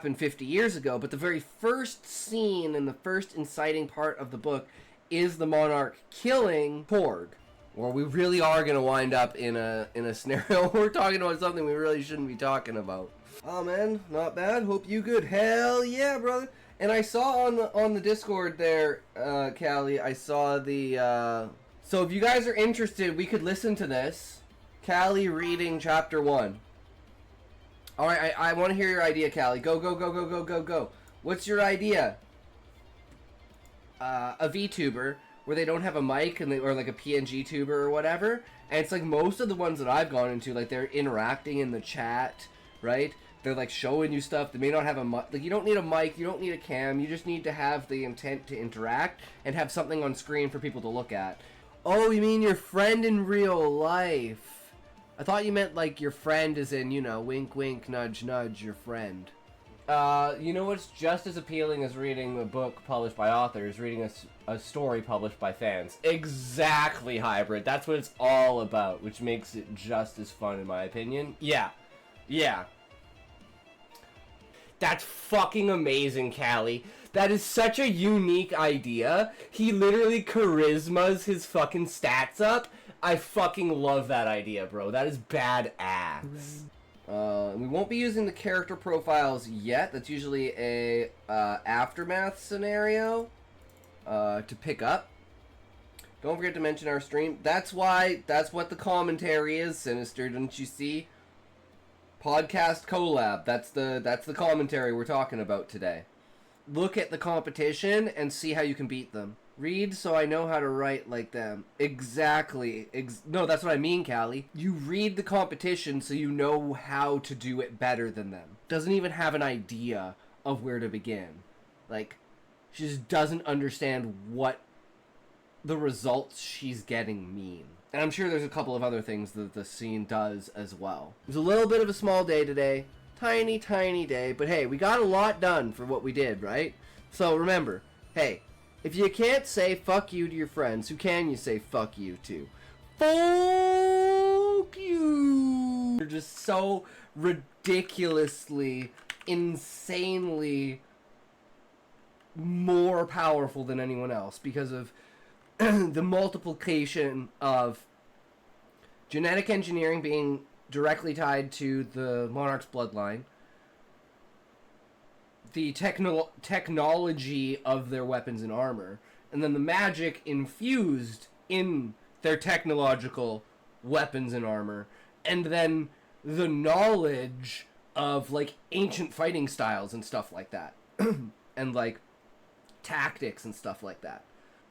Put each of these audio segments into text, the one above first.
happened 50 years ago, but the very first scene and the first inciting part of the book is the Monarch killing Torg. Or we really are going to wind up in a scenario where we're talking about something we really shouldn't be talking about. Oh man, not bad. Hope you good. Hell yeah, brother. And I saw on the Discord there, Callie, I saw the, so if you guys are interested, we could listen to this. Callie reading chapter 1. Alright, I want to hear your idea, Callie. Go, go, go, go, go, go, go. What's your idea? A VTuber where they don't have a mic and or like a PNG tuber or whatever. And it's like most of the ones that I've gone into, like they're interacting in the chat, right? They're like showing you stuff. They may not have a mic. Like you don't need a mic, you don't need a cam. You just need to have the intent to interact and have something on screen for people to look at. Oh, you mean your friend in real life? I thought you meant like your friend as in, you know, wink, wink, nudge, nudge, your friend. You know what's just as appealing as reading a book published by authors, reading a story published by fans. Exactly, Hybrid. That's what it's all about, which makes it just as fun in my opinion. Yeah. Yeah. That's fucking amazing, Callie. That is such a unique idea. He literally charismas his fucking stats up. I fucking love that idea, bro. That is badass. We won't be using the character profiles yet. That's usually a aftermath scenario to pick up. Don't forget to mention our stream. That's what the commentary is, Sinister. Didn't you see? Podcast collab. That's the commentary we're talking about today. Look at the competition and see how you can beat them. Read so I know how to write like them. Exactly. No, that's what I mean, Callie. You read the competition so you know how to do it better than them. Doesn't even have an idea of where to begin. Like, she just doesn't understand what the results she's getting mean. And I'm sure there's a couple of other things that the scene does as well. It was a little bit of a small day today. Tiny, tiny day. But hey, we got a lot done for what we did, right? So remember, hey, if you can't say fuck you to your friends, who can you say fuck you to? Fuck you! You're just so ridiculously, insanely more powerful than anyone else because of the multiplication of genetic engineering being directly tied to the Monarch's bloodline, the technology of their weapons and armor, and then the magic infused in their technological weapons and armor, and then the knowledge of like ancient fighting styles and stuff like that, and like tactics and stuff like that.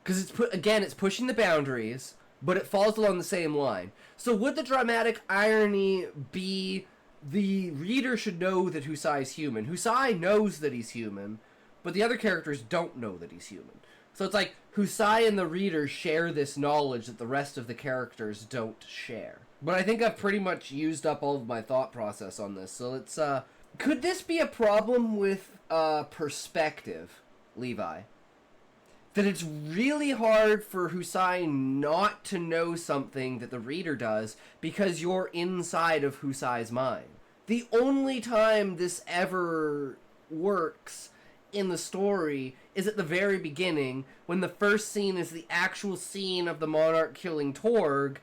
Because it's pushing the boundaries, but it falls along the same line. So would the dramatic irony be the reader should know that Husai is human? Husai knows that he's human, but the other characters don't know that he's human. So it's like Husai and the reader share this knowledge that the rest of the characters don't share. But I think I've pretty much used up all of my thought process on this. So let's, could this be a problem with, perspective, Levi? That it's really hard for Husai not to know something that the reader does because you're inside of Husai's mind. The only time this ever works in the story is at the very beginning when the first scene is the actual scene of the Monarch killing Torg,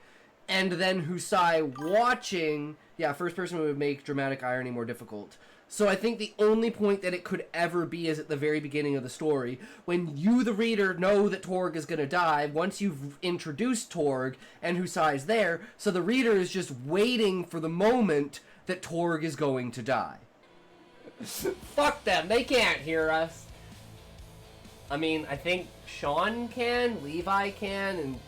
and then Husai watching. Yeah, first person would make dramatic irony more difficult. So I think the only point that it could ever be is at the very beginning of the story, when you, the reader, know that Torg is going to die once you've introduced Torg and Husai's there, so the reader is just waiting for the moment that Torg is going to die. Fuck them, they can't hear us. I mean, I think Sean can, Levi can, and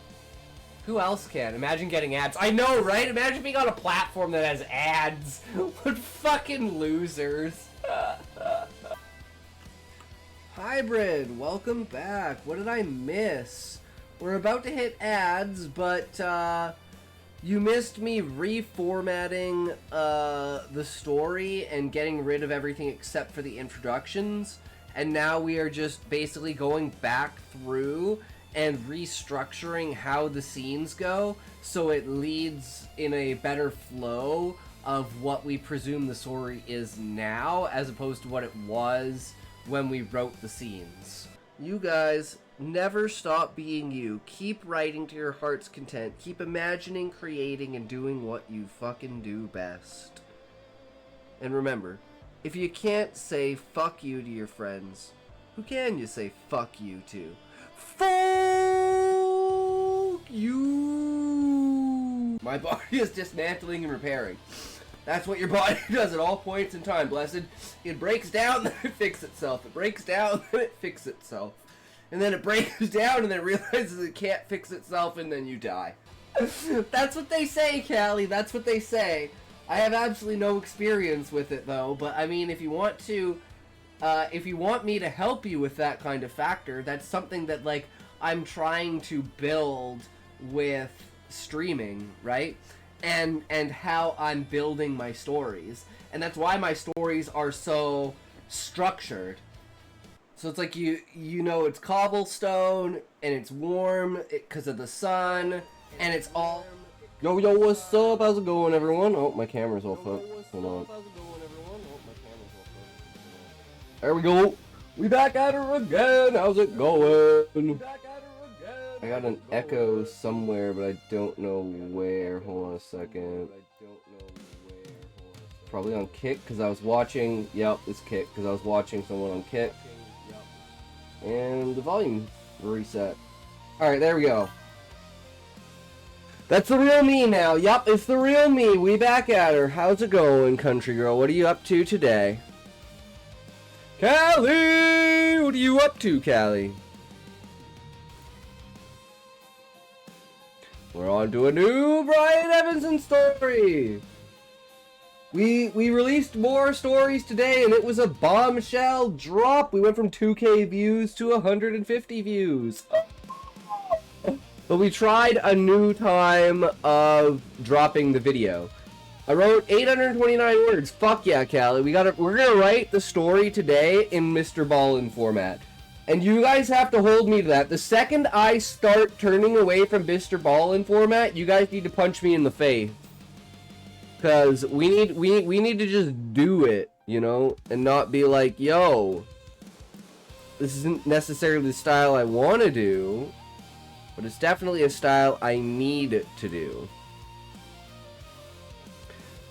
who else can? Imagine getting ads. I know, right? Imagine being on a platform that has ads. What fucking losers. Hybrid, welcome back. What did I miss? We're about to hit ads, but you missed me reformatting the story and getting rid of everything except for the introductions. And now we are just basically going back through and restructuring how the scenes go so it leads in a better flow of what we presume the story is now, as opposed to what it was when we wrote the scenes. You guys, never stop being you. Keep writing to your heart's content. Keep imagining, creating, and doing what you fucking do best. And remember, if you can't say fuck you to your friends, who can you say fuck you to? Fuck you! My body is dismantling and repairing. That's what your body does at all points in time, blessed. It breaks down, then it fixes itself. It breaks down, then it fixes itself. And then it breaks down, and then it realizes it can't fix itself, and then you die. That's what they say, Callie. That's what they say. I have absolutely no experience with it, though. But, I mean, if you want to... if you want me to help you with that kind of factor, that's something that, like, I'm trying to build with streaming, right? And how I'm building my stories. And that's why my stories are so structured. So it's like you know it's cobblestone, and it's warm because of the sun, and it's all... Yo, what's up? How's it going, everyone? Oh, my camera's all fucked. Hold on. There we go. We back at her again. How's it going? I got an echo somewhere, but I don't know where. Hold on a second. Probably on Kick, because I was watching... Yep, it's Kick, because I was watching someone on Kick. And the volume reset. Alright, there we go. That's the real me now. Yup, it's the real me. We back at her. How's it going, country girl? What are you up to today? Callie! What are you up to, Callie? We're on to a new Brian Evanson story! We released more stories today, and it was a bombshell drop. We went from 2K views to 150 views. But we tried a new time of dropping the video. I wrote 829 words. Fuck yeah, Callie. We're gonna write the story today in Mr. Ballin format. And you guys have to hold me to that. The second I start turning away from Mr. Ballin format, you guys need to punch me in the face. Cause we need to just do it, you know, and not be like, yo, this isn't necessarily the style I want to do, but it's definitely a style I need to do.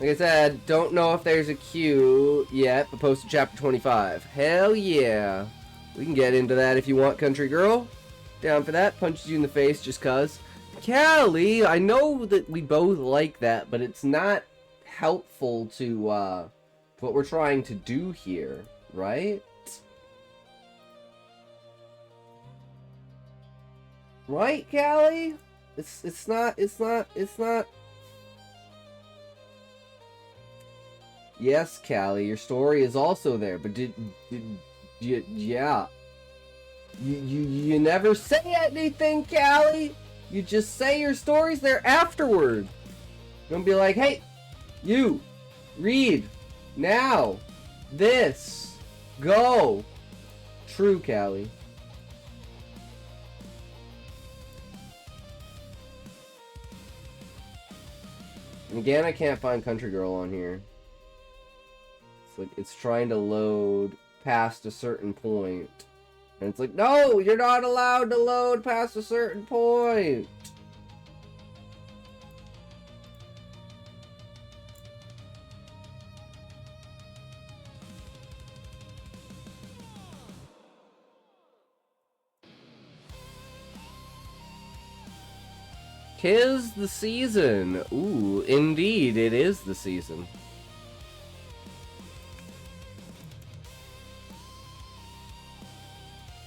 Like I said, don't know if there's a queue yet, but posted chapter 25. Hell yeah. We can get into that if you want, country girl. Down for that. Punches you in the face just cuz. Callie, I know that we both like that, but it's not helpful to what we're trying to do here, right? Right, Callie? It's not. Yes, Callie, your story is also there, but yeah. You never say anything, Callie. You just say your story's there afterward. You're gonna be like, hey, you, read, now, this, go. True, Callie. And again, I can't find Country Girl on here. It's like, it's trying to load past a certain point. And it's like, no, you're not allowed to load past a certain point. Tis the season. Ooh, indeed, it is the season.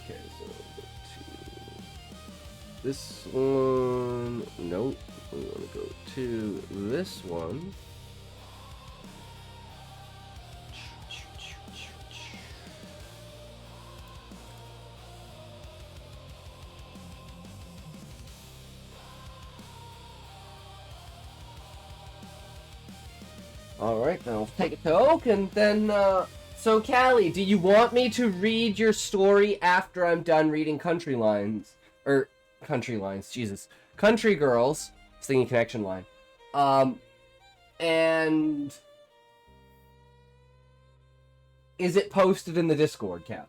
Okay, so this one. Nope. We want to go to this one. Alright, then I'll take a toke, and then, so Callie, do you want me to read your story after I'm done reading Country Lines? Or, Country Lines, Jesus. Country Girls, singing connection line. And is it posted in the Discord, Cal?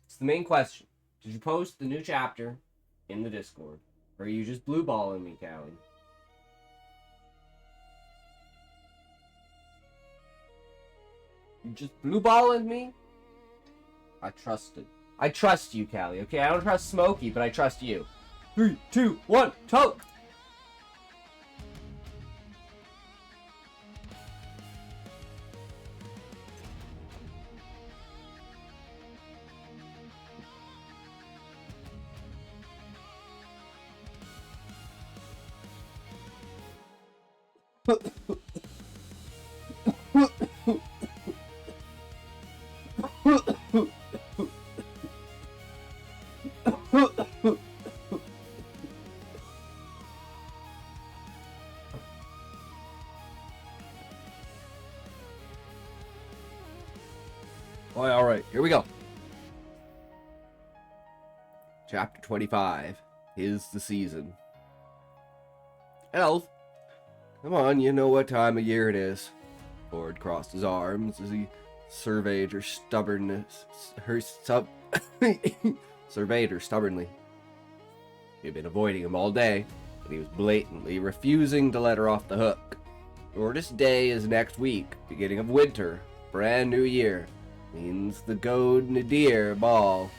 It's the main question. Did you post the new chapter in the Discord? Or are you just blue balling me, Callie? You just blue balling me? I trust you, Callie, okay? I don't trust Smokey, but I trust you. 3, 2, 1, toke! Alright, here we go. Chapter 25. 'Tis the season. Elf, come on, you know what time of year it is. Ford crossed his arms as he surveyed her stubbornness. Surveyed her stubbornly. He had been avoiding him all day, but he was blatantly refusing to let her off the hook. Shortest day is next week, beginning of winter, brand new year. Means the Gode Nadir ball.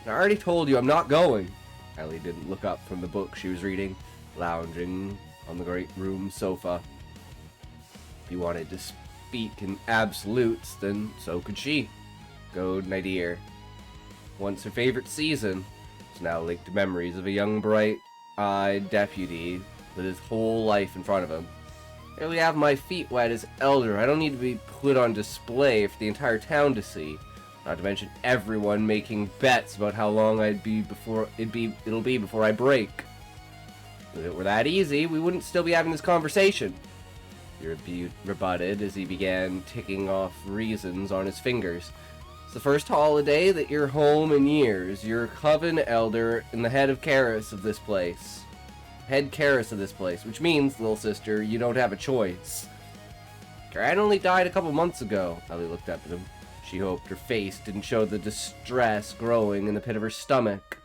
I already told you I'm not going. Ellie didn't look up from the book she was reading, lounging on the great room sofa. If he wanted to speak in absolutes, then so could she. Gode Nadir. Once her favorite season, is now linked to memories of a young, bright-eyed deputy with his whole life in front of him. I barely have my feet wet as elder. I don't need to be put on display for the entire town to see. Not to mention everyone making bets about how long it'll be before I break. If it were that easy, we wouldn't still be having this conversation. He rebutted as he began ticking off reasons on his fingers. It's the first holiday that you're home in years. You're a coven elder and the head Karis of this place. Which means, little sister, you don't have a choice. Gran only died a couple months ago. Ellie looked up at him. She hoped her face didn't show the distress growing in the pit of her stomach.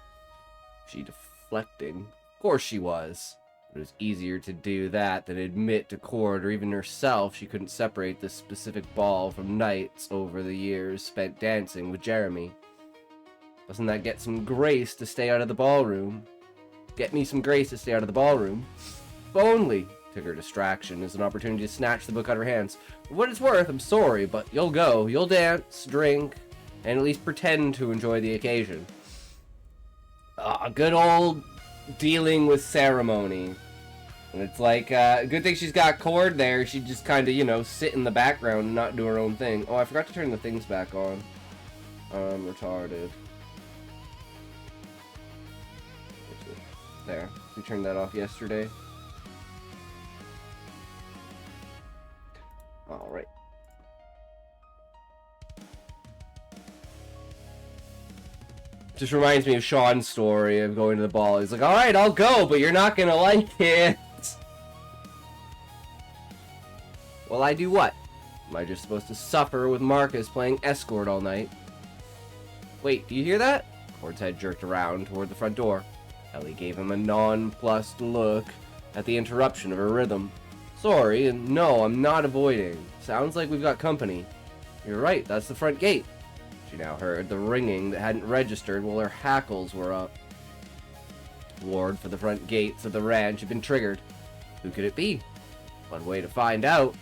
She deflecting. Of course she was. It was easier to do that than admit to Cord or even herself she couldn't separate this specific ball from nights over the years spent dancing with Jeremy. Doesn't that get some grace to stay out of the ballroom? Get me some grace to stay out of the ballroom. If only, took her distraction as an opportunity to snatch the book out of her hands. For what it's worth, I'm sorry, but you'll go. You'll dance, drink, and at least pretend to enjoy the occasion. Good old dealing with ceremony. And it's like, good thing she's got Cord there. She'd just kind of, sit in the background and not do her own thing. Oh, I forgot to turn the things back on. I'm retarded. There. We turned that off yesterday. Alright. Just reminds me of Sean's story of going to the ball. He's like, alright, I'll go, but you're not gonna like it. Well, I do what? Am I just supposed to suffer with Marcus playing escort all night? Wait, do you hear that? Cord's head jerked around toward the front door. Ellie gave him a nonplussed look at the interruption of her rhythm. Sorry, and no, I'm not avoiding. Sounds like we've got company. You're right, that's the front gate. She now heard the ringing that hadn't registered while her hackles were up. Ward for the front gates of the ranch had been triggered. Who could it be? One way to find out.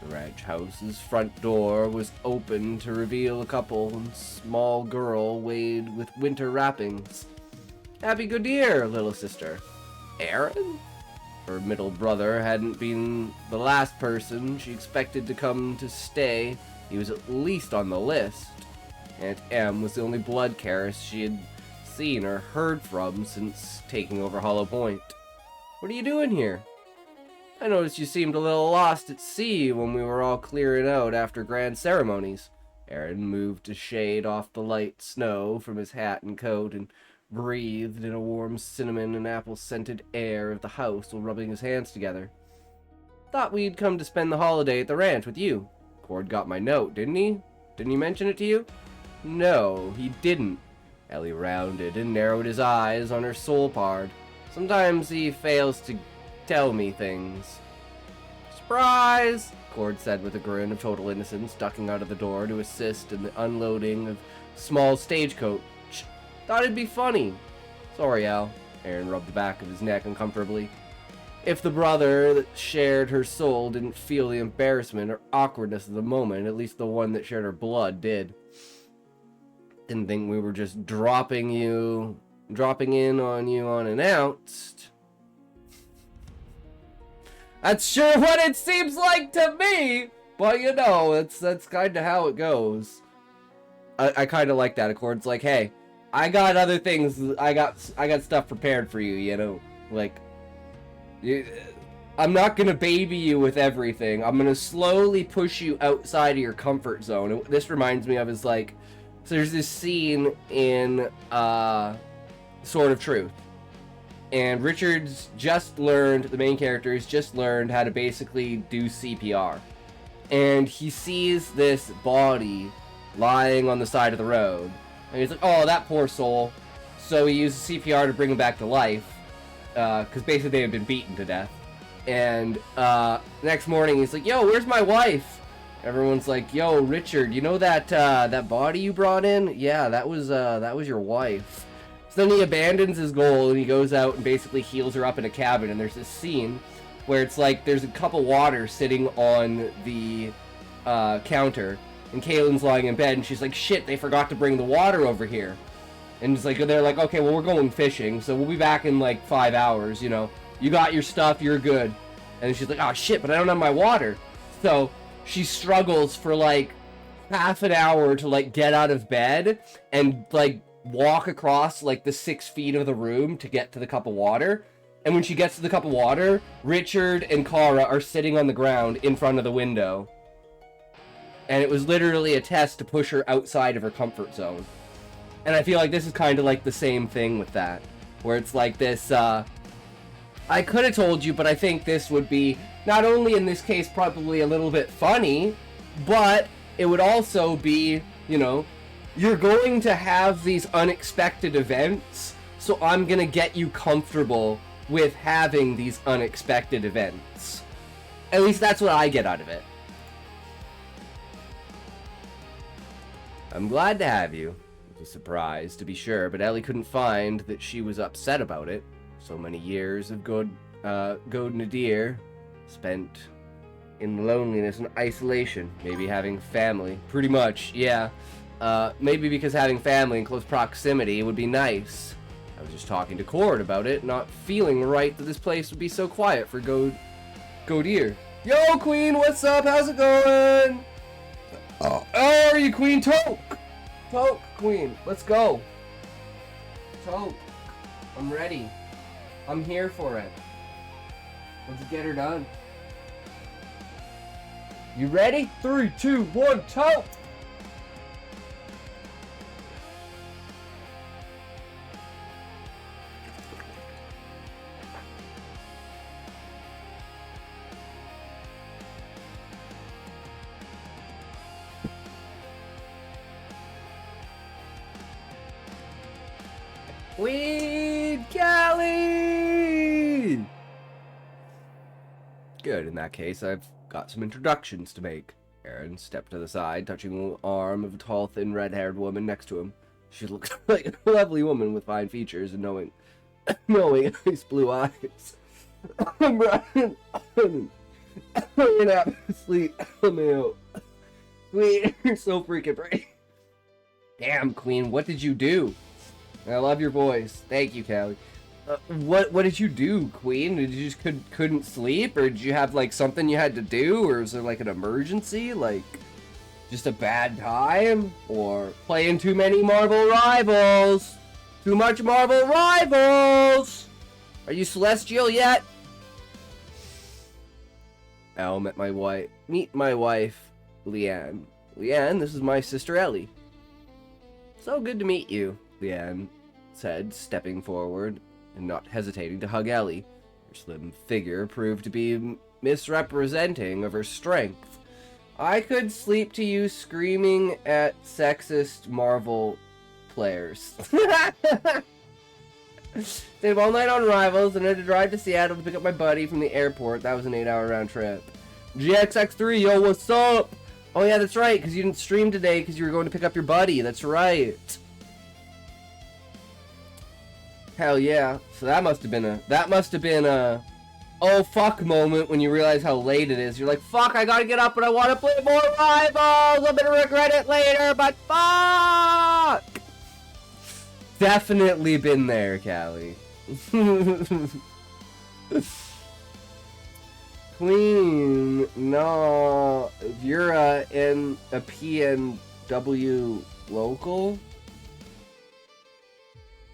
The ranch house's front door was open to reveal a couple and small girl weighed with winter wrappings. Happy good year, little sister. Aaron? Her middle brother hadn't been the last person she expected to come to stay. He was at least on the list. Aunt Em was the only blood Karis she had seen or heard from since taking over Hollow Point. What are you doing here? I noticed you seemed a little lost at sea when we were all clearing out after grand ceremonies. Aaron moved to shade off the light snow from his hat and coat and breathed in a warm cinnamon and apple-scented air of the house while rubbing his hands together. Thought we'd come to spend the holiday at the ranch with you. Cord got my note, didn't he? Didn't he mention it to you? No, he didn't. Ellie rounded and narrowed his eyes on her soul part. Sometimes he fails to tell me things. Surprise! Cord said with a grin of total innocence, ducking out of the door to assist in the unloading of small stagecoach. Thought it'd be funny. Sorry, Al. Aaron rubbed the back of his neck uncomfortably. If the brother that shared her soul didn't feel the embarrassment or awkwardness of the moment, at least the one that shared her blood did. Didn't think we were just dropping in on you unannounced. That's sure what it seems like to me! But you know, that's kind of how it goes. I kind of like that. Accord's like, hey, I got other things. I got stuff prepared for you. You know, like, I'm not gonna baby you with everything. I'm gonna slowly push you outside of your comfort zone. And this reminds me of is like, so there's this scene in Sword of Truth. And Richard's just learned, the main character has just learned how to basically do CPR. And he sees this body lying on the side of the road. And he's like, oh, that poor soul. So he uses CPR to bring him back to life. Because basically they had been beaten to death. And next morning he's like, yo, where's my wife? Everyone's like, yo, Richard, you know that that body you brought in? Yeah, that was your wife. So then he abandons his goal and he goes out and basically heals her up in a cabin. And there's this scene where it's like there's a cup of water sitting on the counter. And Kaylin's lying in bed and she's like, shit, they forgot to bring the water over here. And it's like, they're like, okay, well, we're going fishing. So we'll be back in like 5 hours, you know. You got your stuff, you're good. And she's like, oh shit, but I don't have my water. So she struggles for like half an hour to like get out of bed and like walk across like the 6 feet of the room to get to the cup of water. And when she gets to the cup of water, Richard and Kara are sitting on the ground in front of the window. And it was literally a test to push her outside of her comfort zone. And I feel like this is kind of like the same thing with that. Where it's like this, I could have told you, but I think this would be, not only in this case probably a little bit funny, but it would also be, you know, you're going to have these unexpected events, so I'm going to get you comfortable with having these unexpected events. At least that's what I get out of it. I'm glad to have you. It was a surprise, to be sure, but Ellie couldn't find that she was upset about it. So many years of God Nadir spent in loneliness and isolation. Maybe having family. Pretty much, yeah. Maybe because having family in close proximity would be nice. I was just talking to Cord about it, not feeling right that this place would be so quiet for Godir. Yo, Queen, what's up? How's it going? Oh, how are you, Queen? Toke, Queen, let's go. Toke, I'm ready. I'm here for it. Let's get her done. You ready? 3, 2, 1, Toke! Weed Callie! Good, in that case, I've got some introductions to make. Aaron stepped to the side, touching the arm of a tall, thin, red-haired woman next to him. She looked like a lovely woman with fine features and knowing nice blue eyes. I'm Brian. I'm gonna have to sleep. Let me out. Queen, you're so freaking pretty. Damn, Queen, what did you do? I love your voice. Thank you, Callie. What did you do, Queen? Did you just couldn't sleep, or did you have like something you had to do, or is there like an emergency, like just a bad time, or playing too many Marvel Rivals? Too much Marvel Rivals. Are you celestial yet? Al meet my wife, Leanne. Leanne, this is my sister Ellie. So good to meet you, Leanne said, stepping forward and not hesitating to hug Ellie. Her slim figure proved to be misrepresenting of her strength. I could sleep to you screaming at sexist Marvel players. Stayed up all night on Rivals and had to drive to Seattle to pick up my buddy from the airport. That was an 8-hour round trip. GXX3, yo, what's up? Oh yeah, that's right, because you didn't stream today because you were going to pick up your buddy. That's right. Hell yeah. So that must have been a oh fuck moment when you realize how late it is. You're like, fuck, I gotta get up and I want to play more Rivals. I'm gonna regret it later, but fuck. Definitely been there, Callie. Queen, no, you're in a PNW local?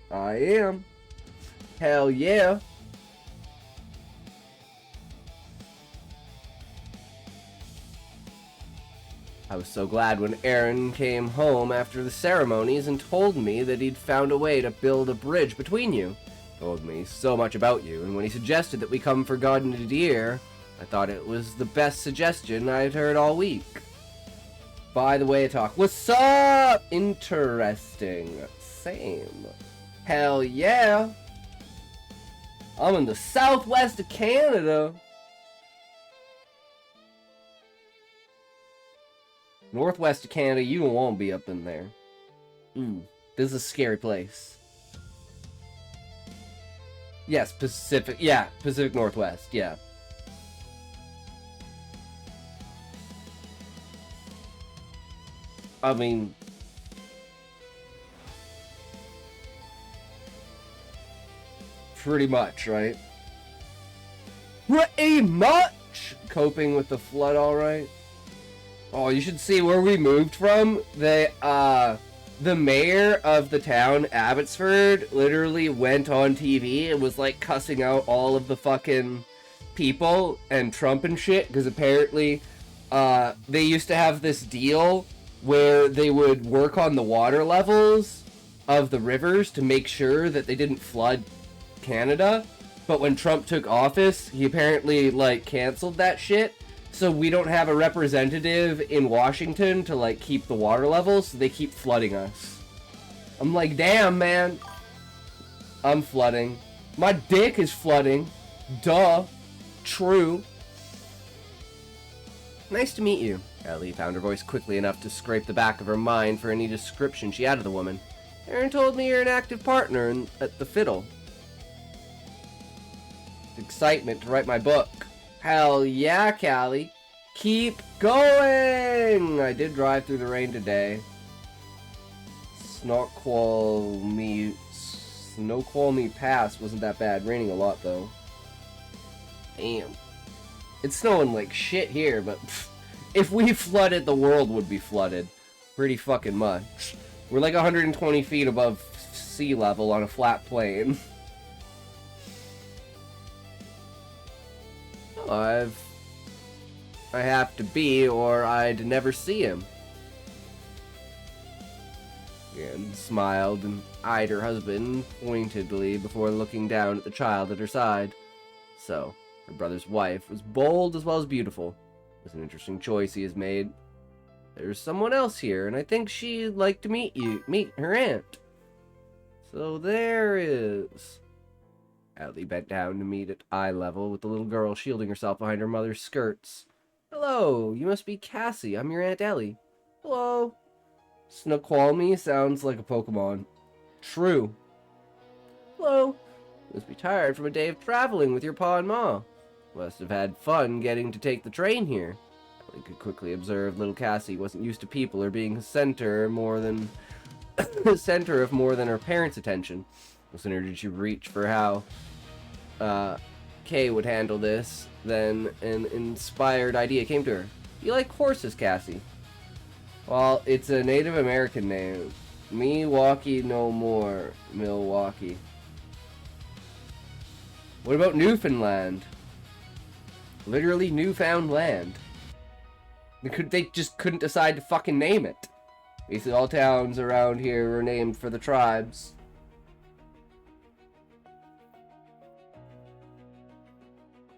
I am. Hell yeah. I was so glad when Aaron came home after the ceremonies and told me that he'd found a way to build a bridge between you. Told me so much about you, and when he suggested that we come for God Nadir, I thought it was the best suggestion I'd heard all week. By the way, talk. What's up? Interesting. Same. Hell yeah. I'm in the southwest of Canada. Northwest of Canada, you won't be up in there. This is a scary place. Yes, Pacific Northwest, yeah. I mean, pretty much, right? Pretty much! Coping with the flood, alright? Oh, you should see where we moved from. The mayor of the town, Abbotsford, literally went on TV and was, like, cussing out all of the fucking people and Trump and shit, because apparently, they used to have this deal where they would work on the water levels of the rivers to make sure that they didn't flood Canada, but when Trump took office, he apparently, like, canceled that shit. So we don't have a representative in Washington to, like, keep the water levels, so they keep flooding us. I'm like, damn, man. I'm flooding. My dick is flooding. Duh. True. Nice to meet you. Ellie found her voice quickly enough to scrape the back of her mind for any description she had of the woman. Aaron told me you're an active partner at the fiddle. Excitement to write my book. Hell yeah, Callie. Keep going! I did drive through the rain today. Snoqualmie Pass wasn't that bad. Raining a lot, though. Damn. It's snowing like shit here, but if we flooded, the world would be flooded. Pretty fucking much. We're like 120 feet above sea level on a flat plain. I have to be, or I'd never see him. And smiled and eyed her husband pointedly before looking down at the child at her side. So, her brother's wife was bold as well as beautiful. It was an interesting choice he has made. There's someone else here, and I think she'd like to meet her aunt. So there is. Allie bent down to meet at eye level with the little girl shielding herself behind her mother's skirts. Hello, you must be Cassie. I'm your Aunt Ellie. Hello. Snoqualmie sounds like a Pokemon. True. Hello. You must be tired from a day of traveling with your pa and ma. Must have had fun getting to take the train here. Ellie could quickly observe little Cassie wasn't used to people or being the center of more than her parents' attention. No sooner did she reach for how Kay would handle this, then an inspired idea came to her. You like horses, Cassie? Well, it's a Native American name. Milwaukee no more. Milwaukee. What about Newfoundland? Literally newfound land. They just couldn't decide to fucking name it. Basically, all towns around here were named for the tribes.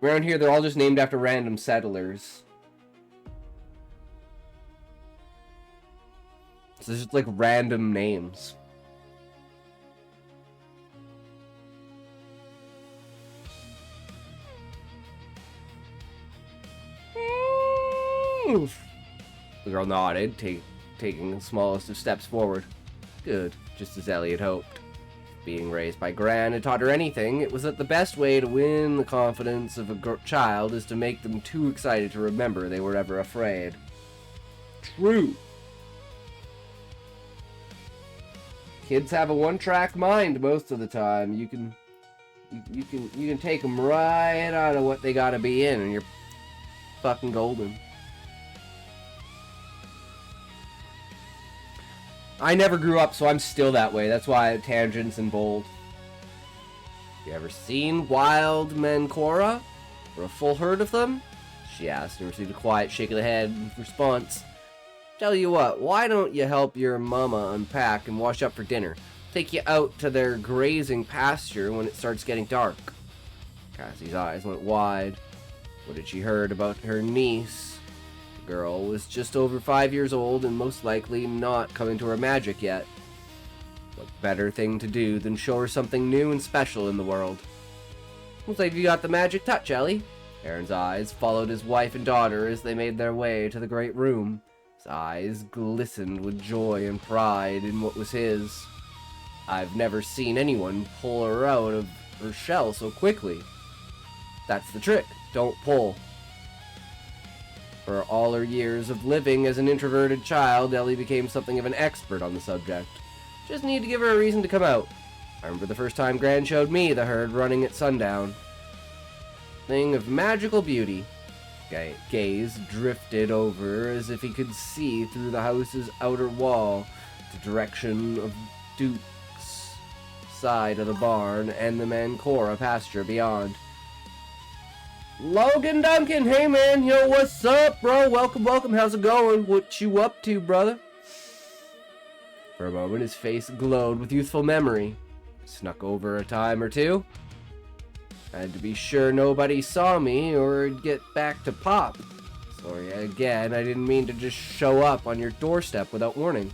Around here, they're all just named after random settlers. So there's just like random names. The girl nodded, taking the smallest of steps forward. Good, just as Ellie had hoped. Being raised by Gran had taught her anything, it was that the best way to win the confidence of a child is to make them too excited to remember they were ever afraid. True. Kids have a one-track mind most of the time. You can take them right out of what they gotta be in, and you're fucking golden. I never grew up, so I'm still that way. That's why I have tangents and bold. You ever seen wild Mancora? Or a full herd of them? She asked and received a quiet shake of the head in response. Tell you what, why don't you help your mama unpack and wash up for dinner? Take you out to their grazing pasture when it starts getting dark. Cassie's eyes went wide. What had she heard about her niece? The girl was just over 5 years old and most likely not coming to her magic yet. What better thing to do than show her something new and special in the world? Looks like you got the magic touch, Ellie. Aaron's eyes followed his wife and daughter as they made their way to the great room. His eyes glistened with joy and pride in what was his. I've never seen anyone pull her out of her shell so quickly. That's the trick. Don't pull. For all her years of living as an introverted child, Ellie became something of an expert on the subject. Just need to give her a reason to come out. I remember the first time Gran showed me the herd running at sundown. Thing of magical beauty. Gaze drifted over as if he could see through the house's outer wall, the direction of Duke's side of the barn and the Mancora pasture beyond. Logan Duncan, hey man, yo, what's up, bro? Welcome, welcome, how's it going? What you up to, brother? For a moment, his face glowed with youthful memory. Snuck over a time or two. Had to be sure nobody saw me or it'd get back to Pop. Sorry again, I didn't mean to just show up on your doorstep without warning.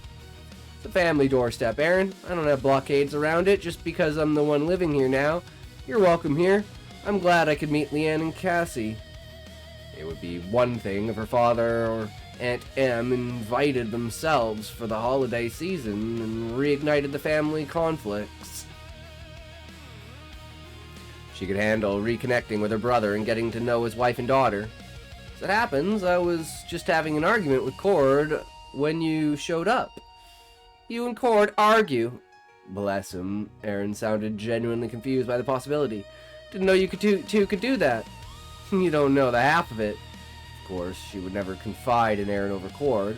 It's a family doorstep, Aaron. I don't have blockades around it just because I'm the one living here now. You're welcome here. I'm glad I could meet Leanne and Cassie. It would be one thing if her father or Aunt Em invited themselves for the holiday season and reignited the family conflicts. She could handle reconnecting with her brother and getting to know his wife and daughter. As it happens, I was just having an argument with Cord when you showed up. You and Cord argue. Bless him, Aaron sounded genuinely confused by the possibility. Didn't know you could could do that. You don't know the half of it. Of course, she would never confide in Aaron over Cord.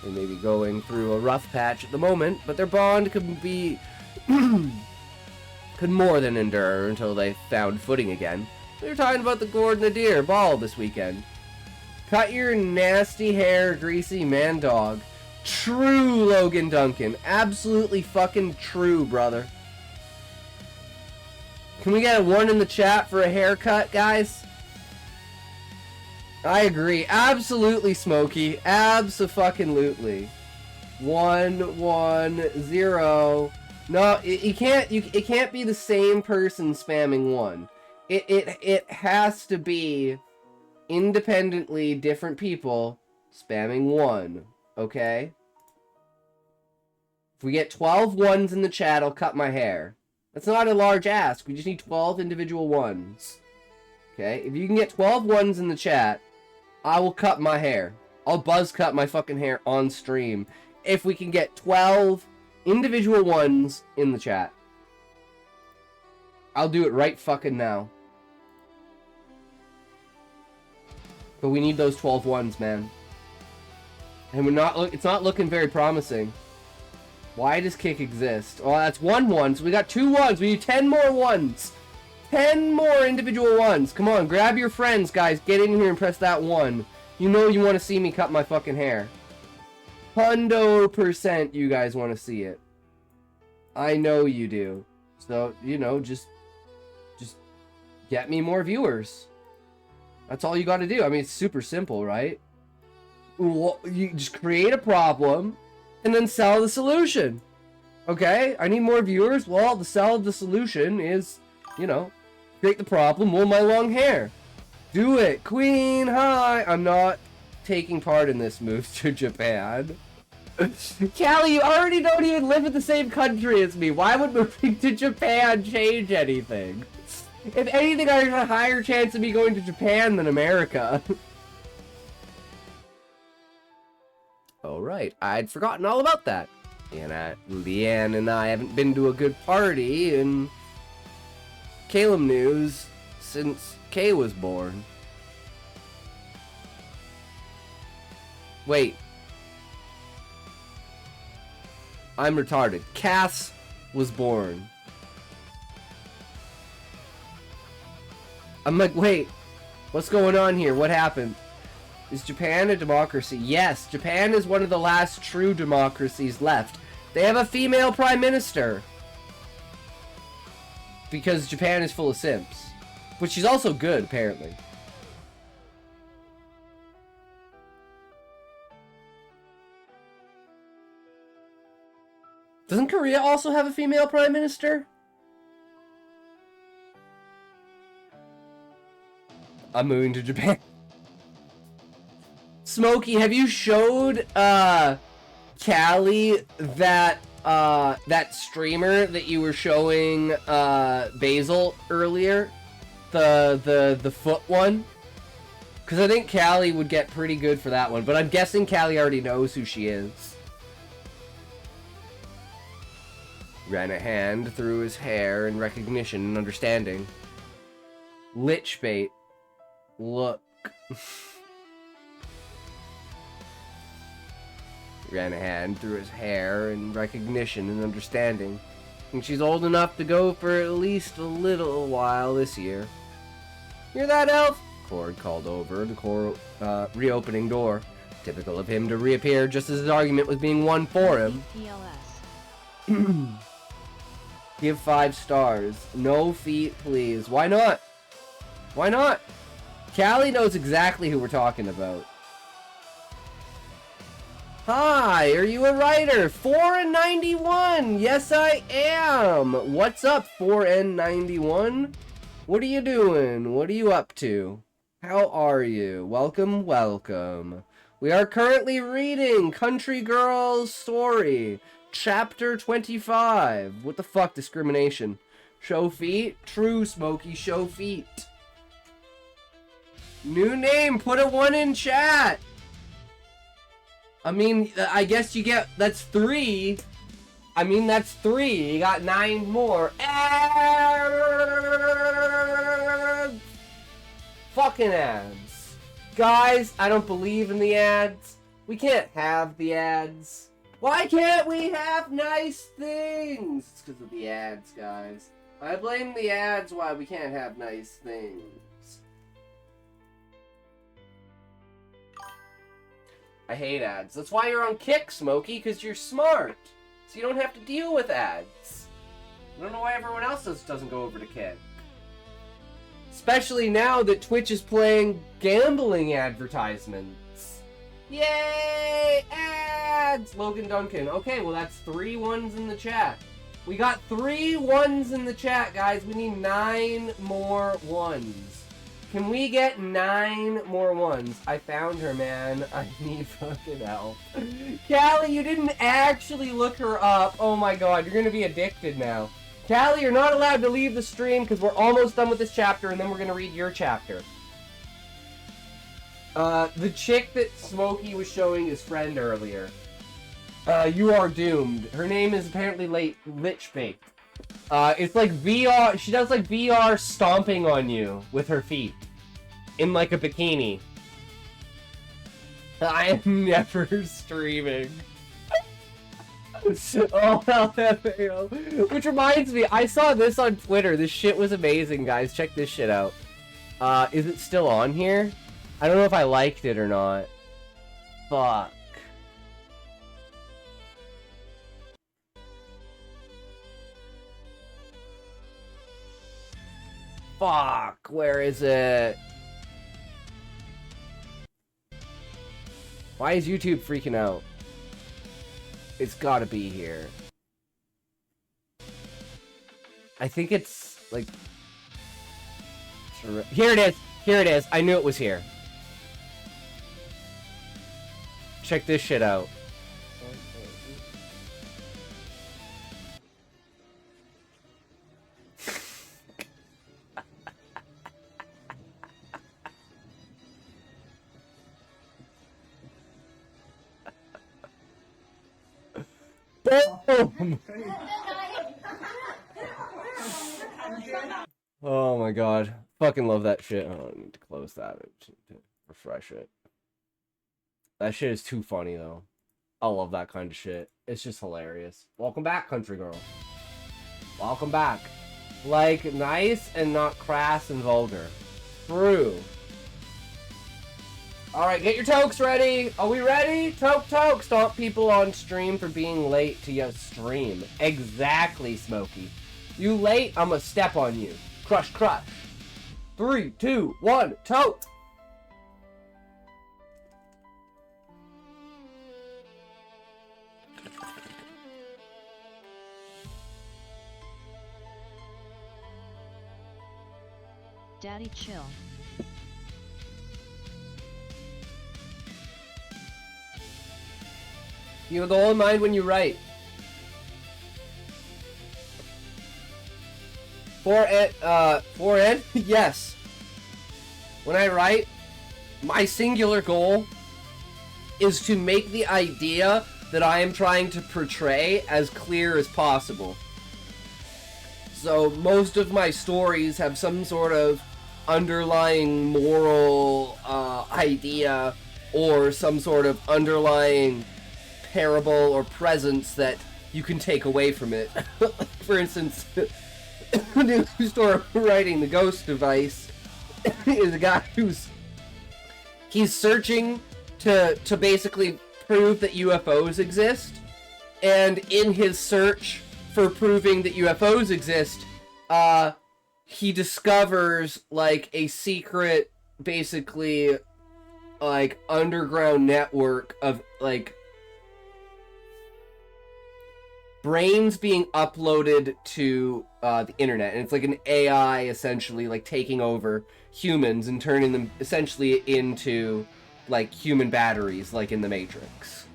They may be going through a rough patch at the moment, but their bond could be could more than endure until they found footing again. We were talking about the Gord Nadir ball this weekend. Cut your nasty hair, greasy man dog. True, Logan Duncan. Absolutely fucking true, brother. Can we get a 1 in the chat for a haircut, guys? I agree. Absolutely, Smokey. Abso-fucking-lutely. 1, 1, 0. No, it can't be the same person spamming 1. It has to be independently different people spamming 1. Okay? If we get 12 ones in the chat, I'll cut my hair. That's not a large ask. We just need 12 individual ones. Okay? If you can get 12 ones in the chat, I will cut my hair. I'll buzz cut my fucking hair on stream. If we can get 12 individual ones in the chat. I'll do it right fucking now. But we need those 12 ones, man. And it's not looking very promising. Why does Kick exist? Oh, that's 1 1, so we got 2 ones. We need 10 more ones. 10 more individual ones. Come on, grab your friends, guys. Get in here and press that 1. You know you want to see me cut my fucking hair. 100% you guys want to see it. I know you do. So, you know, just get me more viewers. That's all you got to do. I mean, it's super simple, right? You just create a problem and then sell the solution. Okay, I need more viewers. Well, the sell of the solution is, you know, create the problem, wool my long hair. Do it, Queen, hi! I'm not taking part in this move to Japan. Callie, you already don't even live in the same country as me. Why would moving to Japan change anything? If anything, I have a higher chance of me going to Japan than America. Alright, I'd forgotten all about that. And Leanne and I haven't been to a good party in Calum news since Kay was born. Wait. I'm retarded. Cass was born. I'm like, wait. What's going on here? What happened? Is Japan a democracy? Yes, Japan is one of the last true democracies left. They have a female prime minister. Because Japan is full of simps. But she's also good, apparently. Doesn't Korea also have a female prime minister? I'm moving to Japan. Smokey, have you showed Callie that that streamer that you were showing Basil earlier? The foot one? Because I think Callie would get pretty good for that one, but I'm guessing Callie already knows who she is. Ran a hand through his hair in recognition and understanding. Lich bait. Look. Ran a hand through his hair in recognition and understanding. And she's old enough to go for at least a little while this year. Hear that, elf? Cord called over the reopening door. Typical of him to reappear just as his argument was being won for him. Give 5 stars. No feet, please. Why not? Why not? Callie knows exactly who we're talking about. Hi, are you a writer? 4N91! Yes, I am! What's up, 4N91? What are you doing? What are you up to? How are you? Welcome, welcome. We are currently reading Country Girl's Story, Chapter 25. What the fuck, discrimination? Show feet? True, Smokey, show feet. New name, put a 1 in chat! I mean, I guess you get, that's 3. I mean, that's 3. You got 9 more. Ads! Fucking ads. Guys, I don't believe in the ads. We can't have the ads. Why can't we have nice things? It's because of the ads, guys. I blame the ads why we can't have nice things. I hate ads. That's why you're on Kick, Smokey, because you're smart. So you don't have to deal with ads. I don't know why everyone else doesn't go over to Kick. Especially now that Twitch is playing gambling advertisements. Yay! Ads! Logan Duncan. Okay, well that's 3 1s in the chat. We got 3 1s in the chat, guys. We need 9 more 1s. Can we get 9 more 1s? I found her, man. I need fucking help. Callie, you didn't actually look her up. Oh my god, you're gonna be addicted now. Callie, you're not allowed to leave the stream because we're almost done with this chapter and then we're gonna read your chapter. The chick that Smokey was showing his friend earlier. You are doomed. Her name is apparently Lich Bait. It's like VR, she does like VR stomping on you with her feet. In like a bikini. I am never streaming. Oh, LFAO. Which reminds me, I saw this on Twitter. This shit was amazing, guys. Check this shit out. Is it still on here? I don't know if I liked it or not. Fuck. Fuck, where is it? Why is YouTube freaking out? It's gotta be here. I think it's, like... Here it is! Here it is! I knew it was here. Check this shit out. Boom! Oh my god. Fucking love that shit. Oh, I need to close that to refresh it. That shit is too funny though. I love that kind of shit. It's just hilarious. Welcome back, country girl. Welcome back. Like, nice and not crass and vulgar. True. Alright, get your tokes ready. Are we ready? Toke. Stomp people on stream for being late to your stream. Exactly, Smokey. You late, I'ma step on you. Crush. 3, 2, 1, toke. Daddy, chill. You have the whole in mind when you write. For it? Yes. When I write, my singular goal is to make the idea that I am trying to portray as clear as possible. So most of my stories have some sort of underlying moral idea or some sort of underlying parable or presence that you can take away from it. For instance, the new story writing, The Ghost Device, is a guy he's searching to basically prove that UFOs exist, and in his search for proving that UFOs exist, he discovers, like, a secret, basically, like, underground network of, like, brains being uploaded to the internet, and it's like an AI essentially like taking over humans and turning them essentially into like human batteries, like in the Matrix.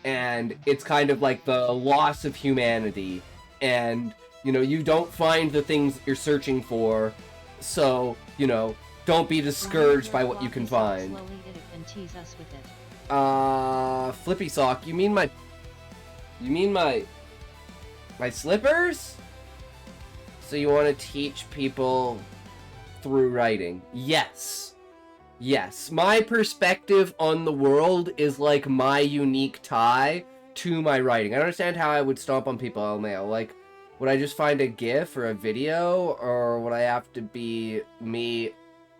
And it's kind of like the loss of humanity, and you know, you don't find the things that you're searching for, so you know, don't be discouraged by what you can find. Flippy sock, you mean my slippers? So you want to teach people through writing? Yes. Yes. My perspective on the world is like my unique tie to my writing. I don't understand how I would stomp on people LMAO. Like, would I just find a GIF or a video, or would I have to be me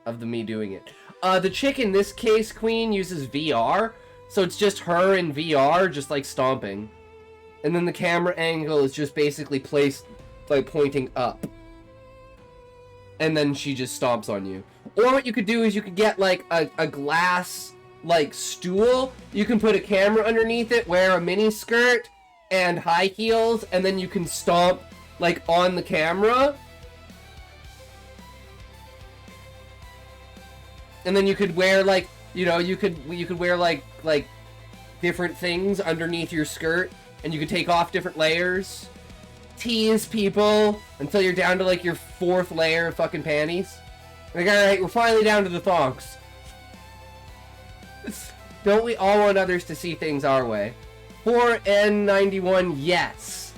doing it? The chick in this case, Queen, uses VR, so it's just her in VR, just like stomping. And then the camera angle is just basically placed, like, pointing up. And then she just stomps on you. Or what you could do is you could get, like, a glass, like, stool. You can put a camera underneath it, wear a mini skirt, and high heels, and then you can stomp, like, on the camera. And then you could wear, like, you know, you could wear, like, different things underneath your skirt. And you can take off different layers, tease people until you're down to like your 4th layer of fucking panties. Like, alright, we're finally down to the thongs. Don't we all want others to see things our way? 4N91, yes.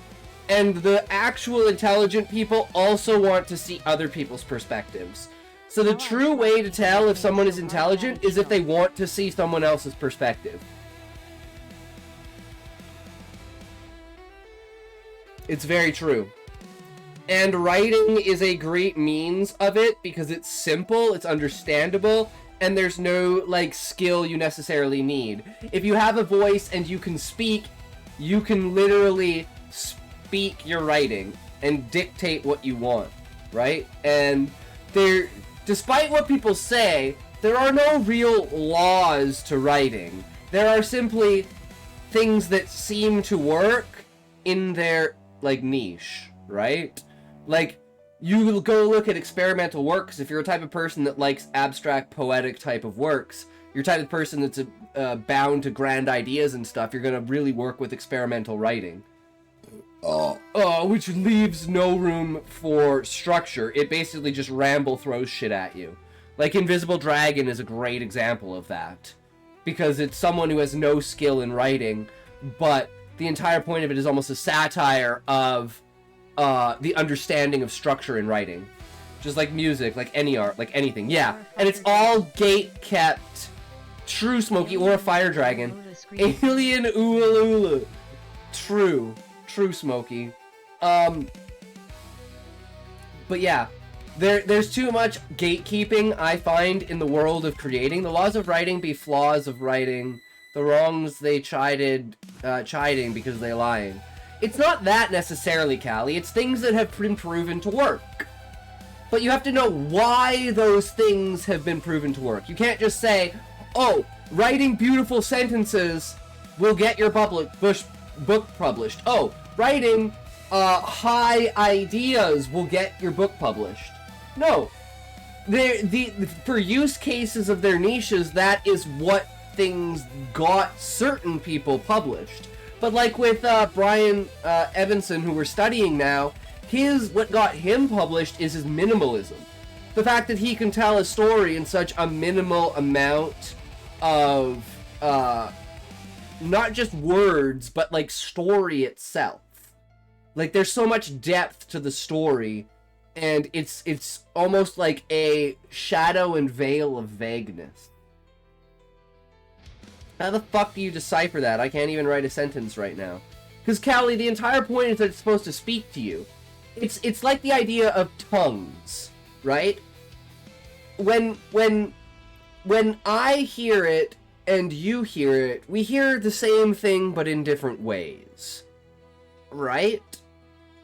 And the actual intelligent people also want to see other people's perspectives. So the true way to tell if someone is intelligent is if they want to see someone else's perspective. It's very true. And writing is a great means of it because it's simple, it's understandable, and there's no, like, skill you necessarily need. If you have a voice and you can speak, you can literally speak your writing and dictate what you want, right? And despite what people say, there are no real laws to writing. There are simply things that seem to work in their, like, niche, right? Like, you will go look at experimental works. If you're a type of person that likes abstract, poetic type of works, you're type of person that's bound to grand ideas and stuff, you're gonna really work with experimental writing. Which leaves no room for structure. It basically just throws shit at you. Like, Invisible Dragon is a great example of that. Because it's someone who has no skill in writing, but the entire point of it is almost a satire of the understanding of structure in writing. Just like music, like any art, like anything. Yeah, and it's all gate-kept. True, Smokey, or a fire dragon. Alien Uululu. True, Smokey. But yeah, there's too much gatekeeping, I find, in the world of creating. The laws of writing be flaws of writing. The wrongs they chiding because they lying. It's not that necessarily, Callie. It's things that have been proven to work. But you have to know why those things have been proven to work. You can't just say, oh, writing beautiful sentences will get your book published. Oh, writing high ideas will get your book published. No. For use cases of their niches, that is what things got certain people published. But like with Brian Evanson, who we're studying now, what got him published is his minimalism. The fact that he can tell a story in such a minimal amount of not just words, but like story itself. Like, there's so much depth to the story, and it's almost like a shadow and veil of vagueness. How the fuck do you decipher that? I can't even write a sentence right now. Because, Callie, the entire point is that it's supposed to speak to you. It's like the idea of tongues, right? When I hear it and you hear it, we hear the same thing but in different ways. Right?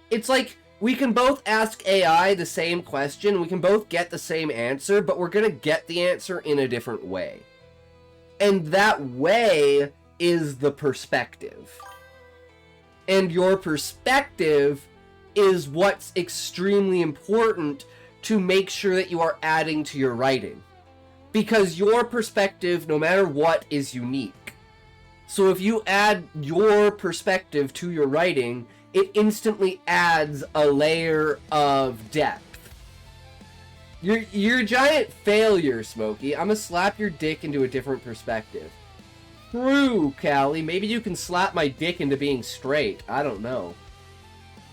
It's like we can both ask AI the same question, we can both get the same answer, but we're gonna get the answer in a different way. And that way is the perspective. And your perspective is what's extremely important to make sure that you are adding to your writing. Because your perspective, no matter what, is unique. So if you add your perspective to your writing, it instantly adds a layer of depth. You're a giant failure, Smokey. I'm gonna slap your dick into a different perspective. True, Callie. Maybe you can slap my dick into being straight. I don't know.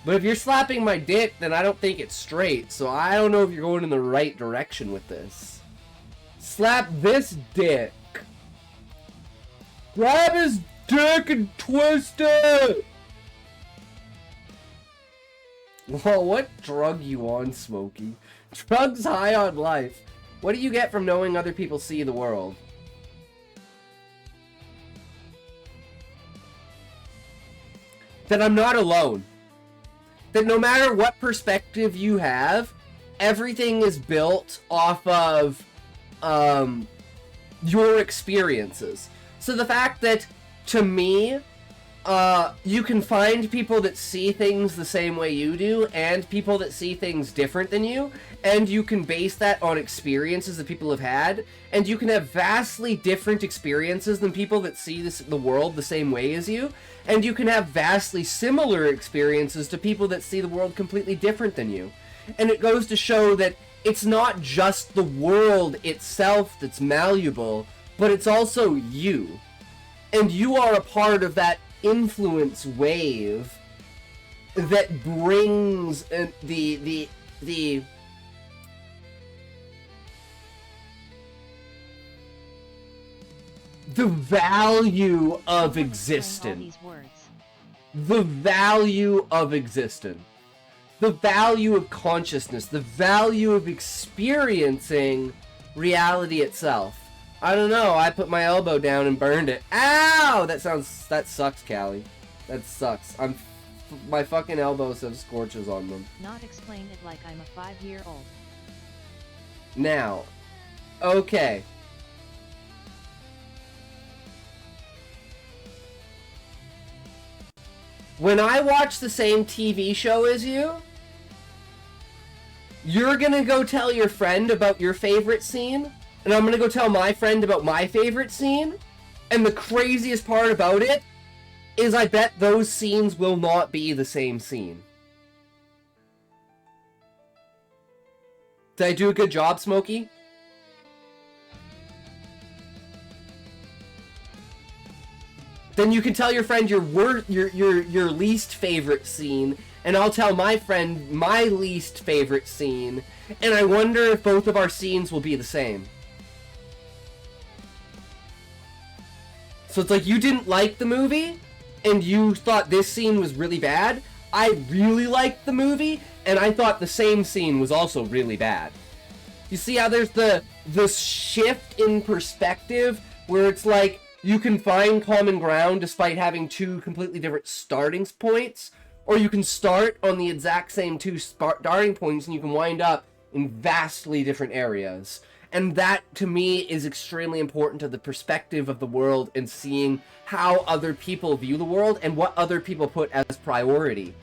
But if you're slapping my dick, then I don't think it's straight. So I don't know if you're going in the right direction with this. Slap this dick. Grab his dick and twist it! Well, what drug you on, Smokey? Drugs high on life. What do you get from knowing other people see the world? That I'm not alone. That no matter what perspective you have, everything is built off of your experiences. So the fact that, to me, you can find people that see things the same way you do, and people that see things different than you, and you can base that on experiences that people have had, and you can have vastly different experiences than people that see the world the same way as you, and you can have vastly similar experiences to people that see the world completely different than you. And it goes to show that it's not just the world itself that's malleable, but it's also you. And you are a part of that influence wave that brings the value of existence. The value of existence. The value of consciousness. The value of experiencing reality itself. I don't know, I put my elbow down and burned it. Ow! That sucks, Callie. That sucks. My fucking elbows have scorches on them. Not explain it like I'm a 5-year-old. Now, okay. when I watch the same TV show as you, you're gonna go tell your friend about your favorite scene, and I'm gonna go tell my friend about my favorite scene, and the craziest part about it is I bet those scenes will not be the same scene. Did I do a good job, Smokey? Then you can tell your friend your least favorite scene, and I'll tell my friend my least favorite scene, and I wonder if both of our scenes will be the same. So it's like you didn't like the movie, and you thought this scene was really bad. I really liked the movie, and I thought the same scene was also really bad. You see how there's the shift in perspective, where it's like, you can find common ground despite having two completely different starting points, or you can start on the exact same two starting points and you can wind up in vastly different areas. And that, to me, is extremely important to the perspective of the world and seeing how other people view the world and what other people put as priority.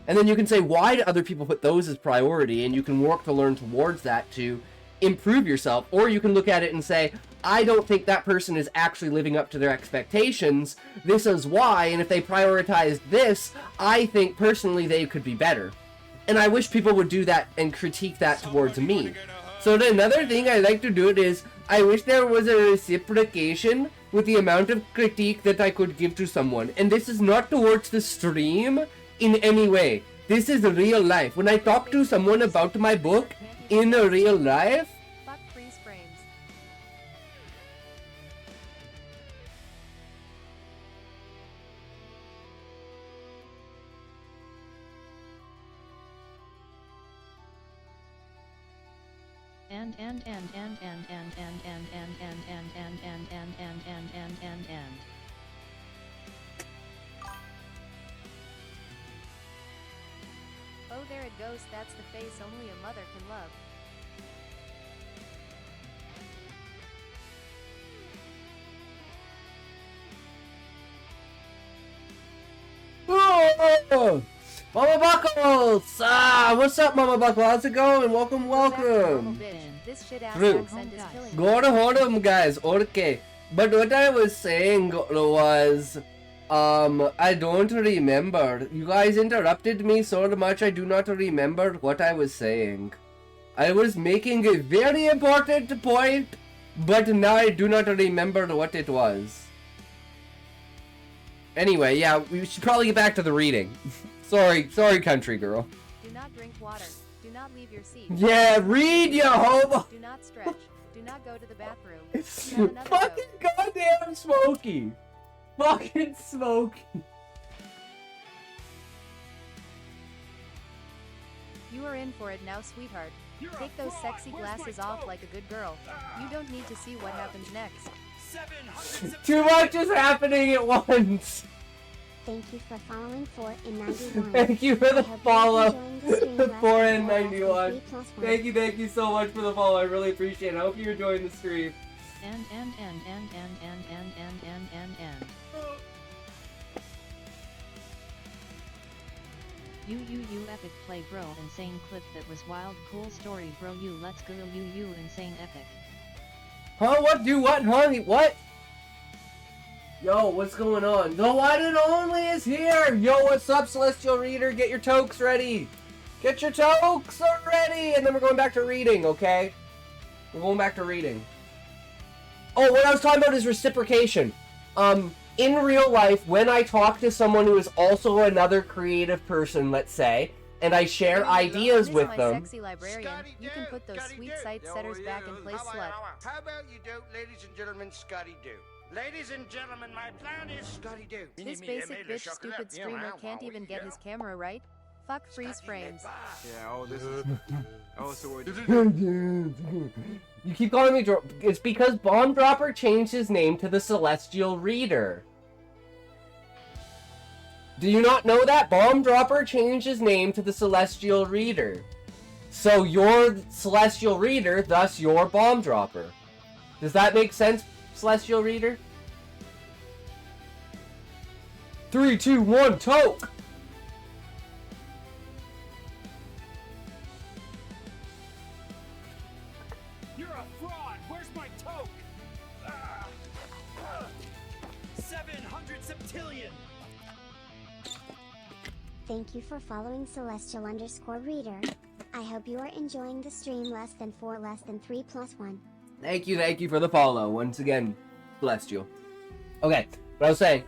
And then you can say, why do other people put those as priority? And you can work to learn towards that to improve yourself. Or you can look at it and say, I don't think that person is actually living up to their expectations. This is why, and if they prioritized this, I think personally they could be better. And I wish people would do that and critique that towards me. So another thing I like to do it is, I wish there was a reciprocation with the amount of critique that I could give to someone. And this is not towards the stream in any way. This is real life. When I talk to someone about my book in a real life, Fuck freeze frames. And. Oh, there it goes. That's the face only a mother can love. oh, Mama Buckles! What's up, Mama Buckle? How's it going? Welcome, welcome. This shit ass True. accent is killing me. Go to home, guys. Okay. But what I was saying was, I don't remember. You guys interrupted me so much I do not remember what I was saying. I was making a very important point, but now I do not remember what it was. Anyway, yeah, we should probably get back to the reading. sorry, country girl. Do not drink water. Do not leave your seat. Yeah, read, you homo! Do not stretch. Do not go to the bathroom. You have another Fucking vote. goddamn Smokey! Fucking Smokey! You are in for it now, sweetheart. Take those sexy glasses off like a good girl. You don't need to see what happens next. Too much is happening at once! Thank you for following 4N91. Thank you for the I hope you're follow. enjoying the stream. 4N91. 3+1. Thank you so much for the follow. I really appreciate it. I hope you're enjoying the stream. And. You epic play bro, insane clip that was wild, cool story bro, you let's go you insane epic. Huh? What? Do what? Huh? What? Yo, what's going on? The one and only is here! Yo, what's up, Celestial Reader? Get your tokes ready! Get your tokes ready! And then we're going back to reading, okay? We're going back to reading. Oh, what I was talking about is reciprocation. In real life, when I talk to someone who is also another creative person, let's say, and I share ideas with my them... sexy librarian. You can put those sweet sight setters back in place, slut. How about you do, ladies and gentlemen, Scotty do. Ladies and gentlemen, my plan is Scotty do. This basic bitch stupid streamer can't even get his camera right. Fuck freeze frames. Yeah, oh, this is... Oh, so we're... You keep calling me it's because Bomb Dropper changed his name to the Celestial Reader. Do you not know that? Bomb Dropper changed his name to the Celestial Reader. So you're Celestial Reader, thus you're Bomb Dropper. Does that make sense, Celestial Reader? 3, 2, 1, toke! Cotillion! Thank you for following Celestial_Reader. I hope you are enjoying the stream less than 3+1. Thank you for the follow. Once again, Celestial. Okay, what I was saying,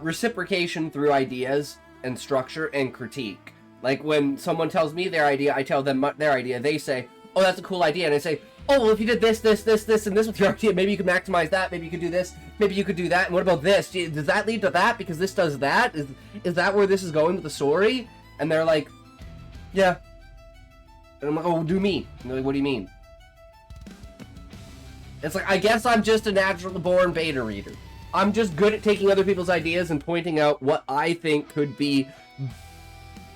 reciprocation through ideas and structure and critique. Like, when someone tells me their idea, I tell them their idea, they say, oh, that's a cool idea, and I say, oh, well, if you did this, and this with your idea, maybe you could maximize that, maybe you could do this, maybe you could do that, and what about this? Does that lead to that because this does that? Is that where this is going with the story? And they're like, yeah. And I'm like, oh, do me. And they're like, what do you mean? It's like, I guess I'm just a naturally born beta reader. I'm just good at taking other people's ideas and pointing out what I think could be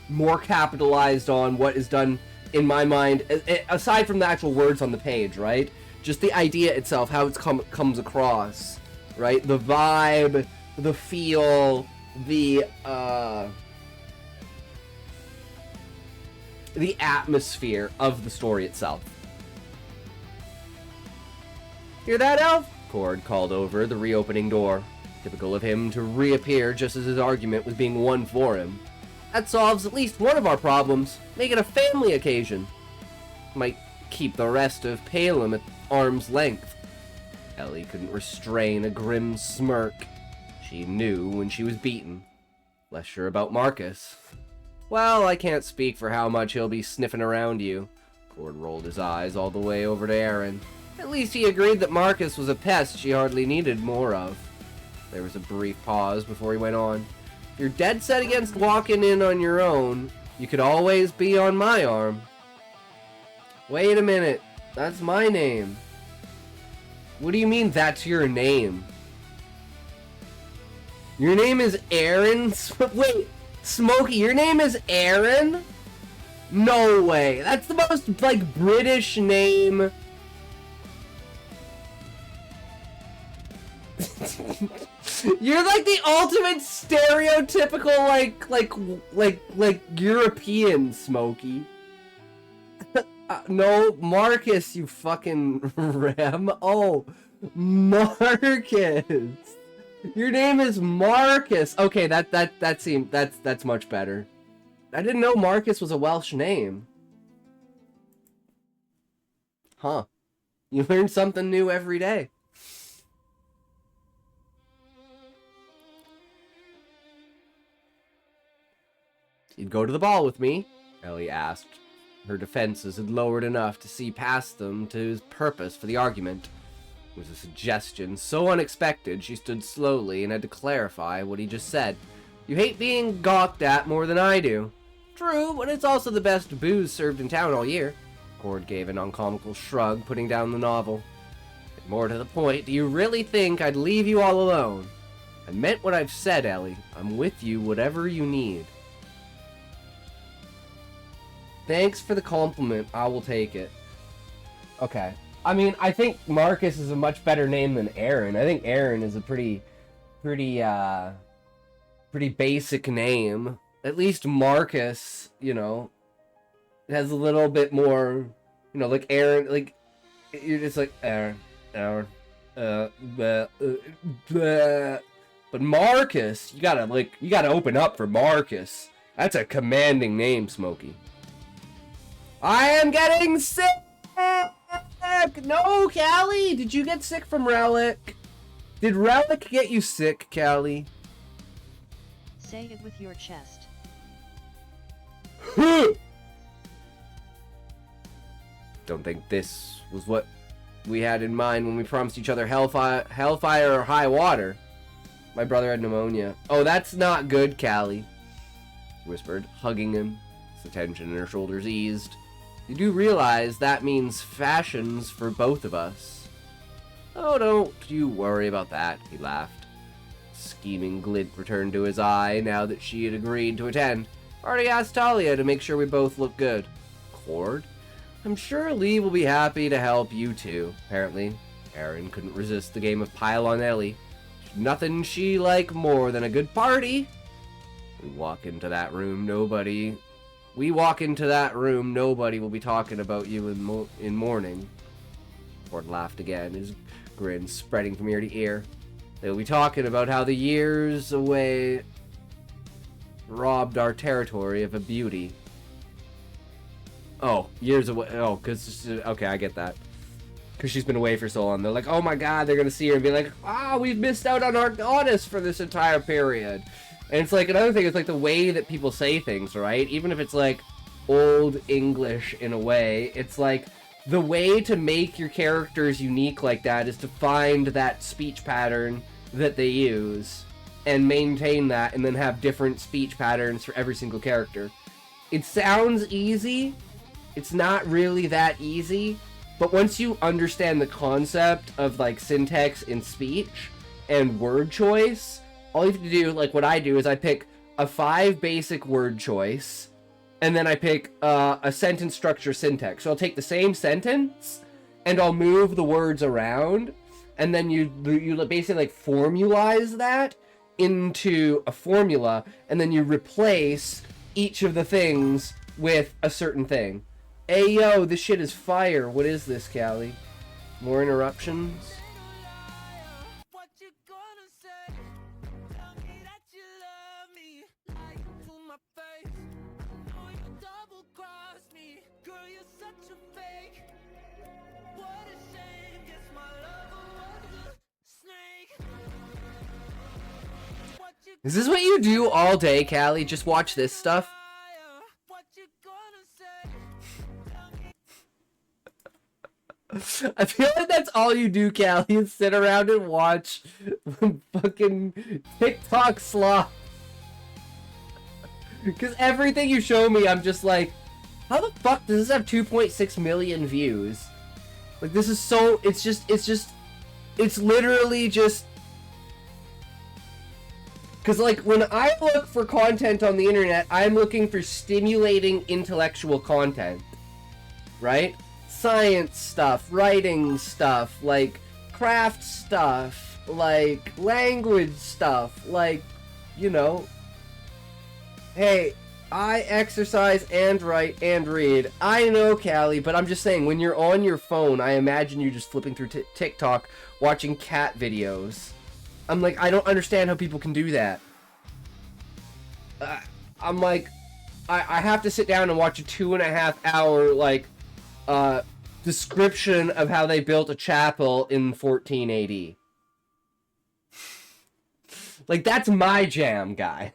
more capitalized on what is done in my mind, aside from the actual words on the page, right? Just the idea itself, how it's comes across, right? The vibe, the feel, the atmosphere of the story itself. Hear that, Elf? Cord called over the reopening door. Typical of him to reappear just as his argument was being won for him. That solves at least one of our problems. Make it a family occasion. Might keep the rest of Palem at arm's length. Ellie couldn't restrain a grim smirk. She knew when she was beaten. Less sure about Marcus. Well, I can't speak for how much he'll be sniffing around you. Cord rolled his eyes all the way over to Aaron. At least he agreed that Marcus was a pest she hardly needed more of. There was a brief pause before he went on. If you're dead set against walking in on your own, you could always be on my arm. Wait a minute. That's my name. What do you mean that's your name? Your name is Aaron? Wait, Smokey, your name is Aaron? No way. That's the most, like, British name. You're like the ultimate stereotypical, like European Smokey. No, Marcus, you fucking Rem. Oh, Marcus. Your name is Marcus. Okay, that's much better. I didn't know Marcus was a Welsh name. Huh. You learn something new every day. You'd go to the ball with me? Ellie asked. Her defenses had lowered enough to see past them to his purpose for the argument. It was a suggestion so unexpected she stood slowly and had to clarify what he just said. You hate being gawked at more than I do. True, but it's also the best booze served in town all year. Cord gave an uncomical shrug, putting down the novel. And more to the point, do you really think I'd leave you all alone? I meant what I've said, Ellie. I'm with you whatever you need. Thanks for the compliment. I will take it. Okay. I mean, I think Marcus is a much better name than Aaron. I think Aaron is a pretty basic name. At least Marcus, you know, has a little bit more, you know, like Aaron, like, you're just like, Aaron, but Marcus, you gotta open up for Marcus. That's a commanding name, Smokey. I am getting sick! No, Callie! Did you get sick from Relic? Did Relic get you sick, Callie? Say it with your chest. Don't think this was what we had in mind when we promised each other hellfire or high water. My brother had pneumonia. Oh, that's not good, Callie, she whispered, hugging him. The tension in her shoulders eased. You do realize that means fashions for both of us. Oh, don't you worry about that, he laughed. A scheming glint returned to his eye now that she had agreed to attend. Already asked Talia to make sure we both look good. Cord? I'm sure Lee will be happy to help you too. Apparently, Aaron couldn't resist the game of pile on Ellie. Nothing she liked more than a good party. We walk into that room, nobody will be talking about you in morning. Cord laughed again, his grin spreading from ear to ear. They'll be talking about how the years away robbed our territory of a beauty. Oh, years away. Oh, because... Okay, I get that. Because she's been away for so long. They're like, oh my god, they're going to see her and be like, we've missed out on our goddess for this entire period. And it's like, another thing is like the way that people say things, right? Even if it's like old English in a way, it's like the way to make your characters unique like that is to find that speech pattern that they use and maintain that and then have different speech patterns for every single character. It sounds easy. It's not really that easy, but once you understand the concept of like syntax in speech and word choice, all you have to do, like what I do, is I pick a 5 basic word choice, and then I pick a sentence structure syntax. So I'll take the same sentence, and I'll move the words around, and then you basically like formalize that into a formula, and then you replace each of the things with a certain thing. Hey yo, this shit is fire. What is this, Callie? More interruptions? Is this what you do all day, Callie? Just watch this stuff? I feel like that's all you do, Callie, is sit around and watch fucking TikTok slop. Because everything you show me, I'm just like, how the fuck does this have 2.6 million views? Like, this is so, it's literally just, because like, when I look for content on the internet, I'm looking for stimulating intellectual content, right? Science stuff, writing stuff, like craft stuff, like language stuff, like, you know, hey, I exercise and write and read. I know, Callie, but I'm just saying, when you're on your phone, I imagine you just flipping through TikTok, watching cat videos. I'm like, I don't understand how people can do that. I'm like, I have to sit down and watch a 2.5 hour, like, description of how they built a chapel in 1480. Like, that's my jam, guy.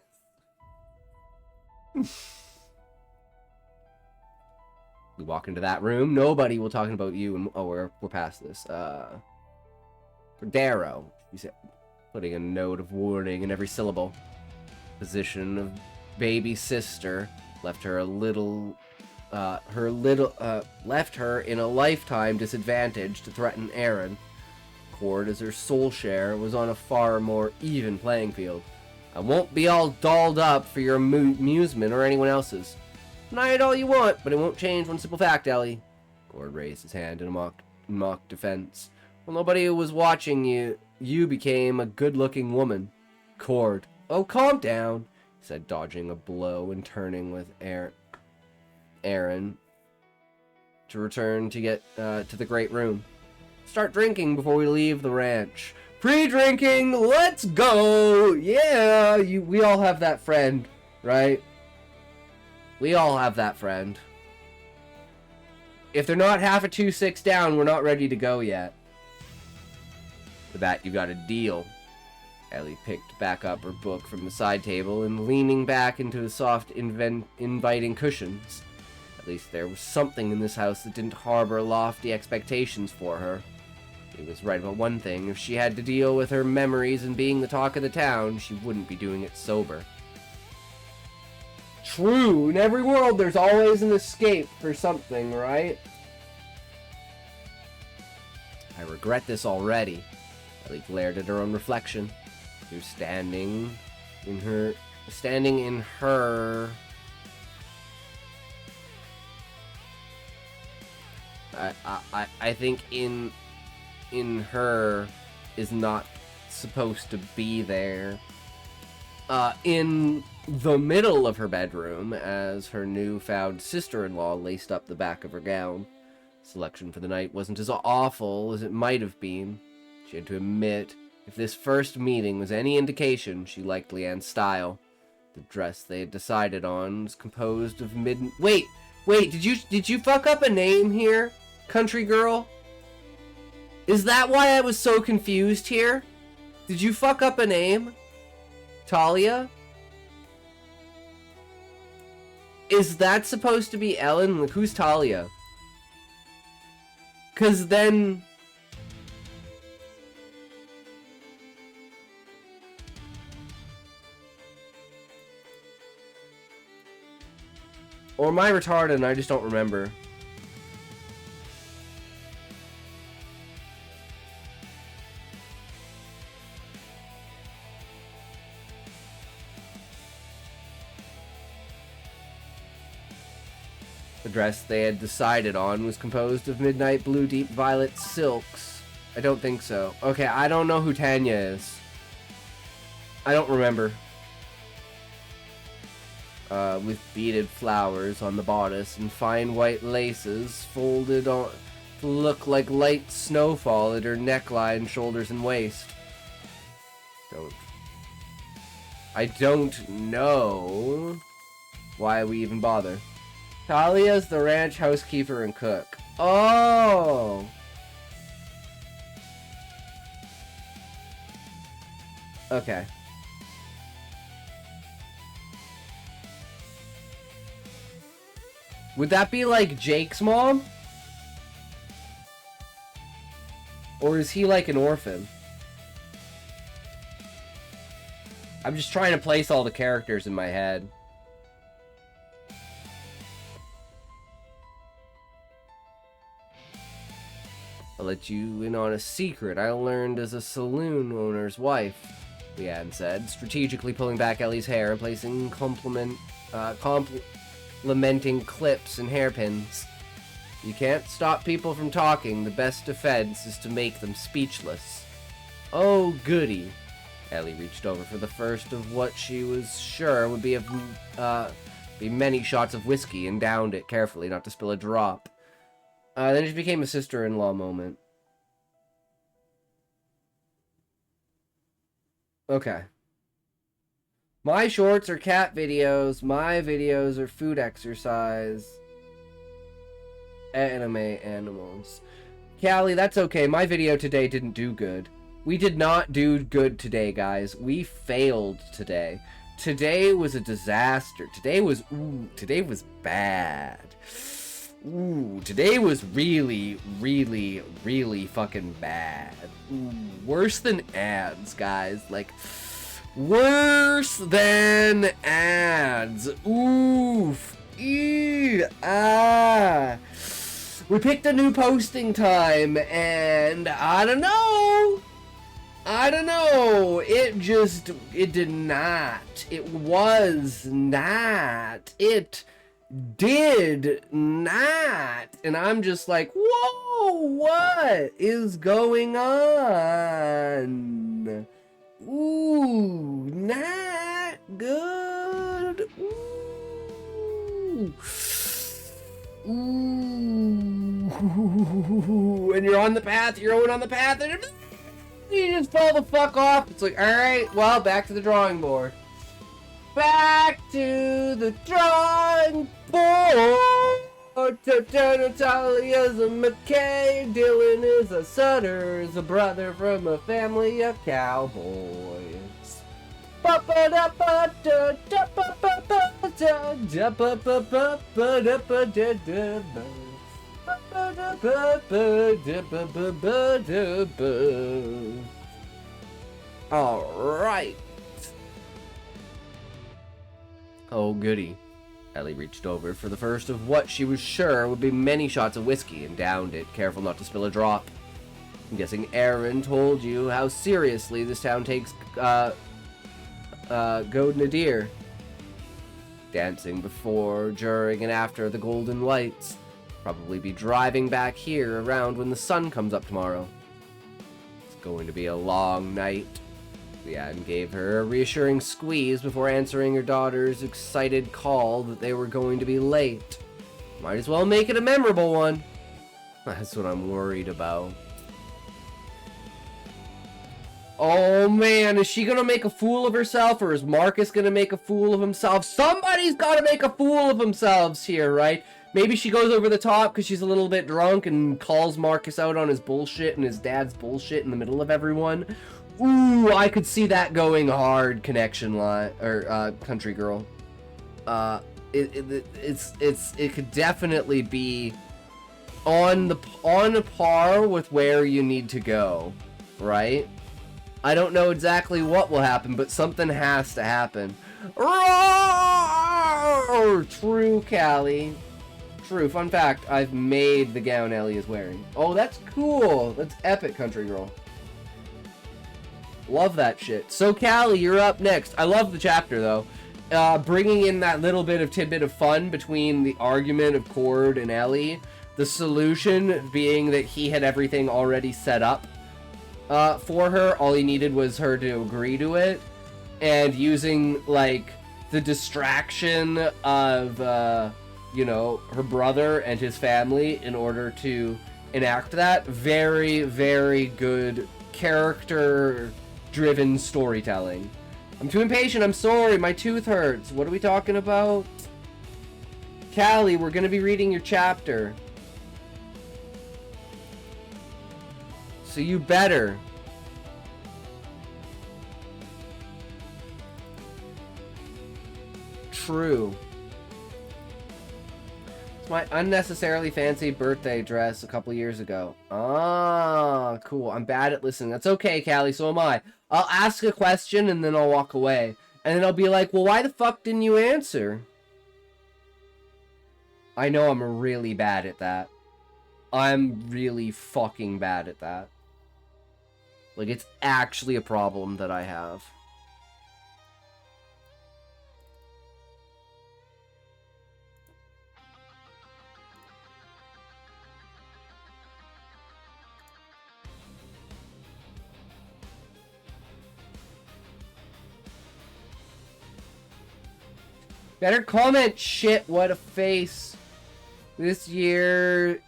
We walk into that room. Nobody will talking about you. And oh, we're past this. For Darrow, you said, putting a note of warning in every syllable. Position of baby sister left her left her in a lifetime disadvantage to threaten Aaron. Cord, as her soul share, was on a far more even playing field. I won't be all dolled up for your amusement or anyone else's. Deny it all you want, but it won't change one simple fact, Ellie. Cord raised his hand in a mock defense. Well, nobody was watching you. You became a good-looking woman. Cord. Oh, calm down, he said, dodging a blow and turning with Aaron to return to get to the great room. Start drinking before we leave the ranch. Pre-drinking, let's go! Yeah, we all have that friend, right? We all have that friend. If they're not half a 2-6 down, we're not ready to go yet. For that, you got a deal. Ellie picked back up her book from the side table and leaning back into the soft, inviting cushions. At least there was something in this house that didn't harbor lofty expectations for her. He was right about one thing. If she had to deal with her memories and being the talk of the town, she wouldn't be doing it sober. True, in every world there's always an escape for something, right? I regret this already. Ellie glared at her own reflection. She was standing in her... I think in her is not supposed to be there. In the middle of her bedroom, as her new-found sister-in-law laced up the back of her gown. Selection for the night wasn't as awful as it might have been. She had to admit If this first meeting was any indication, she liked Leanne's style. The dress they had decided on was composed of Wait, did you fuck up a name here, country girl? Is that why I was so confused here? Did you fuck up a name? Talia? Is that supposed to be Ellen? Like, who's Talia? 'Cause then... Or am I retarded and I just don't remember? The dress they had decided on was composed of midnight blue deep violet silks. I don't think so. Okay, I don't know who Tanya is. I don't remember. With beaded flowers on the bodice and fine white laces folded on to look like light snowfall at her neckline, shoulders, and waist. I don't know why we even bother. Talia's the ranch housekeeper and cook. Oh! Okay. Would that be like Jake's mom? Or is he like an orphan? I'm just trying to place all the characters in my head. I'll let you in on a secret I learned as a saloon owner's wife, Leanne said, strategically pulling back Ellie's hair and placing lamenting clips and hairpins. You can't stop people from talking. The best defense is to make them speechless. Oh, goody. Ellie reached over for the first of what she was sure would be many shots of whiskey and downed it carefully not to spill a drop. Then it became a sister-in-law moment. Okay. My shorts are cat videos. My videos are food exercise. Anime animals. Callie, that's okay. My video today didn't do good. We did not do good today, guys. We failed today. Today was a disaster. Today was bad. Ooh, today was really, really, really fucking bad. Ooh, worse than ads, guys. Like... worse than ads. Oof. Ew. Ah. We picked a new posting time, and I don't know. It did not. It was not. It did not. And I'm just like, whoa, what is going on? Ooh, not good. Ooh. Ooh. And you're on the path, you're going on the path, and you just fall the fuck off. It's like, alright, well, back to the drawing board. Back to the drawing board. Natalia's a McKay, Dylan is a Sutter's a brother from a family of cowboys. Alright. Oh, goody. Ellie reached over for the first of what she was sure would be many shots of whiskey and downed it, careful not to spill a drop. I'm guessing Aaron told you how seriously this town takes, Gode Nadir. Dancing before, during, and after the golden lights. Probably be driving back here around when the sun comes up tomorrow. It's going to be a long night. Leanne gave her a reassuring squeeze before answering her daughter's excited call that they were going to be late. Might as well make it a memorable one. That's what I'm worried about. Oh man, is she gonna make a fool of herself, or is Marcus gonna make a fool of himself? Somebody's gotta make a fool of themselves here, right? Maybe she goes over the top because she's a little bit drunk and calls Marcus out on his bullshit and his dad's bullshit in the middle of everyone. Ooh, I could see that going hard, connection line, or country girl. It could definitely be on par with where you need to go, right? I don't know exactly what will happen, but something has to happen. Roar! True, Callie. True. Fun fact, I've made the gown Ellie is wearing. Oh, that's cool. That's epic, country girl. Love that shit. So, Callie, you're up next. I love the chapter, though. Bringing in that little bit of tidbit of fun between the argument of Cord and Ellie. The solution being that he had everything already set up for her. All he needed was her to agree to it. And using, like, the distraction of, you know, her brother and his family in order to enact that. Very, very good character-driven storytelling. I'm too impatient. I'm sorry. My tooth hurts. What are we talking about? Callie, we're going to be reading your chapter. So you better. True. It's my unnecessarily fancy birthday dress a couple years ago. Ah, cool. I'm bad at listening. That's okay, Callie. So am I. I'll ask a question and then I'll walk away. And then I'll be like, well, why the fuck didn't you answer? I know I'm really bad at that. I'm really fucking bad at that. Like, it's actually a problem that I have. Better comment, shit, what a face. This year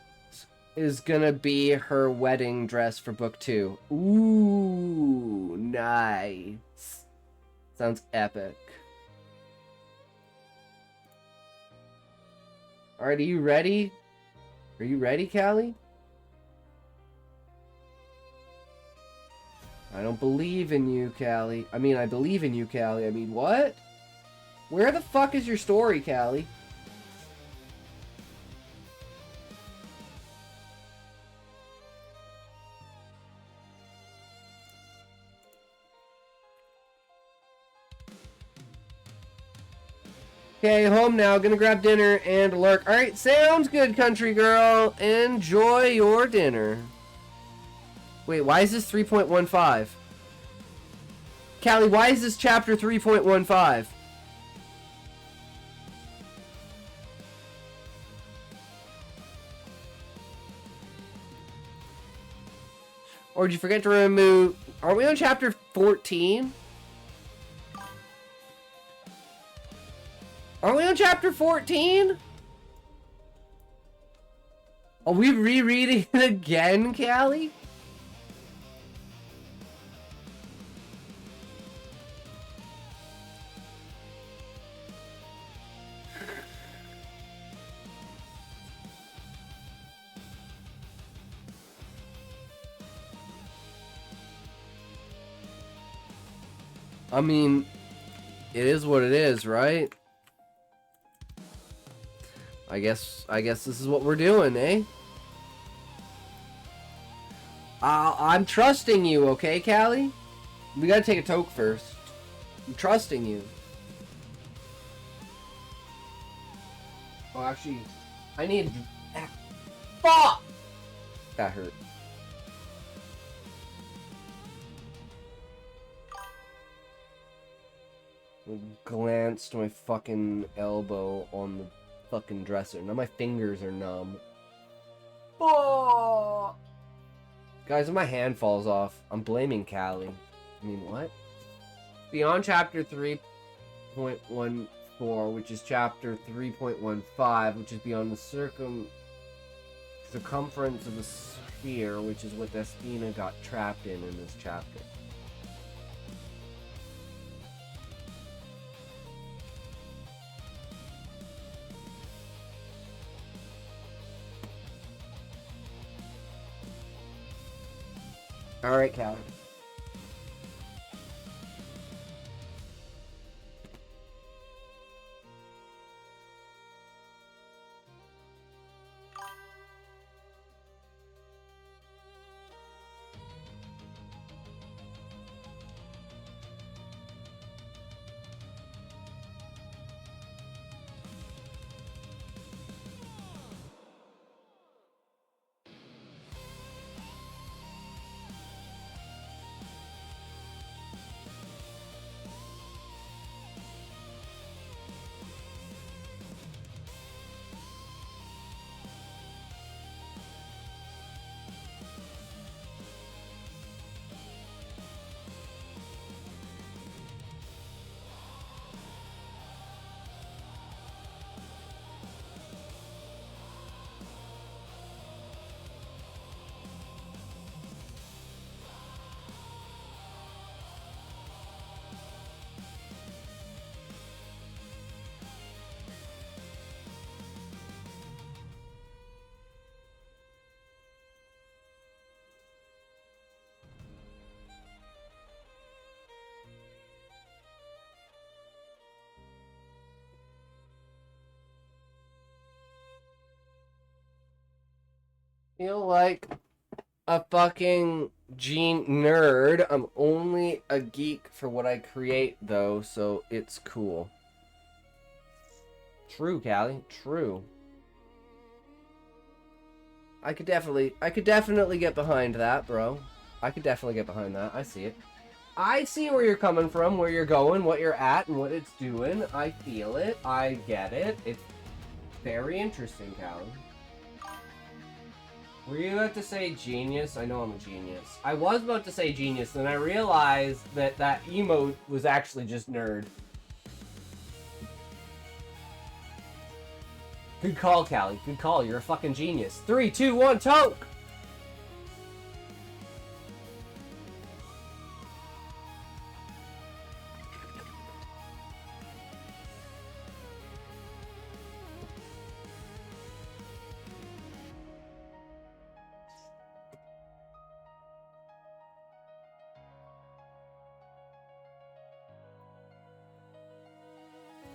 is gonna be her wedding dress for book 2. Ooh, nice. Sounds epic. Alright, are you ready? Are you ready, Callie? I don't believe in you, Callie. I mean, I believe in you, Callie. I mean, what? Where the fuck is your story, Callie? Okay, home now. Gonna grab dinner and lurk. Alright, sounds good, country girl. Enjoy your dinner. Wait, why is this 3.15? Callie, why is this chapter 3.15? Or did you forget to remove... Are we on chapter 14? Are we on chapter 14? Are we rereading it again, Callie? I mean, it is what it is, right? I guess this is what we're doing, eh? I'm trusting you, okay, Callie? We gotta take a toke first. I'm trusting you. Oh, actually, I need... Fuck! That hurt. Glanced my fucking elbow on the fucking dresser. Now my fingers are numb. Oh! Guys, if my hand falls off, I'm blaming Callie. I mean, what? Beyond chapter 3.14, which is chapter 3.15, which is beyond the circumference of a sphere, which is what Despina got trapped in this chapter. Alright, Callie. Feel like a fucking nerd. I'm only a geek for what I create, though, so it's cool. True, Callie. True. I could definitely get behind that, bro. I could definitely get behind that. I see it. I see where you're coming from, where you're going, what you're at, and what it's doing. I feel it. I get it. It's very interesting, Callie. Were you about to say genius? I know I'm a genius. I was about to say genius, then I realized that that emote was actually just nerd. Good call, Callie. Good call. You're a fucking genius. 3, 2, 1, toke!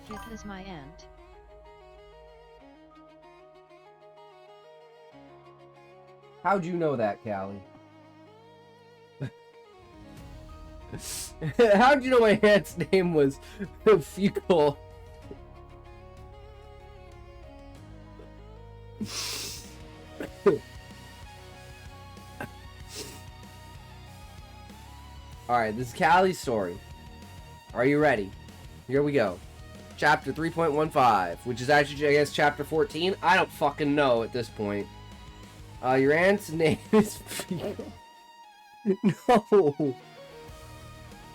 Fifth is my aunt. How'd you know that, Callie? How'd you know my aunt's name was Fecal? Alright, this is Callie's story. Are you ready? Here we go. Chapter 3.15, which is actually, I guess, chapter 14. I don't fucking know at this point. Your aunt's name is Fecal. No.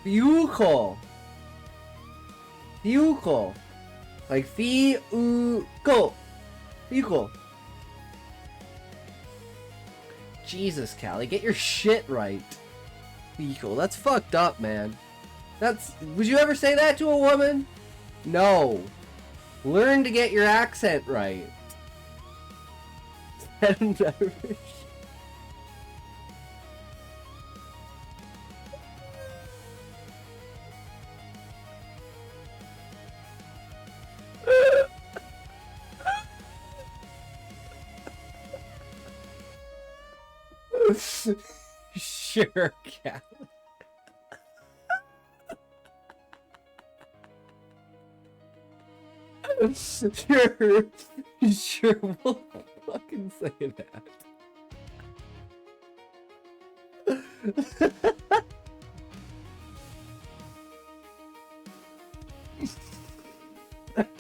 Fecal. Fecal. Like Fecal. Fecal. Jesus, Callie, get your shit right. Fecal. That's fucked up, man. Would you ever say that to a woman? No. Learn to get your accent right. Sure, Cal. Sure, we'll fucking say that.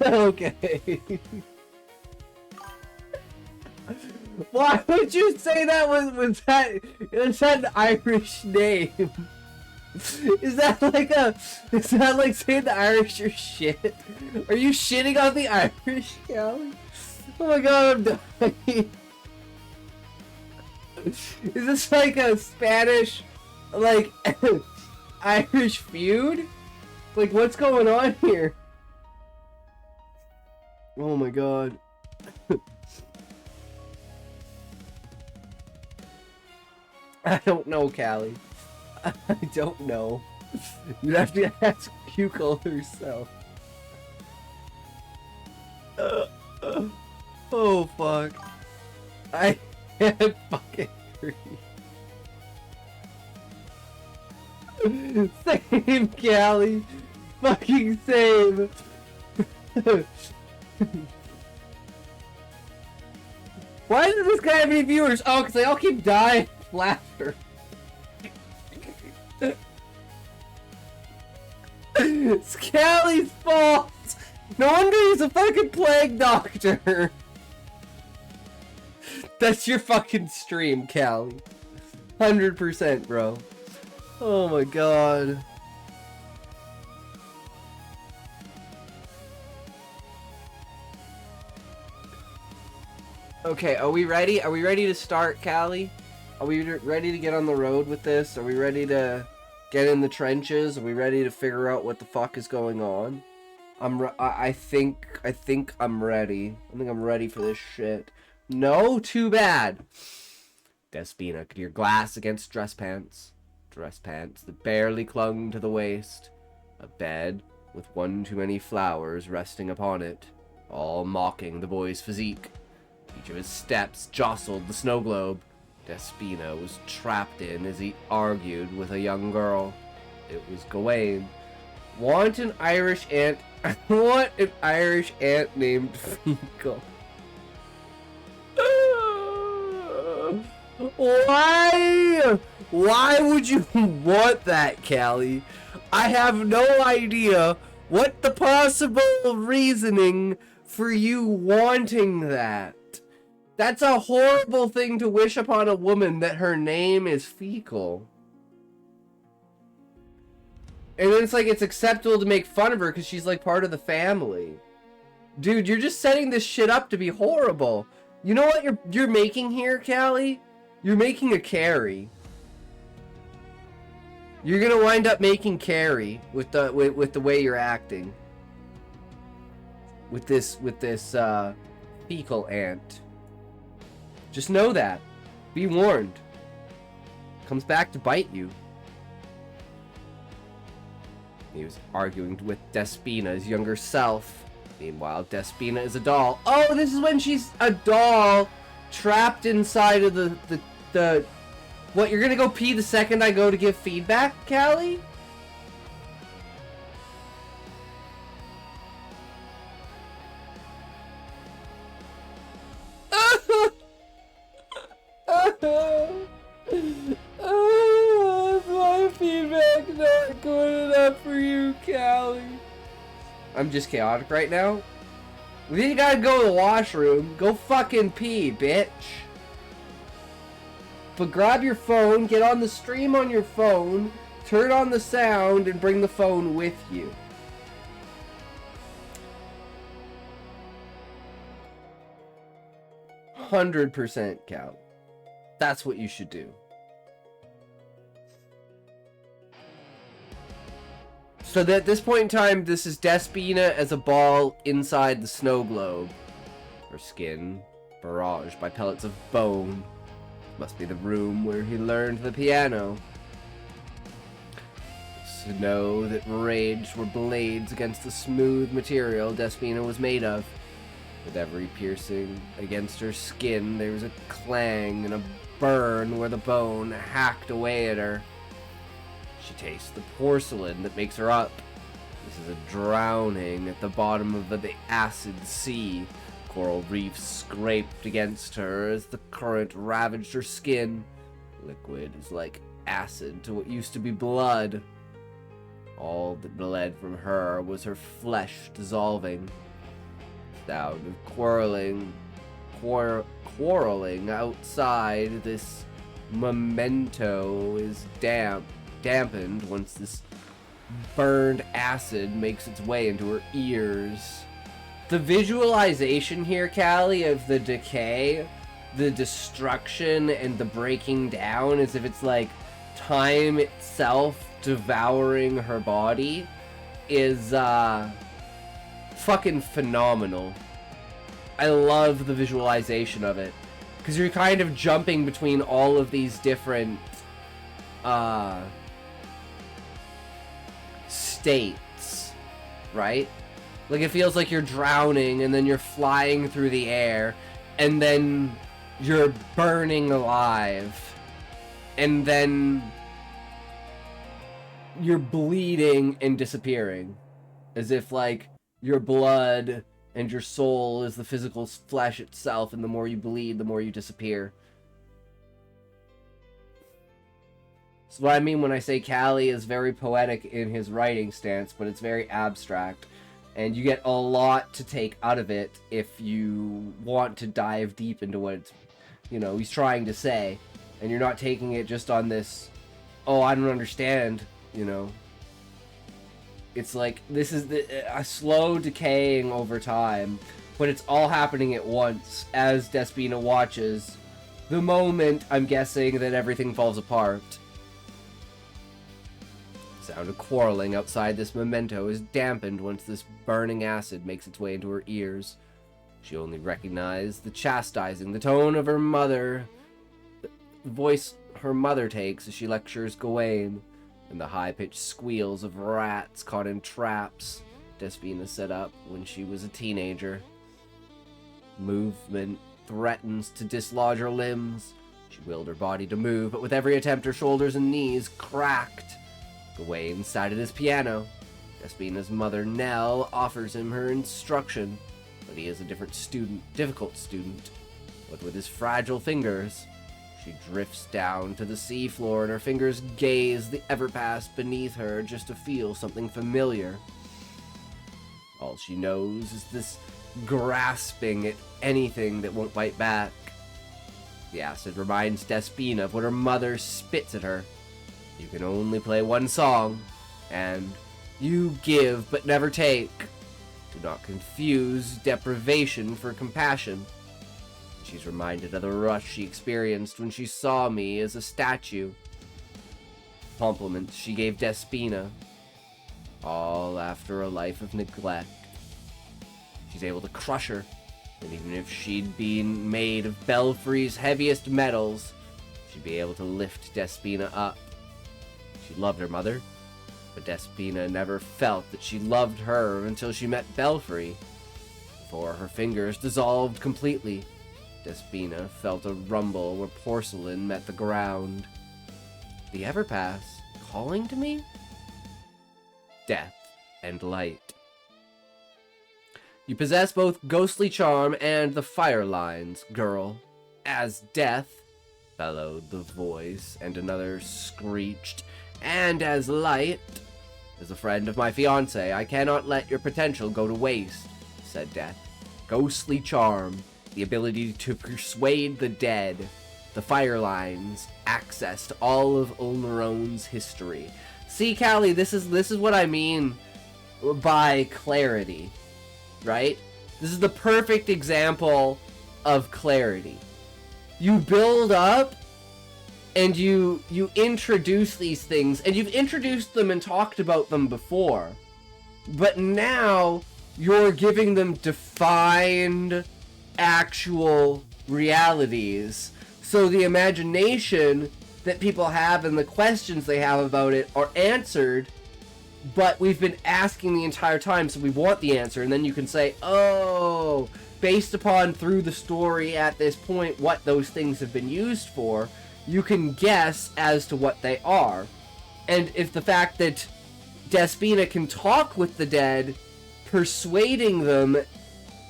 Okay. Why would you say that was that? Is that an Irish name? Is that like saying the Irish are shit? Are you shitting on the Irish, Callie? Oh my god, I'm dying. Is this like a Spanish, like, Irish feud? Like, what's going on here? Oh my god. I don't know, Callie. I don't know. You'd have to ask Pukal herself. Oh fuck. I can't fucking breathe. Same, Callie. Fucking same. Why does this guy have any viewers? Oh, because they all keep dying of laughter. It's Callie's fault! No wonder he's a fucking plague doctor! That's your fucking stream, Callie. 100%, bro. Oh my god. Okay, are we ready? Are we ready to start, Callie? Are we ready to get on the road with this? Are we ready to get in the trenches? Are we ready to figure out what the fuck is going on? I think I'm ready. I think I'm ready for this shit. No, too bad. Despina, your glass against dress pants. Dress pants that barely clung to the waist. A bed with one too many flowers resting upon it, all mocking the boy's physique. Each of his steps jostled the snow globe Despina was trapped in as he argued with a young girl. It was Gawain. Want an Irish aunt named Fecal. Why? Why would you want that, Callie? I have no idea what the possible reasoning for you wanting that. That's a horrible thing to wish upon a woman, that her name is Fecal. And then it's like it's acceptable to make fun of her because she's like part of the family. Dude, you're just setting this shit up to be horrible. You know what you're making here, Callie? You're making a Carrie. You're gonna wind up making Carrie with the way you're acting. With this Fecal aunt. Just know that. Be warned. Comes back to bite you. He was arguing with Despina's younger self. Meanwhile, Despina is a doll. Oh, this is when she's a doll trapped inside of the What, you're gonna go pee the second I go to give feedback, Callie? My feedback not good enough for you, Callie. I'm just chaotic right now. If you gotta go to the washroom, go fucking pee, bitch. But grab your phone, get on the stream on your phone, turn on the sound, and bring the phone with you. %, Cal. That's what you should do. So that at this point in time, this is Despina as a ball inside the snow globe. Her skin barraged by pellets of bone. Must be the room where he learned the piano. Snow that raged were blades against the smooth material Despina was made of. With every piercing against her skin, there was a clang and a burn where the bone hacked away at her. She tastes the porcelain that makes her up. This is a drowning at the bottom of the acid sea. Coral reefs scraped against her as the current ravaged her skin. Liquid is like acid to what used to be blood. All that bled from her was her flesh dissolving. Sound of quarreling outside. This memento is dampened once this burned acid makes its way into her ears. The visualization here, Callie, of the decay, the destruction, and the breaking down, as if it's like time itself devouring her body, is fucking phenomenal. I love the visualization of it, because you're kind of jumping between all of these different states, right? Like, it feels like you're drowning, and then you're flying through the air, and then you're burning alive, and then you're bleeding and disappearing. As if, like, your blood and your soul is the physical flesh itself, and the more you bleed, the more you disappear. So what I mean when I say Callie is very poetic in his writing stance, but it's very abstract. And you get a lot to take out of it if you want to dive deep into what it's, he's trying to say. And you're not taking it just on this, oh, I don't understand, It's like, this is a slow decaying over time, but it's all happening at once as Despina watches the moment, I'm guessing, that everything falls apart. The sound of quarreling outside this memento is dampened once this burning acid makes its way into her ears. She only recognized the chastising, the tone of her mother, the voice her mother takes as she lectures Gawain, and the high-pitched squeals of rats caught in traps Despina set up when she was a teenager. Movement threatens to dislodge her limbs. She willed her body to move, but with every attempt her shoulders and knees cracked. Gawain sat at his piano. Despina's mother, Nell, offers him her instruction, but he is a difficult student. But with his fragile fingers, she drifts down to the seafloor, and her fingers gaze the everpass beneath her just to feel something familiar. All she knows is this grasping at anything that won't bite back. The acid reminds Despina of what her mother spits at her. You can only play one song, and you give but never take. Do not confuse deprivation for compassion. She's reminded of the rush she experienced when she saw me as a statue. Compliments she gave Despina, all after a life of neglect. She's able to crush her, and even if she'd been made of Belfry's heaviest metals, she'd be able to lift Despina up. She loved her mother, but Despina never felt that she loved her until she met Belfry. Before her fingers dissolved completely, Despina felt a rumble where porcelain met the ground. The Everpass calling to me? Death and light. You possess both ghostly charm and the fire lines, girl. As death, bellowed the voice, and another screeched. And as light, as a friend of my fiancé, I cannot let your potential go to waste, said Death. Ghostly charm, the ability to persuade the dead, the fire lines, access to all of Ulnarone's history. See, Callie, this is what I mean by clarity, right? This is the perfect example of clarity. You build up and you introduce these things, and you've introduced them and talked about them before, but now you're giving them defined, actual realities. So the imagination that people have and the questions they have about it are answered, but we've been asking the entire time, so we want the answer, and then you can say, oh, based upon through the story at this point what those things have been used for, you can guess as to what they are. And if the fact that Despina can talk with the dead, persuading them,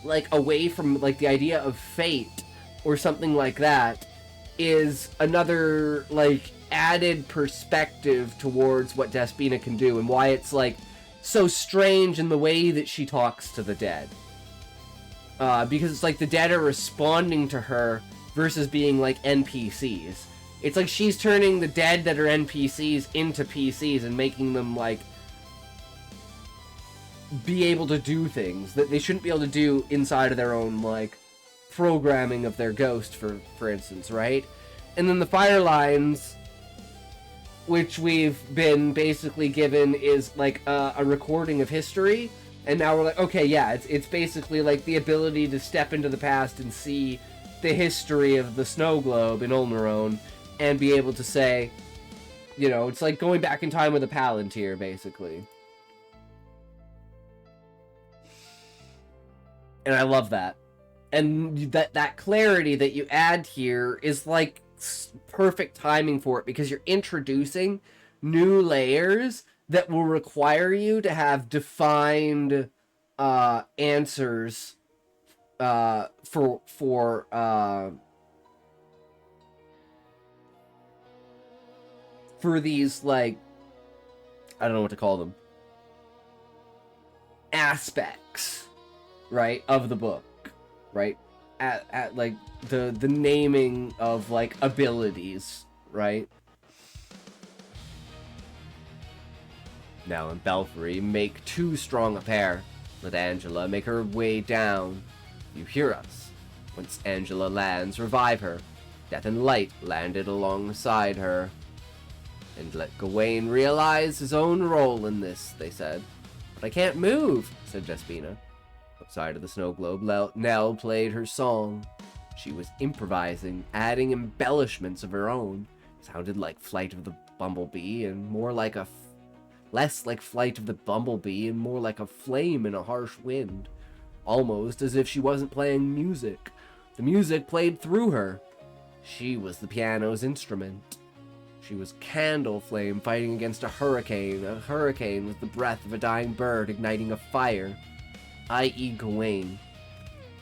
like, away from, like, the idea of fate or something like that, is another, like, added perspective towards what Despina can do and why it's, like, so strange in the way that she talks to the dead. Because it's like the dead are responding to her versus being, like, NPCs. It's like she's turning the dead that are NPCs into PCs and making them, like, be able to do things that they shouldn't be able to do inside of their own, like, programming of their ghost, for instance, right? And then the fire lines, which we've been basically given, is, like, a recording of history, and now we're like, okay, yeah, it's basically, like, the ability to step into the past and see the history of the snow globe in Ulnarone, and be able to say, it's like going back in time with a Palantir, basically. And I love that. And that clarity that you add here is like perfect timing for it, because you're introducing new layers that will require you to have defined answers for these, like, I don't know what to call them, aspects, right, of the book, right? At like the naming of like abilities, right? Now in Belfry, make too strong a pair. Let Angela make her way down. You hear us. Once Angela lands, revive her. Death and Light landed alongside her. And let Gawain realize his own role in this, they said. But I can't move, said Despina. Outside of the snow globe, Nell played her song. She was improvising, adding embellishments of her own. Sounded like Flight of the Bumblebee, and more like less like Flight of the Bumblebee, and more like a flame in a harsh wind. Almost as if she wasn't playing music. The music played through her. She was the piano's instrument. She was candle flame fighting against a hurricane. A hurricane was the breath of a dying bird igniting a fire, i.e. Gawain.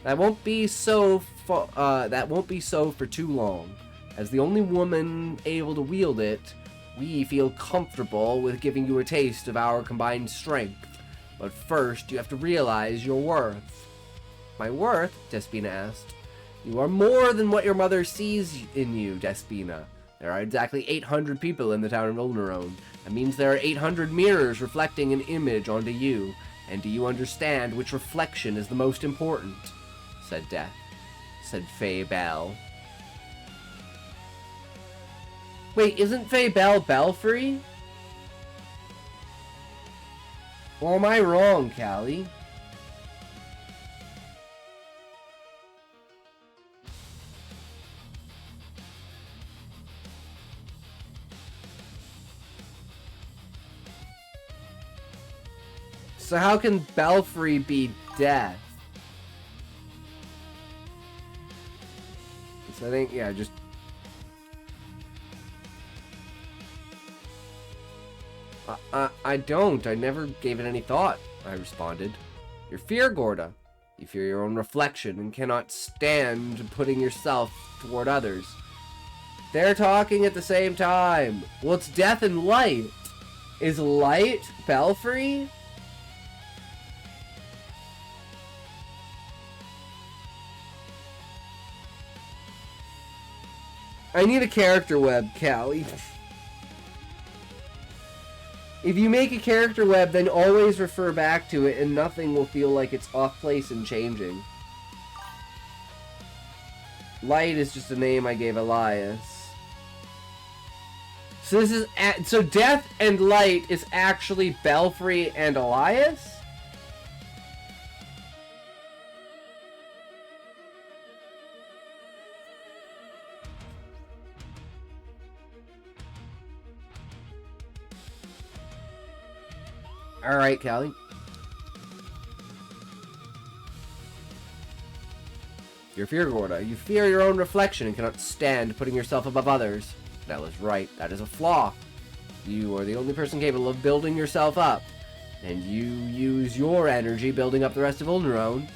That won't be so for too long. As the only woman able to wield it, we feel comfortable with giving you a taste of our combined strength. But first, you have to realize your worth. My worth? Despina asked. You are more than what your mother sees in you, Despina. There are exactly 800 people in the town of Ulnerone. That means there are 800 mirrors reflecting an image onto you. And do you understand which reflection is the most important? Said Death. Said Faye Bell. Wait, isn't Faye Bell Belfry? Or am I wrong, Callie? So how can Belfry be Death? So I think, yeah, just... I don't. I never gave it any thought, I responded. You're fear, Gorda. You fear your own reflection and cannot stand putting yourself toward others. They're talking at the same time. Well, it's Death and Light. Is Light Belfry? I need a character web, Callie. If you make a character web, then always refer back to it and nothing will feel like it's off place and changing. Light is just a name I gave Elias. So this is so Death and Light is actually Belfry and Elias? Alright, Callie. You're fear, Gorda. You fear your own reflection and cannot stand putting yourself above others. Nell is right. That is a flaw. You are the only person capable of building yourself up. And you use your energy building up the rest of Ulnerone.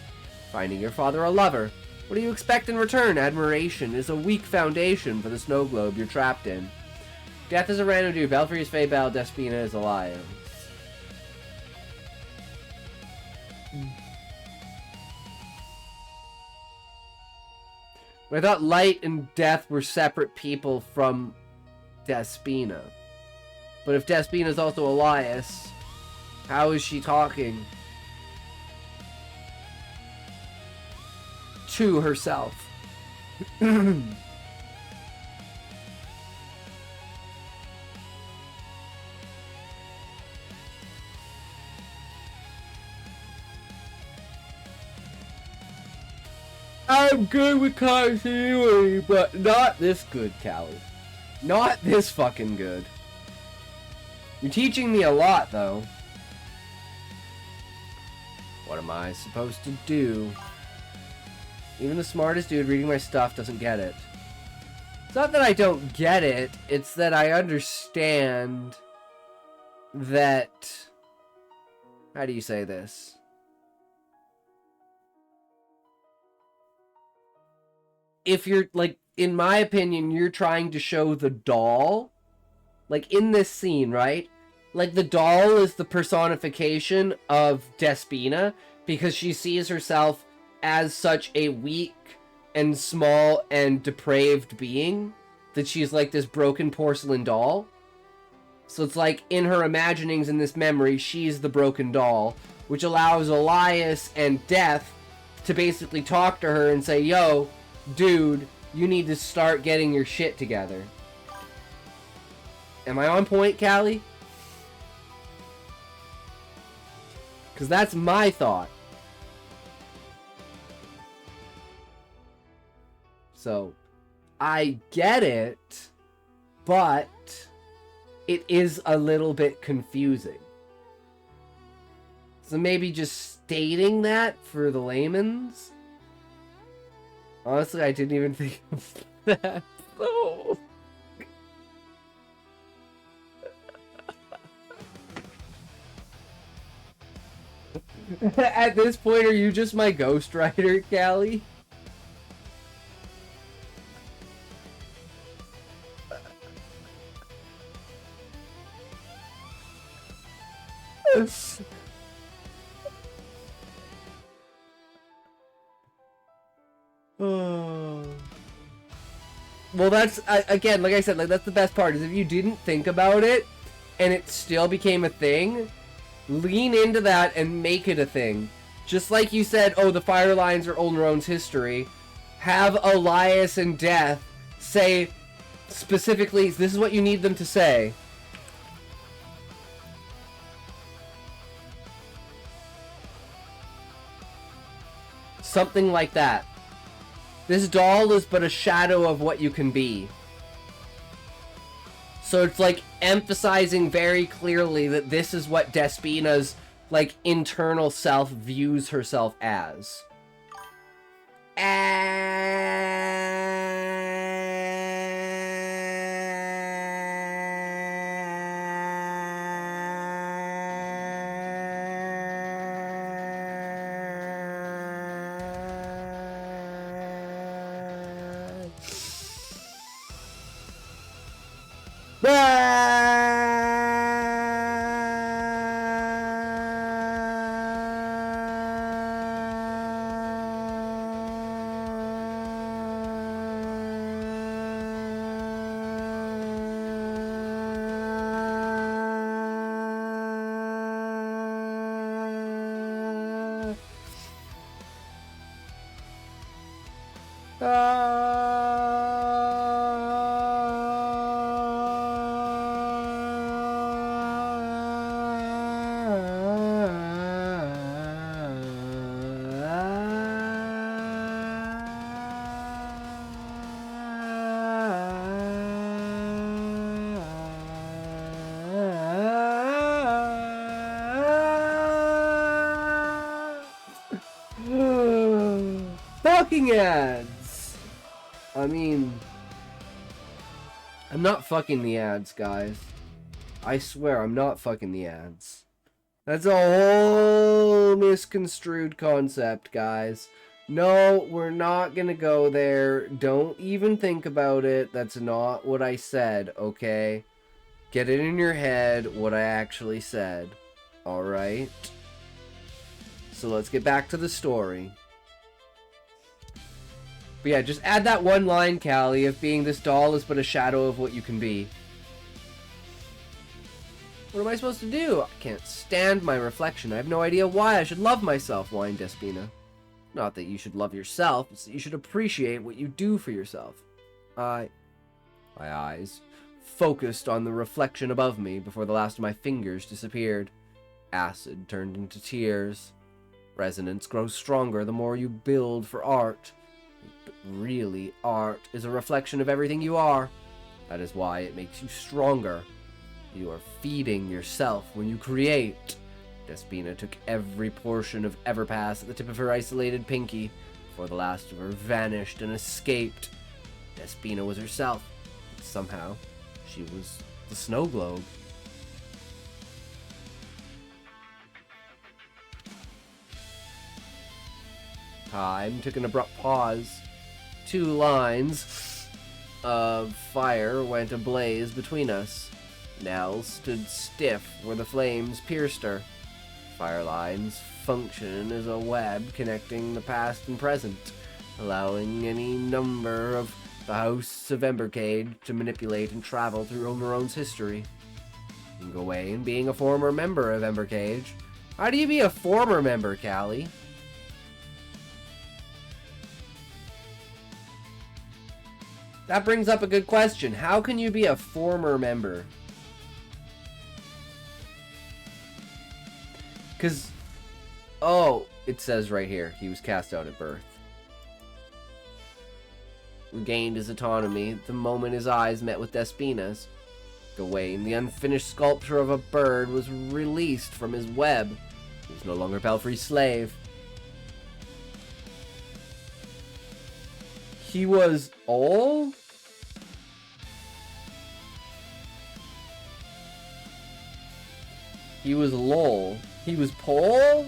Finding your father a lover. What do you expect in return? Admiration is a weak foundation for the snow globe you're trapped in. Death is a random dude. Belfry is Faye Bell. Despina is Elias. I thought Light and Death were separate people from Despina. But if Despina is also Elias, how is she talking to herself? I'm good with continuity, but not this good, Callie. Not this fucking good. You're teaching me a lot, though. What am I supposed to do? Even the smartest dude reading my stuff doesn't get it. It's not that I don't get it, it's that I understand that... How do you say this? If you're, like, in my opinion, you're trying to show the doll, like, in this scene, right? Like, the doll is the personification of Despina, because she sees herself as such a weak and small and depraved being, that she's like this broken porcelain doll. So it's like, in her imaginings in this memory, she's the broken doll, which allows Elias and Death to basically talk to her and say, yo, dude, you need to start getting your shit together. Am I on point, Callie? Because that's my thought. So, I get it, but it is a little bit confusing. So maybe just stating that for the layman's? Honestly, I didn't even think of that. Oh. At this point, are you just my ghostwriter, Callie? Well, that's, again, like I said, like, that's the best part, is if you didn't think about it, and it still became a thing, lean into that and make it a thing. Just like you said, oh, the fire lines are Olnerone's history, have Elias and Death say, specifically, this is what you need them to say. Something like that. This doll is but a shadow of what you can be. So it's like emphasizing very clearly that this is what Despina's like internal self views herself as. Fucking ads! I mean, I'm not fucking the ads, guys. I swear, I'm not fucking the ads. That's a whole misconstrued concept, guys. No, we're not gonna go there. Don't even think about it. That's not what I said, okay? Get it in your head what I actually said. Alright? So let's get back to the story. But yeah, just add that one line, Callie, of being this doll is but a shadow of what you can be. What am I supposed to do? I can't stand my reflection. I have no idea why I should love myself, whined Despina. Not that you should love yourself, it's that you should appreciate what you do for yourself. My eyes focused on the reflection above me before the last of my fingers disappeared. Acid turned into tears. Resonance grows stronger the more you build for art. But really, art is a reflection of everything you are. That is why it makes you stronger. You are feeding yourself when you create. Despina took every portion of Everpass at the tip of her isolated pinky, before the last of her vanished and escaped. Despina was herself. Somehow, she was the snow globe. Time took an abrupt pause. 2 lines of fire went ablaze between us. Nell stood stiff where the flames pierced her. Fire lines function as a web connecting the past and present, allowing any number of the hosts of Embercade to manipulate and travel through Omerone's history. And Gawain, being a former member of Embercade. How do you be a former member, Callie? That brings up a good question. How can you be a former member? Because, oh, it says right here, he was cast out at birth. Regained his autonomy the moment his eyes met with Despina's. Gawain, the unfinished sculpture of a bird, was released from his web. He was no longer Belfry's slave. He was all? He was lol. He was Pole?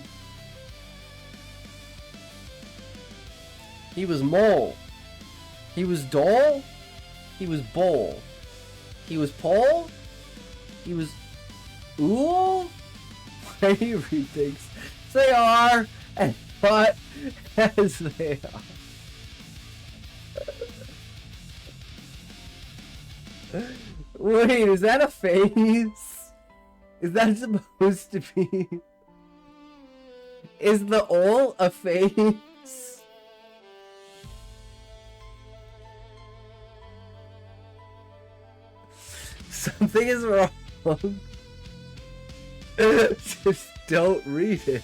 He was mole. He was doll? He was bowl. He was pole? He was ool? Why do you read things? They are and not as they are. Wait, is that a face? Is that supposed to be? Is the ol a face? Something is wrong. Just don't read it.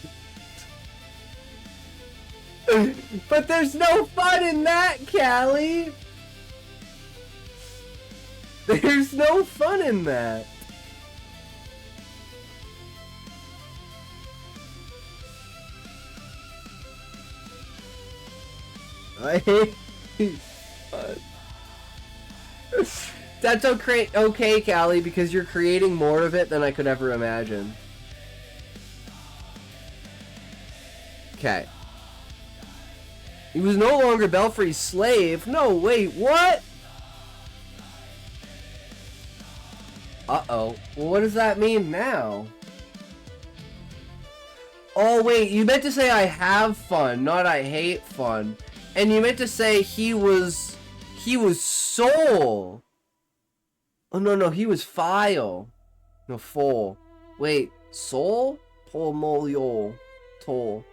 But there's no fun in that, Callie. There's no fun in that. I hate fun. That's okay, Callie, because you're creating more of it than I could ever imagine. Okay. He was no longer Belfry's slave. No, wait, what? Uh-oh. Well, what does that mean now? Oh, wait, you meant to say I have fun, not I hate fun. And you meant to say he was soul. Oh, no, he was file. No, full. Wait, soul? Pol, mol, yol. Toll.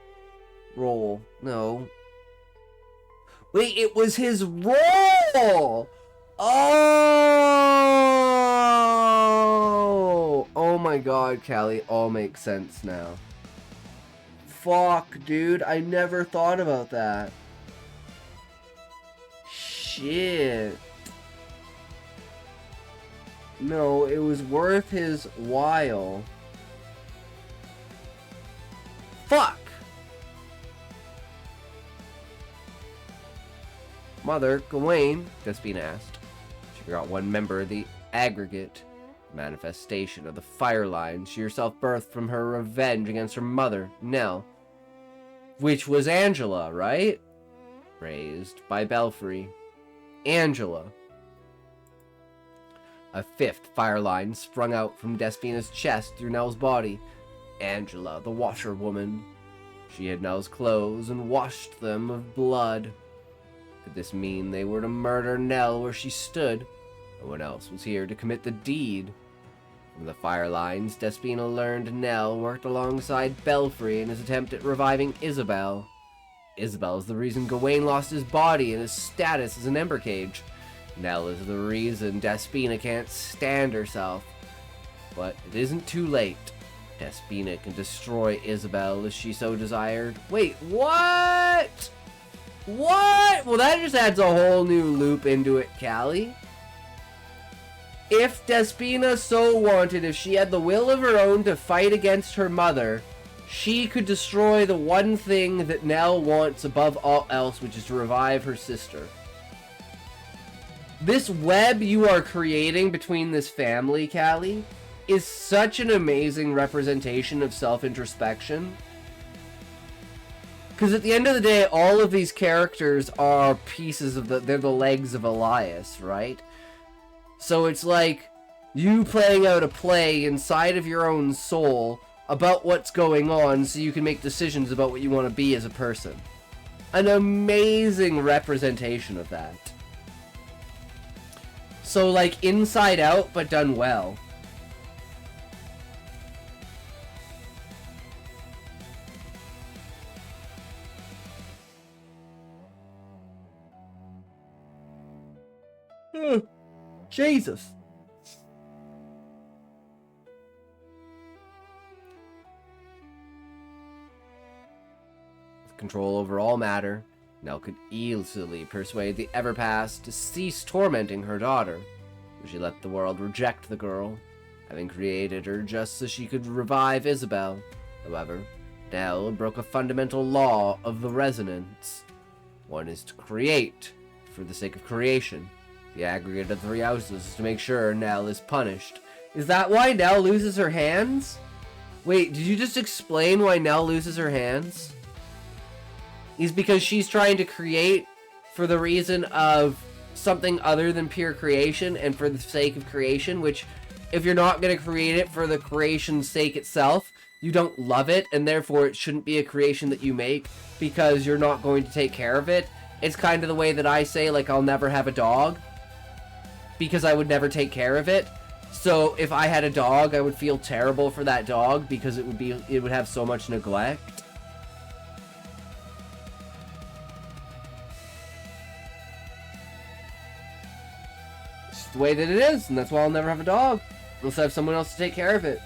Roll. No. Wait, it was his roll! Oh! Oh my god, Callie. All makes sense now. Fuck, dude. I never thought about that. Shit. No, it was worth his while. Fuck! Mother, Gawain, Despina asked. She forgot one member of the aggregate manifestation of the fire line she herself birthed from her revenge against her mother, Nell. Which was Angela, right? Raised by Belfry. Angela. A 5th fire line sprung out from Despina's chest through Nell's body. Angela, the washerwoman. She had Nell's clothes and washed them of blood. Could this mean they were to murder Nell where she stood? No one else was here to commit the deed. From the fire lines, Despina learned Nell worked alongside Belfry in his attempt at reviving Isabel. Isabel is the reason Gawain lost his body and his status as an Embercade. Nell is the reason Despina can't stand herself. But it isn't too late. Despina can destroy Isabel if she so desired. Wait, what? What? Well, that just adds a whole new loop into it, Callie. If Despina so wanted, if she had the will of her own to fight against her mother, she could destroy the one thing that Nell wants above all else, which is to revive her sister. This web you are creating between this family, Callie, is such an amazing representation of self-introspection. Because at the end of the day, all of these characters are pieces of they're the legs of Elias, right? So it's like you playing out a play inside of your own soul about what's going on so you can make decisions about what you want to be as a person. An amazing representation of that. So like Inside Out, but done well. Jesus. With control over all matter, Nell could easily persuade the Everpast to cease tormenting her daughter, but she let the world reject the girl, having created her just so she could revive Isabel. However, Nell broke a fundamental law of the resonance. One is to create for the sake of creation. The aggregate of 3 houses is to make sure Nell is punished. Is that why Nell loses her hands? Wait, did you just explain why Nell loses her hands? Is because she's trying to create for the reason of something other than pure creation and for the sake of creation, which if you're not going to create it for the creation's sake itself, you don't love it, and therefore it shouldn't be a creation that you make because you're not going to take care of it. It's kind of the way that I say, like, I'll never have a dog because I would never take care of it. So if I had a dog, I would feel terrible for that dog because it would have so much neglect. It's the way that it is, and that's why I'll never have a dog unless I have someone else to take care of it.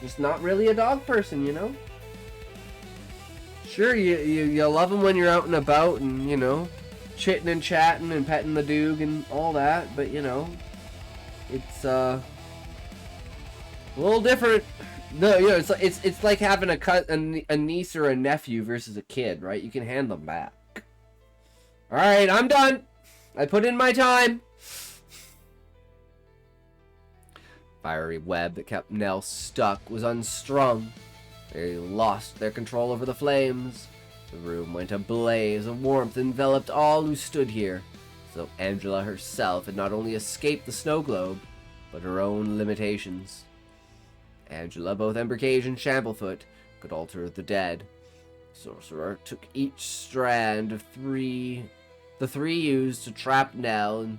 Just not really a dog person, you know? Sure, you love them when you're out and about and, you know, chitting and chatting and petting the doog and all that, but, you know, it's a little different. No, you know, it's like having a niece or a nephew versus a kid, right? You can hand them back. All right, I'm done. I put in my time. Fiery web that kept Nell stuck was unstrung. They lost their control over the flames. The room went ablaze. A warmth enveloped all who stood here. So Angela herself had not only escaped the snow globe, but her own limitations. Angela, both Embercage and Shamblefoot, could alter the dead. Sorcerer took each strand of the three used to trap Nell and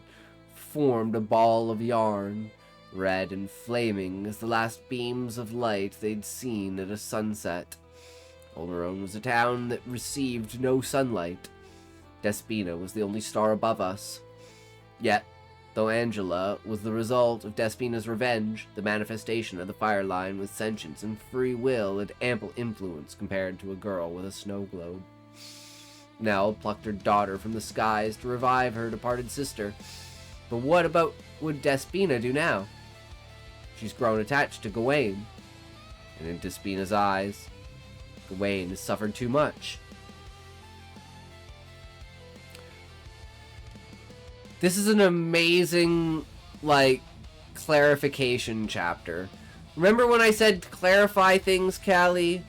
formed a ball of yarn, red and flaming as the last beams of light they'd seen at a sunset. Oleron was a town that received no sunlight. Despina was the only star above us. Yet, though Angela was the result of Despina's revenge, the manifestation of the fire line with sentience and free will had ample influence compared to a girl with a snow globe. Nell plucked her daughter from the skies to revive her departed sister. But what about would Despina do now? She's grown attached to Gawain. And in Despina's eyes, Gawain has suffered too much. This is an amazing, clarification chapter. Remember when I said clarify things, Callie?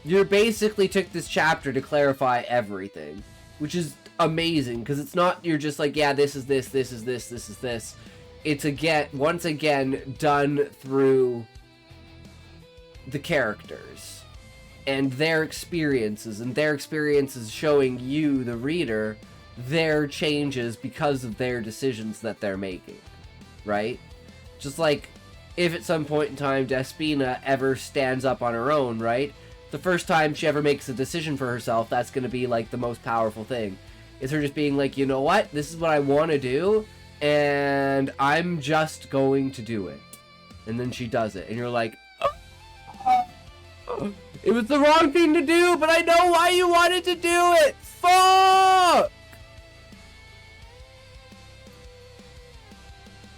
You basically took this chapter to clarify everything, which is amazing, because it's not, you're just like, yeah, this is this, this is this, this is this. It's once again done through the characters and their experiences, and their experiences showing you, the reader, their changes because of their decisions that they're making, right? Just like if at some point in time Despina ever stands up on her own, right? The first time she ever makes a decision for herself, that's going to be like the most powerful thing. Is her just being like, you know what? This is what I want to do, and I'm just going to do it. And then she does it, and you're like, it was the wrong thing to do, but I know why you wanted to do it! Fuck!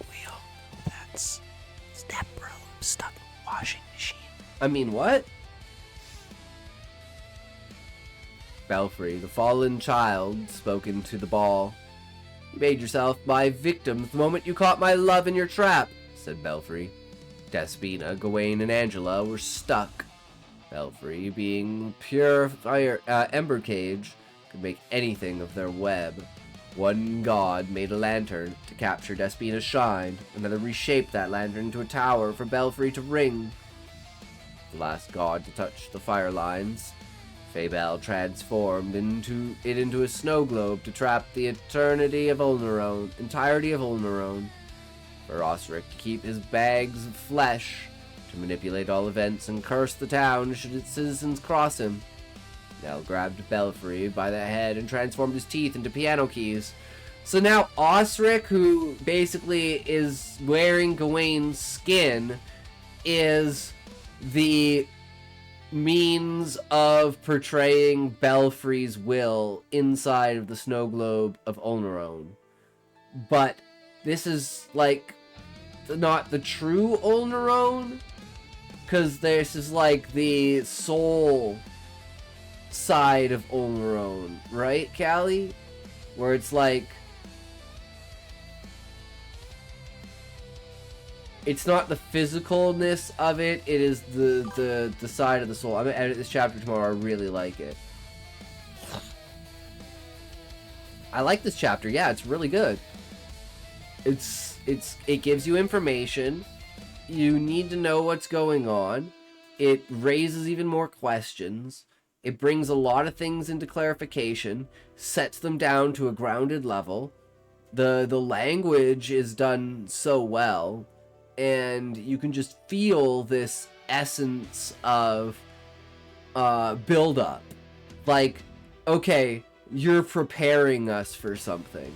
We all know that's step broom stuck in washing machine. I mean, what? Belfry, the fallen child, spoke into the ball. You made yourself my victim the moment you caught my love in your trap, said Belfry. Despina, Gawain, and Angela were stuck. Belfry, being pure fire, ember cage, could make anything of their web. One god made a lantern to capture Despina's shine, another reshaped that lantern into a tower for Belfry to ring. The last god to touch the fire lines, Fabel transformed into a snow globe to trap the entirety of Ulnaron, for Osric to keep his bags of flesh, to manipulate all events and curse the town should its citizens cross him. Nell grabbed Belfry by the head and transformed his teeth into piano keys. So now Osric, who basically is wearing Gawain's skin, is the means of portraying Belfry's will inside of the snow globe of Ulnaron. But this is, like, not the true Ulnaron, because this is, like, the soul side of Ulnaron, right, Callie? Where it's, like, it's not the physicalness of it, it is the side of the soul. I'm gonna edit this chapter tomorrow, I really like it. I like this chapter, yeah, it's really good. It gives you information. You need to know what's going on. It raises even more questions. It brings a lot of things into clarification, sets them down to a grounded level. The language is done so well, and you can just feel this essence of build up. Like, okay, you're preparing us for something.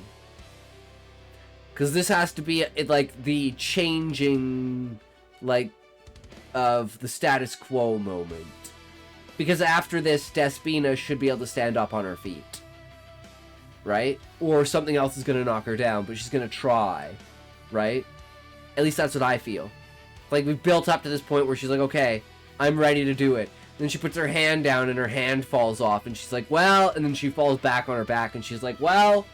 Because this has to be, like, the changing, like, of the status quo moment. Because after this, Despina should be able to stand up on her feet. Right? Or something else is going to knock her down, but she's going to try. Right? At least that's what I feel. Like, we've built up to this point where she's like, okay, I'm ready to do it. And then she puts her hand down and her hand falls off. And she's like, well, and then she falls back on her back. And she's like, well,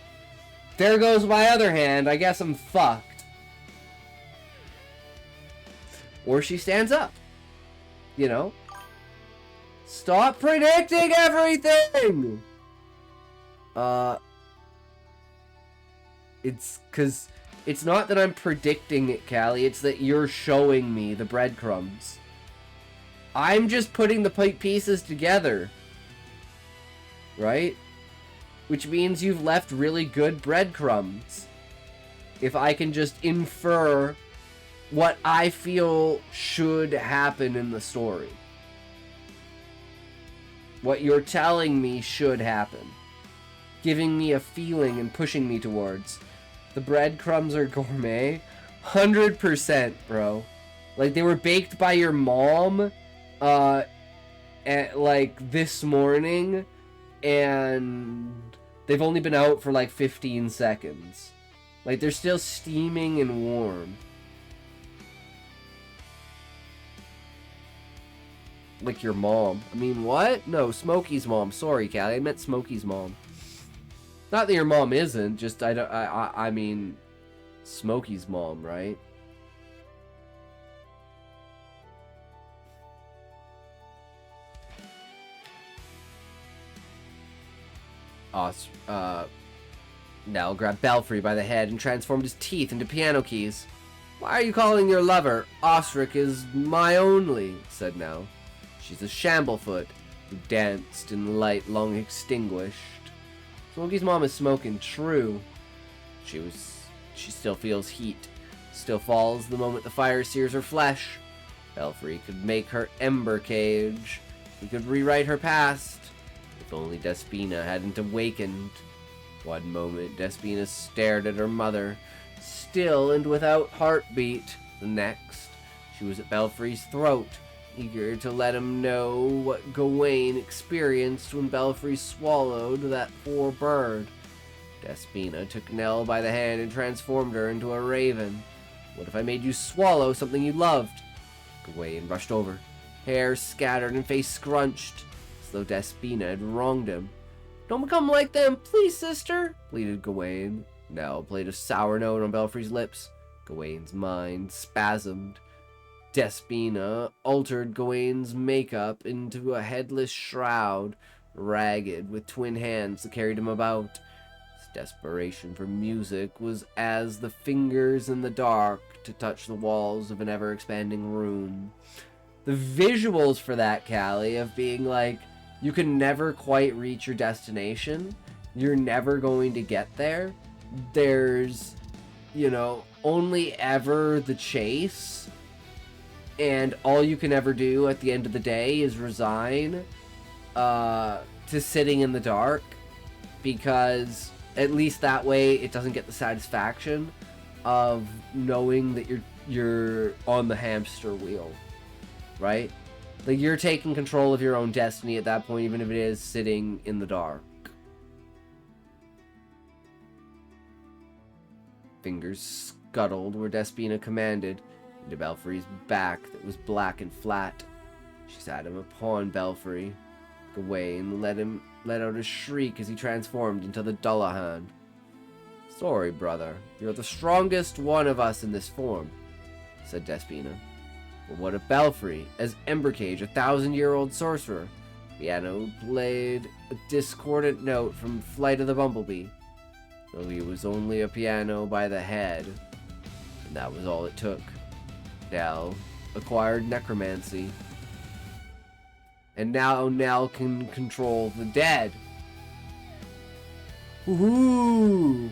there goes my other hand. I guess I'm fucked. Or she stands up. You know? Stop predicting everything! It's because it's not that I'm predicting it, Callie. It's that you're showing me the breadcrumbs. I'm just putting the pieces together. Right? Which means you've left really good breadcrumbs. If I can just infer what I feel should happen in the story. What you're telling me should happen. Giving me a feeling and pushing me towards. The breadcrumbs are gourmet. 100%, bro. Like, they were baked by your mom, at, like, this morning, and they've only been out for, like, 15 seconds. Like, they're still steaming and warm. Like your mom. I mean, what? No, Smokey's mom. Sorry, Callie. I meant Smokey's mom. Not that your mom isn't. Just I mean, Smokey's mom, right? Nell grabbed Belfry by the head and transformed his teeth into piano keys. Why are you calling your lover? Osric is my only, said Nell. She's a shamblefoot who danced in the light long extinguished. Smokey's mom is smoking, true. She still feels heat. Still falls the moment the fire sears her flesh. Belfry could make her ember cage. He could rewrite her past. If only Despina hadn't awakened. One moment Despina stared at her mother, still and without heartbeat. The next, she was at Belfry's throat, eager to let him know what Gawain experienced when Belfry swallowed that poor bird. Despina took Nell by the hand and transformed her into a raven. What if I made you swallow something you loved? Gawain rushed over. hair scattered and face scrunched, as though Despina had wronged him. "Don't become like them, please, sister," pleaded Gawain. Now played a sour note on Belfry's lips. Gawain's mind spasmed. Despina altered Gawain's makeup into a headless shroud, ragged, with twin hands that carried him about. His desperation for music was as the fingers in the dark to touch the walls of an ever-expanding room. The visuals for that, Callie, of being like, you can never quite reach your destination. You're never going to get there. There's, only ever the chase. And all you can ever do at the end of the day is resign to sitting in the dark. Because at least that way it doesn't get the satisfaction of knowing that you're on the hamster wheel. Right? Like, you're taking control of your own destiny at that point, even if it is sitting in the dark. Fingers scuttled where Despina commanded, into Belfry's back that was black and flat. She sat him upon Belfry. Gawain let out a shriek as he transformed into the Dullahan. "Sorry, brother. You're the strongest one of us in this form," said Despina. "But what of Belfry, as Embercage, a 1,000-year-old sorcerer?" Piano played a discordant note from Flight of the Bumblebee, though he was only a piano by the head, and that was all it took. Nell acquired necromancy, and now Nell can control the dead. Woohoo!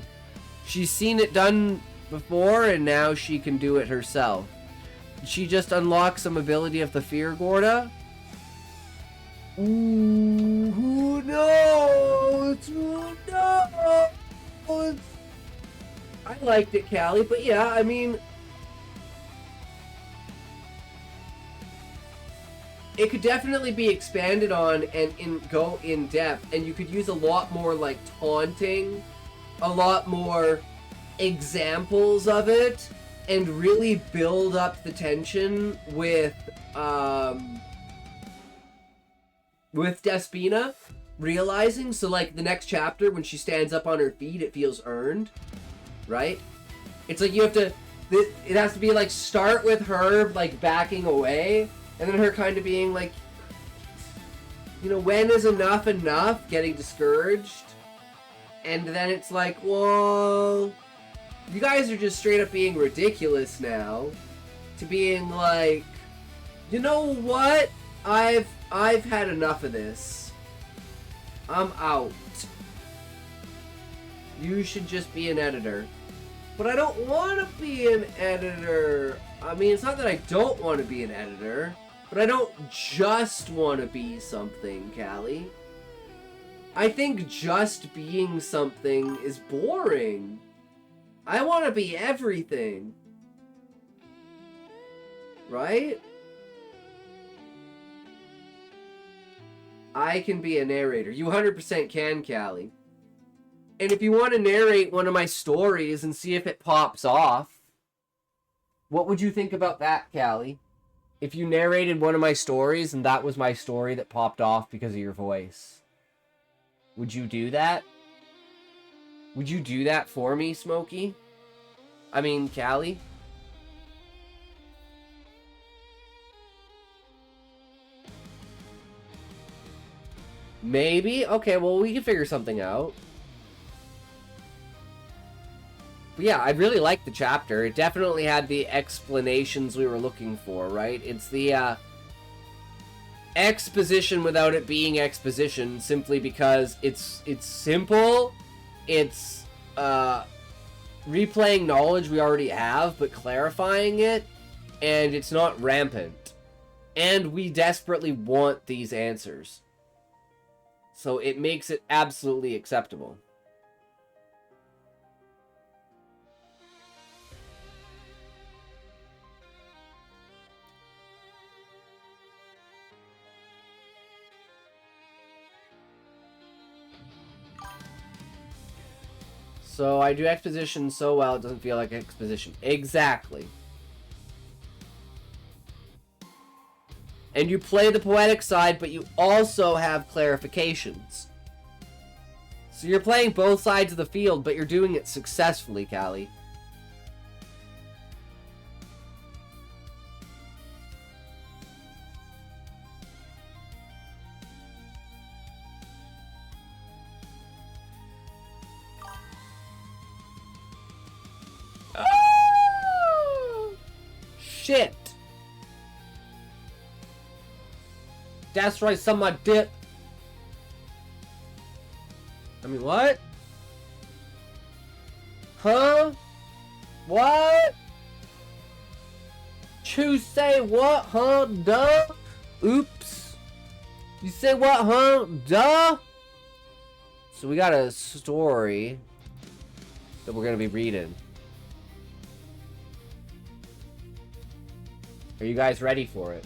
She's seen it done before, and now she can do it herself. Did she just unlock some ability of the Fear Gorda? Ooh, who knows? Who knows? I liked it, Callie, but yeah, I mean, it could definitely be expanded on and go in depth, and you could use a lot more like taunting, a lot more examples of it, and really build up the tension with Despina realizing. So like the next chapter, when she stands up on her feet, it feels earned, right? It's like you have to, it has to be like start with her like backing away, and then her kind of being like, when is enough, getting discouraged, and then it's like, well, you guys are just straight up being ridiculous now, to being like, you know what, I've had enough of this, I'm out, you should just be an editor. But I don't want to be an editor. I mean, it's not that I don't want to be an editor, but I don't just want to be something, Callie. I think just being something is boring. I want to be everything. Right? I can be a narrator. You 100% can, Callie. And if you want to narrate one of my stories and see if it pops off, what would you think about that, Callie? If you narrated one of my stories and that was my story that popped off because of your voice, would you do that? Would you do that for me, Smokey? I mean, Callie? Maybe? Okay, well, we can figure something out. But yeah, I really liked the chapter. It definitely had the explanations we were looking for, right? It's the exposition without it being exposition, simply because it's simple. It's replaying knowledge we already have, but clarifying it, and it's not rampant. And we desperately want these answers. So it makes it absolutely acceptable. So I do exposition so well it doesn't feel like exposition. Exactly. And you play the poetic side, but you also have clarifications. So you're playing both sides of the field, but you're doing it successfully, Callie. Oh! Shit! That's right, some my dip. I mean, what? Huh? What? You say what, huh? Duh? Oops. You say what, huh? Duh? So we got a story that we're gonna be reading. Are you guys ready for it?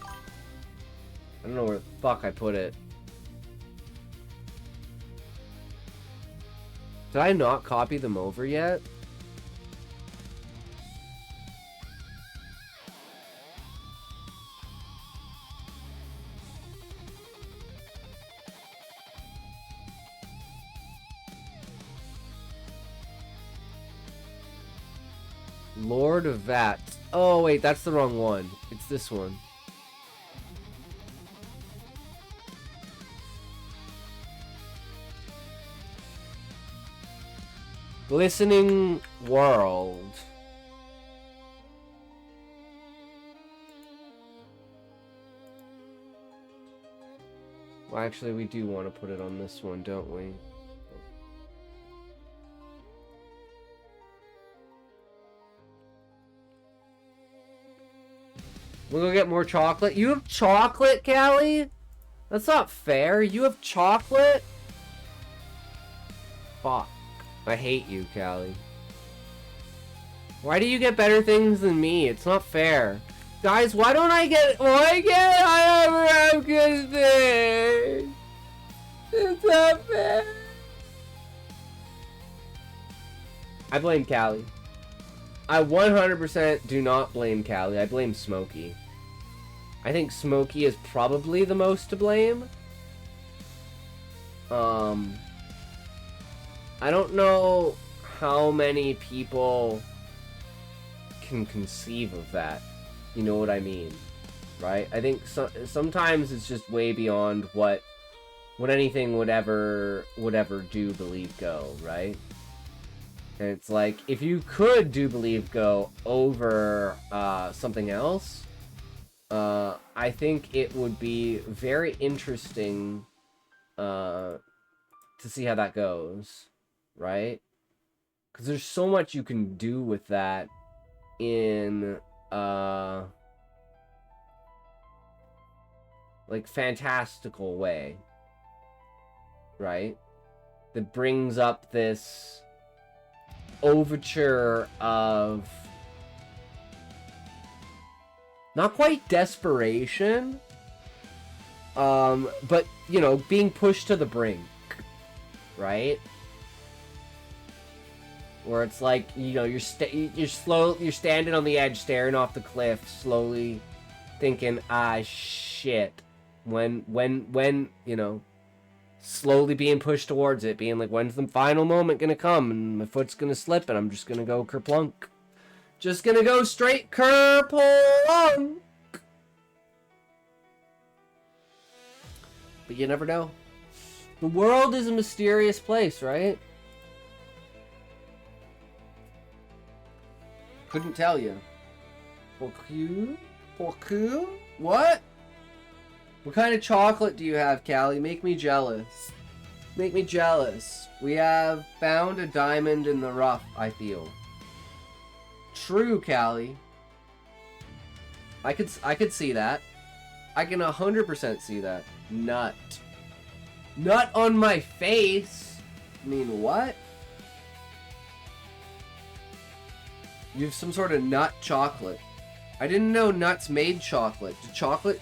I don't know where the fuck I put it. Did I not copy them over yet? Lord of Vats. Oh wait, that's the wrong one. It's this one. Glistening World. Well, actually, we do want to put it on this one, don't we? We'll go get more chocolate. You have chocolate, Callie? That's not fair. You have chocolate? Fuck. I hate you, Callie. Why do you get better things than me? It's not fair. Guys, why don't I get... Why can't I ever have good things? It's not fair. I blame Callie. I 100% do not blame Callie. I blame Smokey. I think Smokey is probably the most to blame. I don't know how many people can conceive of that. You know what I mean, right? I think sometimes it's just way beyond what anything would ever do, believe, go, right? And it's like, if you could do believe go over something else, I think it would be very interesting to see how that goes. Right? Because there's so much you can do with that in, like, fantastical way. Right? That brings up this overture of not quite desperation, but, you know, being pushed to the brink. Right? Where it's like, you know, you're standing on the edge, staring off the cliff, slowly thinking, ah, shit. When, you know, slowly being pushed towards it, being like, when's the final moment gonna come? And my foot's gonna slip, and I'm just gonna go kerplunk. Just gonna go straight kerplunk. But you never know. The world is a mysterious place, right? Couldn't tell you. Porcu? Porcu? What? What kind of chocolate do you have, Callie? Make me jealous. Make me jealous. We have found a diamond in the rough, I feel. True, Callie. I could see that. I can 100% see that. Nut. Nut on my face? I mean, what? You have some sort of nut chocolate. I didn't know nuts made chocolate. Do chocolate...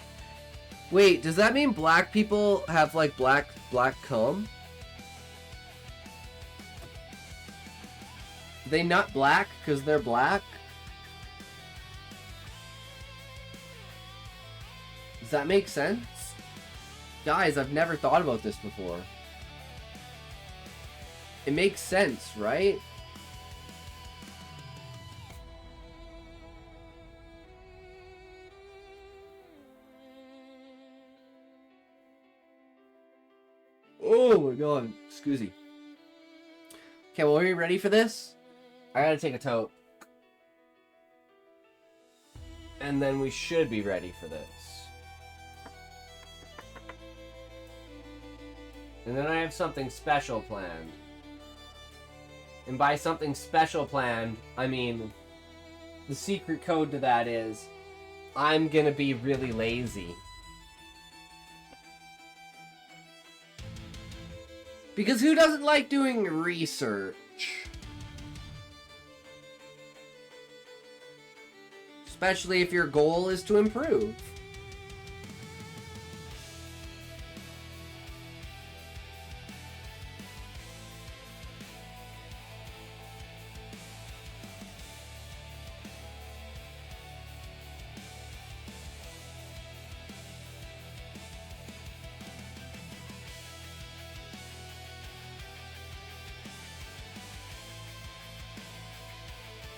Wait, does that mean black people have, like, black cum? they not black because they're black? Does that make sense? Guys, I've never thought about this before. It makes sense, right? Oh my god, excuse me. Okay, well, are you ready for this? I gotta take a tote. And then we should be ready for this. And then I have something special planned. And by something special planned, I mean, the secret code to that is, I'm gonna be really lazy. Because who doesn't like doing research? Especially if your goal is to improve.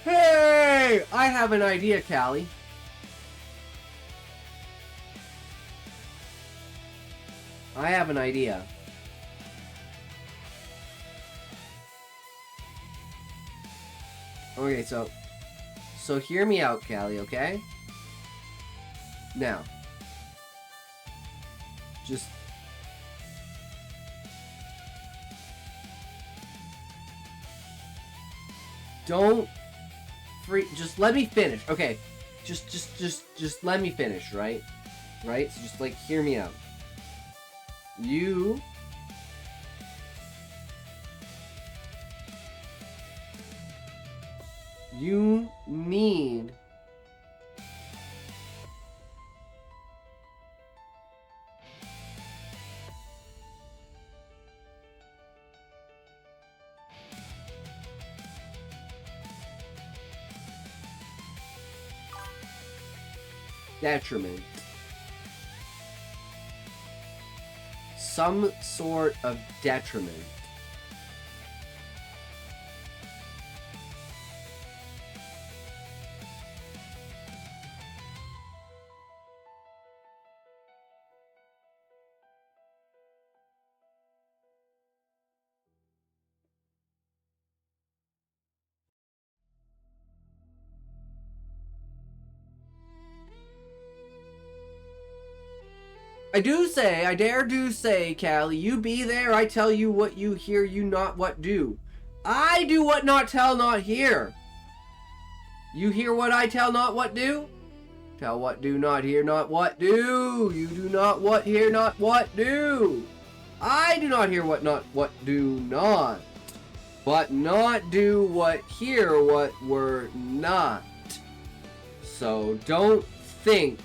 Hey! I have an idea, Callie. I have an idea. Okay, so hear me out, Callie, okay? Now, just don't just let me finish. Okay. Just let me finish, right? Right? So just like hear me out. You need detriment. Some sort of detriment. I dare do say, Callie, you be there, I tell you what you hear, you not what do. I do what not tell, not hear. You hear what I tell, not what do? Tell what do, not hear, not what do. You do not what hear, not what do. I do not hear what not what do not. But not do what hear what were not. So don't think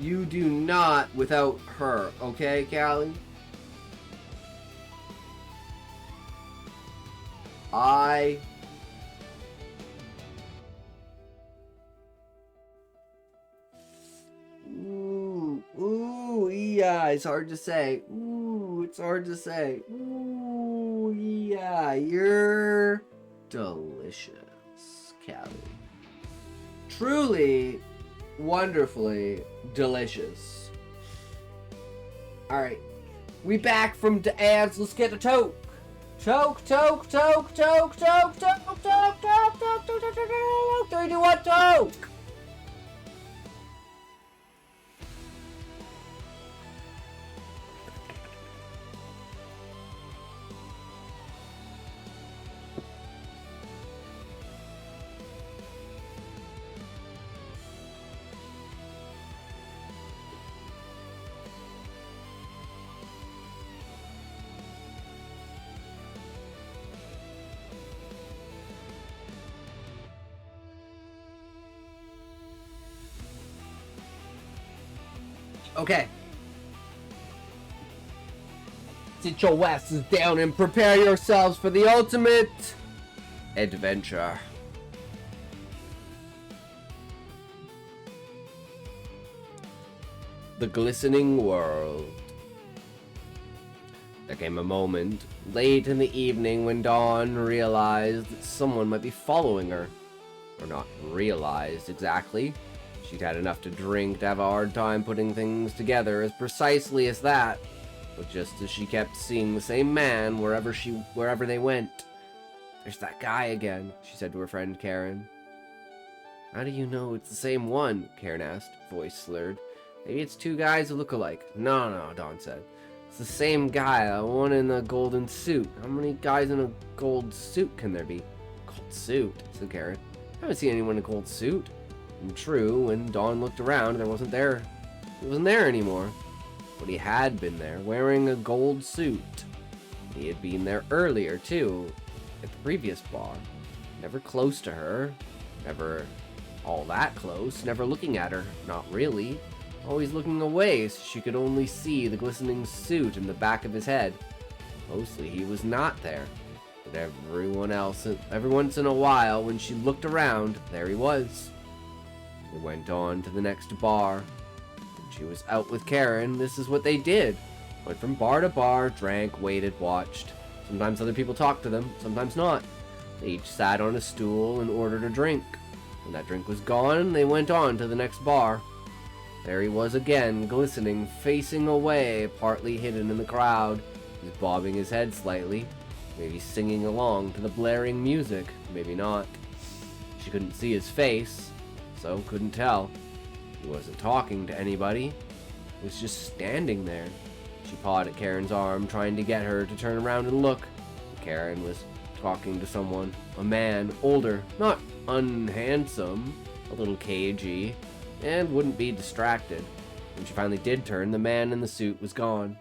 you do not without her, okay, Callie? Ooh, yeah, it's hard to say. Ooh, it's hard to say. Ooh, yeah, you're delicious, Callie. Truly, wonderfully delicious. Alright, we back from the ads. Let's get the toke. Toke. 3, 2, 1, toke. Okay. Sit your asses down and prepare yourselves for the ultimate adventure. The glistening world. There came a moment, late in the evening, when Dawn realized that someone might be following her. Or not realized exactly. She'd had enough to drink to have a hard time putting things together as precisely as that. But just as she kept seeing the same man wherever they went. "There's that guy again," she said to her friend Karen. "How do you know it's the same one?" Karen asked, voice slurred. "Maybe it's two guys who look alike." No, Dawn said. "It's the same guy, the one in the golden suit. How many guys in a gold suit can there be?" "Gold suit?" said Karen. "I haven't seen anyone in a gold suit." And true, when Dawn looked around, he wasn't there anymore. But he had been there, wearing a gold suit. He had been there earlier, too, at the previous bar. Never close to her, never all that close, never looking at her, not really. Always looking away so she could only see the glistening suit in the back of his head. Mostly he was not there, but every once in a while when she looked around, there he was. They went on to the next bar. When she was out with Karen, this is what they did. Went from bar to bar, drank, waited, watched. Sometimes other people talked to them, sometimes not. They each sat on a stool and ordered a drink. When that drink was gone, they went on to the next bar. There he was again, glistening, facing away, partly hidden in the crowd. He's bobbing his head slightly, maybe singing along to the blaring music, maybe not. She couldn't see his face, so couldn't tell. He wasn't talking to anybody. He was just standing there. She pawed at Karen's arm, trying to get her to turn around and look. Karen was talking to someone, a man, older, not unhandsome, a little cagey, and wouldn't be distracted. When she finally did turn, the man in the suit was gone.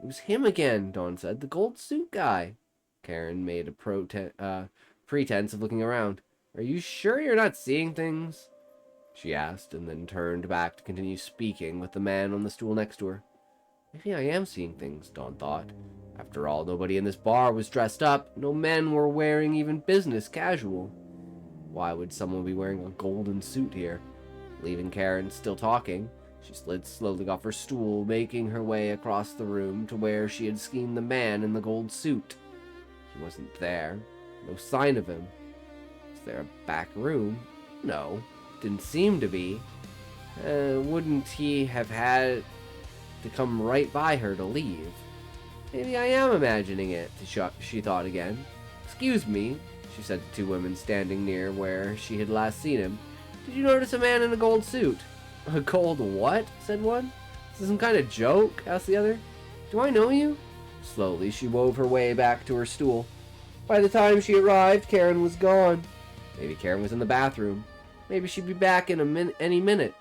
"It was him again," Dawn said, "the gold suit guy." Karen made a pretense of looking around. "Are you sure you're not seeing things?" she asked, and then turned back to continue speaking with the man on the stool next to her. Maybe I am seeing things, Dawn thought. After all, nobody in this bar was dressed up. No men were wearing even business casual. Why would someone be wearing a golden suit here? Leaving Karen still talking, she slid slowly off her stool, making her way across the room to where she had seen the man in the gold suit. He wasn't there. No sign of him. Was there a back room? No, didn't seem to be. Wouldn't he have had to come right by her to leave? Maybe I am imagining it, she thought again. "Excuse me," she said to two women standing near where she had last seen him. "Did you notice a man in a gold suit?" "A gold what?" said one. "Is this some kind of joke?" asked the other. "Do I know you?" Slowly, she wove her way back to her stool. By the time she arrived, Karen was gone. Maybe Karen was in the bathroom. Maybe she'd be back in any minute.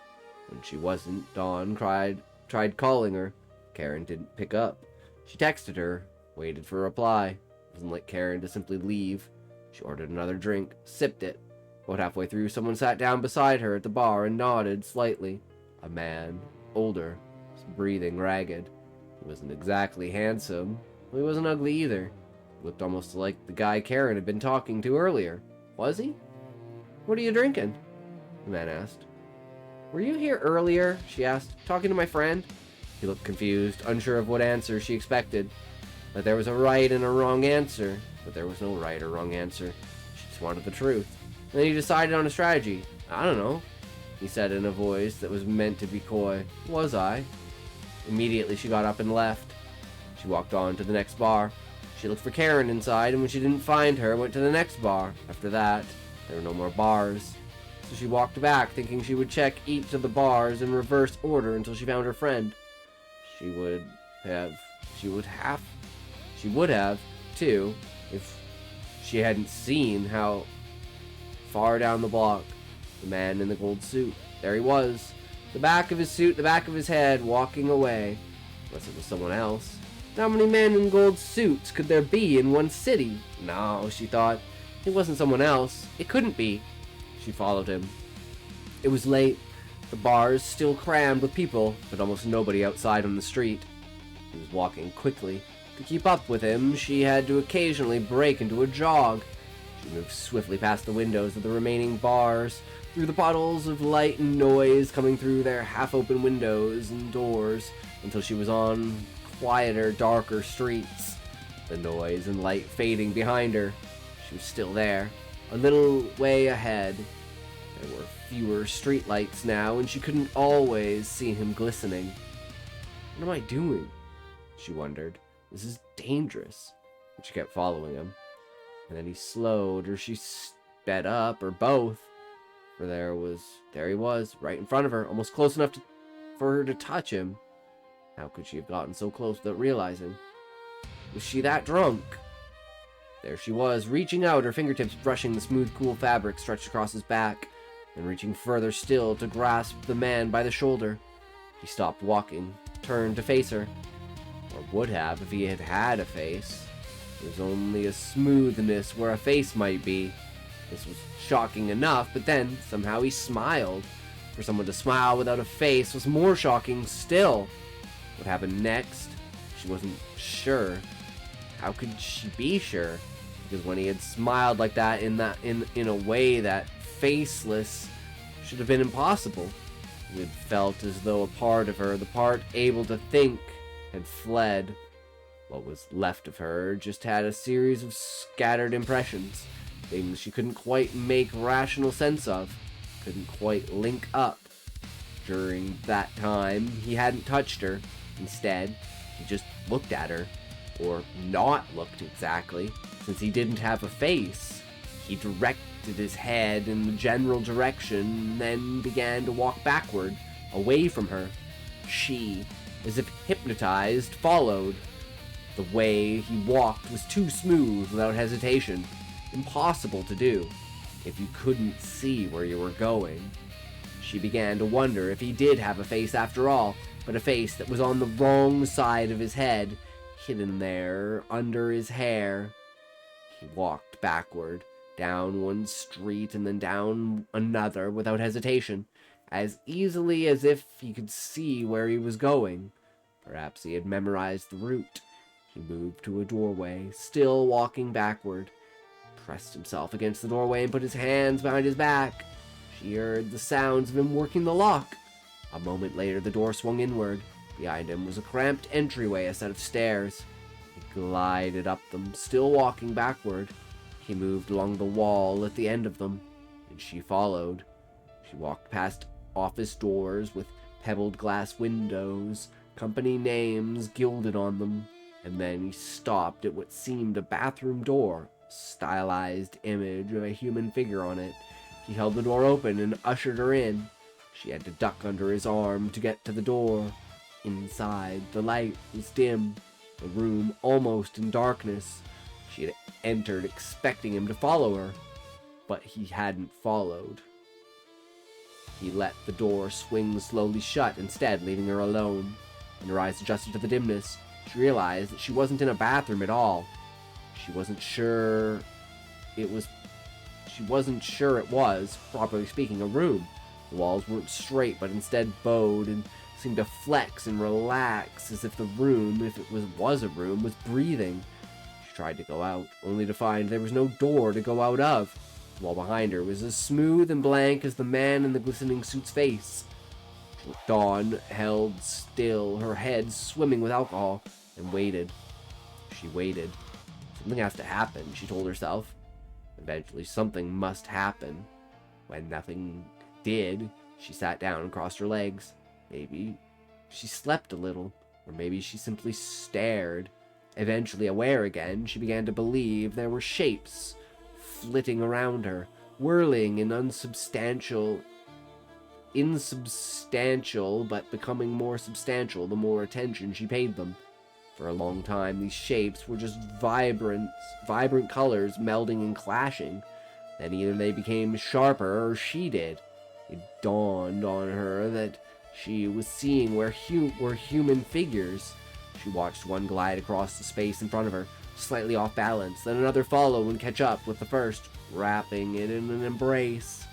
When she wasn't, Dawn tried calling her. Karen didn't pick up. She texted her, waited for a reply. It wasn't like Karen to simply leave. She ordered another drink, sipped it. About halfway through, someone sat down beside her at the bar and nodded slightly. A man, older, was breathing ragged. He wasn't exactly handsome, but he wasn't ugly either. He looked almost like the guy Karen had been talking to earlier. Was he? "What are you drinking?" the man asked. "Were you here earlier?" she asked, "talking to my friend?" He looked confused, unsure of what answer she expected. That there was a right and a wrong answer, but there was no right or wrong answer. She just wanted the truth. And then he decided on a strategy. "I don't know," he said in a voice that was meant to be coy. "Was I?" Immediately she got up and left. She walked on to the next bar. She looked for Karen inside, and when she didn't find her, went to the next bar. After that, there were no more bars. So she walked back, thinking she would check each of the bars in reverse order until she found her friend. She would have, too, if she hadn't seen how far down the block, the man in the gold suit. There he was, the back of his suit, the back of his head, walking away. Unless it was someone else. How many men in gold suits could there be in one city? No, she thought. It wasn't someone else. It couldn't be. She followed him. It was late. The bars still crammed with people, but almost nobody outside on the street. He was walking quickly. To keep up with him, she had to occasionally break into a jog. She She moved swiftly past the windows of the remaining bars, through the puddles of light and noise coming through their half-open windows and doors, until she was on quieter, darker streets. The noise and light fading behind her. She was still there, a little way ahead. There were fewer streetlights now, and she couldn't always see him glistening. What am I doing? She wondered. This is dangerous. But she kept following him. And then he slowed, or she sped up, or both. For there he was, right in front of her, almost close enough for her to touch him. How could she have gotten so close without realizing? Was she that drunk? There she was, reaching out, her fingertips brushing the smooth, cool fabric stretched across his back, and reaching further still to grasp the man by the shoulder. He stopped walking, turned to face her. Or would have if he had had a face. There was only a smoothness where a face might be. This was shocking enough, but then, somehow he smiled. For someone to smile without a face was more shocking still. What happened next? She wasn't sure. How could she be sure? Because when he had smiled like that in a way that faceless should have been impossible. It had felt as though a part of her, the part able to think, had fled. What was left of her just had a series of scattered impressions, things she couldn't quite make rational sense of, couldn't quite link up. During that time, he hadn't touched her. Instead, he just looked at her. Or not looked exactly, since he didn't have a face. He directed his head in the general direction, and then began to walk backward, away from her. She, as if hypnotized, followed. The way he walked was too smooth without hesitation. Impossible to do, if you couldn't see where you were going. She began to wonder if he did have a face after all, but a face that was on the wrong side of his head, hidden there under his hair. He walked backward, down one street and then down another without hesitation, as easily as if he could see where he was going. Perhaps he had memorized the route. He moved to a doorway, still walking backward, pressed himself against the doorway and put his hands behind his back. She heard the sounds of him working the lock. A moment later, the door swung inward. Behind him was a cramped entryway, a set of stairs. He glided up them, still walking backward. He moved along the wall at the end of them, and she followed. She walked past office doors with pebbled glass windows, company names gilded on them, and then he stopped at what seemed a bathroom door, a stylized image of a human figure on it. He held the door open and ushered her in. She had to duck under his arm to get to the door. Inside, the light was dim, the room almost in darkness. She had entered expecting him to follow her, but he hadn't followed. He let the door swing slowly shut instead, leaving her alone. When her eyes adjusted to the dimness, she realized that she wasn't in a bathroom at all. She wasn't sure it was, properly speaking, a room. The walls weren't straight, but instead bowed and seemed to flex and relax as if the room, if it was a room, was breathing. She tried to go out, only to find there was no door to go out of. The wall behind her was as smooth and blank as the man in the glistening suit's face. Dawn held still, her head swimming with alcohol, and waited. She waited. Something has to happen, she told herself. Eventually something must happen. When nothing did, she sat down and crossed her legs. Maybe she slept a little, or maybe she simply stared. Eventually aware again, she began to believe there were shapes flitting around her, whirling in insubstantial, but becoming more substantial the more attention she paid them. For a long time, these shapes were just vibrant colors melding and clashing. Then either they became sharper or she did. It dawned on her that she was seeing were human figures. She watched one glide across the space in front of her, slightly off balance, then another follow and catch up with the first, wrapping it in an embrace.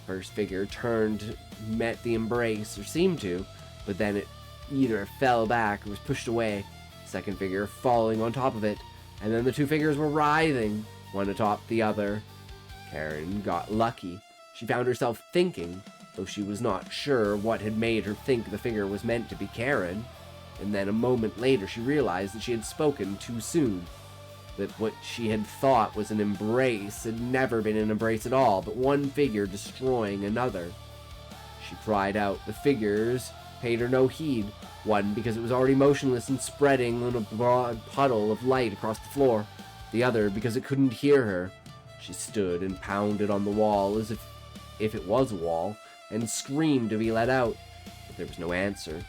First figure turned, met the embrace, or seemed to, but then it either fell back or was pushed away. Second figure falling on top of it, and then the two figures were writhing, one atop the other, Karen got lucky. She found herself thinking, though she was not sure what had made her think the figure was meant to be Karen. And then a moment later she realized that she had spoken too soon. That what she had thought was an embrace had never been an embrace at all, but one figure destroying another. She cried out. The figures paid her no heed. One because it was already motionless and spreading in a broad puddle of light across the floor. The other because it couldn't hear her. She stood and pounded on the wall as if it was a wall, and screamed to be let out, but there was no answer.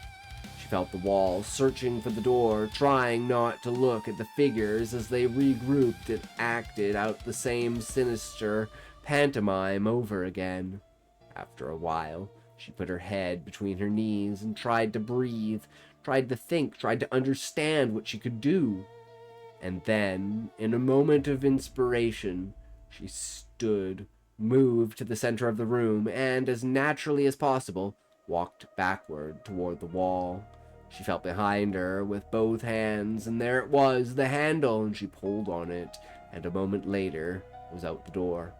She felt the wall, searching for the door, trying not to look at the figures as they regrouped and acted out the same sinister pantomime over again. After a while, she put her head between her knees and tried to breathe, tried to think, tried to understand what she could do. And then, in a moment of inspiration, she stood, moved to the center of the room, and, as naturally as possible, walked backward toward the wall. She felt behind her with both hands, and there it was, the handle, and she pulled on it, and a moment later was out the door.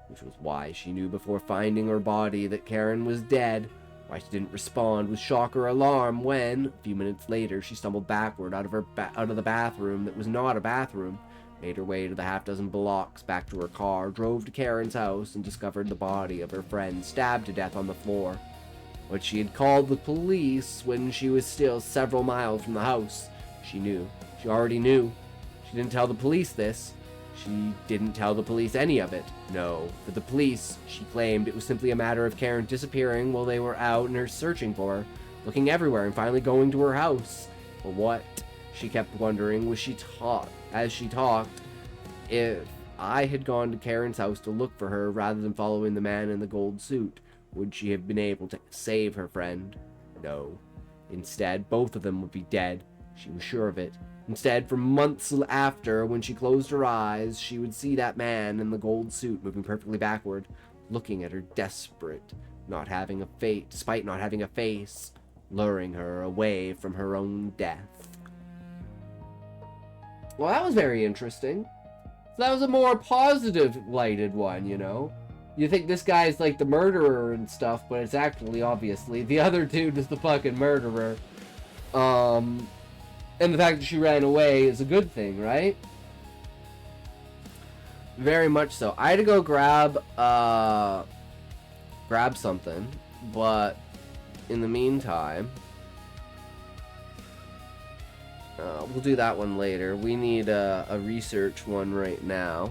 Which was why she knew before finding her body that Karen was dead, why she didn't respond with shock or alarm when, a few minutes later, she stumbled backward out of the bathroom that was not a bathroom, made her way to the half-dozen blocks back to her car, drove to Karen's house, and discovered the body of her friend stabbed to death on the floor. What she had called the police when she was still several miles from the house. She knew. She already knew. She didn't tell the police this. She didn't tell the police any of it. No, for the police, she claimed it was simply a matter of Karen disappearing while they were out and her searching for her, looking everywhere and finally going to her house. But what, she kept wondering, was as she talked, if I had gone to Karen's house to look for her rather than following the man in the gold suit, would she have been able to save her friend? No. Instead, both of them would be dead. She was sure of it. Instead, for months after, when she closed her eyes, she would see that man in the gold suit moving perfectly backward, looking at her desperate, despite not having a face, luring her away from her own death. Well, that was very interesting. So that was a more positive lighted one, you know? You think this guy's like the murderer and stuff, but it's actually, obviously, the other dude is the fucking murderer. And the fact that she ran away is a good thing, right? Very much so. I had to go grab something, but in the meantime, we'll do that one later. We need a research one right now.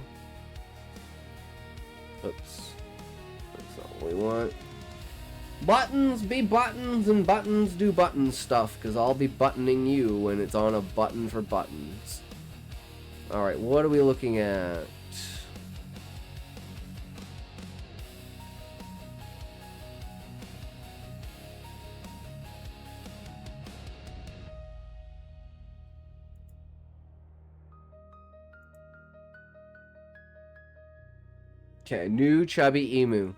Oops. That's not what we want. Buttons be buttons and buttons do button stuff, because I'll be buttoning you when it's on a button for buttons. Alright, what are we looking at? Okay, new chubby emu.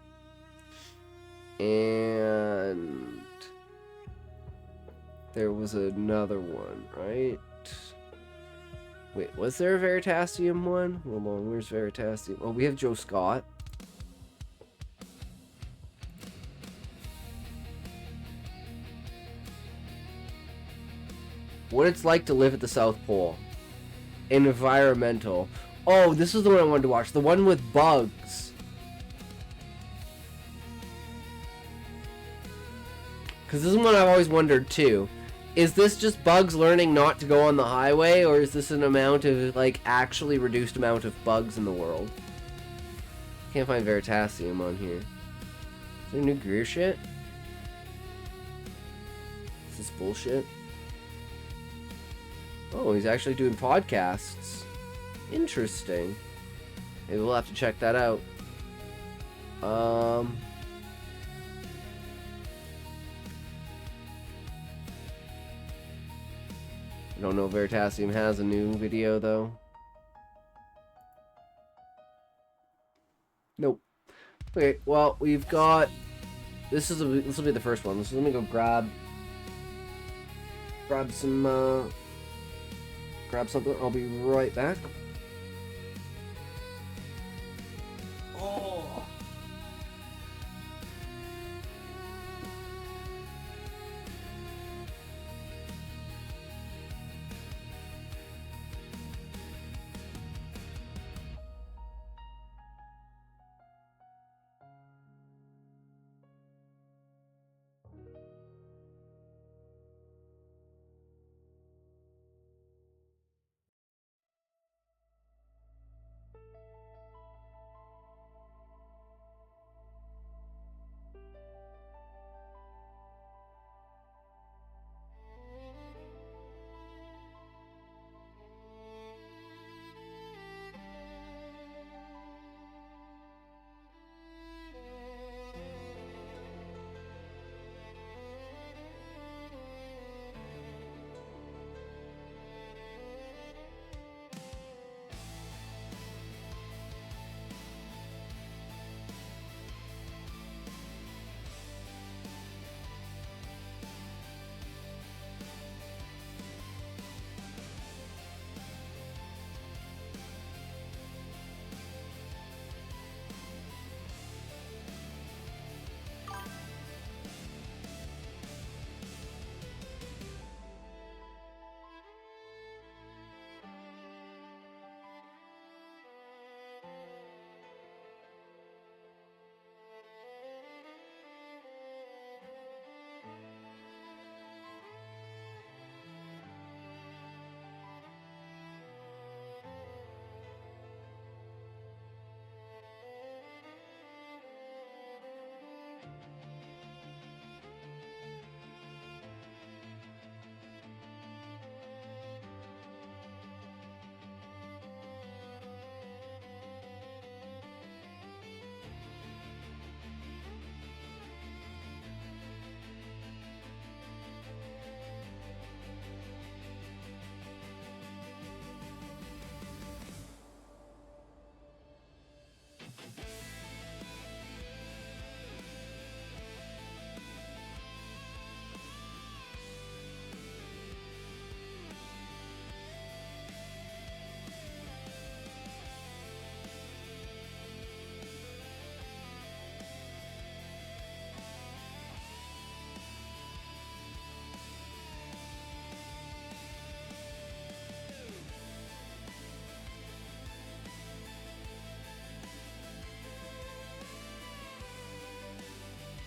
And there was another one, right? Wait, was there a Veritasium one? Hold on, where's Veritasium? Oh, we have Joe Scott. What it's like to live at the South Pole. Environmental. Oh, this is the one I wanted to watch. The one with bugs. Because this is one I've always wondered too. Is this just bugs learning not to go on the highway, or is this an amount of, like, actually reduced amount of bugs in the world? Can't find Veritasium on here. Is there new Greer shit? Is this bullshit? Oh, he's actually doing podcasts. Interesting. Maybe we'll have to check that out. I don't know if Veritasium has a new video, though. Nope. Okay, well, we've got... This will be the first one. So let me go grab some, grab something. I'll be right back. Oh!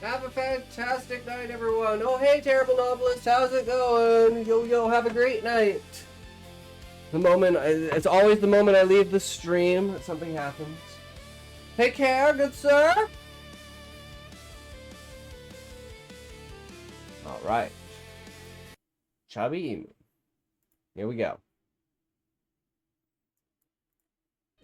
Have a fantastic night, everyone. Oh, hey, Terrible Novelist. How's it going? Yo, have a great night. It's always the moment I leave the stream that something happens. Take care, good sir. All right. Chubby Emu. Here we go.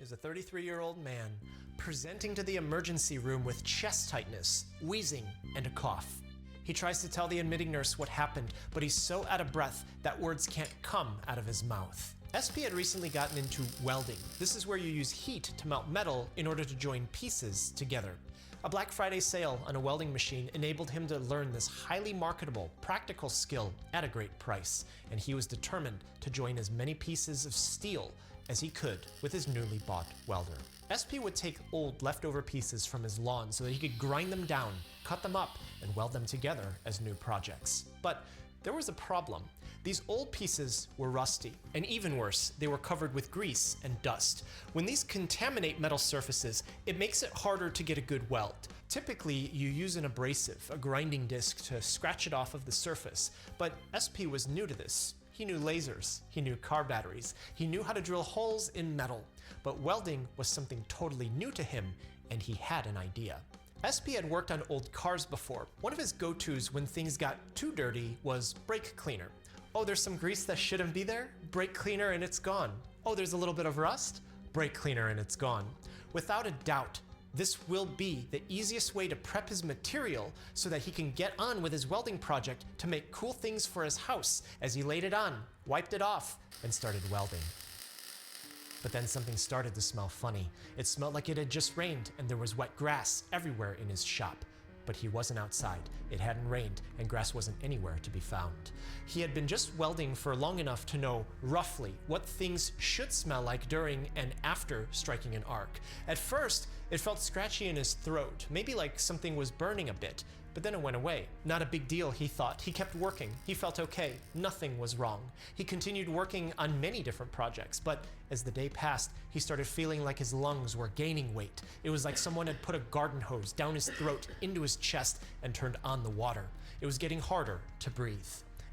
Is a 33-year-old man presenting to the emergency room with chest tightness, wheezing, and a cough. He tries to tell the admitting nurse what happened, but he's so out of breath that words can't come out of his mouth. SP had recently gotten into welding. This is where you use heat to melt metal in order to join pieces together. A Black Friday sale on a welding machine enabled him to learn this highly marketable, practical skill at a great price, and he was determined to join as many pieces of steel as he could with his newly bought welder. SP would take old leftover pieces from his lawn so that he could grind them down, cut them up, and weld them together as new projects. But there was a problem. These old pieces were rusty, and even worse, they were covered with grease and dust. When these contaminate metal surfaces, it makes it harder to get a good weld. Typically, you use an abrasive, a grinding disc, to scratch it off of the surface, but SP was new to this. He knew lasers, he knew car batteries, he knew how to drill holes in metal, but welding was something totally new to him, and he had an idea. SP had worked on old cars before. One of his go-tos when things got too dirty was brake cleaner. Oh, there's some grease that shouldn't be there? Brake cleaner and it's gone. Oh, there's a little bit of rust? Brake cleaner and it's gone. Without a doubt, this will be the easiest way to prep his material so that he can get on with his welding project to make cool things for his house as he laid it on, wiped it off, and started welding. But then something started to smell funny. It smelled like it had just rained and there was wet grass everywhere in his shop. But he wasn't outside, it hadn't rained, and grass wasn't anywhere to be found. He had been just welding for long enough to know roughly what things should smell like during and after striking an arc. At first, it felt scratchy in his throat, maybe like something was burning a bit, but then it went away. Not a big deal, he thought. He kept working. He felt okay. Nothing was wrong. He continued working on many different projects, but as the day passed, he started feeling like his lungs were gaining weight. It was like someone had put a garden hose down his throat into his chest and turned on the water. It was getting harder to breathe.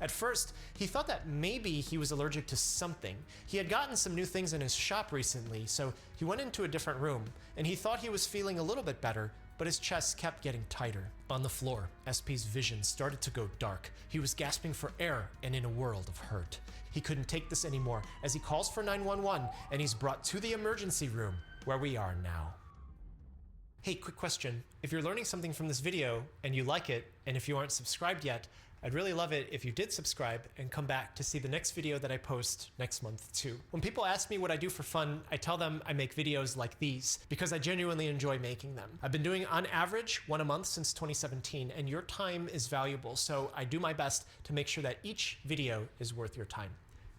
At first, he thought that maybe he was allergic to something. He had gotten some new things in his shop recently, so he went into a different room, and he thought he was feeling a little bit better, but his chest kept getting tighter. On the floor, SP's vision started to go dark. He was gasping for air and in a world of hurt. He couldn't take this anymore as he calls for 911 and he's brought to the emergency room where we are now. Hey, quick question. If you're learning something from this video and you like it, and if you aren't subscribed yet, I'd really love it if you did subscribe and come back to see the next video that I post next month too. When people ask me what I do for fun, I tell them I make videos like these because I genuinely enjoy making them. I've been doing on average one a month since 2017, and your time is valuable, so I do my best to make sure that each video is worth your time.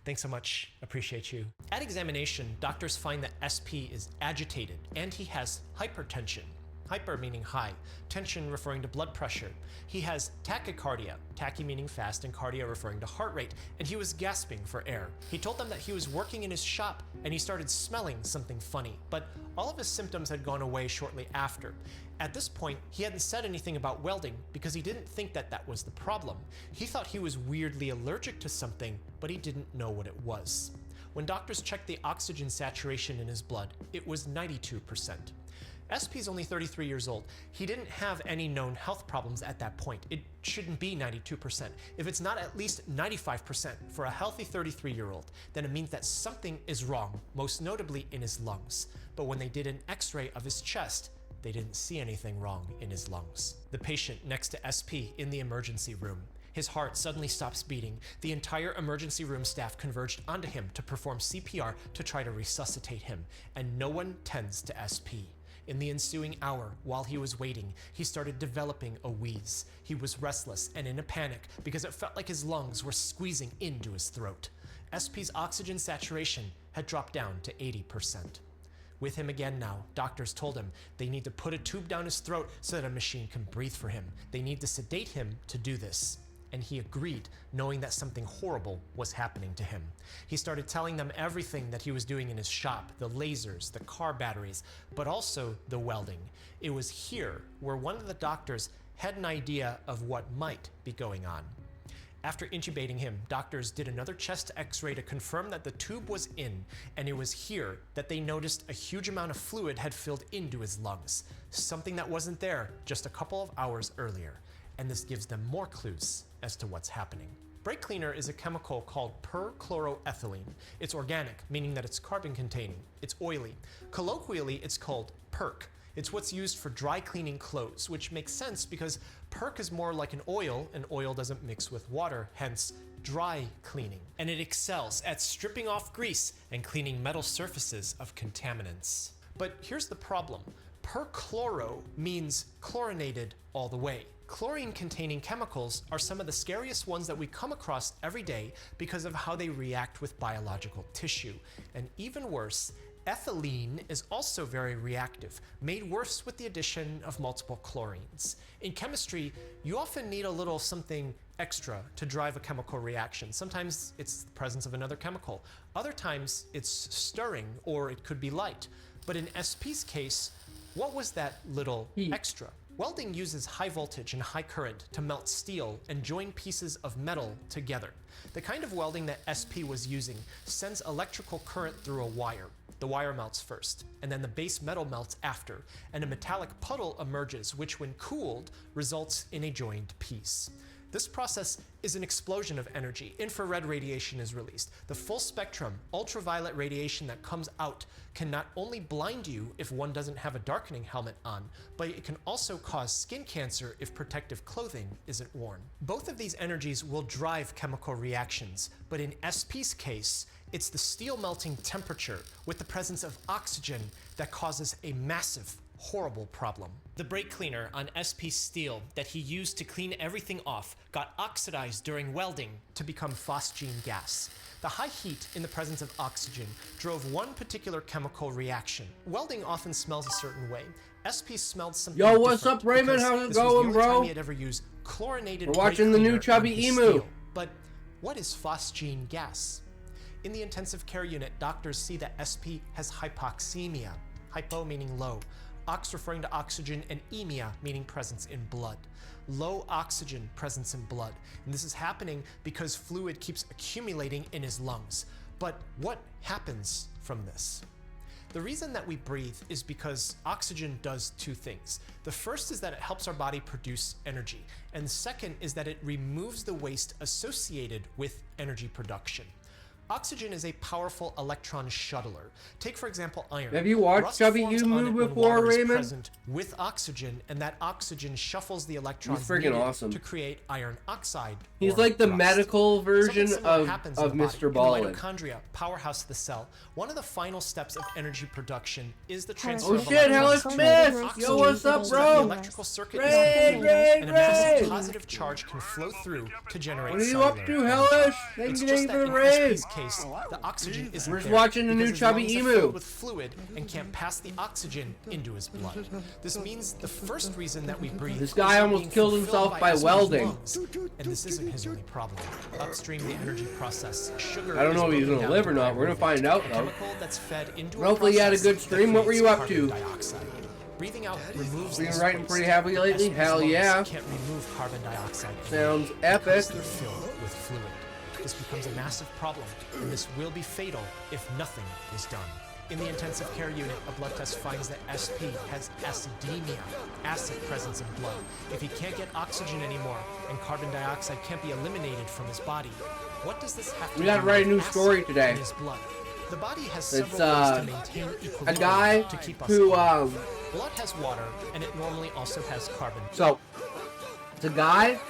Thanks so much, appreciate you. At examination, doctors find that SP is agitated and he has hypertension. Hyper meaning high, tension referring to blood pressure. He has tachycardia, tachy meaning fast and cardia referring to heart rate, and he was gasping for air. He told them that he was working in his shop and he started smelling something funny, but all of his symptoms had gone away shortly after. At this point, he hadn't said anything about welding because he didn't think that that was the problem. He thought he was weirdly allergic to something, but he didn't know what it was. When doctors checked the oxygen saturation in his blood, it was 92%. SP's only 33 years old. He didn't have any known health problems at that point. It shouldn't be 92%. If it's not at least 95% for a healthy 33-year-old, then it means that something is wrong, most notably in his lungs. But when they did an x-ray of his chest, they didn't see anything wrong in his lungs. The patient next to SP in the emergency room. His heart suddenly stops beating. The entire emergency room staff converged onto him to perform CPR to try to resuscitate him, and no one tends to SP. In the ensuing hour, while he was waiting, he started developing a wheeze. He was restless and in a panic because it felt like his lungs were squeezing into his throat. SP's oxygen saturation had dropped down to 80%. With him again now, doctors told him they need to put a tube down his throat so that a machine can breathe for him. They need to sedate him to do this. And he agreed, knowing that something horrible was happening to him. He started telling them everything that he was doing in his shop, the lasers, the car batteries, but also the welding. It was here where one of the doctors had an idea of what might be going on. After intubating him, doctors did another chest x-ray to confirm that the tube was in, and it was here that they noticed a huge amount of fluid had filled into his lungs, something that wasn't there just a couple of hours earlier, and this gives them more clues as to what's happening. Brake cleaner is a chemical called perchloroethylene. It's organic, meaning that it's carbon containing. It's oily. Colloquially, it's called perc. It's what's used for dry cleaning clothes, which makes sense because perc is more like an oil, and oil doesn't mix with water, hence dry cleaning. And it excels at stripping off grease and cleaning metal surfaces of contaminants. But here's the problem. Perchloro means chlorinated all the way. Chlorine-containing chemicals are some of the scariest ones that we come across every day because of how they react with biological tissue. And even worse, ethylene is also very reactive, made worse with the addition of multiple chlorines. In chemistry, you often need a little something extra to drive a chemical reaction. Sometimes it's the presence of another chemical. Other times it's stirring, or it could be light. But in SP's case, what was that little extra? Welding uses high voltage and high current to melt steel and join pieces of metal together. The kind of welding that SP was using sends electrical current through a wire. The wire melts first, and then the base metal melts after, and a metallic puddle emerges, which when cooled, results in a joined piece. This process is an explosion of energy. Infrared radiation is released. The full spectrum, ultraviolet radiation that comes out can not only blind you if one doesn't have a darkening helmet on, but it can also cause skin cancer if protective clothing isn't worn. Both of these energies will drive chemical reactions, but in SP's case, it's the steel melting temperature with the presence of oxygen that causes a massive, horrible problem. The brake cleaner on SP's steel that he used to clean everything off got oxidized during welding to become phosgene gas. The high heat in the presence of oxygen drove one particular chemical reaction. Welding often smells a certain way. SP smelled something Yo, what's different up, Raymond? because How's it this was going, the only bro? time he had ever used chlorinated We're brake watching the new cleaner Chubby on his Emu. steel. But what is phosgene gas? In the intensive care unit, doctors see that SP has hypoxemia. Hypo meaning low, ox referring to oxygen, and emia meaning presence in blood. Low oxygen presence in blood. And this is happening because fluid keeps accumulating in his lungs. But what happens from this? The reason that we breathe is because oxygen does two things. The first is that it helps our body produce energy. And the second is that it removes the waste associated with energy production. Oxygen is a powerful electron shuttler. Take, for example, iron. Have you watched Rust Chubby forms on Emu it when before, water is Raymond? present with oxygen, and that oxygen shuffles the electrons He's freaking needed awesome. to create iron oxide. He's or like the rust. medical version Something similar of happens in the body. Mr. In Ballin. the mitochondria, powerhouse of the cell, one of the final steps of energy production is the Hello, transfer Oh of shit, electrons Hellish to Smith! oxygen Yo, what's up, so that the bro? electrical circuit Ray, is complete, Ray, and a massive Ray! positive charge can flow through to generate What are you cellular up to, energy. Hellish? Thank It's you just for that the in raid. SP's case, the oxygen isn't We're just there watching the new because his Chubby lungs are Emu. filled with fluid and can't pass the oxygen into his blood. This means the first reason that we breathe. This guy isn't almost being killed fulfilled himself by SP's welding. lungs. And this isn't his only problem. Upstream the energy process, sugar I don't know is if he's broken gonna down live or not. We're gonna find out, a though. chemical that's fed into a Hopefully you had a process good stream. that What were you creates up to? carbon dioxide. Breathing out removes Been this writing waste. pretty heavily lately? SP's Hell lungs yeah. Can't remove carbon dioxide Sounds because epic. they're filled with fluid. This becomes a massive problem, and this will be fatal if nothing is done. In the intensive care unit, a blood test finds that SP has acidemia, acid presence in blood. If he can't get oxygen anymore and carbon dioxide can't be eliminated from his body, what does this have to We do gotta write a with new acid story today. in his blood? The body has It's, several ways to maintain A equilibrium guy to keep us who, alive. Blood has water, and it normally also has carbon. So, it's a guy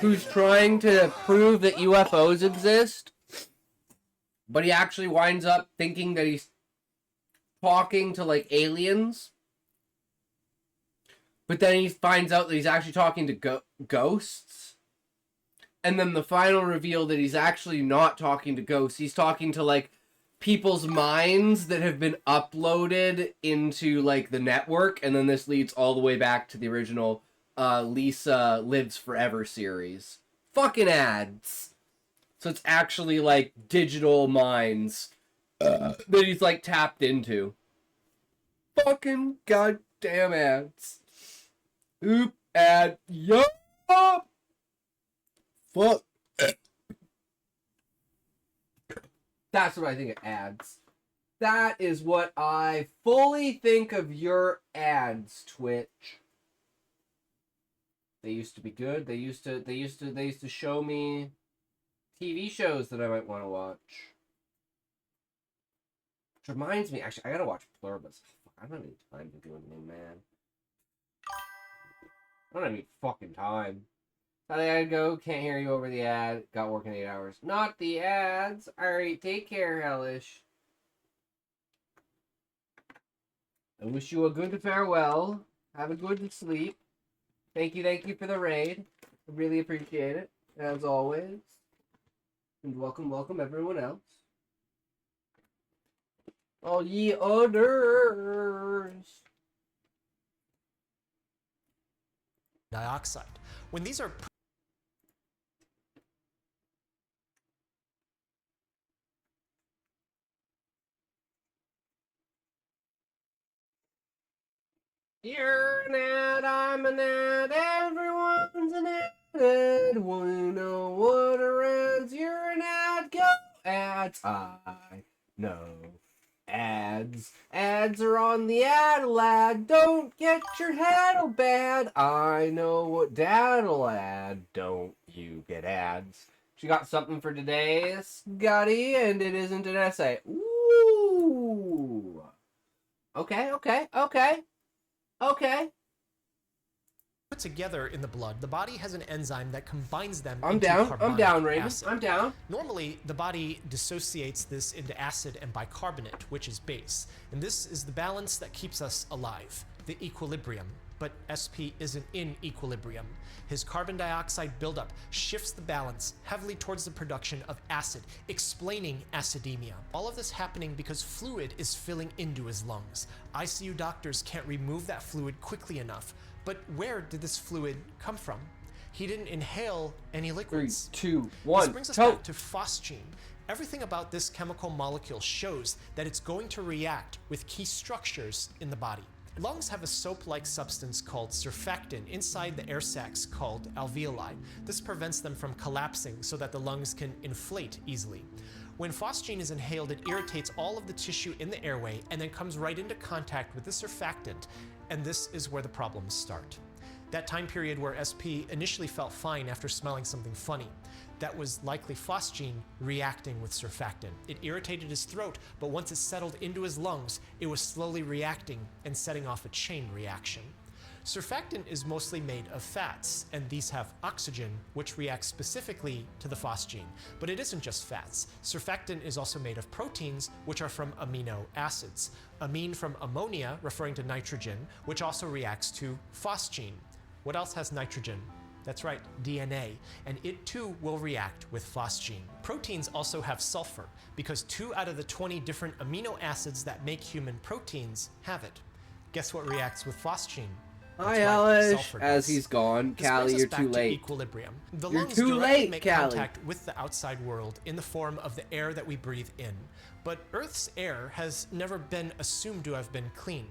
who's trying to prove that UFOs exist, but he actually winds up thinking that he's talking to, like, aliens. But then he finds out that he's actually talking to ghosts. And then the final reveal that he's actually not talking to ghosts. He's talking to, like, people's minds that have been uploaded into, like, the network. And then this leads all the way back to the original Lisa Lives Forever series. Fucking ads. So it's actually, like, digital minds that he's, like, tapped into. Fucking goddamn ads. Oop. Ad. Yup. Fuck. That's what I think of ads. That is what I fully think of your ads, Twitch. They used to be good. They used to show me TV shows that I might want to watch. Which reminds me, actually, I gotta watch Pluribus. Fuck, I don't have any time to do anything, man. I don't have any fucking time. How did I go? Can't hear you over the ad. Got work in 8 hours. Not the ads. Alright, take care, Hellish. I wish you a good farewell. Have a good sleep. Thank you for the raid. I really appreciate it, as always. And welcome everyone else. All ye others. Dioxide. When these are You're an ad, I'm an ad, everyone's an ad. Wanna know what are ads? You're an ad, go ads. I know ads. Ads are on the ad, lad. Don't get your head bad. I know what dad'll add. Don't you get ads. She got something for today, Scotty, and it isn't an essay. Ooh. Okay. put together in the blood, the body has an enzyme that combines them I'm into down, carbonic Raven. acid. I'm down. Normally, the body dissociates this into acid and bicarbonate, which is base. And this is the balance that keeps us alive, the equilibrium. But SP isn't in equilibrium. His carbon dioxide buildup shifts the balance heavily towards the production of acid, explaining acidemia. All of this happening because fluid is filling into his lungs. ICU doctors can't remove that fluid quickly enough. But where did this fluid come from? He didn't inhale any liquids. 3, 2, 1. This brings us back to phosgene. Everything about this chemical molecule shows that it's going to react with key structures in the body. Lungs have a soap-like substance called surfactant inside the air sacs called alveoli. This prevents them from collapsing so that the lungs can inflate easily. When phosgene is inhaled, it irritates all of the tissue in the airway and then comes right into contact with the surfactant, and this is where the problems start. That time period where SP initially felt fine after smelling something funny. That was likely phosgene reacting with surfactant. It irritated his throat, but once it settled into his lungs, it was slowly reacting and setting off a chain reaction. Surfactant is mostly made of fats, and these have oxygen, which reacts specifically to the phosgene. But it isn't just fats. Surfactant is also made of proteins, which are from amino acids. Amine from ammonia, referring to nitrogen, which also reacts to phosgene. What else has nitrogen? That's right, DNA, and it too will react with phosgene. Proteins also have sulfur, because 2 out of the 20 different amino acids that make human proteins have it. Guess what reacts with phosgene? Hi, Alish. As he's gone, Callie, you're too late. Equilibrium. The You're lungs too directly late, make Callie. contact with the outside world in the form of the air that we breathe in. But Earth's air has never been assumed to have been clean.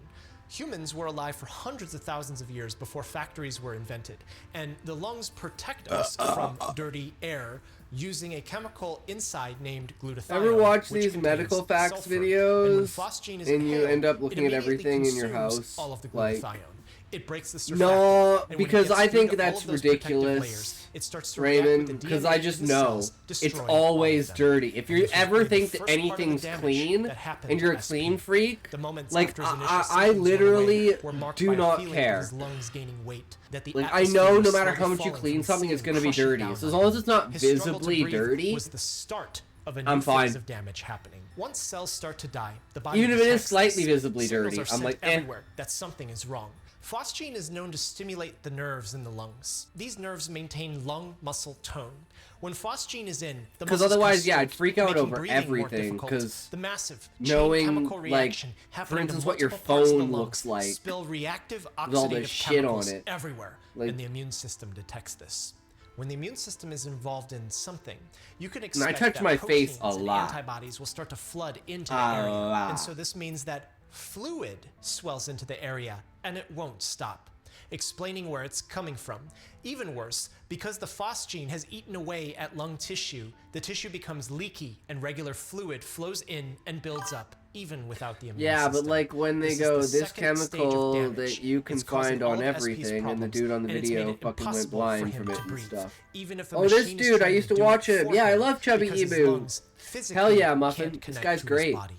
Humans were alive for hundreds of thousands of years before factories were invented, and the lungs protect us from dirty air using a chemical inside named glutathione. Ever watch which these contains medical facts sulfur. And when videos phosgene is and you inhaled, end up it looking at immediately everything in your consumes house? all of the Like, glutathione. It breaks the surfactant. no, and when it because gets I through think to all that's of those protective ridiculous, layers, it starts to react with Raymond, the because DNA I in just the know cells, it's destroying always all of them. dirty. If you Which is ever really the think that first part of the anything's damage clean that happened and you're a to SP. clean freak, The moments like, after his initial I symptoms went literally away were marked do by a not feeling care. of his lungs gaining weight, that the Like, I atmosphere know was no matter slowly how much you falling clean from something, the it's going to be ceiling, dirty. crushing So as down long on as it's him. not His struggle to visibly breathe dirty, was the start of a new I'm fine. phase of damage happening. Once cells start to die, the body even if it is detects slightly this. visibly Signals dirty, are I'm sent like, everywhere that something is wrong. Phosgene is known to stimulate the nerves in the lungs. These nerves maintain lung muscle tone. When phosgene is in, the Because muscles otherwise, yeah, constrict, I'd freak out making over breathing more everything, difficult. 'cause The massive chain knowing, chemical like, reaction for happening to instance, what your multiple parts of the phone lung looks like spill reactive with all this oxidative shit on chemicals it. everywhere, Like- and the immune system detects this. When the immune system is involved in something, you can I expect touch that my face proteins a and lot. antibodies will start to flood into the A area. lot. And so this means that fluid swells into the area, and it won't stop. explaining where it's coming from. Even worse, because the FOS gene has eaten away at lung tissue, the tissue becomes leaky and regular fluid flows in and builds up, even without the immune system. Yeah, but like when they This is go, the this second stage of chemical damage. that you can It's causing find all on of SP's everything, and the problems, dude on the and it's made video it fucking went impossible blind for him from it to and breathe, stuff. even if a Oh, this machine is dude, I trying used to do watch it him. for Yeah, I him, love Chubby because his Ebu. lungs physically Hell yeah, Muffin. can't This connect guy's to his great. body.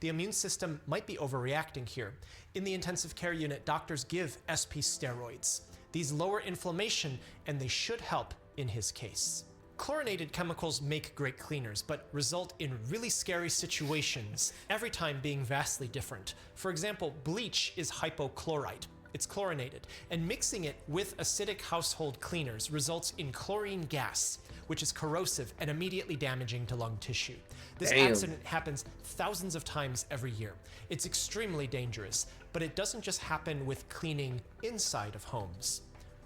The immune system might be overreacting here. In the intensive care unit, doctors give SP steroids. These lower inflammation, and they should help in his case. Chlorinated chemicals make great cleaners, but result in really scary situations, every time being vastly different. For example, bleach is hypochlorite. It's chlorinated, and mixing it with acidic household cleaners results in chlorine gas, which is corrosive and immediately damaging to lung tissue. This accident happens thousands of times every year. It's extremely dangerous, but it doesn't just happen with cleaning inside of homes.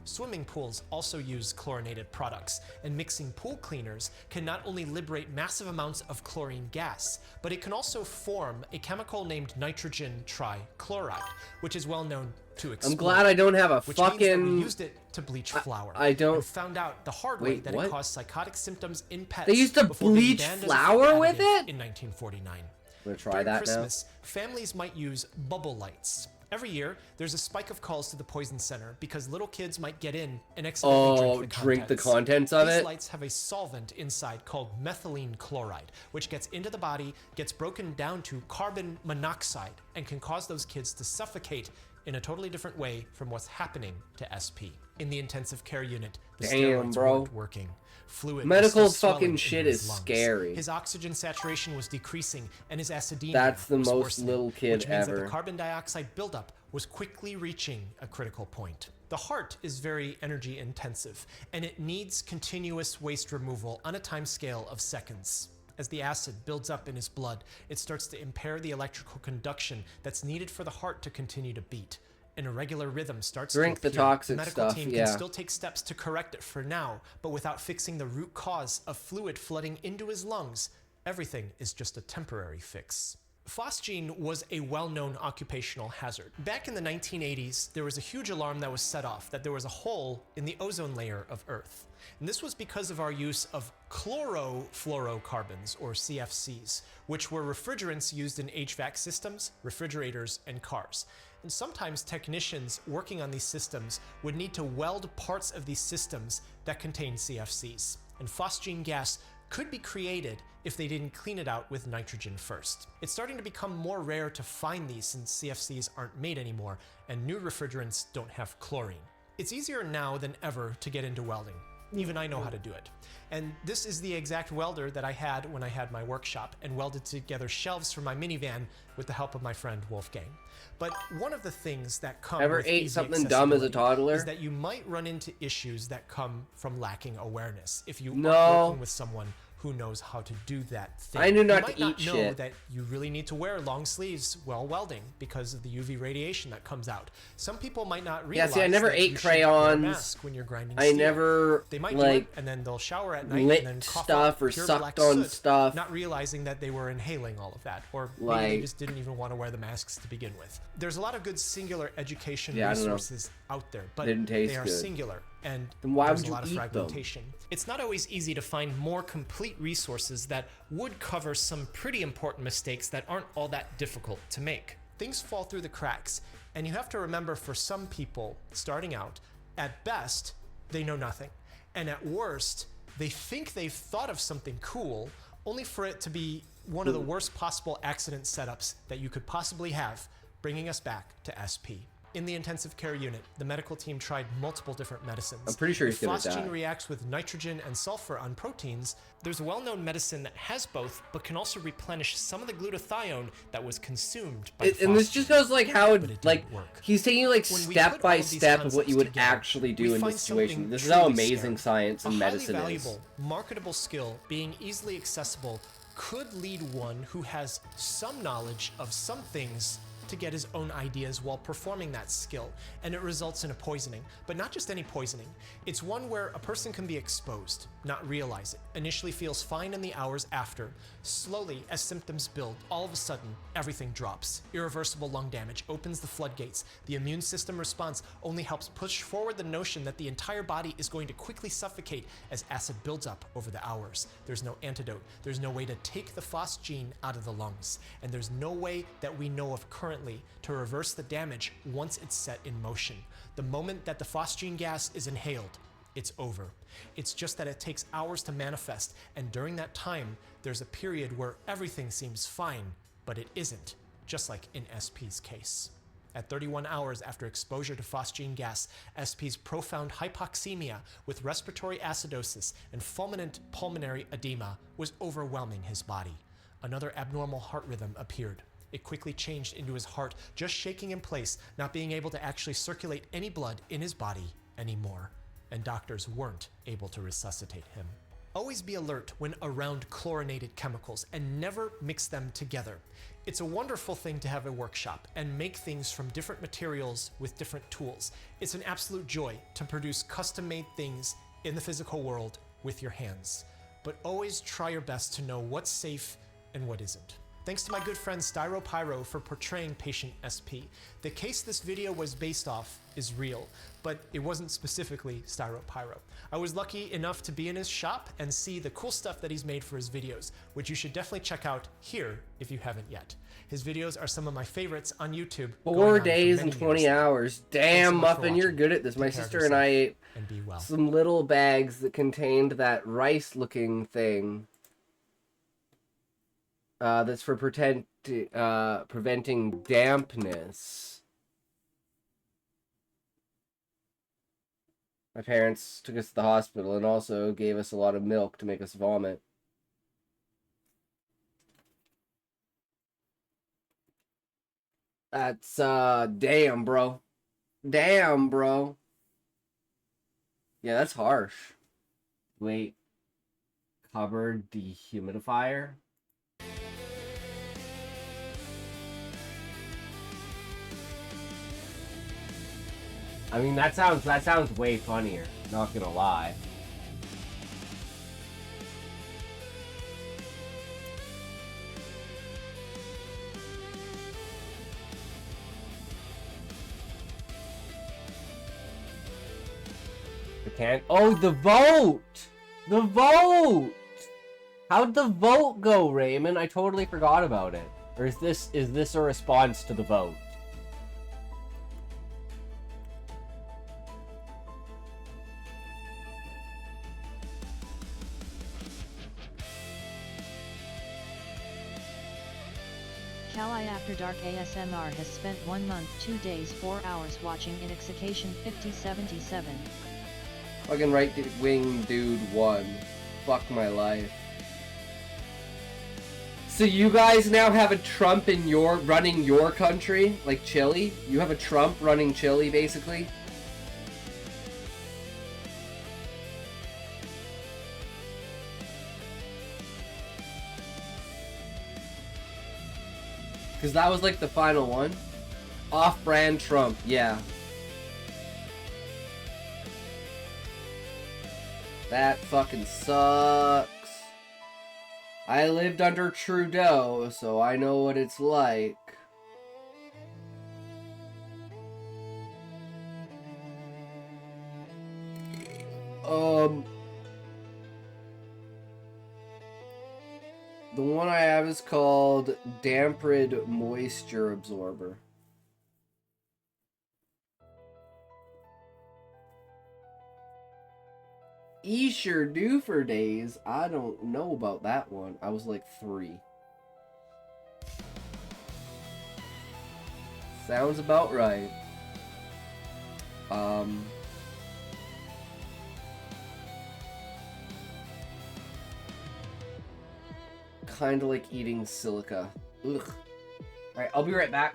Swimming pools also use chlorinated products, and mixing pool cleaners can not only liberate massive amounts of chlorine gas, but it can also form a chemical named nitrogen trichloride, which is well known to explode. I'm glad I don't have a which means that we fucking... used it to bleach flour. I don't... And found out the hard way Wait, that what? it caused psychotic symptoms in pets. They used to before being bleach banned as a flour food with additive it? in 1949. I'm gonna try During that Christmas, families might use bubble lights. Every year, there's a spike of calls to the Poison Center because little kids might get in and accidentally drink the contents of These it? lights have a solvent inside called methylene chloride, which gets into the body, gets broken down to carbon monoxide, and can cause those kids to suffocate in a totally different way from what's happening to SP. In the intensive care unit, the steroids weren't working. Fluid Medical was still fucking swelling shit in his is lungs. scary. His oxygen saturation was decreasing, and his acidemia That's the was most worsening, little kid which means that ever. the carbon dioxide buildup was quickly reaching a critical point. The heart is very energy intensive, and it needs continuous waste removal on a time scale of seconds. As the acid builds up in his blood, it starts to impair the electrical conduction that's needed for the heart to continue to beat. An irregular rhythm starts Drink to the appear. toxic The medical stuff, team yeah. can still take steps to correct it for now, but without fixing the root cause of fluid flooding into his lungs, everything is just a temporary fix. Phosgene was a well-known occupational hazard. Back in the 1980s, there was a huge alarm that was set off that there was a hole in the ozone layer of Earth. And this was because of our use of chlorofluorocarbons, or CFCs, which were refrigerants used in HVAC systems, refrigerators, and cars. And sometimes technicians working on these systems would need to weld parts of these systems that contain CFCs. And phosgene gas could be created if they didn't clean it out with nitrogen first. It's starting to become more rare to find these since CFCs aren't made anymore, and new refrigerants don't have chlorine. It's easier now than ever to get into welding. Even I know how to do it. And this is the exact welder that I had when I had my workshop and welded together shelves for my minivan with the help of my friend Wolfgang. But one of the things that come Ever with ate easy something dumb as a accessibility toddler? is that you might run into issues that come from lacking awareness if you No. aren't working with someone who knows how to do that thing. I knew not you to might not eat know shit. that you really need to wear long sleeves while welding because of the UV radiation that comes out. Some people might not realize see, I never that ate you shouldn't wear a crayons. mask when you're grinding I steel. never, They might do like, it, and then they'll shower at night lit and then cough stuff up or pure sucked black on soot, stuff. not realizing that they were inhaling all of that, or maybe Like- they just didn't even want to wear the masks to begin with. There's a lot of good singular education Yeah, I don't know. resources out there, but Didn't taste they are good. singular, and Then why there's would a you lot of eat them? fragmentation. It's not always easy to find more complete resources that would cover some pretty important mistakes that aren't all that difficult to make. Things fall through the cracks, and you have to remember, for some people starting out, at best, they know nothing. And at worst, they think they've thought of something cool, only for it to be one of the worst possible accident setups that you could possibly have, bringing us back to SP. In the intensive care unit, the medical team tried multiple different medicines. I'm pretty sure he's If gonna die. phosgene reacts with nitrogen and sulfur on proteins, there's a well-known medicine that has both, but can also replenish some of the glutathione that was consumed by And this just goes like how, But it didn't like, work. he's taking you like When we step put by all of these step of what you would concepts together, actually we do in find this situation. something This is how truly amazing scary. science and A medicine highly is. valuable, marketable skill being easily accessible could lead one who has some knowledge of some things to get his own ideas while performing that skill, and it results in a poisoning. But not just any poisoning. It's one where a person can be exposed, not realize it, initially feels fine in the hours after. Slowly, as symptoms build, all of a sudden, everything drops. Irreversible lung damage opens the floodgates. The immune system response only helps push forward the notion that the entire body is going to quickly suffocate as acid builds up over the hours. There's no antidote. There's no way to take the FOS gene out of the lungs. And there's no way that we know of currently to reverse the damage once it's set in motion. The moment that the FOS gene gas is inhaled, it's over. It's just that it takes hours to manifest, and during that time, there's a period where everything seems fine, but it isn't, just like in SP's case. At 31 hours after exposure to FOS gene gas, SP's profound hypoxemia with respiratory acidosis and fulminant pulmonary edema was overwhelming his body. Another abnormal heart rhythm appeared. It quickly changed into his heart just shaking in place, not being able to actually circulate any blood in his body anymore. And doctors weren't able to resuscitate him. Always be alert when around chlorinated chemicals and never mix them together. It's a wonderful thing to have a workshop and make things from different materials with different tools. It's an absolute joy to produce custom-made things in the physical world with your hands. But always try your best to know what's safe and what isn't. Thanks to my good friend StyroPyro for portraying Patient SP. The case this video was based off is real, but it wasn't specifically StyroPyro. I was lucky enough to be in his shop and see the cool stuff that he's made for his videos, which you should definitely check out here if you haven't yet. His videos are some of my favorites on YouTube. 4 days and 20 years. hours. Damn, Muffin, you're good at this. My sister and I ate some little bags that contained that rice-looking thing. That's for preventing dampness. My parents took us to the hospital and also gave us a lot of milk to make us vomit. That's, damn, bro. Damn, bro. Yeah, that's harsh. Wait. Cupboard dehumidifier? I mean, that sounds way funnier, not gonna lie. The can— oh, the vote! The vote! How'd the vote go, Raymond? I totally forgot about it. Or is this a response to the vote? Kali After Dark ASMR has spent 1 month, 2 days, 4 hours watching Intoxication 5077. Fucking right wing dude won. Fuck my life. So you guys now have a Trump in running your country? Like Chile? You have a Trump running Chile, basically? Because that was like the final one. Off-brand Trump, yeah. That fucking sucks. I lived under Trudeau, so I know what it's like. The one I have is called Damprid Moisture Absorber. E sure do for days. I don't know about that one. I was like 3. Sounds about right. Kinda like eating silica. Ugh. Alright, I'll be right back.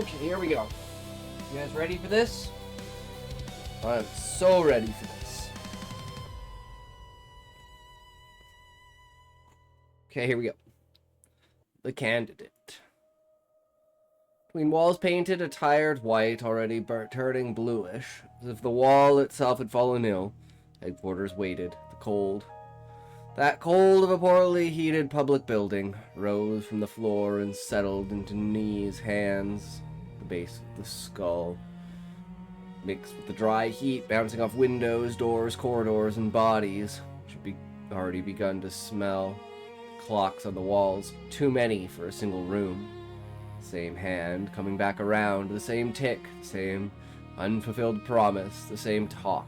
Okay, here we go. You guys ready for this? I'm so ready for this. Okay, here we go. The candidate. Between walls painted a tired white, already turning bluish, as if the wall itself had fallen ill, headquarters waited. The cold. That cold of a poorly heated public building rose from the floor and settled into knees, hands, the base of the skull, mixed with the dry heat bouncing off windows, doors, corridors, and bodies, which had already begun to smell. Clocks on the walls, too many for a single room. Same hand coming back around, the same tick, the same unfulfilled promise, the same talk.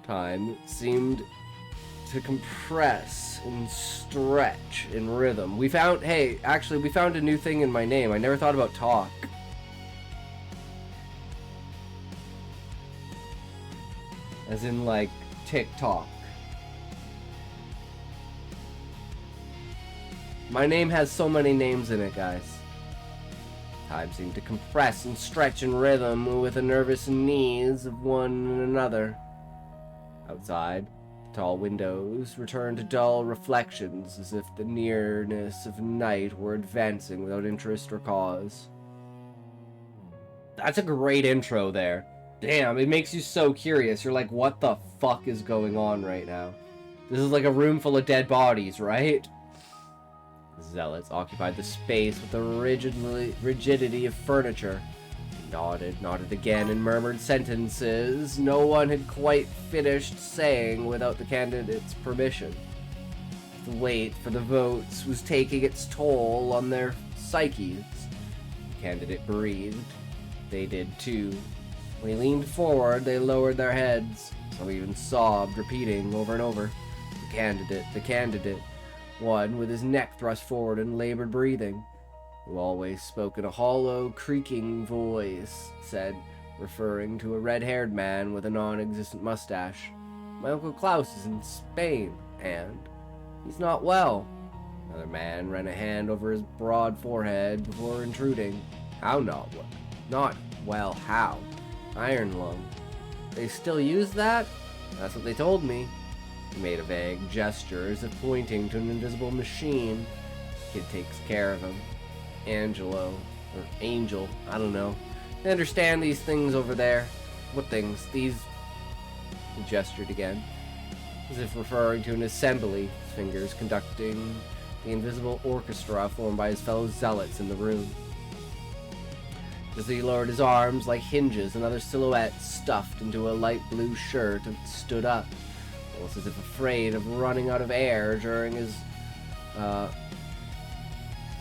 Time seemed to compress and stretch in rhythm. We found a new thing in my name. I never thought about talk. As in, like, TikTok. My name has so many names in it, guys. Time seemed to compress and stretch in rhythm with the nervous knees of one and another. Outside, the tall windows returned to dull reflections as if the nearness of night were advancing without interest or cause. That's a great intro there. Damn, it makes you so curious. You're like, what the fuck is going on right now? This is like a room full of dead bodies, right? Zealots occupied the space with the rigidity of furniture. He nodded again, and murmured sentences no one had quite finished saying without the candidate's permission. The wait for the votes was taking its toll on their psyches. The candidate breathed. They did too. When he leaned forward, they lowered their heads. Some even sobbed, repeating over and over, "The candidate, the candidate." One, with his neck thrust forward and labored breathing, who always spoke in a hollow, creaking voice, said, referring to a red-haired man with a non-existent mustache, "My Uncle Klaus is in Spain, and he's not well." Another man ran a hand over his broad forehead before intruding. "How not well? Not well, how? Iron lung. They still use that? That's what they told me." He made a vague gesture as if pointing to an invisible machine. Kid takes care of him. Angelo. Or Angel. I don't know. They understand these things over there. What things? These... He gestured again, as if referring to an assembly, his fingers conducting the invisible orchestra formed by his fellow zealots in the room. As he lowered his arms like hinges, another silhouette stuffed into a light blue shirt and stood up, almost as if afraid of running out of air during his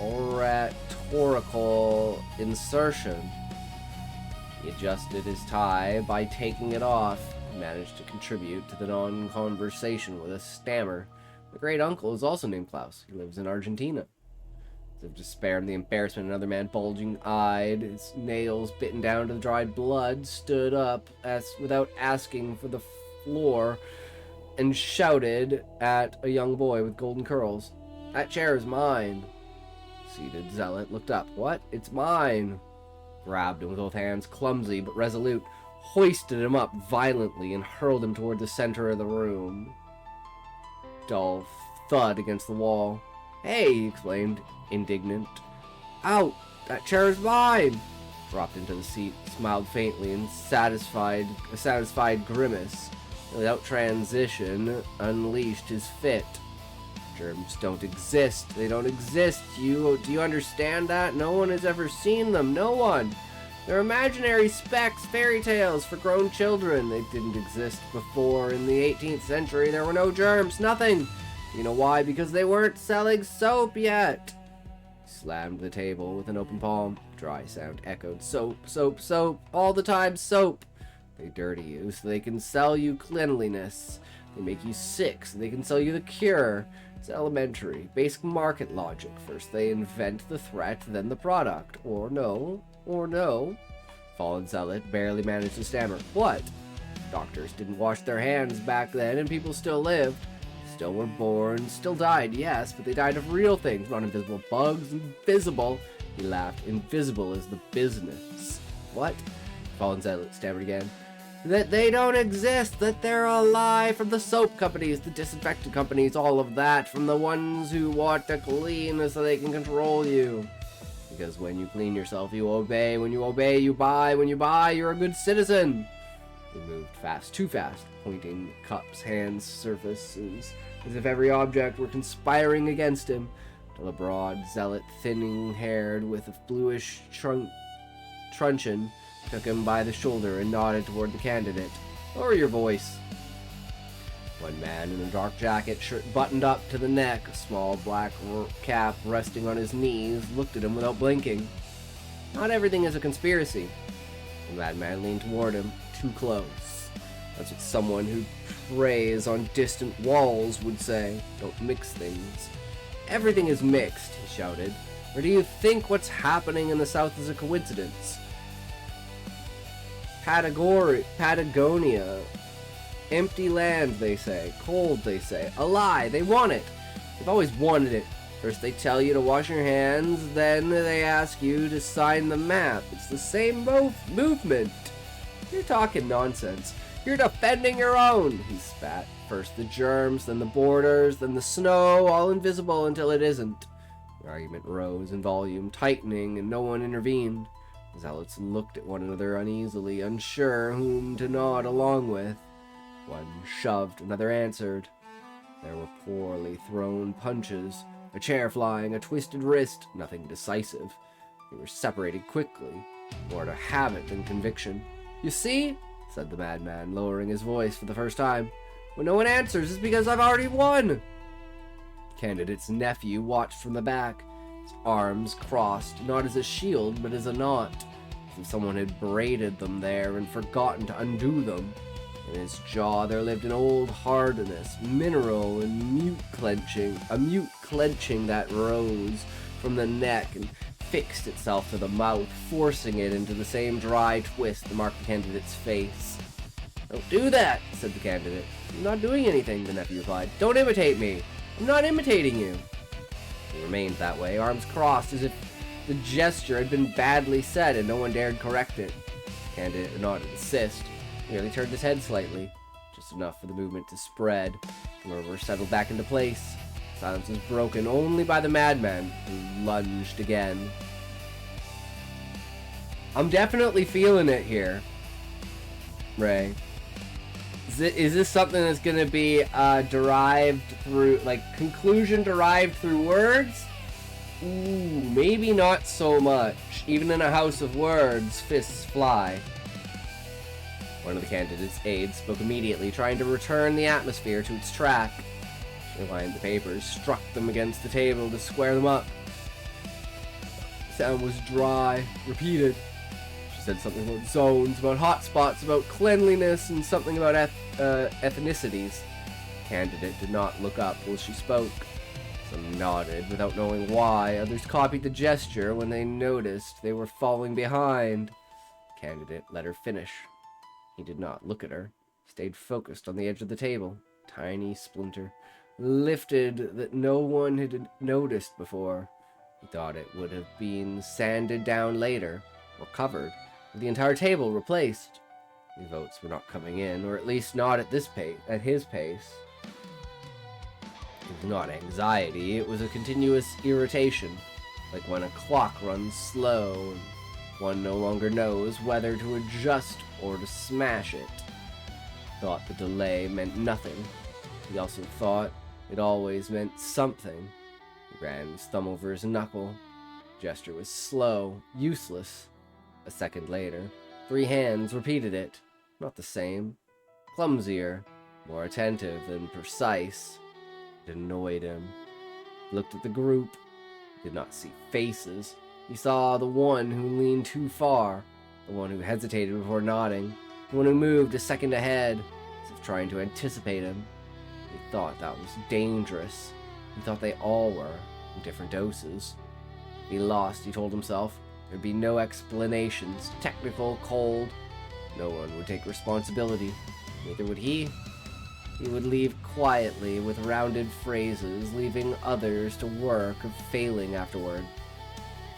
oratorical insertion. He adjusted his tie by taking it off and managed to contribute to the non-conversation with a stammer. The great uncle is also named Klaus. He lives in Argentina. As if to spare him the embarrassment, another man, bulging-eyed, his nails bitten down to the dried blood, stood up without asking for the floor and shouted at a young boy with golden curls, "That chair is mine." Seated zealot looked up. "What? It's mine." Grabbed him with both hands, clumsy but resolute, hoisted him up violently and hurled him toward the center of the room. Dull thud against the wall. "Hey!" he exclaimed, indignant. "Out! That chair is mine!" Dropped into the seat, smiled faintly in a satisfied grimace. Without transition, unleashed his fit. "Germs don't exist. They don't exist. Do you understand that? No one has ever seen them. No one. They're imaginary specks, fairy tales for grown children. They didn't exist before. In the 18th century, there were no germs. Nothing. You know why? Because they weren't selling soap yet." He slammed the table with an open palm. Dry sound echoed. "Soap, soap, soap. All the time, soap. They dirty you so they can sell you cleanliness. They make you sick so they can sell you the cure. It's elementary, basic market logic. First they invent the threat, then the product. Or no. Fallen zealot barely managed to stammer. "What? Doctors didn't wash their hands back then and people still lived. Still were born, still died, yes, but they died of real things, not invisible bugs. Invisible. He laughed. Invisible is the business. What? Fallen Zealot stammered again. That they don't exist, that they're a lie from the soap companies, the disinfectant companies, all of that, from the ones who want to clean so they can control you. Because when you clean yourself, you obey. When you obey, you buy. When you buy, you're a good citizen. He moved fast, too fast, pointing cups, hands, surfaces, as if every object were conspiring against him, till a broad zealot, thinning-haired, with a bluish truncheon, took him by the shoulder and nodded toward the candidate. Lower your voice. One man in a dark jacket, shirt buttoned up to the neck, a small black cap resting on his knees, looked at him without blinking. Not everything is a conspiracy. The madman leaned toward him, too close. That's what someone who preys on distant walls would say. Don't mix things. Everything is mixed, he shouted. Or do you think what's happening in the south is a coincidence? Patagonia. Empty land, they say. Cold, they say. A lie. They want it. They've always wanted it. First they tell you to wash your hands, then they ask you to sign the map. It's the same movement. You're talking nonsense. You're defending your own, he spat. First the germs, then the borders, then the snow, all invisible until it isn't. The argument rose in volume, tightening, and no one intervened. The zealots looked at one another uneasily, unsure whom to nod along with. One shoved, another answered. There were poorly thrown punches, a chair flying, a twisted wrist, nothing decisive. They were separated quickly, more out of habit than conviction. You see, said the madman, lowering his voice for the first time, when no one answers, it's because I've already won. The candidate's nephew watched from the back, his arms crossed, not as a shield, but as a knot, as if someone had braided them there and forgotten to undo them. In his jaw there lived an old hardness, mineral and a mute clenching that rose from the neck and fixed itself to the mouth, forcing it into the same dry twist that marked the candidate's face. Don't do that, said the candidate. I'm not doing anything, the nephew replied. Don't imitate me. I'm not imitating you. He remained that way, arms crossed, as if the gesture had been badly said and no one dared correct it. The candidate did not insist. He merely turned his head slightly, just enough for the movement to spread. The murderer settled back into place. Silence was broken only by the madman, who lunged again. I'm definitely feeling it here, Ray. Is this something that's going to be derived through, like, conclusion derived through words? Ooh, maybe not so much. Even in a house of words, fists fly. One of the candidate's aides spoke immediately, trying to return the atmosphere to its track. She aligned the papers, struck them against the table to square them up. The sound was dry, repeated. She said something about zones, about hotspots, about cleanliness, and something about ethnicities. The candidate did not look up while she spoke. Some nodded without knowing why. Others copied the gesture when they noticed they were falling behind. The candidate let her finish. He did not look at her. He stayed focused on the edge of the table. Tiny splinter. Lifted that no one had noticed before. He thought it would have been sanded down later, or covered, with the entire table replaced. The votes were not coming in, or at least not at his pace. It was not anxiety, it was a continuous irritation, like when a clock runs slow, and one no longer knows whether to adjust or to smash it. He thought the delay meant nothing. He also thought it always meant something. He ran his thumb over his knuckle. The gesture was slow, useless. A second later, 3 hands repeated it. Not the same. Clumsier, more attentive than precise. It annoyed him. He looked at the group. He did not see faces. He saw the one who leaned too far, the one who hesitated before nodding, the one who moved a second ahead, as if trying to anticipate him. He thought that was dangerous. He thought they all were, in different doses. If he lost, he told himself, there'd be no explanations, technical, cold. No one would take responsibility. Neither would he. He would leave quietly with rounded phrases, leaving others to work of failing afterward.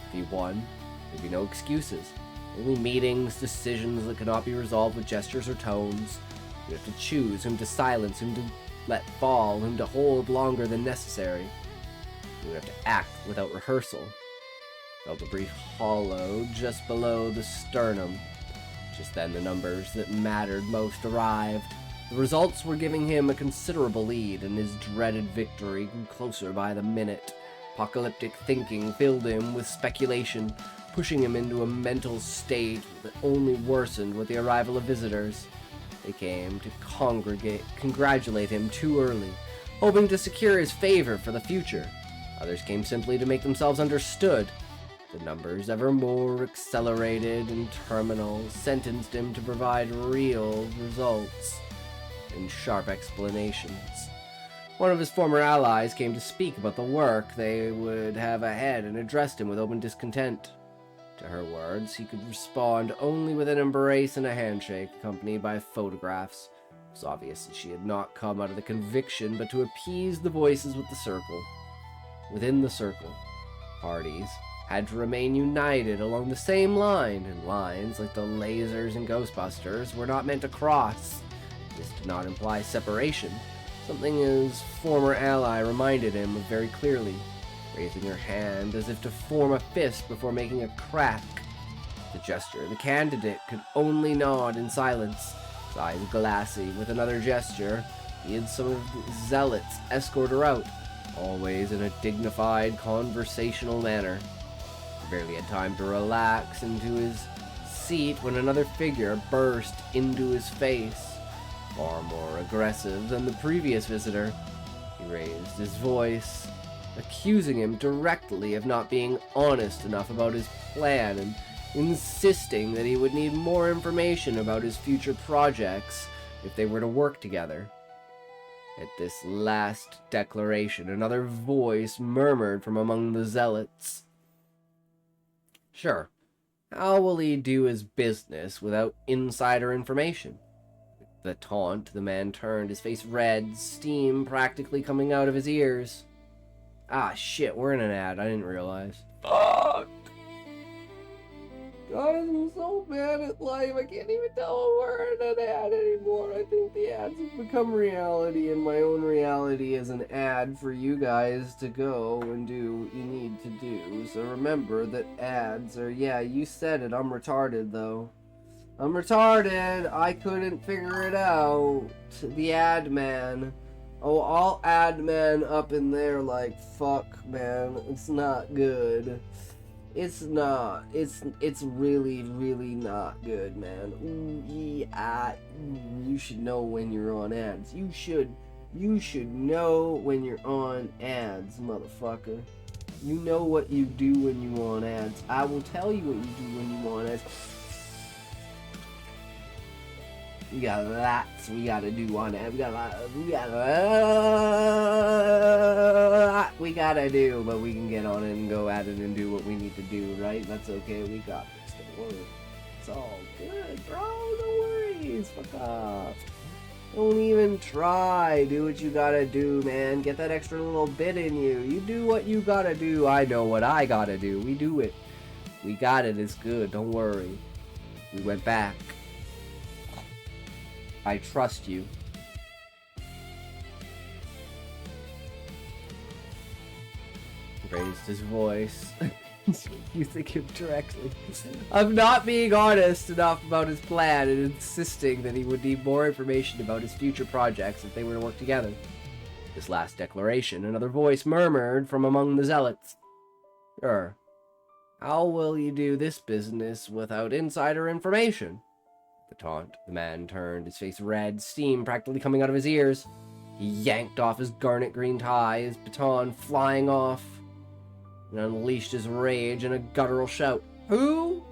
If he won, there'd be no excuses. Only meetings, decisions that cannot be resolved with gestures or tones. You have to choose whom to silence, whom to let fall, whom to hold longer than necessary. You have to act without rehearsal. Felt a brief hollow just below the sternum. Just then the numbers that mattered most arrived. The results were giving him a considerable lead, and his dreaded victory grew closer by the minute. Apocalyptic thinking filled him with speculation, pushing him into a mental state that only worsened with the arrival of visitors. They came to congratulate him too early, hoping to secure his favor for the future. Others came simply to make themselves understood. The numbers, ever more accelerated and terminal, sentenced him to provide real results and sharp explanations. One of his former allies came to speak about the work they would have ahead and addressed him with open discontent. To her words, he could respond only with an embrace and a handshake, accompanied by photographs. It was obvious that she had not come out of the conviction, but to appease the voices with the circle. Within the circle, parties had to remain united along the same line, and lines, like the lasers in Ghostbusters, were not meant to cross. This did not imply separation, something his former ally reminded him of very clearly, raising her hand as if to form a fist before making a crack. The gesture, the candidate could only nod in silence, his eyes glassy. With another gesture, he had some of the zealots escort her out, always in a dignified, conversational manner. He barely had time to relax into his seat when another figure burst into his face, far more aggressive than the previous visitor. He raised his voice, accusing him directly of not being honest enough about his plan and insisting that he would need more information about his future projects if they were to work together. At this last declaration, another voice murmured from among the zealots. Sure, how will he do his business without insider information? The taunt, the man turned, his face red, steam practically coming out of his ears. Ah, shit, we're in an ad. I didn't realize. Fuck! Guys, I'm so bad at life. I can't even tell we're in an ad anymore. I think the ads have become reality, and my own reality is an ad for you guys to go and do what you need to do. So remember that ads are, yeah, you said it. I'm retarded, though. I'm retarded. I couldn't figure it out. The ad man. Oh, I'll add man up in there like, fuck, man. It's not good. It's not. It's really, really not good, man. Ooh, yeah, you should know when you're on ads. You should know when you're on ads, motherfucker. You know what you do when you're on ads. I will tell you what you do when you're on ads. We got lots we gotta do on that. We got a lot we gotta do, but we can get on it and go at it and do what we need to do, right? That's okay. We got this. Don't worry. It's all good, bro. No worries. Fuck off. Don't even try. Do what you gotta do, man. Get that extra little bit in you. You do what you gotta do. I know what I gotta do. We do it. We got it. It's good. Don't worry. We went back. I trust you. Raised his voice. You think him directly. Of not being honest enough about his plan and insisting that he would need more information about his future projects if they were to work together. This last declaration, another voice murmured from among the zealots. Sure. How will you do this business without insider information? The taunt, the man turned, his face red, steam practically coming out of his ears. He yanked off his garnet green tie, his baton flying off, and unleashed his rage in a guttural shout. Who?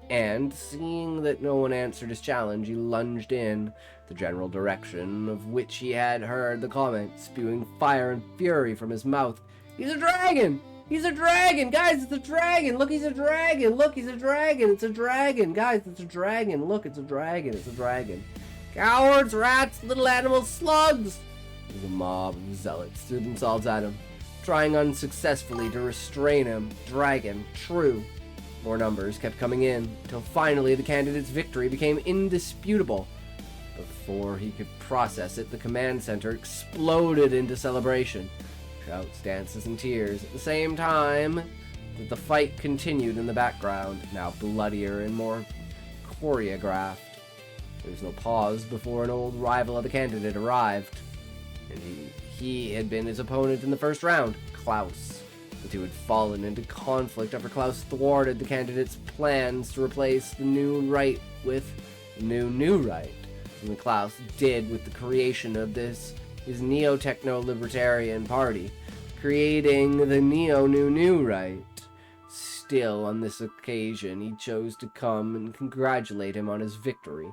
And, seeing that no one answered his challenge, he lunged in the general direction of which he had heard the comment, spewing fire and fury from his mouth. He's a dragon! He's a dragon! Guys, it's a dragon! Look, he's a dragon! Look, he's a dragon! It's a dragon! Guys, it's a dragon! Look, it's a dragon! It's a dragon! Cowards, rats, little animals, slugs! The mob of zealots threw themselves at him, trying unsuccessfully to restrain him. Dragon, true. More numbers kept coming in, until finally the candidate's victory became indisputable. Before he could process it, the command center exploded into celebration. Shouts, dances, and tears. At the same time that the fight continued in the background, now bloodier and more choreographed. There was no pause before an old rival of the candidate arrived. And he had been his opponent in the first round, Klaus. The two had fallen into conflict after Klaus thwarted the candidate's plans to replace the new right with new right. And Klaus did with the creation of his neo-techno-libertarian party, creating the neo-new right. Still, on this occasion, he chose to come and congratulate him on his victory.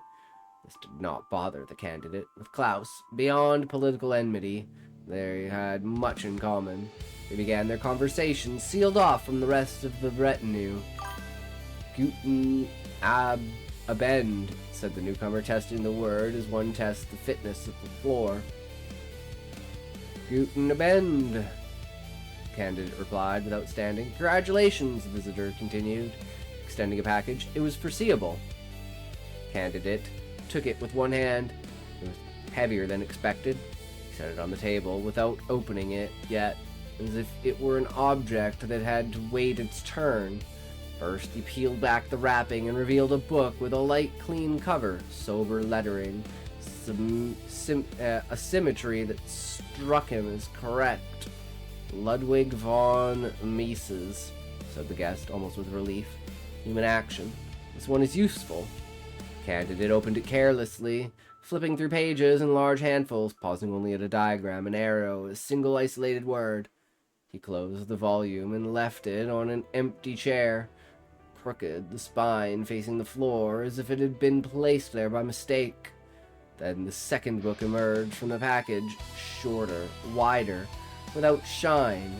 This did not bother the candidate. With Klaus, beyond political enmity, they had much in common. They began their conversation, sealed off from the rest of the retinue. Guten Abend, said the newcomer, testing the word as one tests the fitness of the floor. Guten Abend, the candidate replied without standing. Congratulations, the visitor continued, extending a package. It was foreseeable. Candidate took it with one hand. It was heavier than expected. He set it on the table without opening it yet, as if it were an object that had to wait its turn. First, he peeled back the wrapping and revealed a book with a light, clean cover, sober lettering, a symmetry that struck him as correct. Ludwig von Mises, said the guest, almost with relief. Human action. This one is useful. Candidate opened it carelessly, flipping through pages in large handfuls, pausing only at a diagram, an arrow, a single isolated word. He closed the volume and left it on an empty chair, crooked, the spine facing the floor, as if it had been placed there by mistake. Then the second book emerged from the package, shorter, wider, without shine.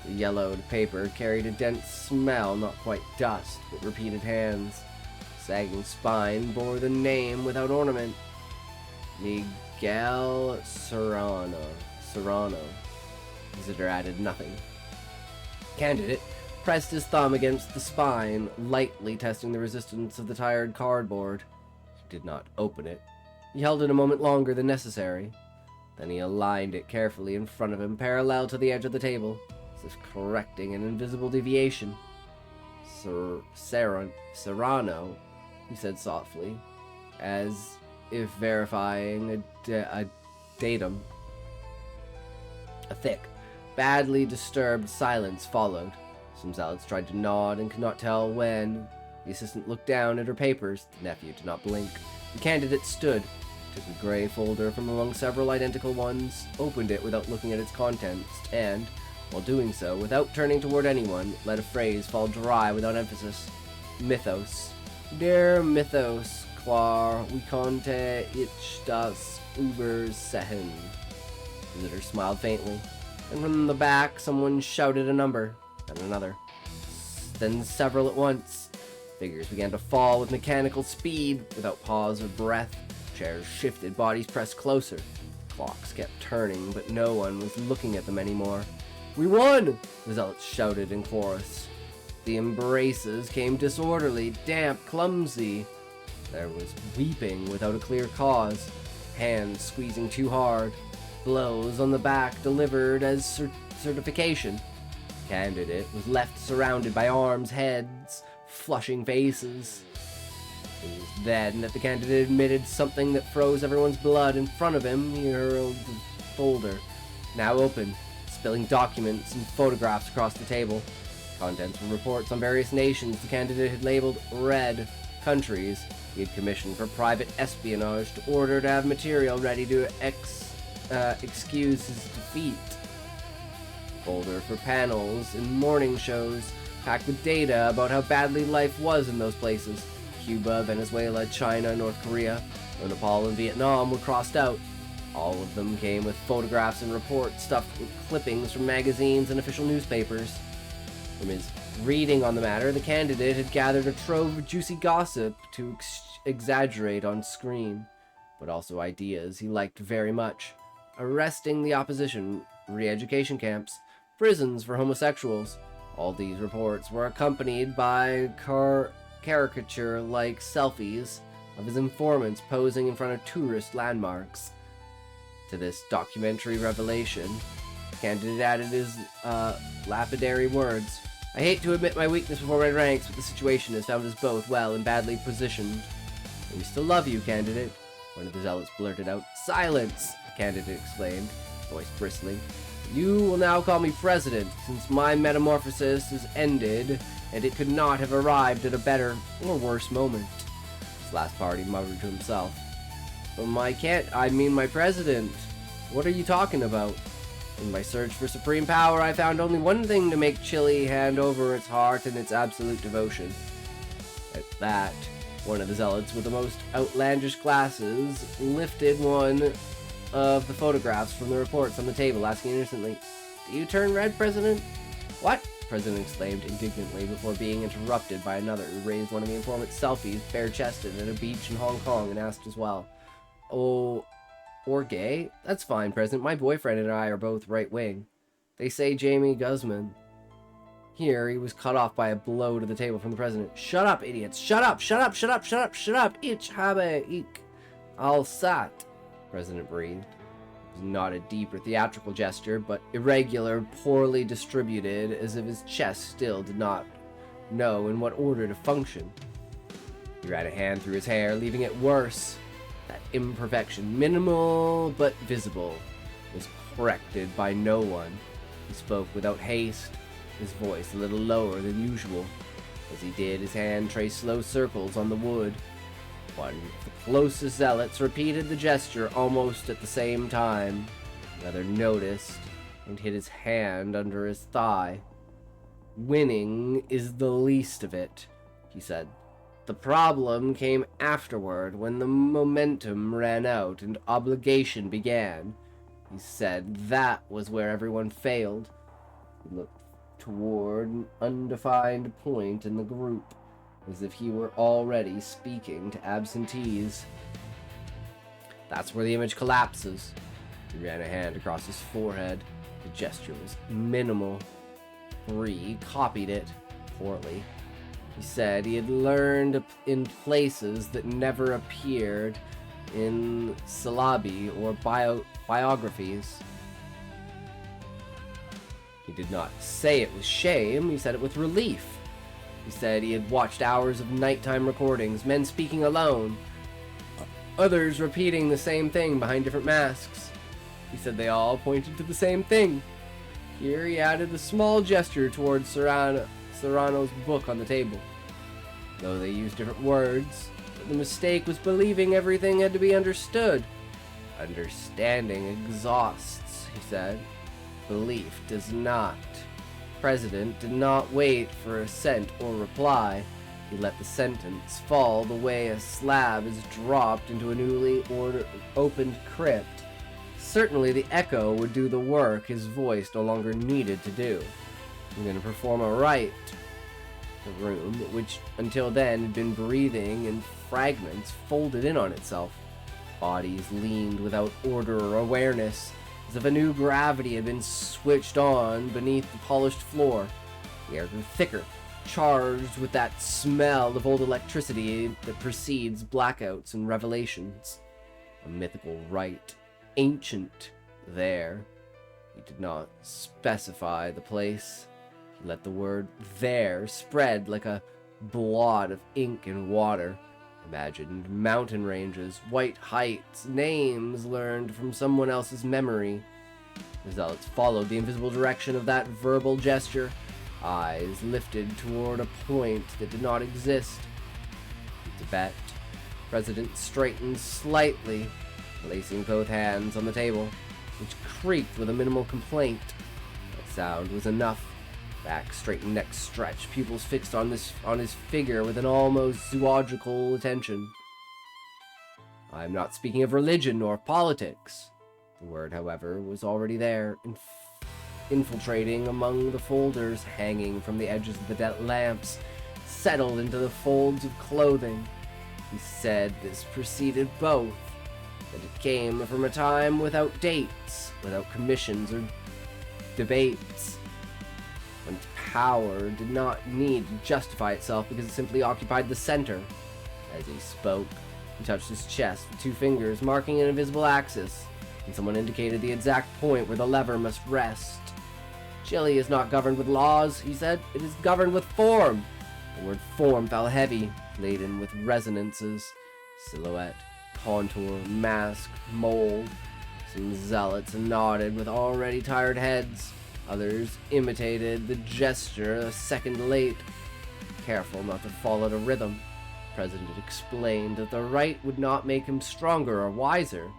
The yellowed paper carried a dense smell, not quite dust, but repeated hands. Sagging spine bore the name without ornament. Miguel Serrano. Visitor added nothing. Candidate pressed his thumb against the spine, lightly testing the resistance of the tired cardboard. He did not open it. He held it a moment longer than necessary. Then he aligned it carefully in front of him, parallel to the edge of the table, as if correcting an invisible deviation. Serrano, he said softly, as if verifying a datum. A thick, badly disturbed silence followed. Some zealots tried to nod and could not tell when. The assistant looked down at her papers. The nephew did not blink. The candidate stood, took a gray folder from among several identical ones, opened it without looking at its contents, and, while doing so, without turning toward anyone, let a phrase fall dry without emphasis. Mythos. Der Mythos, klar, wie konnte ich das übersehen? The visitor smiled faintly, and from the back someone shouted a number, and another. Then several at once. Figures began to fall with mechanical speed, without pause or breath. Chairs shifted, bodies pressed closer. Clocks kept turning, but no one was looking at them anymore. "We won!" the zealots shouted in chorus. The embraces came disorderly, damp, clumsy. There was weeping without a clear cause, hands squeezing too hard, blows on the back delivered as certification. Candidate was left surrounded by arms, heads, flushing faces. It was then that the candidate admitted something that froze everyone's blood. In front of him, he hurled the folder, now open, spilling documents and photographs across the table. Contents were reports on various nations the candidate had labeled red countries he had commissioned for private espionage to order to have material ready to excuse his defeat. Folder for panels and morning shows packed with data about how badly life was in those places. Cuba, Venezuela, China, North Korea, Nepal, and Vietnam were crossed out. All of them came with photographs and reports stuffed with clippings from magazines and official newspapers. From his reading on the matter, the candidate had gathered a trove of juicy gossip to exaggerate on screen, but also ideas he liked very much. Arresting the opposition, re-education camps, prisons for homosexuals. All these reports were accompanied by caricature-like selfies of his informants posing in front of tourist landmarks. To this documentary revelation, the candidate added his lapidary words. I hate to admit my weakness before my ranks, but the situation has found us both well and badly positioned. We still love you, candidate, one of the zealots blurted out. Silence, the candidate exclaimed, voice bristling. You will now call me president, since my metamorphosis is ended, and it could not have arrived at a better or worse moment. This last part he muttered to himself. But my president. What are you talking about? In my search for supreme power, I found only one thing to make Chile hand over its heart and its absolute devotion. At that, one of the zealots with the most outlandish glasses lifted one of the photographs from the reports on the table, asking innocently, Do you turn red, President? What? The President exclaimed indignantly before being interrupted by another who raised one of the informant's selfies bare-chested at a beach in Hong Kong and asked as well, Oh, or gay? That's fine, President. My boyfriend and I are both right-wing. They say Jamie Guzman. Here, he was cut off by a blow to the table from the President. Shut up, idiots! Shut up! Shut up! Shut up! Shut up! Shut up! Ich habe ich all sat. The President breathed. It was not a deep or theatrical gesture, but irregular, poorly distributed, as if his chest still did not know in what order to function. He ran a hand through his hair, leaving it worse. That imperfection, minimal but visible, was corrected by no one. He spoke without haste, his voice a little lower than usual. As he did, his hand traced slow circles on the wood. One of the closest zealots repeated the gesture almost at the same time. The other noticed and hid his hand under his thigh. Winning is the least of it, he said. The problem came afterward, when the momentum ran out and obligation began. He said that was where everyone failed. He looked toward an undefined point in the group, as if he were already speaking to absentees. That's where the image collapses. He ran a hand across his forehead. The gesture was minimal. Bree copied it poorly. He said he had learned in places that never appeared in syllabi or biographies. He did not say it with shame, he said it with relief. He said he had watched hours of nighttime recordings, men speaking alone, others repeating the same thing behind different masks. He said they all pointed to the same thing. Here he added a small gesture towards Serrano's book on the table. Though they used different words, the mistake was believing everything had to be understood. Understanding exhausts, he said. Belief does not. The President did not wait for assent or reply. He let the sentence fall the way a slab is dropped into a newly opened crypt. Certainly the echo would do the work his voice no longer needed to do. I'm going to perform a rite. The room, which until then had been breathing in fragments, folded in on itself. Bodies leaned without order or awareness, as if a new gravity had been switched on beneath the polished floor. The air grew thicker, charged with that smell of old electricity that precedes blackouts and revelations. A mythical rite, ancient there. He did not specify the place. He let the word there spread like a blot of ink and water. Imagined mountain ranges, white heights, names learned from someone else's memory. The zealots followed the invisible direction of that verbal gesture, eyes lifted toward a point that did not exist. Tibet. President straightened slightly, placing both hands on the table, which creaked with a minimal complaint. That sound was enough. Back straightened, neck stretched, pupils fixed on his figure with an almost zoological attention. I am not speaking of religion nor politics. The word, however, was already there, infiltrating among the folders hanging from the edges of the lamps, settled into the folds of clothing. He said this preceded both, that it came from a time without dates, without commissions or debates, Its power did not need to justify itself because it simply occupied the center. As he spoke, he touched his chest with 2 fingers, marking an invisible axis, and someone indicated the exact point where the lever must rest. Chile is not governed with laws, he said. It is governed with form. The word form fell heavy, laden with resonances. Silhouette, contour, mask, mold. Some zealots nodded with already tired heads. Others imitated the gesture a second late. Careful not to fall out of rhythm, the president explained that the rite would not make him stronger or wiser.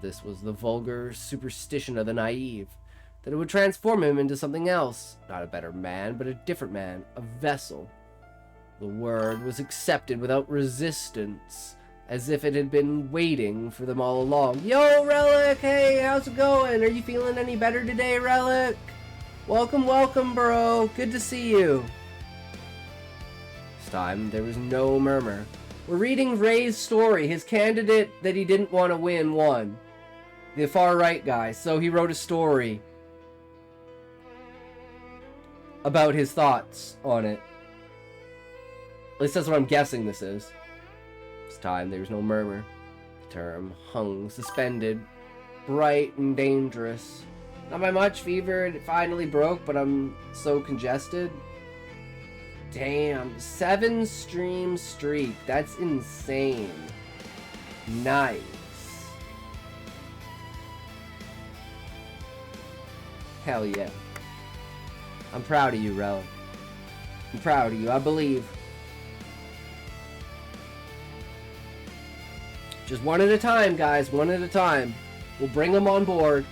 This was the vulgar superstition of the naive, that it would transform him into something else, not a better man, but a different man, a vessel. The word was accepted without resistance, as if it had been waiting for them all along. Yo, Relic! Hey, how's it going? Are you feeling any better today, Relic? Welcome, welcome, bro. Good to see you. This time, there was no murmur. We're reading Ray's story. His candidate that he didn't want to win won. The far-right guy. So he wrote a story about his thoughts on it. At least that's what I'm guessing this is. This time, there was no murmur. The term hung suspended, bright and dangerous. Not by much, fever, it finally broke, but I'm so congested. Damn, 7-stream streak. That's insane. Nice. Hell yeah. I'm proud of you, Rel. I'm proud of you, I believe. Just one at a time, guys, one at a time. We'll bring them on board.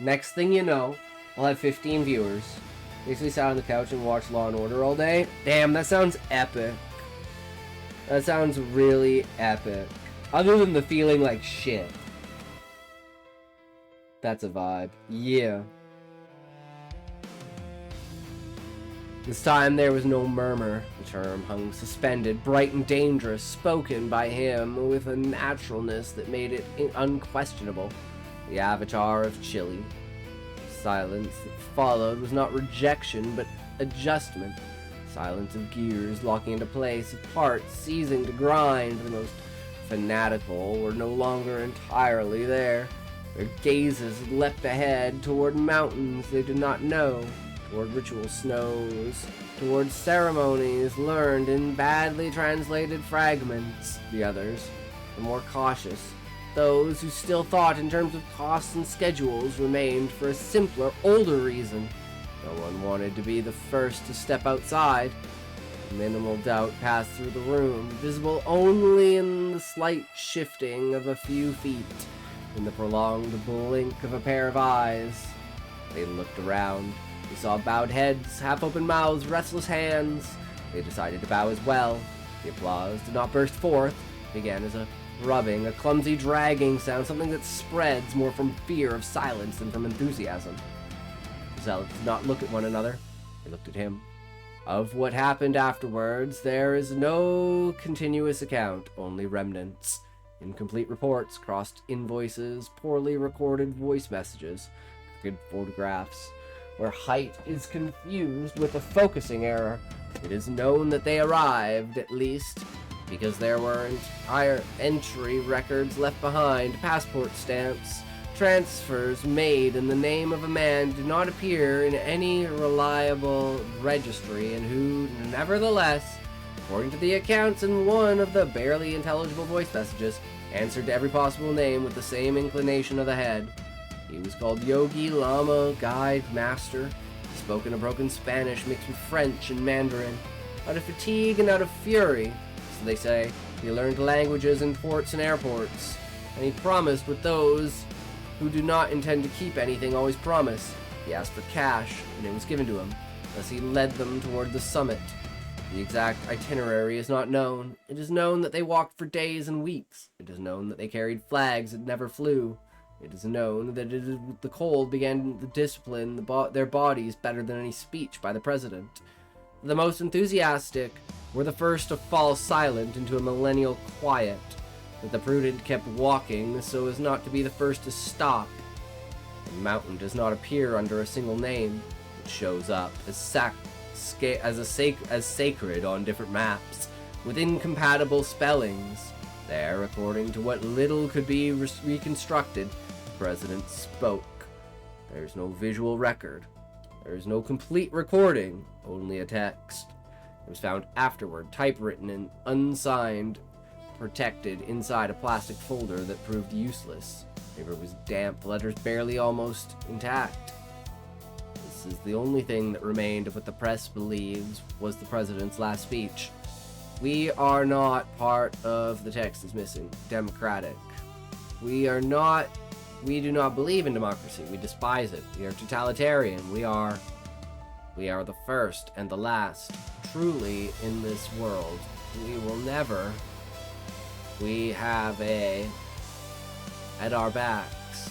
Next thing you know, I'll have 15 viewers. Basically sat on the couch and watched Law & Order all day. Damn, that sounds epic. That sounds really epic. Other than the feeling like shit. That's a vibe. Yeah. This time there was no murmur. The term hung suspended, bright and dangerous, spoken by him with a naturalness that made it unquestionable. The avatar of Chile. Silence that followed was not rejection, but adjustment. Silence of gears locking into place, of parts ceasing to grind. The most fanatical were no longer entirely there. Their gazes leapt ahead toward mountains they did not know, toward ritual snows, toward ceremonies learned in badly translated fragments. The others were more cautious. Those who still thought in terms of costs and schedules remained for a simpler, older reason. No one wanted to be the first to step outside. Minimal doubt passed through the room, visible only in the slight shifting of a few feet, in the prolonged blink of a pair of eyes. They looked around. They saw bowed heads, half-open mouths, restless hands. They decided to bow as well. The applause did not burst forth. It began as a rubbing, a clumsy dragging sound, something that spreads more from fear of silence than from enthusiasm. The zealots did not look at one another. They looked at him. Of what happened afterwards, there is no continuous account, only remnants. Incomplete reports, crossed invoices, poorly recorded voice messages, crooked photographs. Where height is confused with a focusing error, it is known that they arrived, at least, because there were entire entry records left behind, passport stamps, transfers made in the name of a man did not appear in any reliable registry, and who, nevertheless, according to the accounts in one of the barely intelligible voice messages, answered to every possible name with the same inclination of the head. He was called Yogi, Lama, Guide, Master. He spoke in a broken Spanish mixed with French and Mandarin. Out of fatigue and out of fury, so they say, he learned languages in ports and airports. And he promised what those who do not intend to keep anything always promise. He asked for cash, and it was given to him. Thus he led them toward the summit. The exact itinerary is not known. It is known that they walked for days and weeks. It is known that they carried flags that never flew. It is known that the cold began to discipline their bodies better than any speech by the president. The most enthusiastic were the first to fall silent into a millennial quiet, that the prudent kept walking so as not to be the first to stop. The mountain does not appear under a single name. shows up as sacred on different maps, with incompatible spellings. There, according to what little could be reconstructed, the president spoke. There's no visual record. There's no complete recording, only a text. It was found afterward, typewritten and unsigned, protected inside a plastic folder that proved useless. The paper was damp, letters barely almost intact. This is the only thing that remained of what the press believes was the president's last speech. We are not part of the text is missing. Democratic. We do not believe in democracy. We despise it. We are totalitarian. We are the first and the last. Truly in this world. We will never. We have at our backs.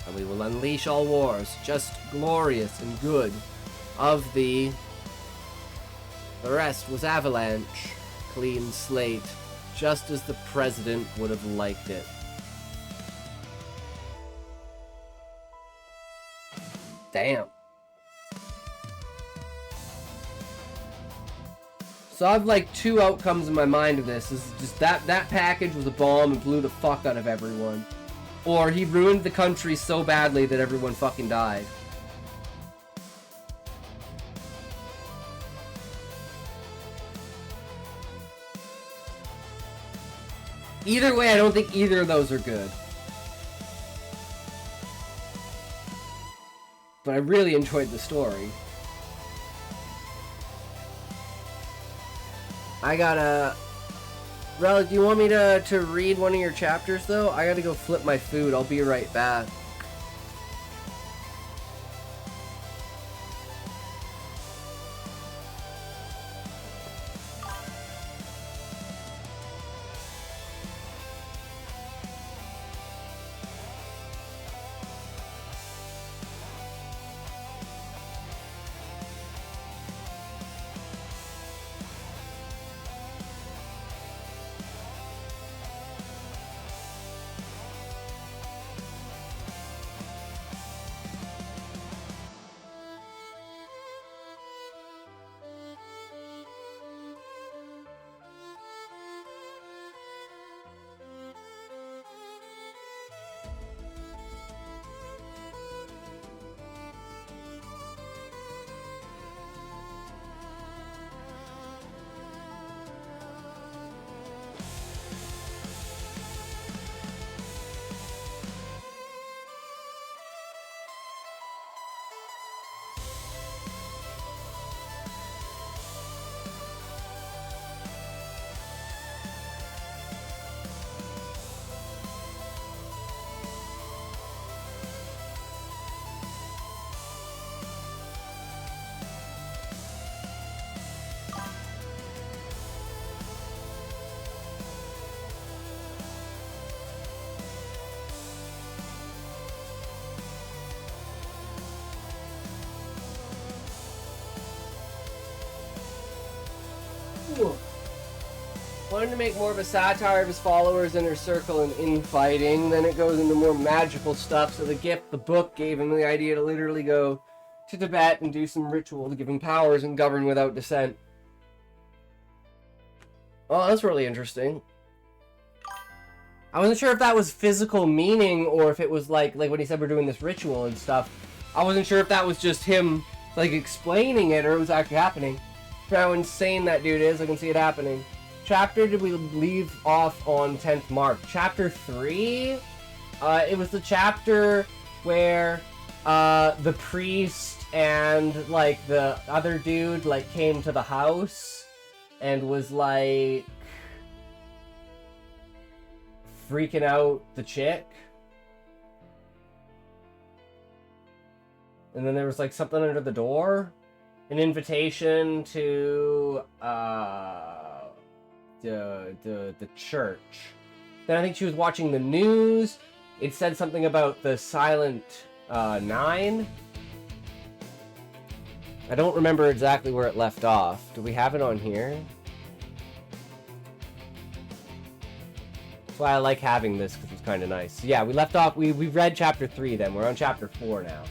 And we will unleash all wars. Just glorious and good. The rest was avalanche. Clean slate. Just as the president would have liked it. Damn. So I have like two outcomes in my mind of this. Is just that package was a bomb and blew the fuck out of everyone. Or he ruined the country so badly that everyone fucking died. Either way, I don't think either of those are good. But I really enjoyed the story. I gotta... Relic, do you want me to read one of your chapters, though? I gotta go flip my food. I'll be right back. Wanted to make more of a satire of his followers' inner circle and infighting. Then it goes into more magical stuff. So the book gave him the idea to literally go to Tibet and do some ritual to give him powers and govern without dissent. Oh, that's really interesting. I wasn't sure if that was physical meaning or if it was like when he said we're doing this ritual and stuff. I wasn't sure if that was just him like explaining it or it was actually happening. For how insane that dude is, I can see it happening. Chapter did we leave off on 10th March? Chapter 3? It was the chapter where the priest and like the other dude like came to the house and was like freaking out the chick. And then there was like something under the door. An invitation to the church. Then I think she was watching the news. It said something about the Silent Nine. I don't remember exactly where it left off. Do we have it on here? That's why I like having this, because it's kind of nice. So yeah, we left off, we read chapter 3 then. We're on chapter 4 now.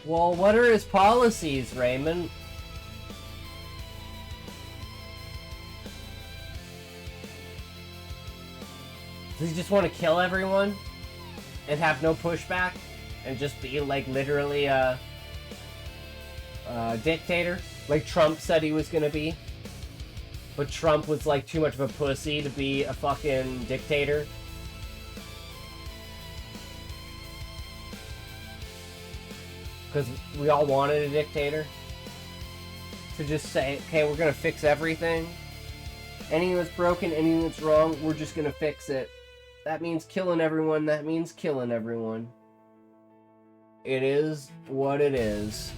Well, what are his policies, Raymond? Does he just want to kill everyone? And have no pushback? And just be, like, literally a dictator? Like Trump said he was gonna be? But Trump was, like, too much of a pussy to be a fucking dictator? Because we all wanted a dictator? To just say, okay, we're gonna fix everything. Anything that's broken, anything that's wrong, we're just gonna fix it. That means killing everyone, that means killing everyone. It is what it is.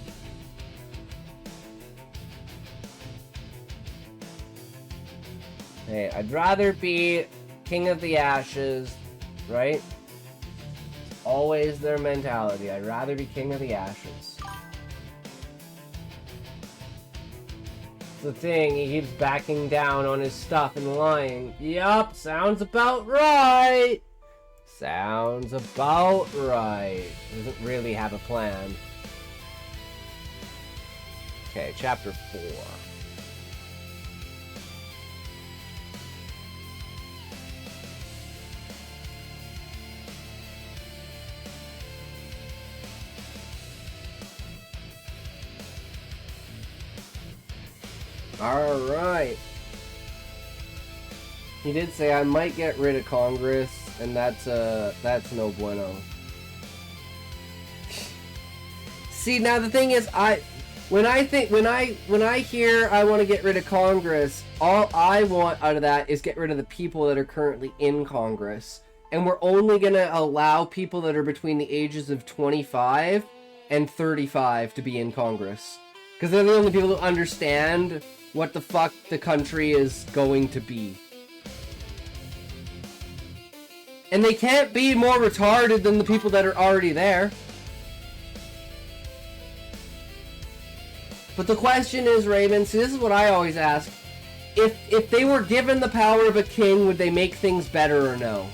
Hey, I'd rather be king of the ashes, right? Always their mentality. I'd rather be king of the ashes. The thing, he keeps backing down on his stuff and lying. Yup, sounds about right. Sounds about right. Doesn't really have a plan. Okay, chapter 4. Alright. He did say I might get rid of Congress, and that's no bueno. See, now the thing is, when I hear I want to get rid of Congress, all I want out of that is get rid of the people that are currently in Congress. And we're only gonna allow people that are between the ages of 25 and 35 to be in Congress. Because they're the only people who understand what the fuck the country is going to be. And they can't be more retarded than the people that are already there. But the question is, Raymond, see, this is what I always ask. If they were given the power of a king, would they make things better or no?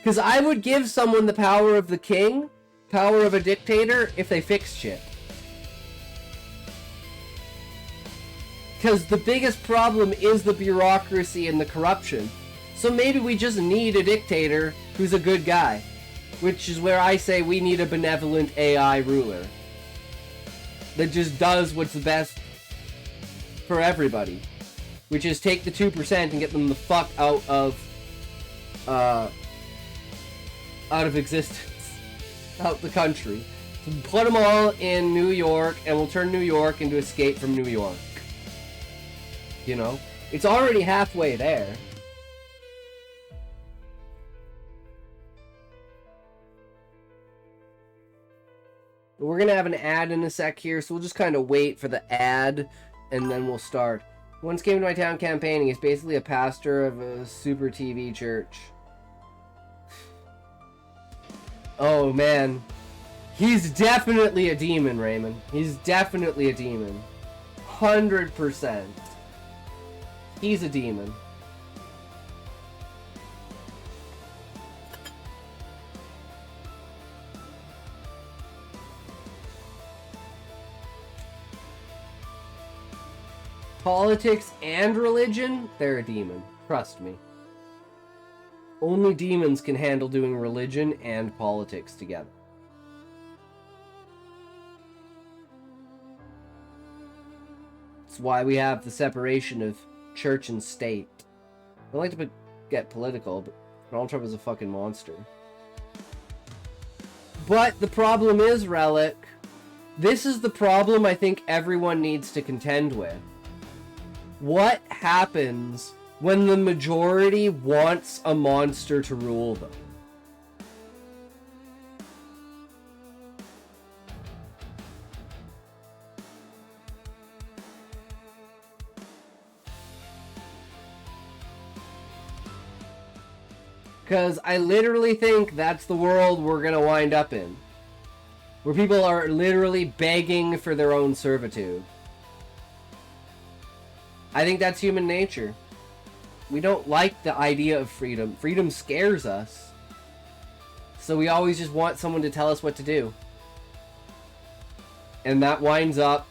Because I would give someone the power of the king, power of a dictator, if they fixed shit. Because the biggest problem is the bureaucracy and the corruption. So maybe we just need a dictator who's a good guy. Which is where I say we need a benevolent AI ruler. That just does what's best for everybody. Which is take the 2% and get them the fuck out of existence. Out the country. So put them all in New York, and we'll turn New York into Escape from New York. You know? It's already halfway there. We're gonna have an ad in a sec here, so we'll just kind of wait for the ad, and then we'll start. Once came to my town campaigning. He's basically a pastor of a super TV church. Oh, man. He's definitely a demon, Raymond. He's definitely a demon. 100%. He's a demon. Politics and religion, they're a demon. Trust me. Only demons can handle doing religion and politics together. That's why we have the separation of church and state. I like to get political, but Donald Trump is a fucking monster. But the problem is, Relic, this is the problem I think everyone needs to contend with. What happens when the majority wants a monster to rule them? Because I literally think that's the world we're going to wind up in. Where people are literally begging for their own servitude. I think that's human nature. We don't like the idea of freedom. Freedom scares us. So we always just want someone to tell us what to do. And that winds up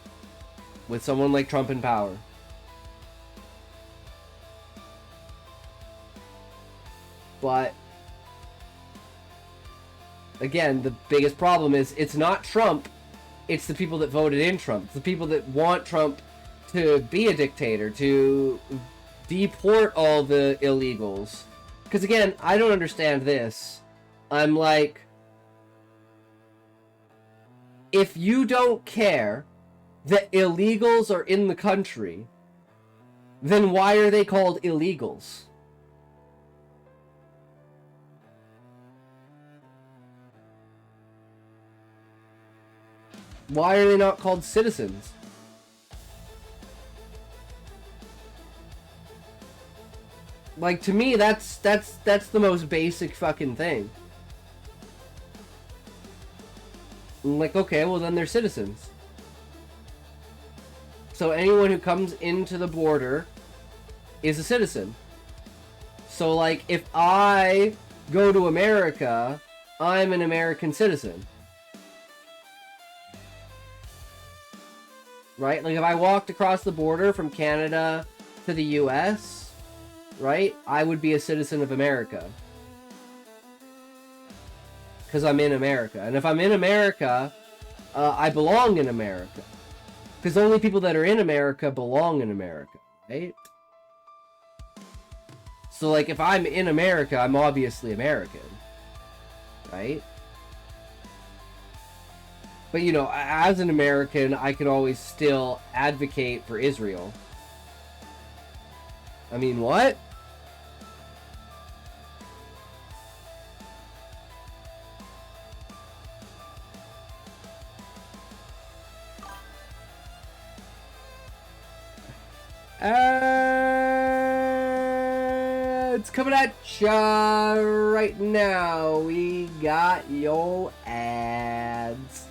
with someone like Trump in power. But again, the biggest problem is it's not Trump, it's the people that voted in Trump. It's the people that want Trump to be a dictator, to deport all the illegals. Because again, I don't understand this. I'm like, if you don't care that illegals are in the country, then why are they called illegals? Why are they not called citizens? Like, to me, that's the most basic fucking thing. I'm like, okay, well then they're citizens. So anyone who comes into the border is a citizen. So like, if I go to America, I'm an American citizen. Right? Like, if I walked across the border from Canada to the US, right, I would be a citizen of America. Because I'm in America. And if I'm in America, I belong in America. Because only people that are in America belong in America, right? So, like, if I'm in America, I'm obviously American, right? But, you know, as an American, I can always still advocate for Israel. I mean, what? It's coming at ya right now. We got your ads.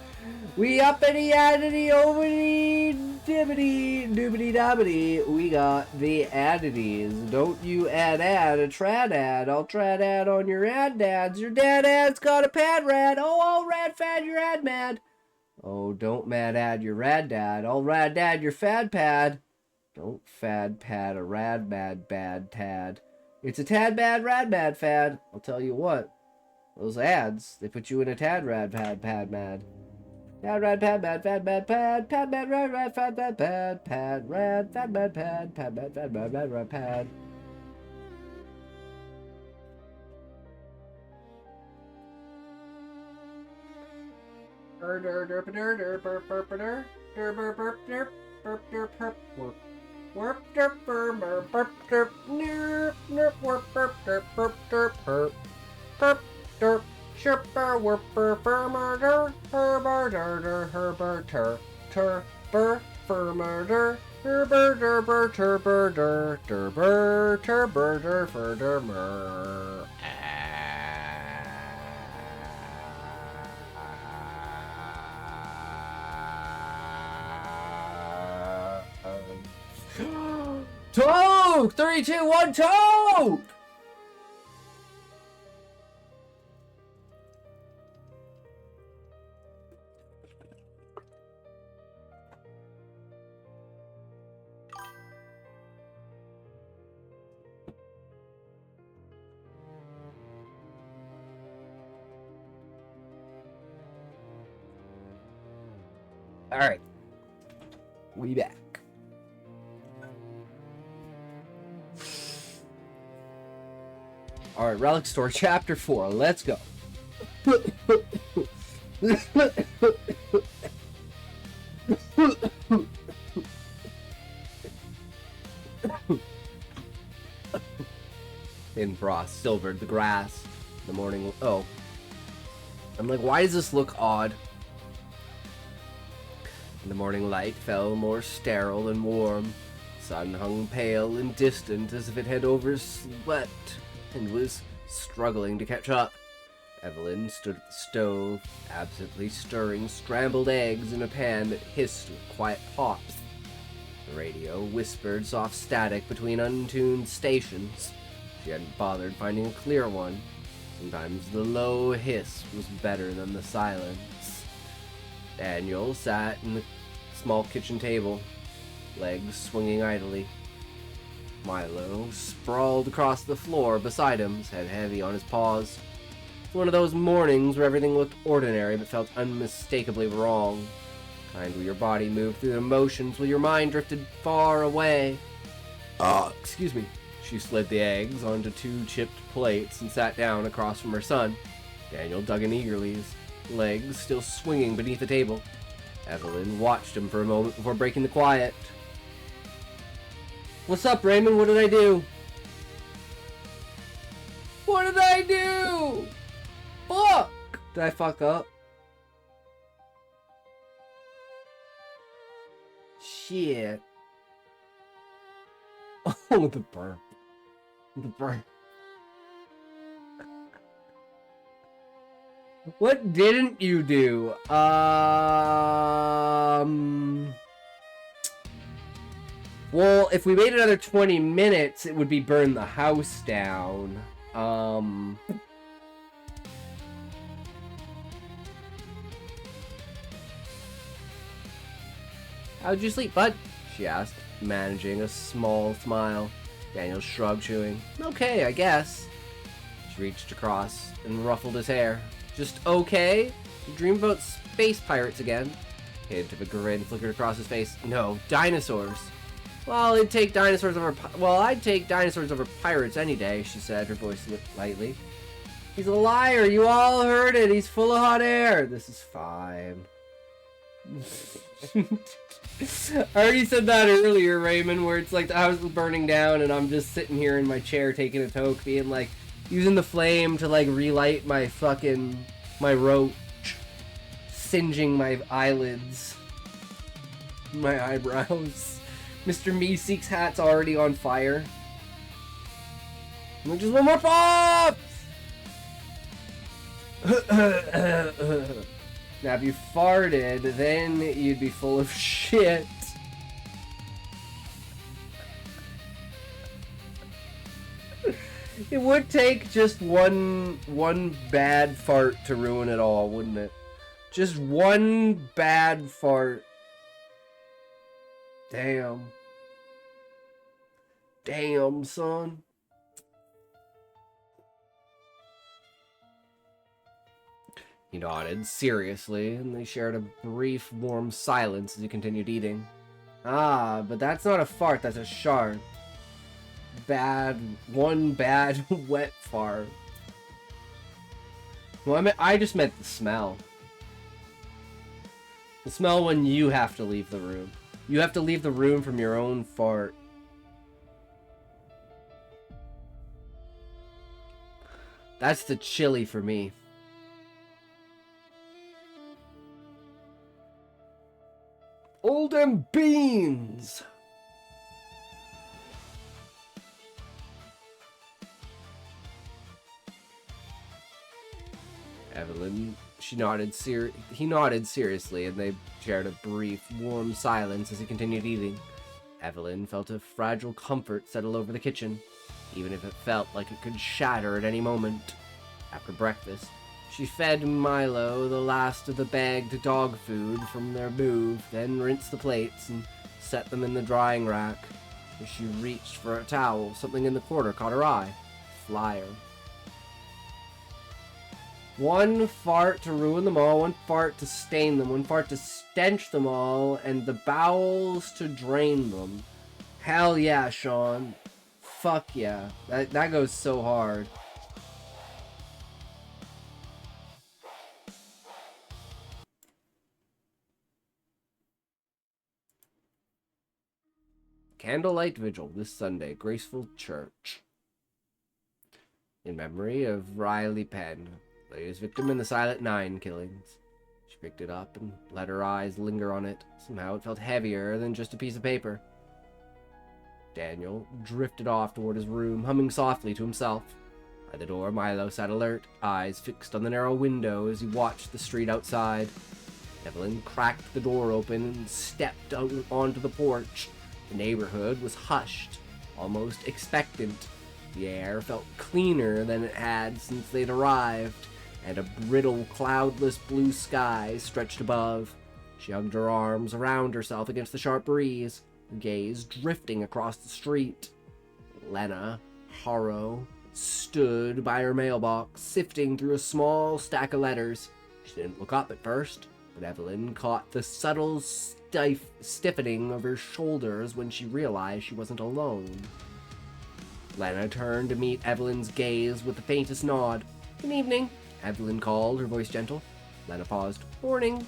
We uppity addity overity dibbity doobity dobbity. We got the addities. Don't you add a trad ad. I'll trad ad on your ad dads. Your dad ad's got a pad rad. Oh, I'll rad fad your ad mad. Oh, don't mad ad your rad dad. I'll rad dad your fad pad. Don't fad pad a rad mad bad tad. It's a tad bad rad mad fad. I'll tell you what. Those ads, they put you in a tad rad pad pad mad. Tad rad pad mad fad mad pad pad mad rad rad fad mad pad pad rad fad mad pad pad mad fad mad rad rad pad. Der der der der burp burp der der burp burp der burp der burp burp. Warp derp burp burp derp nerp nerp warp burp derp burp derp burp burp derp shipper warp burp murder herber der herber ter bur fur murder herber der bur turber der bur turber der fur der mur. Toke! 3, 2, 1, toke! Alright. We back. Alright, Relic Store, Chapter 4. Let's go. In frost, silvered the grass. The morning... Oh. I'm like, why does this look odd? The morning light fell more sterile and warm. Sun hung pale and distant as if it had overslept and was struggling to catch up. Evelyn stood at the stove, absently stirring scrambled eggs in a pan that hissed with quiet pops. The radio whispered soft static between untuned stations. She hadn't bothered finding a clear one. Sometimes the low hiss was better than the silence. Daniel sat in the small kitchen table, legs swinging idly. Milo sprawled across the floor beside him, his head heavy on his paws. It's one of those mornings where everything looked ordinary but felt unmistakably wrong. Kind where your body moved through the motions while your mind drifted far away. Excuse me. She slid the eggs onto 2 chipped plates and sat down across from her son. Daniel dug in eagerly, his legs still swinging beneath the table. Evelyn watched him for a moment before breaking the quiet. "What's up, Raymond? What did I do?" "What did I do? Fuck! Did I fuck up?" Shit. Oh, the burp. The burp. What didn't you do? Well, if we wait another 20 minutes, it would be burn the house down. How'd you sleep, bud? She asked, managing a small smile. Daniel shrugged, chewing. Okay, I guess. She reached across and ruffled his hair. Just okay? You dream about space pirates again? Hint of a grin flickered across his face. No, dinosaurs. Well, I'd take dinosaurs over pirates any day, she said, her voice lightly. He's a liar, you all heard it, he's full of hot air. This is fine. I already said that earlier, Raymond, where it's like the house is burning down and I'm just sitting here in my chair taking a toke, being like, using the flame to like relight my roach, singeing my eyelids, my eyebrows. Mr. Meeseek's hat's already on fire. And just one more pop! Now, if you farted, then you'd be full of shit. It would take just one bad fart to ruin it all, wouldn't it? Just one bad fart. Damn. Damn, son. He nodded seriously, and they shared a brief, warm silence as he continued eating. Ah, but that's not a fart, that's a shart. One bad, wet fart. Well, I just meant the smell. The smell when you have to leave the room. You have to leave the room from your own fart. That's the chili for me. All them beans! Evelyn, he nodded seriously, and they shared a brief, warm silence as he continued eating. Evelyn felt a fragile comfort settle over the kitchen, even if it felt like it could shatter at any moment. After breakfast, she fed Milo the last of the bagged dog food from their move, then rinsed the plates and set them in the drying rack. As she reached for a towel, something in the corner caught her eye. Flyer. One fart to ruin them all, one fart to stain them, one fart to stench them all, and the bowels to drain them. Hell yeah, Sean. Fuck yeah. That goes so hard. Candlelight Vigil this Sunday, Graceful Church. In memory of Riley Penn, latest victim in the Silent 9 killings. She picked it up and let her eyes linger on it. Somehow it felt heavier than just a piece of paper. Daniel drifted off toward his room, humming softly to himself. By the door, Milo sat alert, eyes fixed on the narrow window as he watched the street outside. Evelyn cracked the door open and stepped out onto the porch. The neighborhood was hushed, almost expectant. The air felt cleaner than it had since they'd arrived, and a brittle, cloudless blue sky stretched above. She hugged her arms around herself against the sharp breeze, her gaze drifting across the street. Lena Harrow stood by her mailbox, sifting through a small stack of letters. She didn't look up at first, but Evelyn caught the subtle stiffening of her shoulders when she realized she wasn't alone. Lena turned to meet Evelyn's gaze with the faintest nod. "Good evening," Evelyn called, her voice gentle. Lena paused. "Morning."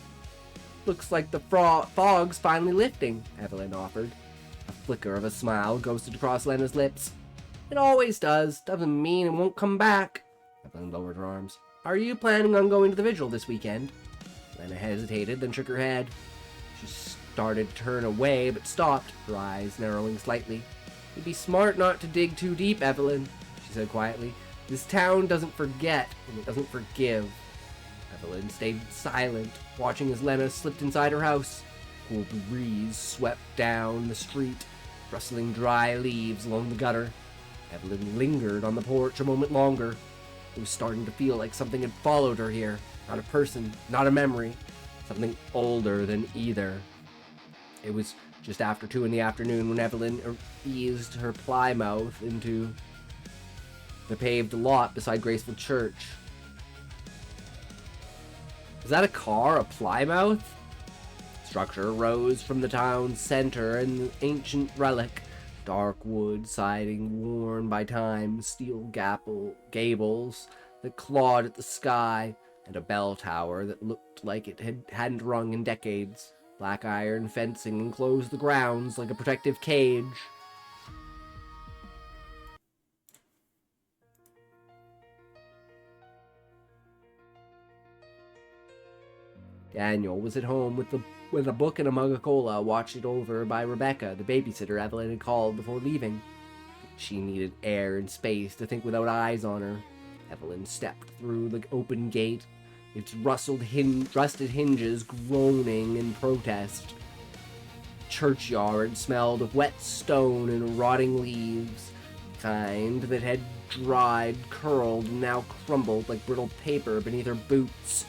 "Looks like the fog's finally lifting," Evelyn offered. A flicker of a smile ghosted across Lena's lips. "It always does. Doesn't mean it won't come back." Evelyn lowered her arms. "Are you planning on going to the vigil this weekend?" Lena hesitated, then shook her head. She started to turn away, but stopped, her eyes narrowing slightly. "You'd be smart not to dig too deep, Evelyn," she said quietly. "This town doesn't forget, and it doesn't forgive." Evelyn stayed silent, watching as Lena slipped inside her house. A cool breeze swept down the street, rustling dry leaves along the gutter. Evelyn lingered on the porch a moment longer. It was starting to feel like something had followed her here. Not a person, not a memory. Something older than either. It was just after 2 in the afternoon when Evelyn eased her Plymouth into the paved lot beside Graceful Church. Is that a car? A Plymouth? Structure rose from the town's center, an ancient relic. Dark wood siding worn by time, steel gables that clawed at the sky, and a bell tower that looked like it hadn't rung in decades. Black iron fencing enclosed the grounds like a protective cage. Daniel was at home with a book and a mug of cola, watched it over by Rebecca, the babysitter Evelyn had called before leaving. She needed air and space to think without eyes on her. Evelyn stepped through the open gate, its rusted hinges groaning in protest. Churchyard smelled of wet stone and rotting leaves, kind that had dried, curled, and now crumbled like brittle paper beneath her boots.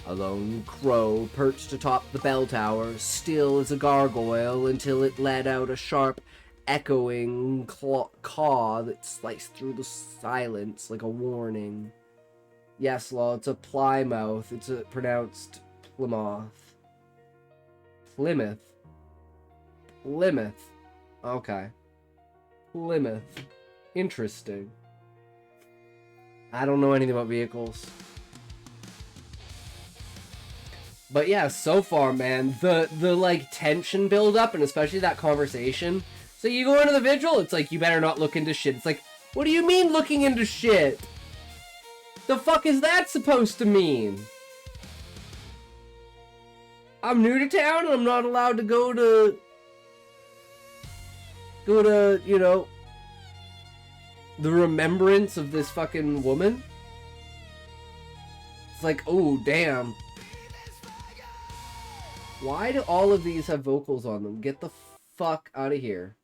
A lone crow perched atop the bell tower, still as a gargoyle, until it let out a sharp, echoing caw that sliced through the silence like a warning. Yes, Law, it's a Plymouth. It's pronounced Plymouth. Plymouth. Plymouth. Okay. Plymouth. Interesting. I don't know anything about vehicles. But yeah, so far, man, the like tension build up, and especially that conversation. So you go into the vigil, it's like, you better not look into shit. It's like, what do you mean looking into shit? The fuck is that supposed to mean? I'm new to town and I'm not allowed to go to, you know, the remembrance of this fucking woman? It's like, oh, damn. Why do all of these have vocals on them? Get the fuck out of here.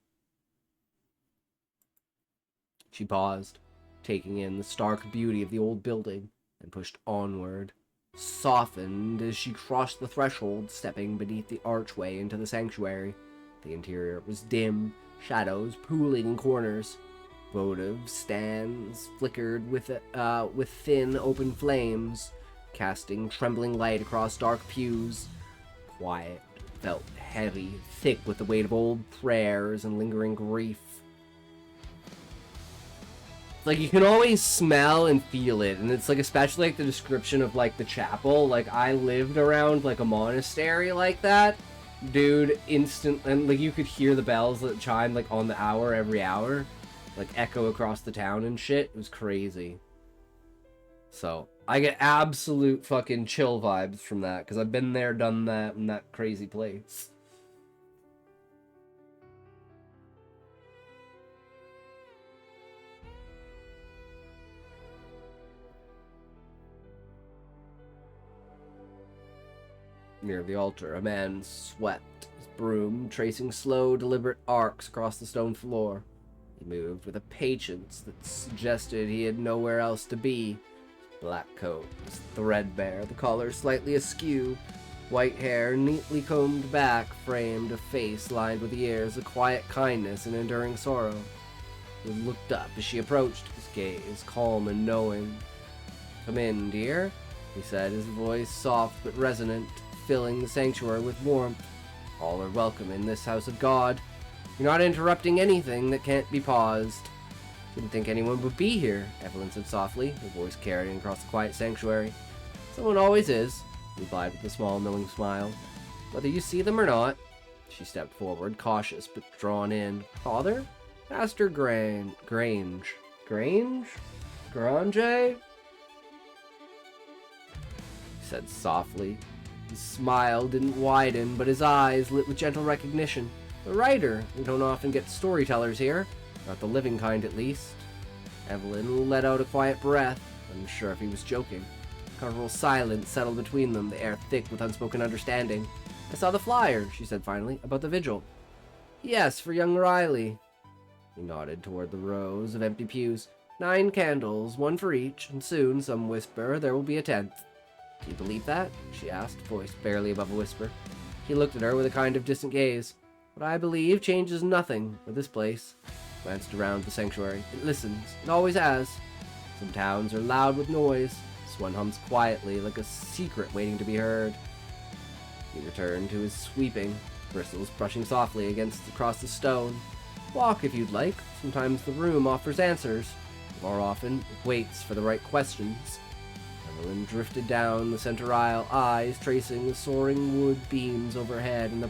She paused, taking in the stark beauty of the old building, and pushed onward, softened as she crossed the threshold, stepping beneath the archway into the sanctuary. The interior was dim, shadows pooling in corners. Votive stands flickered with thin, open flames, casting trembling light across dark pews. Quiet felt heavy, thick with the weight of old prayers and lingering grief. Like, you can always smell and feel it, and it's like, especially like the description of like the chapel. Like, I lived around like a monastery like that, dude. And like, you could hear the bells that chime like on the hour every hour, like echo across the town and shit. It was crazy. So I get absolute fucking chill vibes from that, because I've been there, done that, in that crazy place. Near the altar, a man swept his broom, tracing slow, deliberate arcs across the stone floor. He moved with a patience that suggested he had nowhere else to be. His black coat was threadbare, the collar slightly askew, White hair, neatly combed back, framed a face lined with years of quiet kindness and enduring sorrow. He looked up as she approached, his gaze calm and knowing. "Come in, dear," he said, his voice soft but resonant, filling the sanctuary with warmth. "All are welcome in this house of God. You're not interrupting anything that can't be paused." "Didn't think anyone would be here," Evelyn said softly, her voice carrying across the quiet sanctuary. "Someone always is," he replied with a small, knowing smile. "Whether you see them or not." She stepped forward, cautious but drawn in. "Father? Pastor Grange? Grange? He said softly. His smile didn't widen, but his eyes lit with gentle recognition. "A writer. We don't often get storytellers here. Not the living kind, at least." Evelyn let out a quiet breath, unsure if he was joking. A comfortable silence settled between them, the air thick with unspoken understanding. "I saw the flyer," she said finally, "about the vigil." "Yes, for young Riley." He nodded toward the rows of empty pews. 9 candles, 1 for each, and soon, some whisper, there will be a 10th. "Do you believe that?" she asked, voice barely above a whisper. He looked at her with a kind of distant gaze. "What I believe changes nothing for this place." Glanced around the sanctuary. "It listens. It always has. Some towns are loud with noise. This one hums quietly, like a secret waiting to be heard." He returned to his sweeping, bristles brushing softly across the stone. "Walk if you'd like. Sometimes the room offers answers. More often, it waits for the right questions." Evelyn drifted down the center aisle, eyes tracing the soaring wood beams overhead and the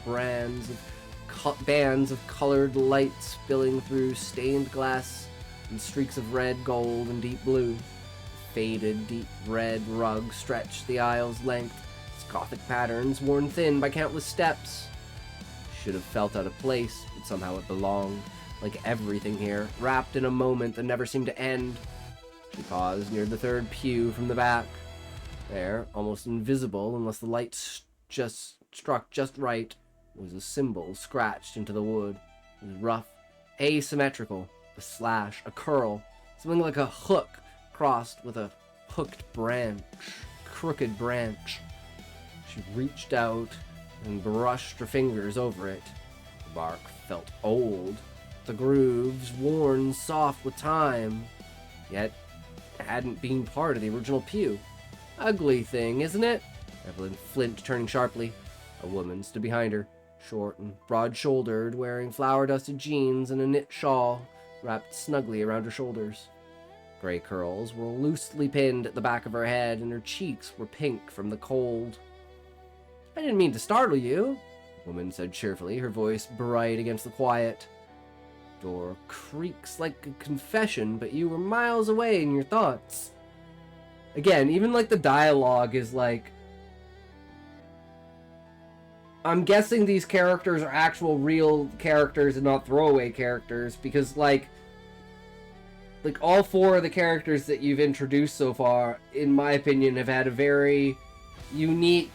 bands of colored light spilling through stained glass and streaks of red, gold, and deep blue. A faded, deep red rug stretched the aisle's length, its Gothic patterns worn thin by countless steps. Should have felt out of place, but somehow it belonged, like everything here, wrapped in a moment that never seemed to end. She paused near the 3rd pew from the back. There, almost invisible unless the light struck just right, was a symbol scratched into the wood. It was rough, asymmetrical, a slash, a curl, something like a hook crossed with a crooked branch. She reached out and brushed her fingers over it. The bark felt old, the grooves worn soft with time, yet it hadn't been part of the original pew. "Ugly thing, isn't it?" Evelyn flinched, turning sharply. A woman stood behind her, short and broad-shouldered, wearing flour-dusted jeans and a knit shawl wrapped snugly around her shoulders. Gray curls were loosely pinned at the back of her head, and her cheeks were pink from the cold. "I didn't mean to startle you," the woman said cheerfully, her voice bright against the quiet. "Door creaks like a confession, but you were miles away in your thoughts." Again, even like the dialogue is like, I'm guessing these characters are actual real characters and not throwaway characters, because like all 4 of the characters that you've introduced so far, in my opinion, have had a very unique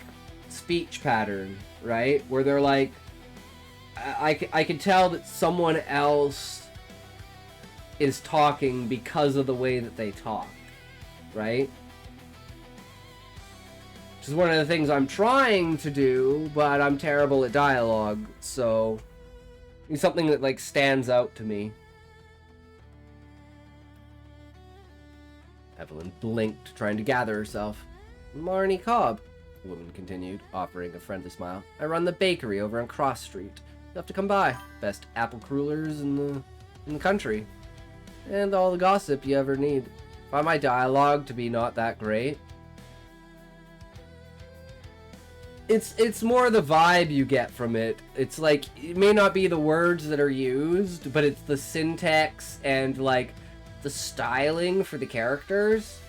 speech pattern, right? Where they're like, I can tell that someone else is talking because of the way that they talk, right? Which is one of the things I'm trying to do, but I'm terrible at dialogue, so it's something that like stands out to me. Evelyn blinked, trying to gather herself. "Marnie Cobb," the woman continued, offering a friendly smile. "I run the bakery over on Cross Street. You'll have to come by. Best apple crullers in the country. And all the gossip you ever need. Find my dialogue to be not that great. It's more the vibe you get from it. It's like, it may not be the words that are used, but it's the syntax and like the styling for the characters.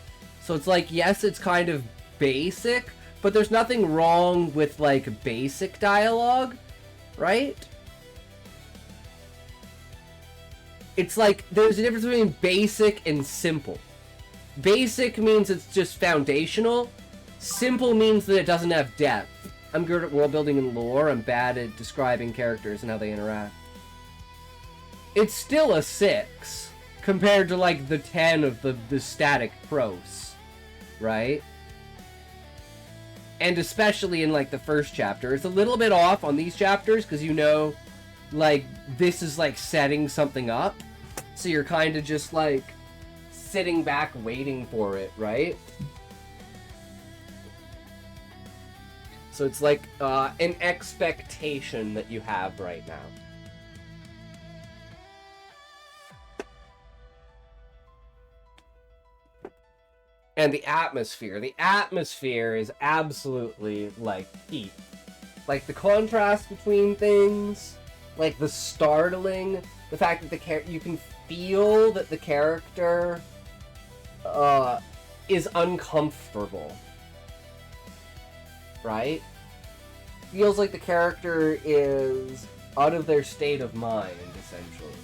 So it's like, yes, it's kind of basic, but there's nothing wrong with like basic dialogue, right? It's like, there's a difference between basic and simple. Basic means it's just foundational. Simple means that it doesn't have depth. I'm good at world building and lore. I'm bad at describing characters and how they interact. It's still a 6 compared to like the 10 of the static prose, right? And especially in, like, the first chapter. It's a little bit off on these chapters, because you know, like, this is, like, setting something up. So you're kind of just, like, sitting back waiting for it, right? So it's like an expectation that you have right now. And the atmosphere. The atmosphere is absolutely, like, heat. Like, the contrast between things, like, the startling, the fact that you can feel that the character is uncomfortable. Right? Feels like the character is out of their state of mind, essentially.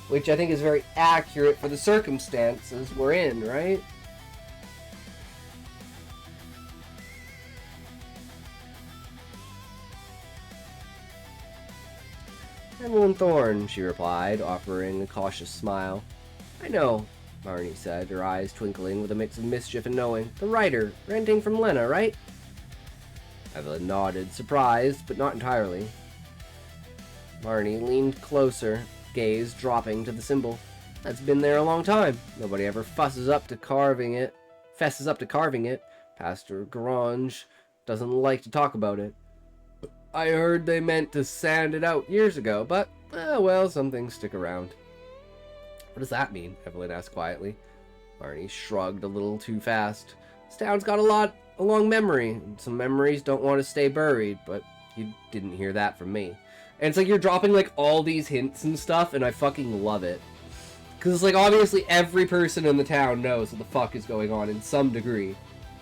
Which I think is very accurate for the circumstances we're in, right? Evelyn Thorne, she replied, offering a cautious smile. I know, Marnie said, her eyes twinkling with a mix of mischief and knowing. The writer, renting from Lena, right? Evelyn nodded, surprised, but not entirely. Marnie leaned closer, gaze dropping to the symbol. That's been there a long time. Nobody ever fesses up to carving it. Pastor Grange doesn't like to talk about it. I heard they meant to sand it out years ago, but, well, some things stick around. What does that mean? Evelyn asked quietly. Marnie shrugged a little too fast. This town's got a long memory, and some memories don't want to stay buried, but you didn't hear that from me. And it's like you're dropping, like, all these hints and stuff, and I fucking love it. Because it's like, obviously, every person in the town knows what the fuck is going on in some degree.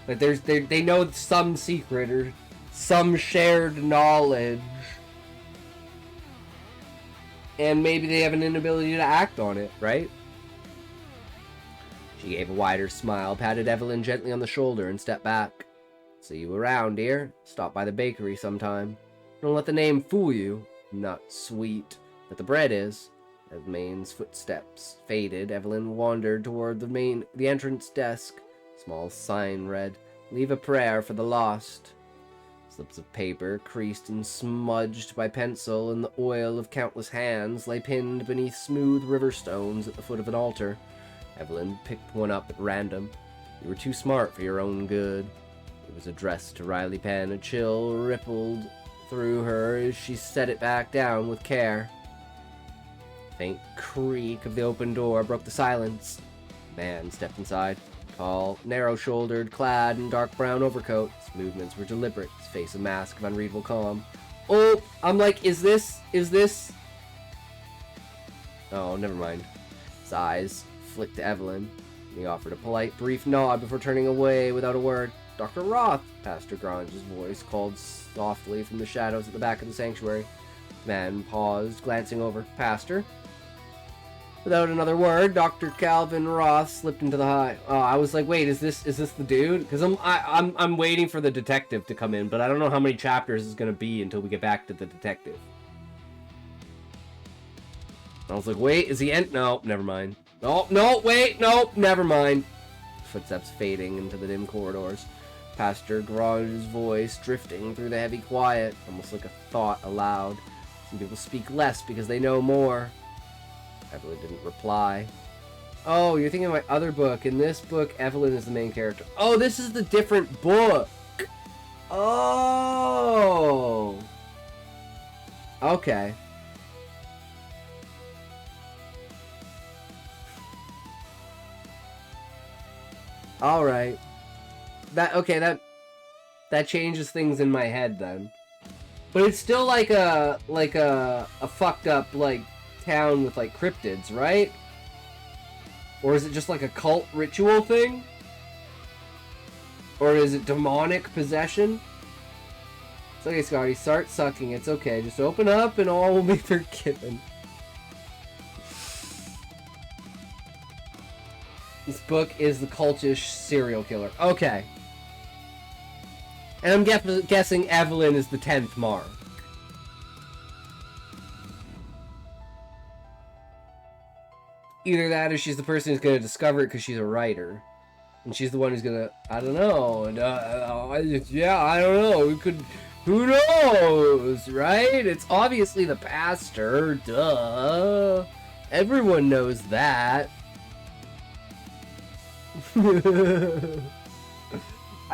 Like, they know some secret or some shared knowledge. And maybe they have an inability to act on it, right? She gave a wider smile, patted Evelyn gently on the shoulder, and stepped back. See you around, dear. Stop by the bakery sometime. Don't let the name fool you. Not sweet, but the bread is. As Maine's footsteps faded, Evelyn wandered toward the entrance desk. Small sign read, "Leave a prayer for the lost." Slips of paper, creased and smudged by pencil and the oil of countless hands, lay pinned beneath smooth river stones at the foot of an altar. Evelyn picked one up at random. You were too smart for your own good. It was addressed to Riley Penn. A chill rippled through her as she set it back down with care. Faint creak of the open door broke the silence. A man stepped inside. Tall, narrow-shouldered, clad in dark brown overcoat. His movements were deliberate, his face a mask of unreadable calm. Oh, I'm like, is this... Oh, never mind. His eyes flicked to Evelyn. He offered a polite, brief nod before turning away without a word. Dr. Roth, Pastor Grange's voice called softly from the shadows at the back of the sanctuary. The man paused, glancing over. Pastor? Without another word, Dr. Calvin Roth slipped into the high. Oh, I was like, wait, is this the dude? Because I'm waiting for the detective to come in, but I don't know how many chapters it's gonna be until we get back to the detective. I was like, wait, is he in? No, never mind. No, wait, no, never mind. Footsteps fading into the dim corridors. Pastor Grange's voice drifting through the heavy quiet, almost like a thought aloud. Some people speak less because they know more. Evelyn didn't reply. Oh, you're thinking of my other book. In this book, Evelyn is the main character. Oh, this is the different book. Oh. Okay. All right. That changes things in my head then. But it's still like a fucked up like town with like cryptids, right? Or is it just like a cult ritual thing? Or is it demonic possession? It's okay, Scotty, start sucking. It's okay. Just open up and all will be forgiven. This book is the cultish serial killer. Okay. And I'm guessing Evelyn is the 10th mark. Either that or she's the person who's going to discover it because she's a writer. And she's the one who's gonna, I don't know, and yeah, I don't know, we could, who knows, right? It's obviously the pastor, duh. Everyone knows that. I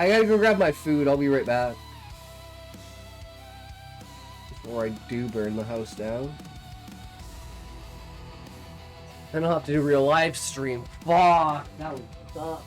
gotta go grab my food, I'll be right back. Before I do burn the house down. Then I'll have to do a real live stream. Fuck, that would suck.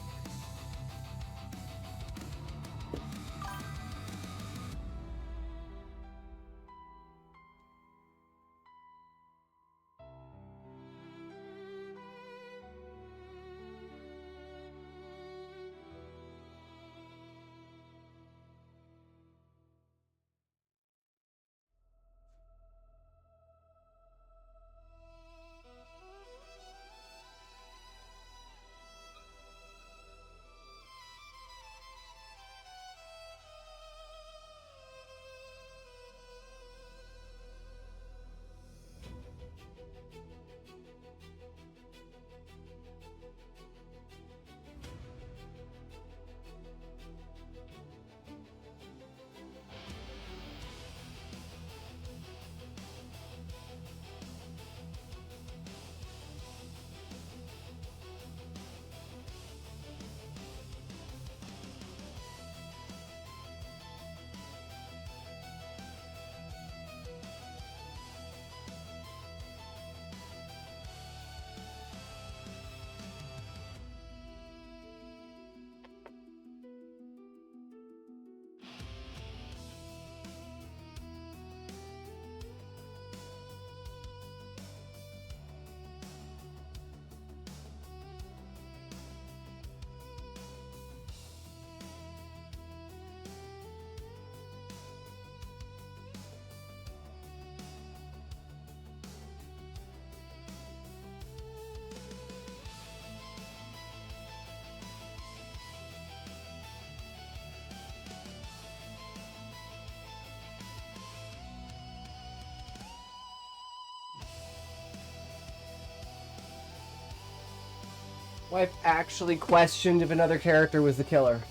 Wife actually questioned if another character was the killer.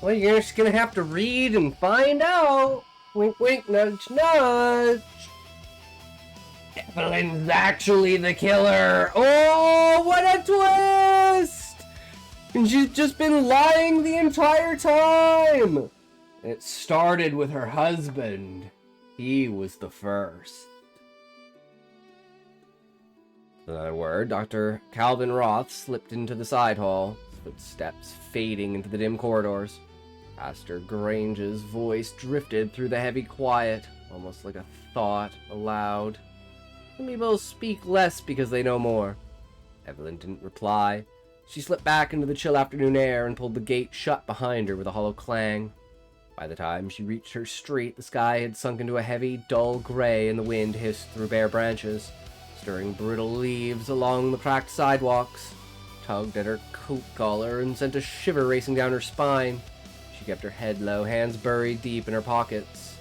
Well, you're just gonna have to read and find out. Wink, wink, nudge, nudge. Evelyn's actually the killer. Oh, what a twist! And she's just been lying the entire time! It started with her husband. He was the first. In another word, Dr. Calvin Roth slipped into the side hall, footsteps fading into the dim corridors. Pastor Grange's voice drifted through the heavy quiet, almost like a thought aloud. Some people speak less because they know more. Evelyn didn't reply. She slipped back into the chill afternoon air and pulled the gate shut behind her with a hollow clang. By the time she reached her street, the sky had sunk into a heavy, dull gray and the wind hissed through bare branches, stirring brittle leaves along the cracked sidewalks, tugged at her coat collar and sent a shiver racing down her spine. She kept her head low, hands buried deep in her pockets.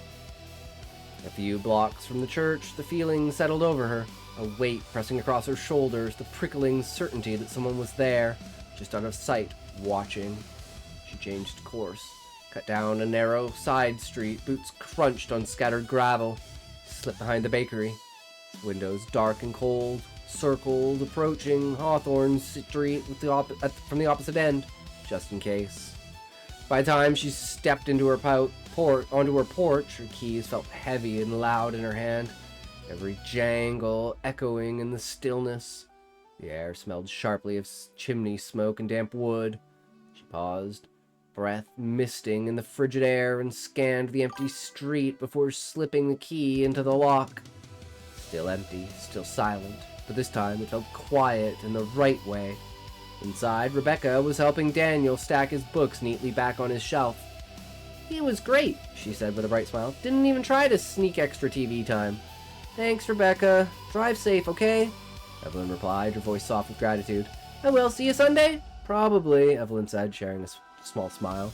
A few blocks from the church, the feeling settled over her. A weight pressing across her shoulders, the prickling certainty that someone was there, just out of sight, watching. She changed course, cut down a narrow side street, boots crunched on scattered gravel, slipped behind the bakery. Its windows dark and cold, circled, approaching Hawthorne Street with from the opposite end, just in case. By the time she stepped into her onto her porch, her keys felt heavy and loud in her hand. Every jangle echoing in the stillness. The air smelled sharply of chimney smoke and damp wood. She paused, breath misting in the frigid air, and scanned the empty street before slipping the key into the lock. Still empty, still silent, but this time it felt quiet in the right way. Inside, Rebecca was helping Daniel stack his books neatly back on his shelf. "He was great," she said with a bright smile. "Didn't even try to sneak extra TV time." "Thanks, Rebecca. Drive safe, okay?" Evelyn replied, her voice soft with gratitude. "I will. See you Sunday?" "Probably," Evelyn said, sharing a small smile.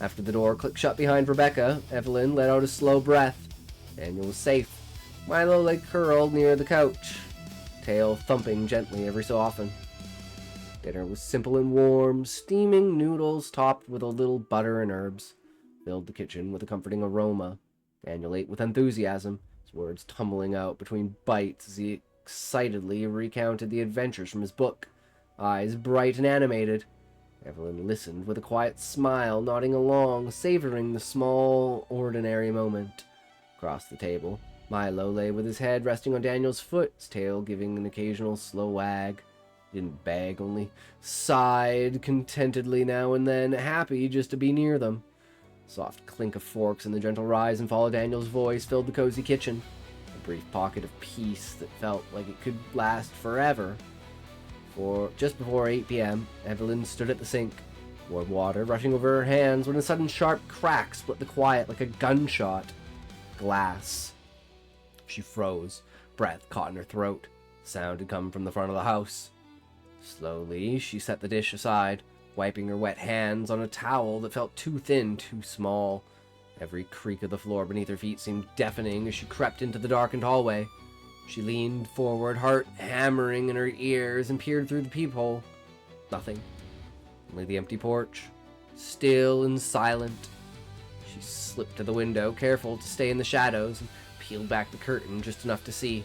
After the door clicked shut behind Rebecca, Evelyn let out a slow breath. Daniel was safe. Milo lay curled near the couch, tail thumping gently every so often. Dinner was simple and warm. Steaming noodles topped with a little butter and herbs filled the kitchen with a comforting aroma. Daniel ate with enthusiasm, his words tumbling out between bites as he excitedly recounted the adventures from his book, eyes bright and animated. Evelyn listened with a quiet smile, nodding along, savoring the small, ordinary moment. Across the table, Milo lay with his head resting on Daniel's foot, his tail giving an occasional slow wag. He didn't beg, only sighed contentedly now and then, happy just to be near them. Soft clink of forks and the gentle rise and fall of Daniel's voice filled the cozy kitchen. A brief pocket of peace that felt like it could last forever. Just before 8 p.m., Evelyn stood at the sink, warm water rushing over her hands when a sudden sharp crack split the quiet like a gunshot. Glass. She froze, breath caught in her throat. The sound had come from the front of the house. Slowly, she set the dish aside, wiping her wet hands on a towel that felt too thin, too small. Every creak of the floor beneath her feet seemed deafening as she crept into the darkened hallway. She leaned forward, heart hammering in her ears, and peered through the peephole. Nothing. Only the empty porch, still and silent. She slipped to the window, careful to stay in the shadows, and peeled back the curtain just enough to see.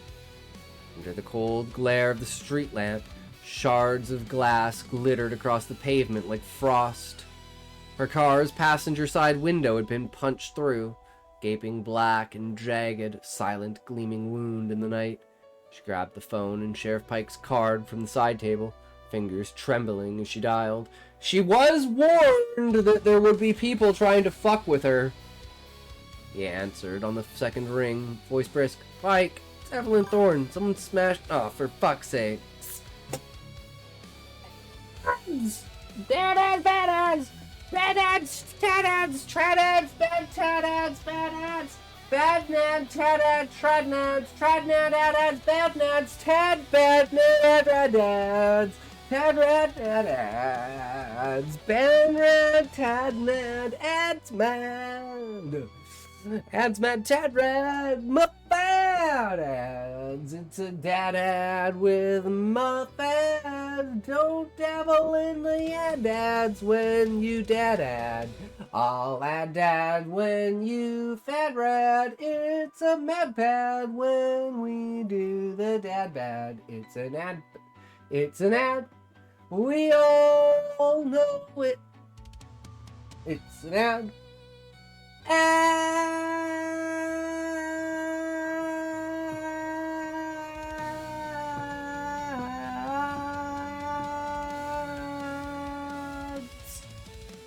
Under the cold glare of the street lamp, shards of glass glittered across the pavement like frost. Her car's passenger side window had been punched through, gaping black and jagged, silent gleaming wound in the night. She grabbed the phone and Sheriff Pike's card from the side table, fingers trembling as she dialed. She was warned that there would be people trying to fuck with her. He answered on the second ring, voice brisk. Pike, it's Evelyn Thorne. Someone smashed... Oh, for fuck's sake. Bad ads, bad ads! Bad ads, tad ads, trad ads, bad tad ads, bad ads! Bad nad, tad ads, trad nads, trad nad, ad ads, bad nads, tad, bad nad, ad ads! Tad rad, ad ads, bad rad, tad nad, ads mad! Ads mad, tad rad, muffad ads. It's a dad ad with muffad. Don't dabble in the ad ads when you dad ad. I'll add dad when you fad rad. It's a mad pad when we do the dad bad. It's an ad. It's an ad. We all know it. It's an ad.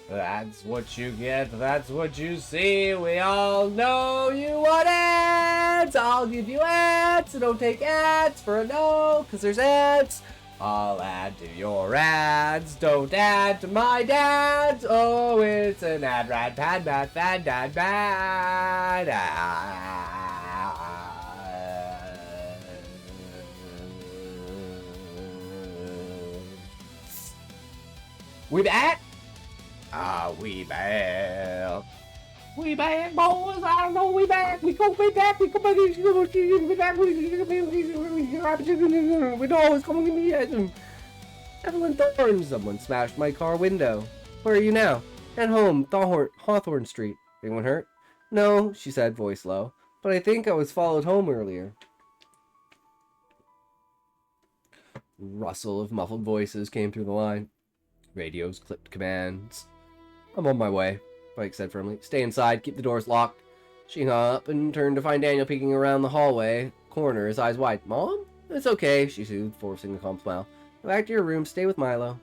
That's what you get, that's what you see. We all know you want ads. I'll give you ads, so don't take ads for a no, cause there's ads. I'll add to your ads, don't add to my dad's. Oh, it's an ad, rad, pad, bad, fad, dad, bad. We back? We back. We back, boys. I don't know. We back. We go way back. We go back. We back. We know it's coming to me. Evelyn Thorne. Someone smashed my car window. Where are you now? At home. Hawthorne Street. Anyone hurt? No, she said, voice low. But I think I was followed home earlier. Rustle of muffled voices came through the line. Radios clipped commands. I'm on my way, Pike said firmly. Stay inside, keep the doors locked. She hung up and turned to find Daniel peeking around the hallway corner, his eyes wide. Mom? It's okay, she soothed, forcing a calm smile. Go back to your room, stay with Milo.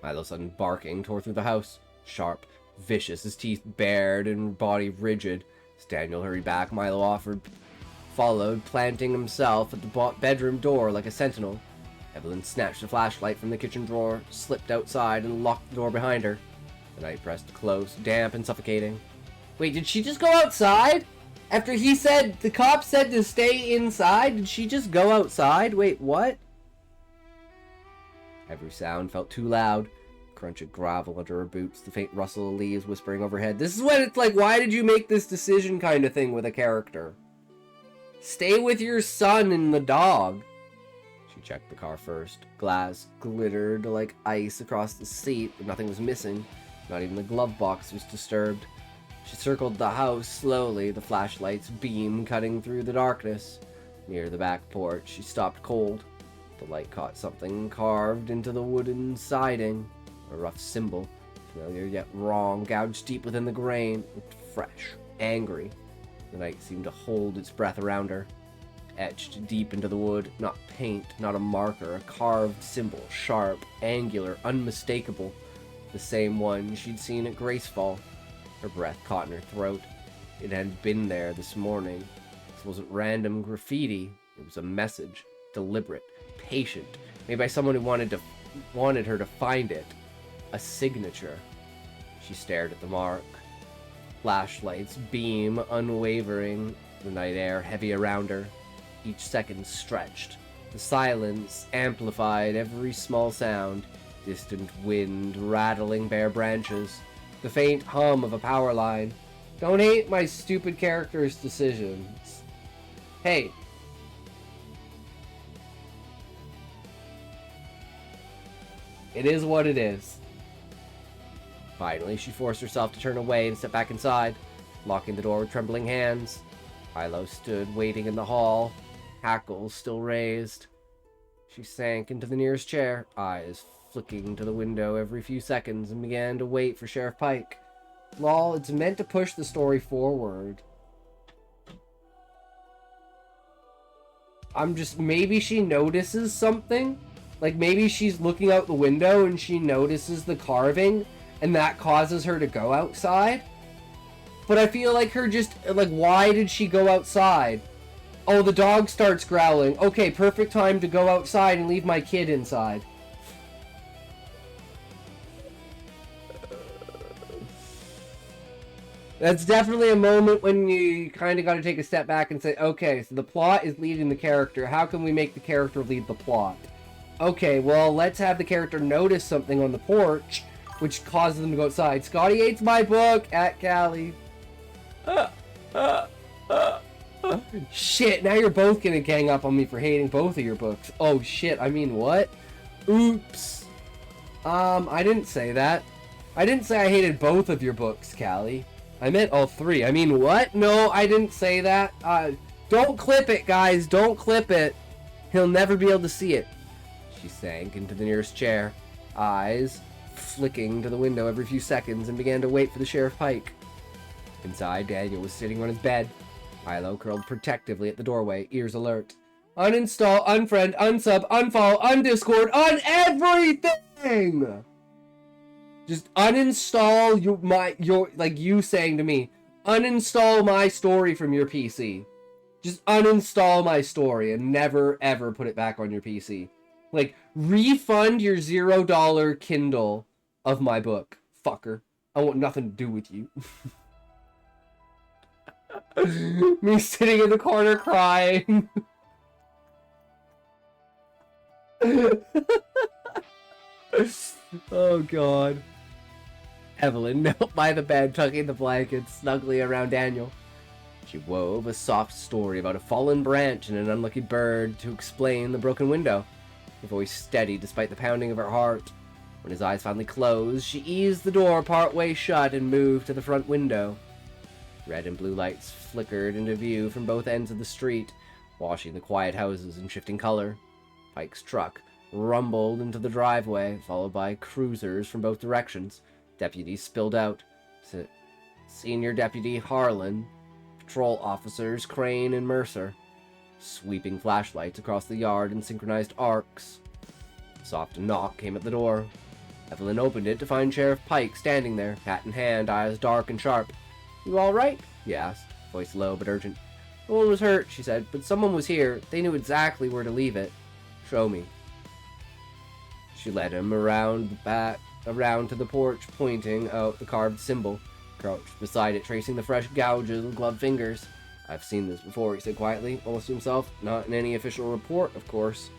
Milo's sudden barking tore through the house. Sharp, vicious, his teeth bared and body rigid. As Daniel hurried back, Milo followed, planting himself at the bedroom door like a sentinel. Evelyn snatched a flashlight from the kitchen drawer, slipped outside, and locked the door behind her. The night pressed close, damp and suffocating. Wait, did she just go outside? After the cop said to stay inside, did she just go outside? Wait, what? Every sound felt too loud. Crunch of gravel under her boots, the faint rustle of leaves whispering overhead. This is when it's like, why did you make this decision kind of thing with a character? Stay with your son and the dog. She checked the car first. Glass glittered like ice across the seat, but nothing was missing. Not even the glove box was disturbed. She circled the house slowly, the flashlight's beam cutting through the darkness. Near the back porch, she stopped cold. The light caught something carved into the wooden siding. A rough symbol, familiar yet wrong, gouged deep within the grain. Looked fresh, angry. The night seemed to hold its breath around her. Etched deep into the wood, not paint, not a marker, a carved symbol, sharp, angular, unmistakable. The same one she'd seen at Gracefall. Her breath caught in her throat. It had been there this morning. This wasn't random graffiti. It was a message, deliberate, patient, made by someone who wanted her to find it. A signature. She stared at the mark. Flashlight's beam unwavering, the night air heavy around her. Each second stretched. The silence amplified every small sound. Distant wind rattling bare branches. The faint hum of a power line. Don't hate my stupid character's decisions. Hey. It is what it is. Finally, she forced herself to turn away and step back inside, locking the door with trembling hands. Philo stood waiting in the hall, hackles still raised. She sank into the nearest chair, eyes flicking to the window every few seconds, and began to wait for Sheriff Pike. Lol, it's meant to push the story forward. Maybe she notices something? Like, maybe she's looking out the window and she notices the carving, and that causes her to go outside? But I feel like why did she go outside? Oh, the dog starts growling. Okay, perfect time to go outside and leave my kid inside. That's definitely a moment when you kind of got to take a step back and say, okay, so the plot is leading the character. How can we make the character lead the plot? Okay, well, let's have the character notice something on the porch, which causes them to go outside. Scotty hates my book, at Callie. Shit, now you're both gonna gang up on me for hating both of your books. Oh shit, I mean what? Oops. I didn't say that. I didn't say I hated both of your books, Callie. I meant all three. I mean what? No, I didn't say that. Don't clip it, guys. Don't clip it. He'll never be able to see it. She sank into the nearest chair, eyes flicking to the window every few seconds, and began to wait for the Sheriff Pike. Inside, Daniel was sitting on his bed. Philo curled protectively at the doorway, ears alert. Uninstall, unfriend, unsub, unfollow, undiscord, on everything! Just uninstall you saying to me, uninstall my story from your PC. Just uninstall my story and never ever put it back on your PC. Like, refund your $0 Kindle of my book, fucker. I want nothing to do with you. Me sitting in the corner crying. Oh god. Evelyn knelt by the bed, tucking the blankets snugly around Daniel. She wove a soft story about a fallen branch and an unlucky bird to explain the broken window. Her voice steady despite the pounding of her heart. When his eyes finally closed, she eased the door partway shut and moved to the front window. Red and blue lights flickered into view from both ends of the street, washing the quiet houses in shifting color. Pike's truck rumbled into the driveway, followed by cruisers from both directions. Deputies spilled out. Senior Deputy Harlan, patrol officers Crane and Mercer, sweeping flashlights across the yard in synchronized arcs. A soft knock came at the door. Evelyn opened it to find Sheriff Pike standing there, hat in hand, eyes dark and sharp. "You all right?" he asked, voice low but urgent. "No one was hurt," she said, "but someone was here. They knew exactly where to leave it." "Show me." She led him around to the porch, pointing out the carved symbol. Crouched beside it, tracing the fresh gouges with gloved fingers. "I've seen this before," he said quietly, almost to himself. "Not in any official report, of course."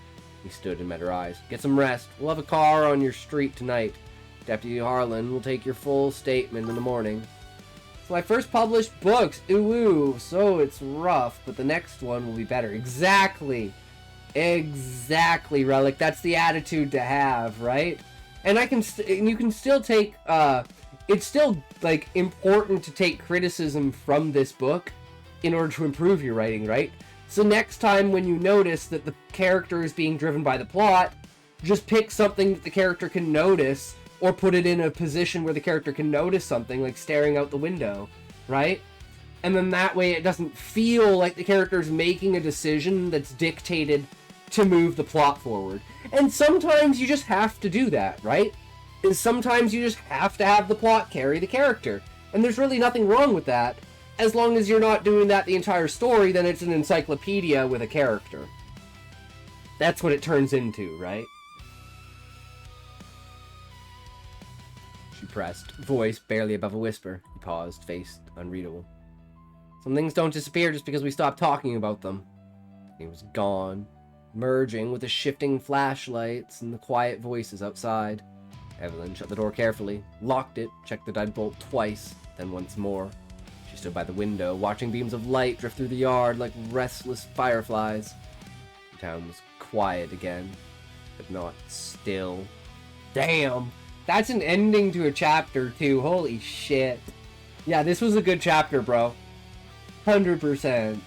He stood and met her eyes. "Get some rest. We'll have a car on your street tonight. Deputy Harlan will take your full statement in the morning. It's my first published books. Ooh, ooh. So it's rough, but the next one will be better. Exactly. Exactly, Relic. That's the attitude to have, right? And you can still take, it's still, like, important to take criticism from this book in order to improve your writing, right? So next time when you notice that the character is being driven by the plot, just pick something that the character can notice, or put it in a position where the character can notice something, like staring out the window, right? And then that way it doesn't feel like the character's making a decision that's dictated to move the plot forward. And sometimes you just have to do that, right? And sometimes you just have to have the plot carry the character. And there's really nothing wrong with that. As long as you're not doing that the entire story, then it's an encyclopedia with a character. That's what it turns into, right? She pressed, voice barely above a whisper. He paused, face unreadable. Some things don't disappear just because we stop talking about them. He was gone, merging with the shifting flashlights and the quiet voices outside. Evelyn shut the door carefully, locked it, checked the deadbolt twice, then once more. She stood by the window, watching beams of light drift through the yard like restless fireflies. The town was quiet again, but not still. Damn! That's an ending to a chapter, too. Holy shit. Yeah, this was a good chapter, bro. 100%.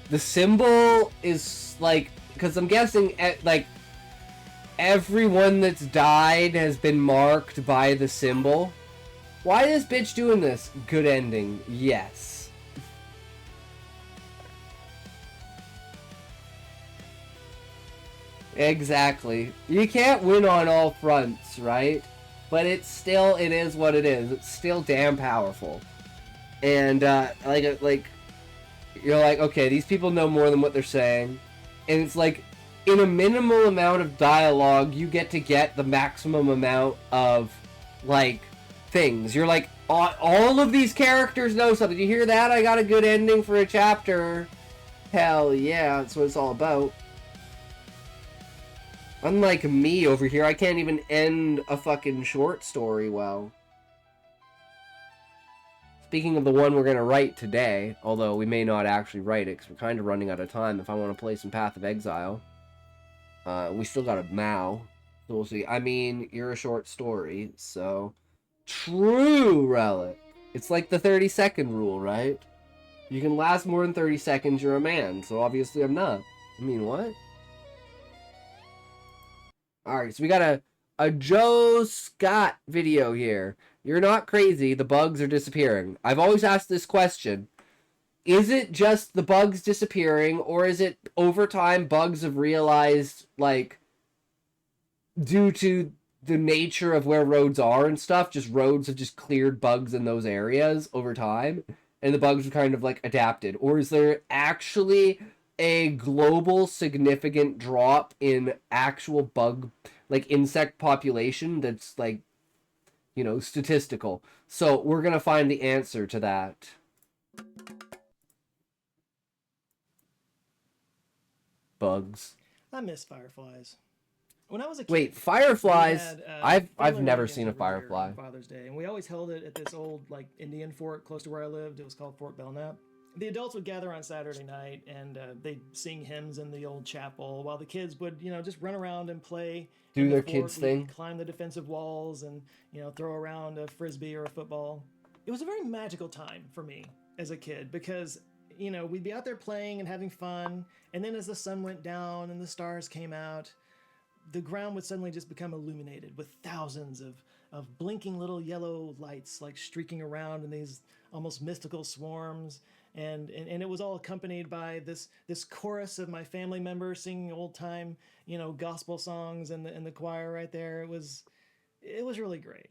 The symbol is like, because I'm guessing like everyone that's died has been marked by the symbol. Why is this bitch doing this? Good ending. Yes. Exactly. You can't win on all fronts, right? But it is what it is. It's still damn powerful. And, like, you're like, okay, these people know more than what they're saying. And it's like, in a minimal amount of dialogue, you get to get the maximum amount of, like, things. You're like, all of these characters know something. You hear that? I got a good ending for a chapter. Hell yeah, that's what it's all about. Unlike me over here, I can't even end a fucking short story well. Speaking of the one we're going to write today, although we may not actually write it because we're kind of running out of time if I want to play some Path of Exile. We still got a Mao, so we'll see. I mean, you're a short story, so... True, Relic! It's like the 30-second rule, right? You can last more than 30 seconds, you're a man, so obviously I'm not. I mean, what? Alright, so we got a Joe Scott video here. You're not crazy, the bugs are disappearing. I've always asked this question. Is it just the bugs disappearing, or is it over time bugs have realized, like, due to the nature of where roads are and stuff, just roads have just cleared bugs in those areas over time, and the bugs have kind of, like, adapted? Or is there actually a global significant drop in actual bug, like, insect population that's, like, you know, statistical? So we're gonna find the answer to that. Bugs. I miss fireflies. When I was a kid, wait, fireflies? I've never seen a firefly. On Father's Day, and we always held it at this old like Indian fort close to where I lived. It was called Fort Belknap. The adults would gather on Saturday night, and they'd sing hymns in the old chapel, while the kids would, you know, just run around and play. Do their kids thing. Climb the defensive walls, and you know, throw around a frisbee or a football. It was a very magical time for me as a kid because, you know, we'd be out there playing and having fun, and then as the sun went down and the stars came out, the ground would suddenly just become illuminated with thousands of blinking little yellow lights like streaking around in these almost mystical swarms. And it was all accompanied by this chorus of my family members singing old time, you know, gospel songs in the choir right there. It was really great.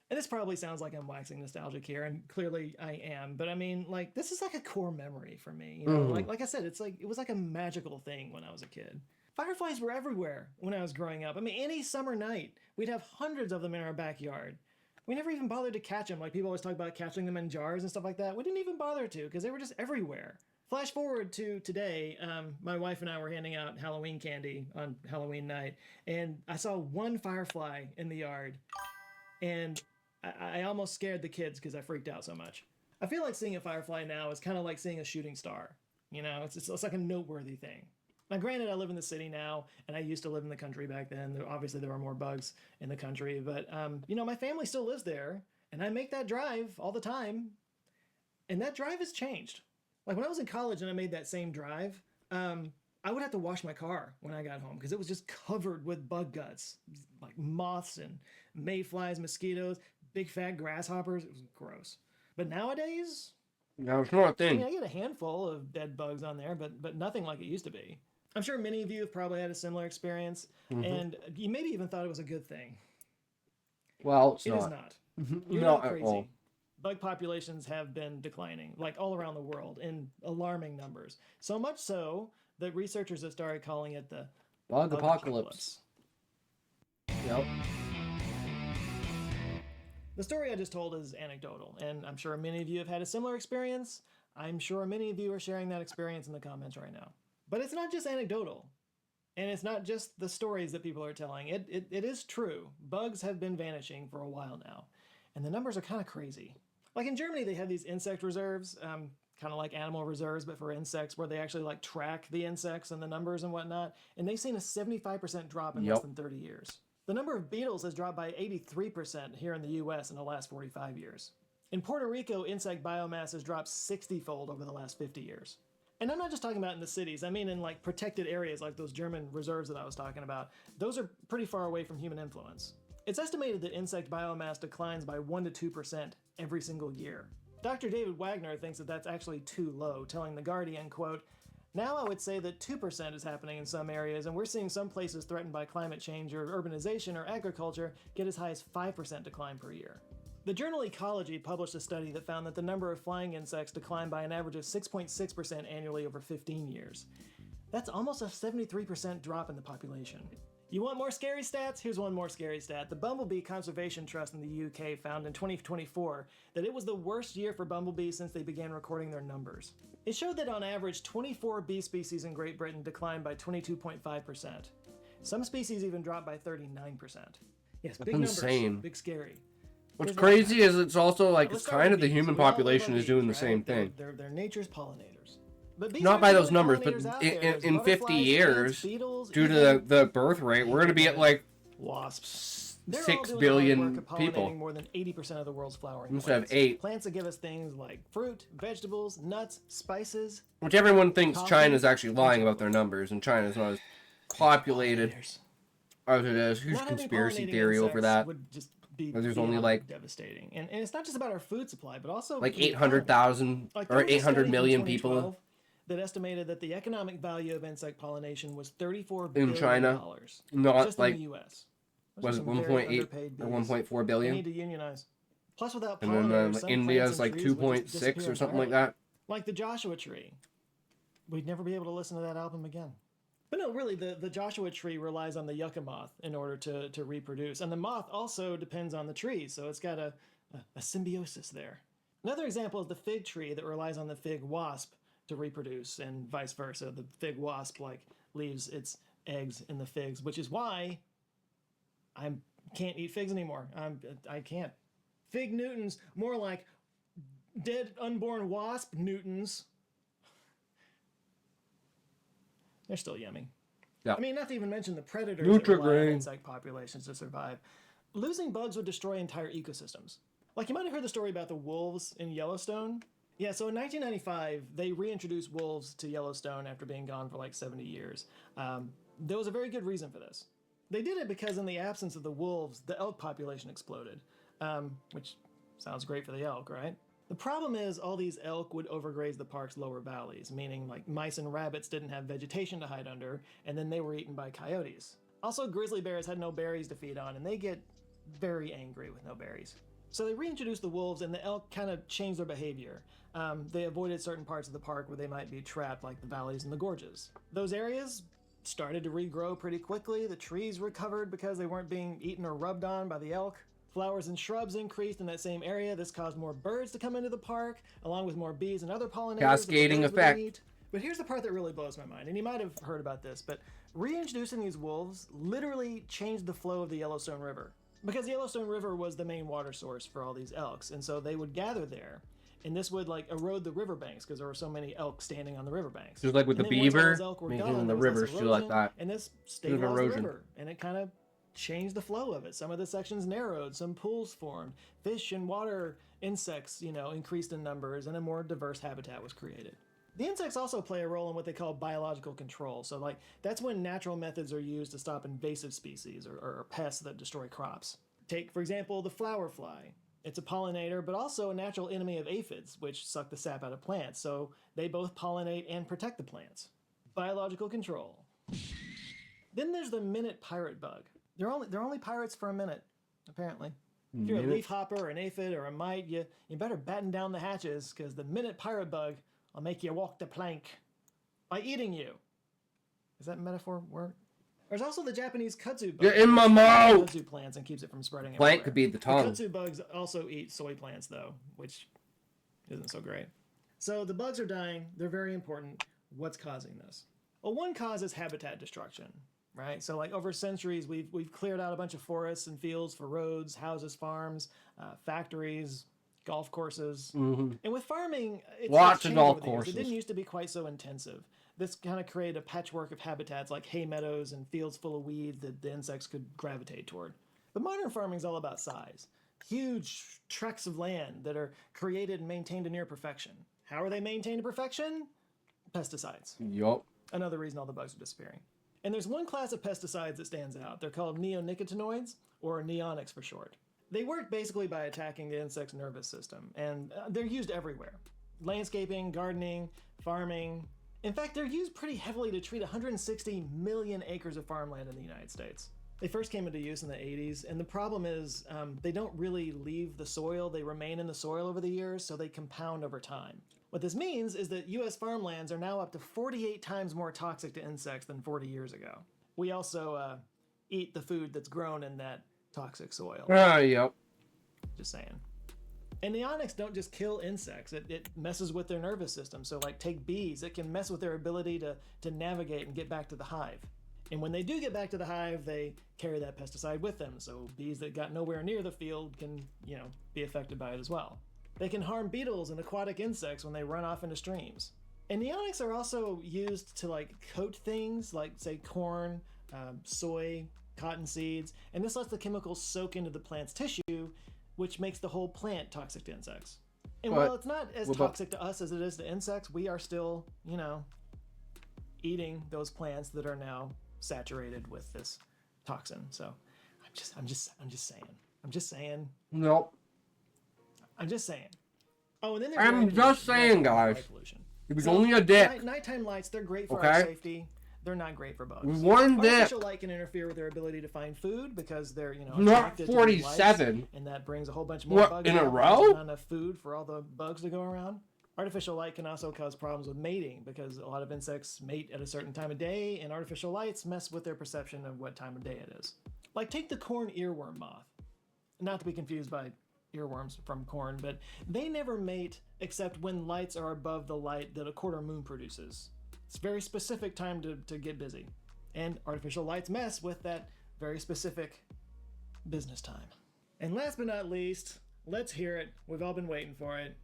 And this probably sounds like I'm waxing nostalgic here, and clearly I am. But I mean, like, this is like a core memory for me. You know, like I said, it was like a magical thing when I was a kid. Fireflies were everywhere when I was growing up. I mean, any summer night, we'd have hundreds of them in our backyard. We never even bothered to catch them. Like, people always talk about catching them in jars and stuff like that. We didn't even bother to, because they were just everywhere. Flash forward to today, my wife and I were handing out Halloween candy on Halloween night, and I saw one firefly in the yard, and I almost scared the kids because I freaked out so much. I feel like seeing a firefly now is kind of like seeing a shooting star. You know, it's like a noteworthy thing. Now, granted, I live in the city now, and I used to live in the country back then. Obviously, there were more bugs in the country, but, you know, my family still lives there, and I make that drive all the time, and that drive has changed. Like, when I was in college and I made that same drive, I would have to wash my car when I got home because it was just covered with bug guts, like moths and mayflies, mosquitoes, big fat grasshoppers. It was gross. But nowadays, Now it's not a I thing. mean, I get a handful of dead bugs on there, but nothing like it used to be. I'm sure many of you have probably had a similar experience, and you maybe even thought it was a good thing. Well, it's It not. is not. You're Not not at crazy. all. Bug populations have been declining, like all around the world, in alarming numbers. So much so that researchers have started calling it the Bug bug apocalypse. Yep. The story I just told is anecdotal, and I'm sure many of you have had a similar experience. I'm sure many of you are sharing that experience in the comments right now. But it's not just anecdotal, and it's not just the stories that people are telling. It is true. Bugs have been vanishing for a while now, and the numbers are kind of crazy. Like in Germany, they have these insect reserves, kind of like animal reserves, but for insects, where they actually like track the insects and the numbers and whatnot, and they've seen a 75% drop in less than 30 years. The number of beetles has dropped by 83% here in the US in the last 45 years. In Puerto Rico, insect biomass has dropped 60-fold over the last 50 years. And I'm not just talking about in the cities, I mean in like protected areas like those German reserves that I was talking about. Those are pretty far away from human influence. It's estimated that insect biomass declines by 1 to 2% every single year. Dr. David Wagner thinks that that's actually too low, telling The Guardian, quote, "Now I would say that 2% is happening in some areas, and we're seeing some places threatened by climate change or urbanization or agriculture get as high as 5% decline per year." The journal Ecology published a study that found that the number of flying insects declined by an average of 6.6% annually over 15 years. That's almost a 73% drop in the population. You want more scary stats? Here's one more scary stat. The Bumblebee Conservation Trust in the UK found in 2024 that it was the worst year for bumblebees since they began recording their numbers. It showed that on average, 24 bee species in Great Britain declined by 22.5%. Some species even dropped by 39%. Yes, big numbers, insane. big scary. What's Here's crazy is it's also like Let's it's start kind with of the bees. human We all live population on is doing the bees, same right? thing. They're nature's pollinators. But bees Not aren't by the those only numbers, but pollinators out there. There's in 50 butterflies, years, ants, beetles, due to even the birth rate, we're going to be at like wasps. They're all 6 doing the hard billion work of people. pollinating more than 80% of the world's flowering Instead of plants. 8. Plants that give us things like fruit, vegetables, nuts, spices. Which everyone thinks Coffee, China's actually lying about their numbers, and China's not as populated Pollinators. as it is. Huge Not having conspiracy pollinating theory over insects that. would just be There's only beyond like devastating. And it's not just about our food supply, but also like the economy. 800,000 Like, or there was a 800 study from million people 2012 that estimated that the economic value of insect pollination was $34 in billion. China. Not just like in the U.S. Those was are it some very 1.8 underpaid or bees. 1.4 They billion, need to unionize. Plus, without and pollinators, then some India's plants like and trees would just 2.6 disappear or something like entirely. that. Like the Joshua Tree. We'd never be able to listen to that album again. But no, really, the Joshua tree relies on the yucca moth in order to reproduce. And the moth also depends on the tree, so it's got a symbiosis there. Another example is the fig tree that relies on the fig wasp to reproduce, and vice versa. The fig wasp leaves its eggs in the figs, which is why I can't eat figs anymore. I can't. Fig Newtons, more like dead unborn wasp Newtons. They're still yummy. Yeah. I mean, not to even mention the predators that rely on Nutri-Grain. insect populations to survive. Losing bugs would destroy entire ecosystems. Like, you might have heard the story about the wolves in Yellowstone. Yeah, so in 1995, they reintroduced wolves to Yellowstone after being gone for like 70 years. There was a very good reason for this. They did it because in the absence of the wolves, the elk population exploded, which sounds great for the elk, right? The problem is all these elk would overgraze the park's lower valleys, meaning like mice and rabbits didn't have vegetation to hide under, and then they were eaten by coyotes. Also, grizzly bears had no berries to feed on, and they get very angry with no berries. So they reintroduced the wolves, and the elk kind of changed their behavior. They avoided certain parts of the park where they might be trapped, like the valleys and the gorges. Those areas started to regrow pretty quickly. The trees recovered because they weren't being eaten or rubbed on by the elk. Flowers and shrubs increased in that same area. This caused more birds to come into the park, along with more bees and other pollinators. Cascading that the birds would effect. eat. But here's the part that really blows my mind, and you might have heard about this, but reintroducing these wolves literally changed the flow of the Yellowstone River. Because the Yellowstone River was the main water source for all these elks, and so they would gather there, and this would like erode the riverbanks because there were so many elk standing on the riverbanks. Just like with the And then once all beaver, those elk were making gone, the there was less rivers feel like erosion, that. and this stabilized the erosion. river, and it kind of changed the flow of it. Some of the sections narrowed, some pools formed, fish and water insects, increased in numbers, and a more diverse habitat was created. The insects also play a role in what they call biological control. So that's when natural methods are used to stop invasive species or pests that destroy crops. Take, for example, the flower fly. It's a pollinator, but also a natural enemy of aphids, which suck the sap out of plants. So they both pollinate and protect the plants. Biological control. Then there's the minute pirate bug. They're only pirates for a minute, apparently. If you're a leafhopper or an aphid or a mite, you better batten down the hatches, because the minute pirate bug will make you walk the plank by eating you. Is that metaphor work? There's also the Japanese kudzu bug. Get in my mouth! Kudzu plants and keeps it from spreading Plant everywhere. could be the tongue. Kudzu bugs also eat soy plants, though, which isn't so great. So the bugs are dying. They're very important. What's causing this? Well, one cause is habitat destruction. Right, so over centuries, we've cleared out a bunch of forests and fields for roads, houses, farms, factories, golf courses, and with farming, Lots it's of golf over the years. courses. It didn't used to be quite so intensive. This kind of created a patchwork of habitats like hay meadows and fields full of weeds that the insects could gravitate toward. But modern farming is all about size. Huge tracts of land that are created and maintained to near perfection. How are they maintained to perfection? Pesticides. Yup. Another reason all the bugs are disappearing. And there's one class of pesticides that stands out. They're called neonicotinoids, or neonics for short. They work basically by attacking the insect's nervous system, and they're used everywhere. Landscaping, gardening, farming. In fact, they're used pretty heavily to treat 160 million acres of farmland in the United States. They first came into use in the 80s, and the problem is they don't really leave the soil. They remain in the soil over the years, so they compound over time. What this means is that U.S. farmlands are now up to 48 times more toxic to insects than 40 years ago. We also eat the food that's grown in that toxic soil. Yep. Just saying. And neonics don't just kill insects. It messes with their nervous system. So take bees. It can mess with their ability to navigate and get back to the hive. And when they do get back to the hive, they carry that pesticide with them. So bees that got nowhere near the field can, be affected by it as well. They can harm beetles and aquatic insects when they run off into streams. And neonics are also used to coat things like, say, corn, soy, cotton seeds, and this lets the chemicals soak into the plant's tissue, which makes the whole plant toxic to insects. And while it's not as toxic to us as it is to insects, we are still, eating those plants that are now saturated with this toxin. So I'm just saying. Nope. I'm just saying. Oh, and then I'm just saying, guys. Light pollution. It was only a dip. Nighttime lights, they're great for our safety. They're not great for bugs. One dip. Artificial light can interfere with their ability to find food because they're, Not attracted to 47. lights, and that brings a whole bunch more What, bugs in a around. row? There's not enough food for all the bugs to go around. Artificial light can also cause problems with mating because a lot of insects mate at a certain time of day, and artificial lights mess with their perception of what time of day it is. Take the corn earworm moth. Not to be confused by earworms from corn, but they never mate except when lights are above the light that a quarter moon produces. It's a very specific time to get busy. And artificial lights mess with that very specific business time. And last but not least, let's hear it. We've all been waiting for it.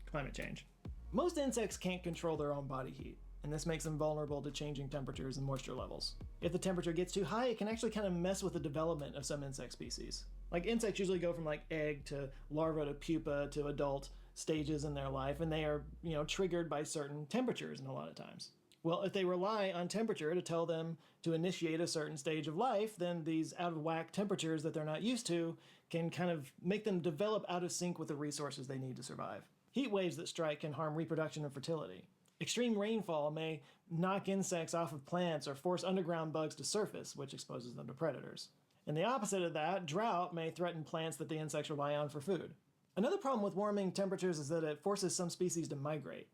Climate change. Most insects can't control their own body heat, and this makes them vulnerable to changing temperatures and moisture levels. If the temperature gets too high, it can actually kind of mess with the development of some insect species. Insects usually go from egg to larva to pupa to adult stages in their life, and they are, triggered by certain temperatures and a lot of times. Well, if they rely on temperature to tell them to initiate a certain stage of life, then these out of whack temperatures that they're not used to can kind of make them develop out of sync with the resources they need to survive. Heat waves that strike can harm reproduction and fertility. Extreme rainfall may knock insects off of plants or force underground bugs to surface, which exposes them to predators. And the opposite of that, drought may threaten plants that the insects rely on for food. Another problem with warming temperatures is that it forces some species to migrate.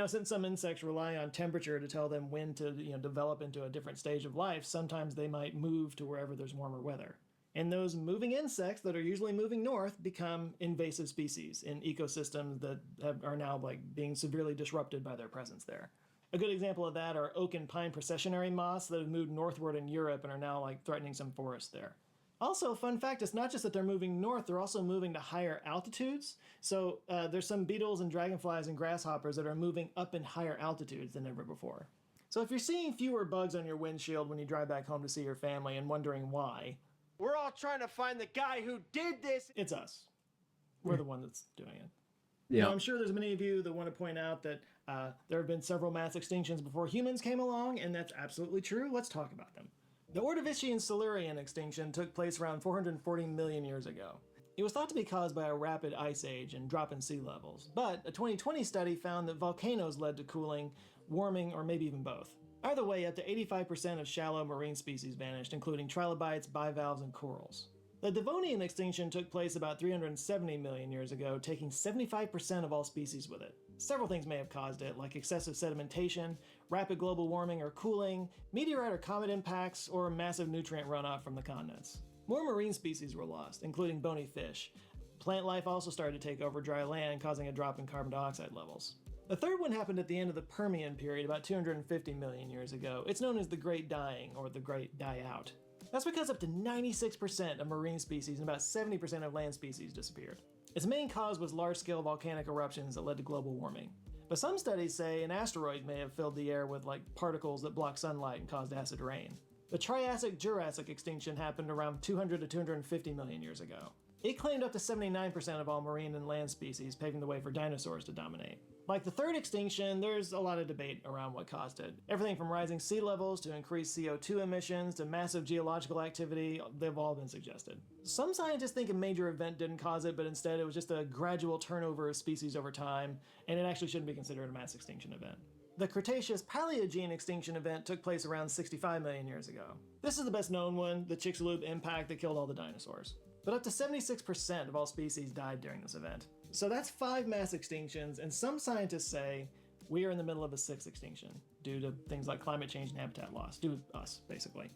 Since some insects rely on temperature to tell them when to develop into a different stage of life, sometimes they might move to wherever there's warmer weather. And those moving insects that are usually moving north become invasive species in ecosystems that are now being severely disrupted by their presence there. A good example of that are oak and pine processionary moths that have moved northward in Europe and are now threatening some forests there. Also, fun fact, it's not just that they're moving north, they're also moving to higher altitudes. So there's some beetles and dragonflies and grasshoppers that are moving up in higher altitudes than ever before. So if you're seeing fewer bugs on your windshield when you drive back home to see your family and wondering why, We're all trying to find the guy who did this. it's us. We're the one that's doing it. Yeah. Now, I'm sure there's many of you that want to point out that there have been several mass extinctions before humans came along, and that's absolutely true. Let's talk about them. The Ordovician Silurian extinction took place around 440 million years ago. It was thought to be caused by a rapid ice age and drop in sea levels, but a 2020 study found that volcanoes led to cooling, warming, or maybe even both. Either way, up to 85% of shallow marine species vanished, including trilobites, bivalves, and corals. The Devonian extinction took place about 370 million years ago, taking 75% of all species with it. Several things may have caused it, like excessive sedimentation, rapid global warming or cooling, meteorite or comet impacts, or massive nutrient runoff from the continents. More marine species were lost, including bony fish. Plant life also started to take over dry land, causing a drop in carbon dioxide levels. The third one happened at the end of the Permian period, about 250 million years ago. It's known as the Great Dying, or the Great Die Out. That's because up to 96% of marine species and about 70% of land species disappeared. Its main cause was large-scale volcanic eruptions that led to global warming. But some studies say an asteroid may have filled the air with particles that blocked sunlight and caused acid rain. The Triassic-Jurassic extinction happened around 200 to 250 million years ago. It claimed up to 79% of all marine and land species, paving the way for dinosaurs to dominate. Like the third extinction, there's a lot of debate around what caused it. Everything from rising sea levels to increased CO2 emissions to massive geological activity, they've all been suggested. Some scientists think a major event didn't cause it, but instead it was just a gradual turnover of species over time, and it actually shouldn't be considered a mass extinction event. The Cretaceous-Paleogene extinction event took place around 65 million years ago. This is the best known one, the Chicxulub impact that killed all the dinosaurs. But up to 76% of all species died during this event. So that's 5 mass extinctions, and some scientists say we are in the middle of a 6th extinction due to things like climate change and habitat loss, due to us, basically.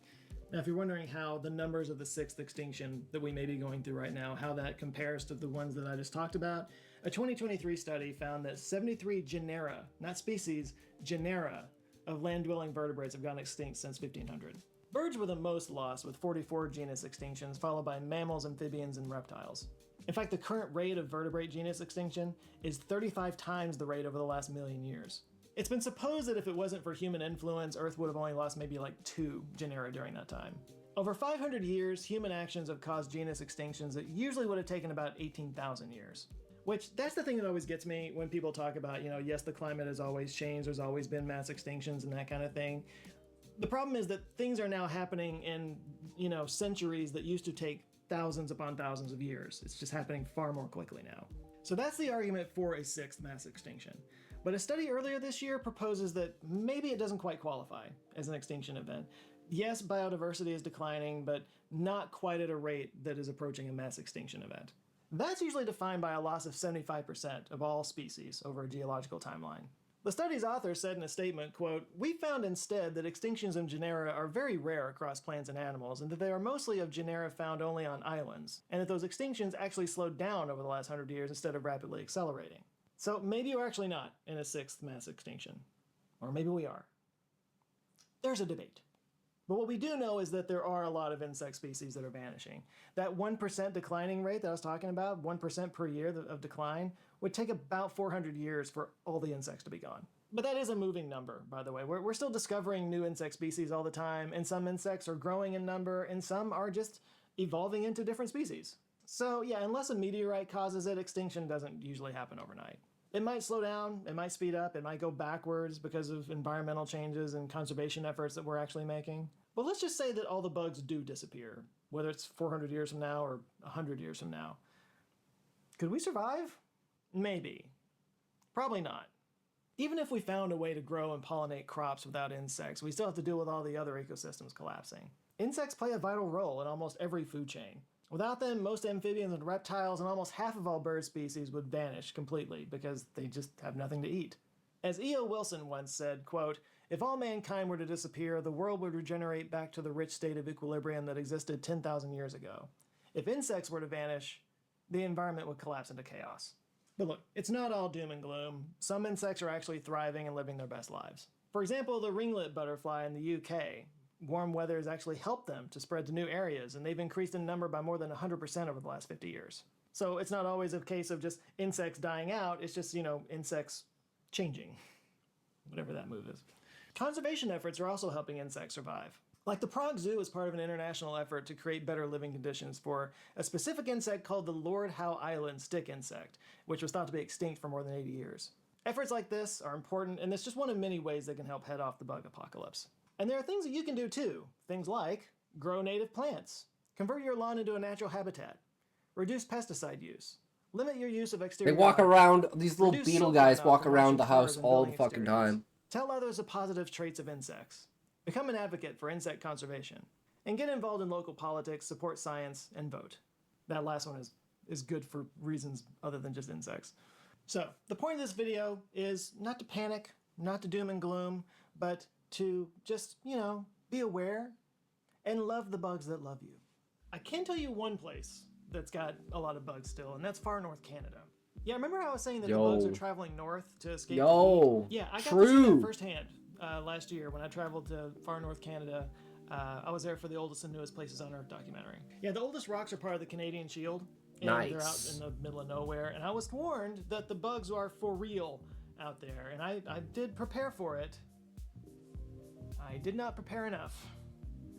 Now, if you're wondering how the numbers of the 6th extinction that we may be going through right now, how that compares to the ones that I just talked about, a 2023 study found that 73 genera, not species, genera of land-dwelling vertebrates have gone extinct since 1500. Birds were the most lost, with 44 genus extinctions, followed by mammals, amphibians, and reptiles. In fact, the current rate of vertebrate genus extinction is 35 times the rate over the last million years. It's been supposed that if it wasn't for human influence, Earth would have only lost maybe 2 genera during that time. Over 500 years, human actions have caused genus extinctions that usually would have taken about 18,000 years. Which, that's the thing that always gets me when people talk about, yes, the climate has always changed, there's always been mass extinctions and that kind of thing. The problem is that things are now happening in, centuries that used to take thousands upon thousands of years. It's just happening far more quickly now. So that's the argument for a 6th mass extinction. But a study earlier this year proposes that maybe it doesn't quite qualify as an extinction event. Yes, biodiversity is declining, but not quite at a rate that is approaching a mass extinction event. That's usually defined by a loss of 75% of all species over a geological timeline. The study's author said in a statement, quote, "We found instead that extinctions of genera are very rare across plants and animals, and that they are mostly of genera found only on islands, and that those extinctions actually slowed down over the last 100 years instead of rapidly accelerating." So maybe we're actually not in a 6th mass extinction. Or maybe we are. There's a debate. But what we do know is that there are a lot of insect species that are vanishing. That 1% declining rate that I was talking about, 1% per year of decline, would take about 400 years for all the insects to be gone. But that is a moving number, by the way. We're still discovering new insect species all the time, and some insects are growing in number, and some are just evolving into different species. So yeah, unless a meteorite causes it, extinction doesn't usually happen overnight. It might slow down, it might speed up, it might go backwards because of environmental changes and conservation efforts that we're actually making. But let's just say that all the bugs do disappear, whether it's 400 years from now or 100 years from now. Could we survive? Maybe. Probably not. Even if we found a way to grow and pollinate crops without insects, we still have to deal with all the other ecosystems collapsing. Insects play a vital role in almost every food chain. Without them, most amphibians and reptiles and almost half of all bird species would vanish completely because they just have nothing to eat. As E.O. Wilson once said, quote, If all mankind were to disappear, the world would regenerate back to the rich state of equilibrium that existed 10,000 years ago. If insects were to vanish, the environment would collapse into chaos. But look, it's not all doom and gloom. Some insects are actually thriving and living their best lives. For example, the ringlet butterfly in the UK. Warm weather has actually helped them to spread to new areas, and they've increased in number by more than 100% over the last 50 years. So it's not always a case of just insects dying out, it's just, insects changing. Whatever that move is. Conservation efforts are also helping insects survive. Like the Prague Zoo is part of an international effort to create better living conditions for a specific insect called the Lord Howe Island stick insect, which was thought to be extinct for more than 80 years. Efforts like this are important, and it's just one of many ways that can help head off the bug apocalypse. And there are things that you can do too. Things like grow native plants, convert your lawn into a natural habitat, reduce pesticide use, limit your use of exterior. They walk around, these little reduce beetle sulfur guys runoff walk from around washing the house cars and all the building fucking exteriors. time. Tell others the positive traits of insects. Become an advocate for insect conservation. And get involved in local politics, support science, and vote. That last one is good for reasons other than just insects. So, the point of this video is not to panic, not to doom and gloom, but to just, be aware and love the bugs that love you. I can tell you one place that's got a lot of bugs still, and that's far north Canada. Yeah, remember how I was saying that the bugs are traveling north to escape the heat? Yeah, I got to see that firsthand last year when I traveled to far north Canada. I was there for the oldest and newest places on Earth documentary. Yeah, the oldest rocks are part of the Canadian Shield. And they're out in the middle of nowhere. And I was warned that the bugs are for real out there. And I did prepare for it. I did not prepare enough.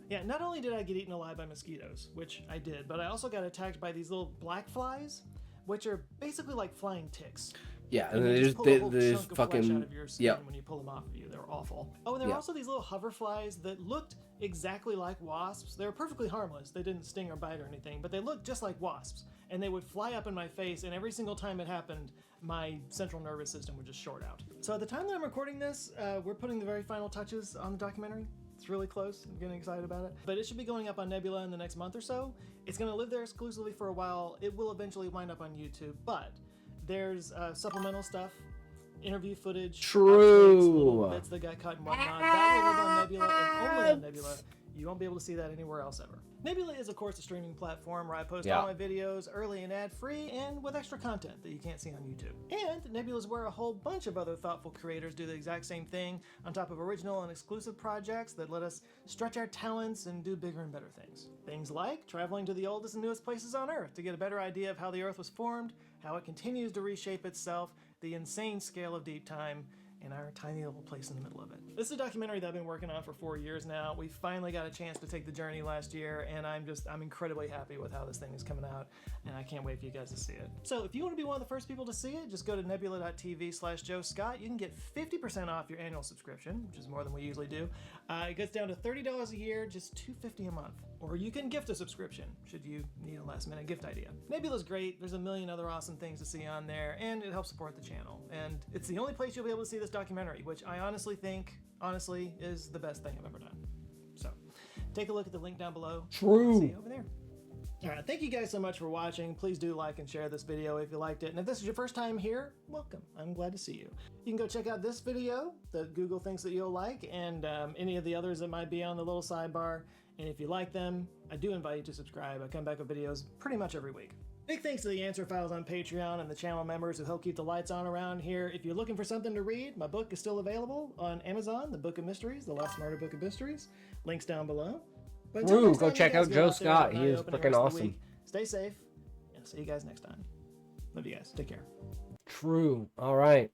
Yeah, not only did I get eaten alive by mosquitoes, which I did, but I also got attacked by these little black flies, which are basically like flying ticks. Yeah, and they just fucking out of your skin when you pull them off of you. They're awful. Oh, and there were also these little hoverflies that looked exactly like wasps. They were perfectly harmless. They didn't sting or bite or anything, but they looked just like wasps. And they would fly up in my face, and every single time it happened, my central nervous system would just short out. So at the time that I'm recording this, we're putting the very final touches on the documentary. It's really close. I'm getting excited about it. But it should be going up on Nebula in the next month or so. It's going to live there exclusively for a while. It will eventually wind up on YouTube, but there's supplemental stuff, interview footage, outtakes, little bits that got cut and whatnot. That will live on Nebula and only on Nebula. You won't be able to see that anywhere else ever. Nebula is, of course, a streaming platform where I post all my videos early and ad-free and with extra content that you can't see on YouTube. And Nebula is where a whole bunch of other thoughtful creators do the exact same thing on top of original and exclusive projects that let us stretch our talents and do bigger and better things. Things like traveling to the oldest and newest places on Earth to get a better idea of how the Earth was formed, how it continues to reshape itself, the insane scale of deep time, and our tiny little place in the middle of it. This is a documentary that I've been working on for 4 years now. We finally got a chance to take the journey last year, and I'm incredibly happy with how this thing is coming out, and I can't wait for you guys to see it. So if you want to be one of the first people to see it, just go to nebula.tv/Joe Scott. You can get 50% off your annual subscription, which is more than we usually do. It gets down to $30 a year, just $2.50 a month. Or you can gift a subscription, should you need a last-minute gift idea. Nebula's great. There's a million other awesome things to see on there, and it helps support the channel. And it's the only place you'll be able to see this documentary, which I honestly think, is the best thing I've ever done. So, take a look at the link down below. True. See you over there. Alright, thank you guys so much for watching. Please do like and share this video if you liked it. And if this is your first time here, welcome. I'm glad to see you. You can go check out this video that Google thinks that you'll like, and any of the others that might be on the little sidebar. And if you like them, I do invite you to subscribe. I come back with videos pretty much every week. Big thanks to the Answer Files on Patreon and the channel members who help keep the lights on around here. If you're looking for something to read, my book is still available on Amazon, The Book of Mysteries, The Last Smarter Book of Mysteries. Links down below. But until next time, go check out Joe Scott. He is freaking awesome. Stay safe, and I'll see you guys next time. Love you guys. Take care. True. All right.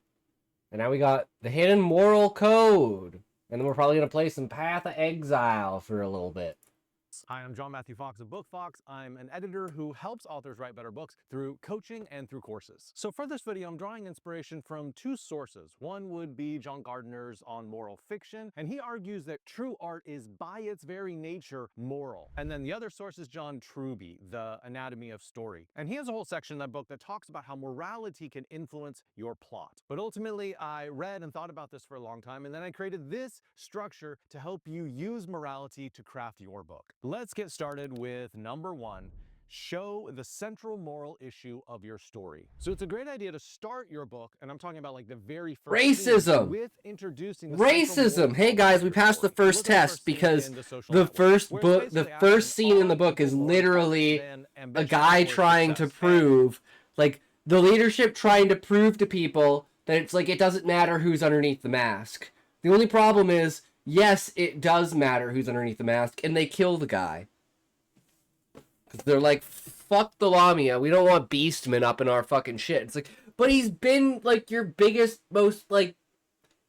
And now we got the Hidden Moral Code. And then we're probably going to play some Path of Exile for a little bit. Hi, I'm John Matthew Fox of Book Fox. I'm an editor who helps authors write better books through coaching and through courses. So for this video, I'm drawing inspiration from two sources. One would be John Gardner's On Moral Fiction, and he argues that true art is by its very nature moral. And then the other source is John Truby, The Anatomy of Story. And he has a whole section in that book that talks about how morality can influence your plot. But ultimately, I read and thought about this for a long time, and then I created this structure to help you use morality to craft your book. Let's get started with number one. show the central moral issue of your story. So it's a great idea to start your book, and I'm talking about like the very first Racism. scene, with introducing the Racism. Hey guys, we passed the first test because the first scene in the book is literally a guy trying to prove, like, the leadership trying to prove to people that it's like it doesn't matter who's underneath the mask. The only problem is, yes, it does matter who's underneath the mask, and they kill the guy. They're like, fuck the Lamia, we don't want Beastman up in our fucking shit. It's like, but he's been, like, your biggest, most, like,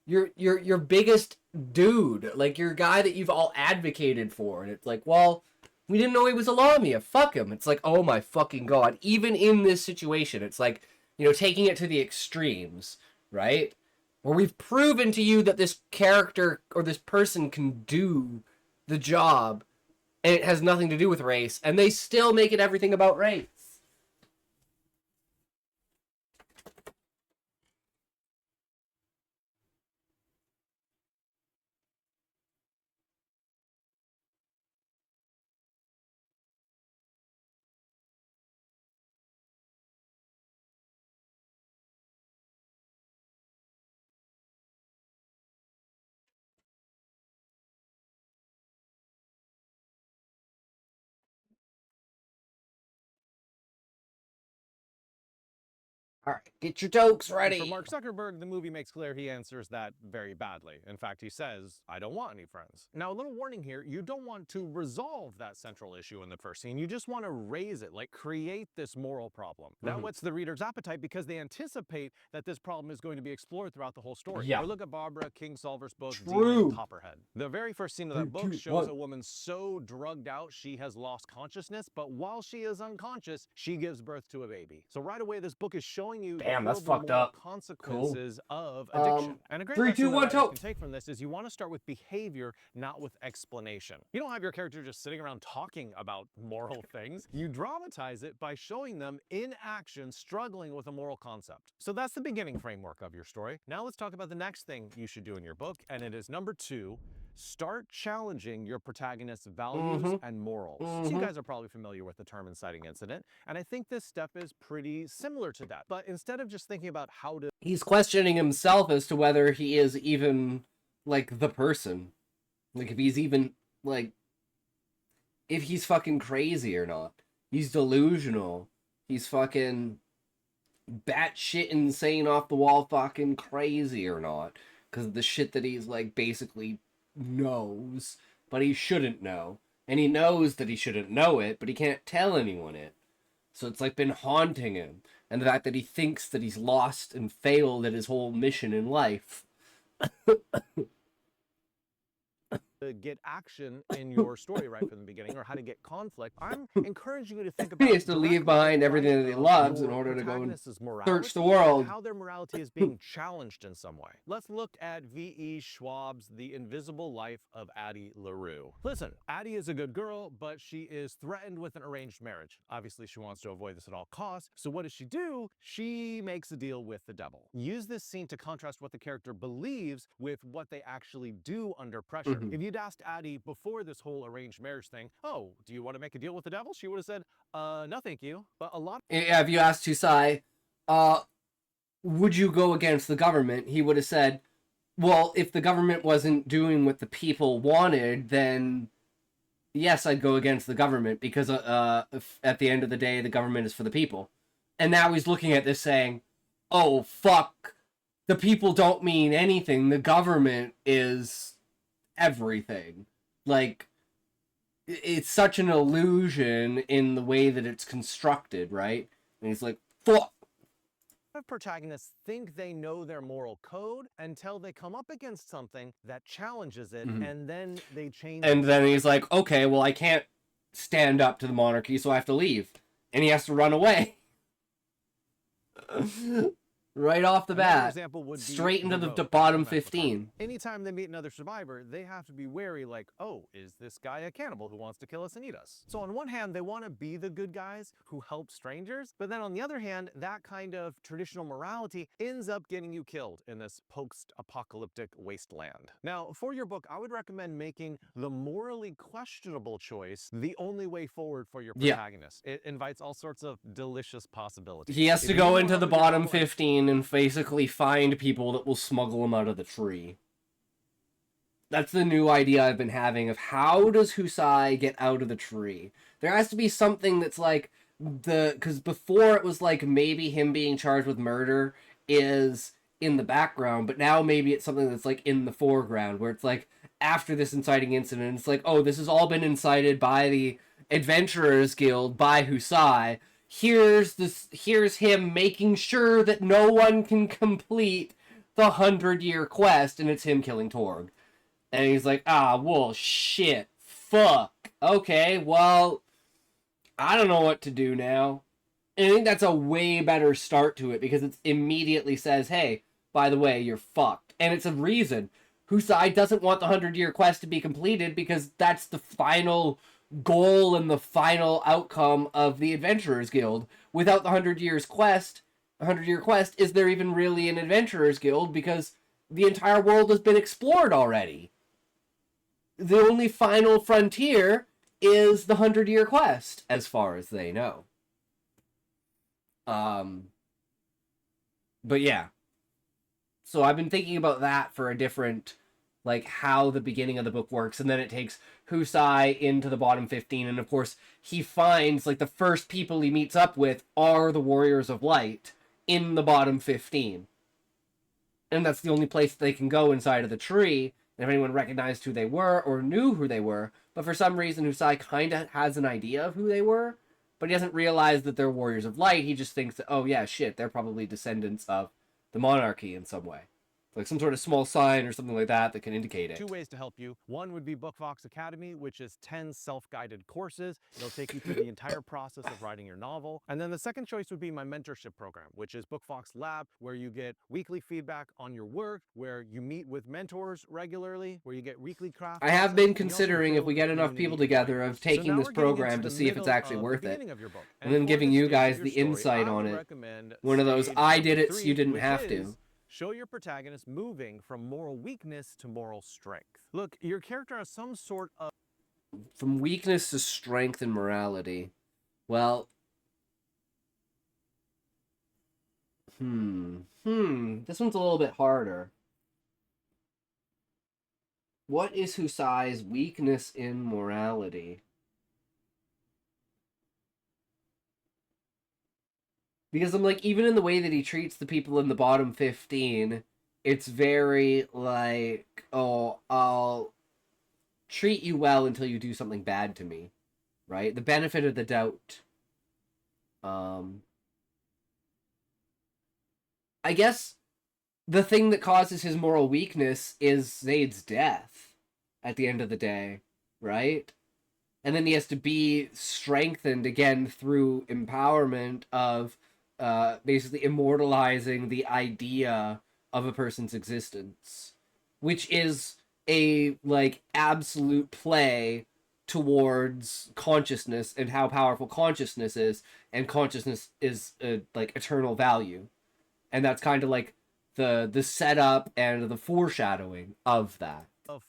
your biggest dude. Like, your guy that you've all advocated for. And it's like, well, we didn't know he was a Lamia. Fuck him. It's like, oh my fucking god. Even in this situation, it's like, you know, taking it to the extremes, right? Where we've proven to you that this character or this person can do the job, and it has nothing to do with race, and they still make it everything about race. All right, get your jokes ready. For Mark Zuckerberg, the movie makes clear he answers that very badly. In fact, he says, I don't want any friends. Now, a little warning here, you don't want to resolve that central issue in the first scene. You just want to raise it, like create this moral problem. That whets the reader's appetite because they anticipate that this problem is going to be explored throughout the whole story. Yeah. Or look at Barbara Kingsolver's book, True. Demon Copperhead. The very first scene of that book shows a woman so drugged out she has lost consciousness, but while she is unconscious, she gives birth to a baby. So right away, this book is showing you Damn, that's horrible fucked up. consequences of addiction. And a great 3, 2, lesson 1, that writers go. can take from this is you want to start with behavior, not with explanation. You don't have your character just sitting around talking about moral things. You dramatize it by showing them in action struggling with a moral concept. So that's the beginning framework of your story. Now let's talk about the next thing you should do in your book, and it is number 2. Start challenging your protagonist's values and morals. So you guys are probably familiar with the term inciting incident, and I think this step is pretty similar to that. But instead of just thinking about how to... He's questioning himself as to whether he is even, like, the person. Like, if he's even, like, if he's fucking crazy or not. He's delusional. He's fucking batshit insane, off the wall fucking crazy or not. Because of the shit that he's, like, basically knows, but he shouldn't know. And he knows that he shouldn't know it, but he can't tell anyone it. So it's, like, been haunting him. And the fact that he thinks that he's lost and failed at his whole mission in life. Get action in your story right from the beginning, or how to get conflict, I'm encouraging you to think about He has to leave behind everything that he loves in order to go and search the world. How their morality is being challenged in some way. Let's look at V.E. Schwab's The Invisible Life of Addie LaRue. Listen, Addie is a good girl, but she is threatened with an arranged marriage. Obviously, she wants to avoid this at all costs. So what does she do? She makes a deal with the devil. Use this scene to contrast what the character believes with what they actually do under pressure. If you'd asked Addie before this whole arranged marriage thing, oh, do you want to make a deal with the devil? She would have said, no, thank you. But a lot... Yeah, if you asked Tusai, would you go against the government? He would have said, well, if the government wasn't doing what the people wanted, then yes, I'd go against the government, because if at the end of the day, the government is for the people. And now he's looking at this saying, oh, fuck, the people don't mean anything. The government is everything. Like, it's such an illusion in the way that it's constructed, right? And he's like, fuck. Protagonists think they know their moral code until they come up against something that challenges it, and then they change. And then he's like, okay, well, I can't stand up to the monarchy, so I have to leave. And he has to run away. Right off the Another bat, example would be straight into the rogue bottom from Matt McCarthy. 15. Anytime they meet another survivor, they have to be wary, like, oh, is this guy a cannibal who wants to kill us and eat us? So on one hand, they want to be the good guys who help strangers, but then on the other hand, that kind of traditional morality ends up getting you killed in this post-apocalyptic wasteland. Now, for your book, I would recommend making the morally questionable choice the only way forward for your protagonist. It invites all sorts of delicious possibilities. He has to If you go need into more the help with your bottom novel, 15 and basically find people that will smuggle him out of the tree. That's the new idea I've been having of how does Husai get out of the tree? There has to be something that's like because before it was like maybe him being charged with murder is in the background, but now maybe it's something that's like in the foreground where it's like after this inciting incident, it's like, oh, this has all been incited by the Adventurers Guild, by Husai. Here's him making sure that no one can complete the 100-year quest, and it's him killing Torg. And he's like, well, shit, fuck. Okay, well, I don't know what to do now. And I think that's a way better start to it, because it immediately says, hey, by the way, you're fucked. And it's a reason. Husai doesn't want the 100-year quest to be completed, because that's the final goal and the final outcome of the Adventurers Guild. Without the 100-year quest, is there even really an Adventurers Guild? Because the entire world has been explored already. The only final frontier is the 100-year quest, as far as they know. But yeah. So I've been thinking about that for a different, like, how the beginning of the book works, and then it takes Husai into the bottom 15, and of course he finds, like, the first people he meets up with are the Warriors of Light in the bottom 15. And that's the only place they can go inside of the tree, and if anyone recognized who they were or knew who they were, but for some reason Husai kind of has an idea of who they were, but he doesn't realize that they're Warriors of Light. He just thinks that, oh yeah, shit, they're probably descendants of the monarchy in some way. Like some sort of small sign or something like that that can indicate it. Two ways to help you. One would be BookFox Academy, which is 10 self-guided courses. It'll take you through the entire process of writing your novel. And then the second choice would be my mentorship program, which is BookFox Lab, where you get weekly feedback on your work, where you meet with mentors regularly, where you get weekly craft. I have been considering, if we get enough people together, of taking this program to see if it's actually worth it. And then giving you guys the insight on it. One of those I did it so you didn't have to. Show your protagonist moving from moral weakness to moral strength. Look, your character has some sort of... From weakness to strength and morality. Well... This one's a little bit harder. What is Husai's weakness in morality? Because I'm like, even in the way that he treats the people in the bottom 15, it's very like, oh, I'll treat you well until you do something bad to me, right? The benefit of the doubt. I guess the thing that causes his moral weakness is Zaid's death at the end of the day, right? And then he has to be strengthened again through empowerment of basically immortalizing the idea of a person's existence, which is a like absolute play towards consciousness and how powerful consciousness is, and consciousness is like eternal value, and that's kind of like the setup and the foreshadowing of that.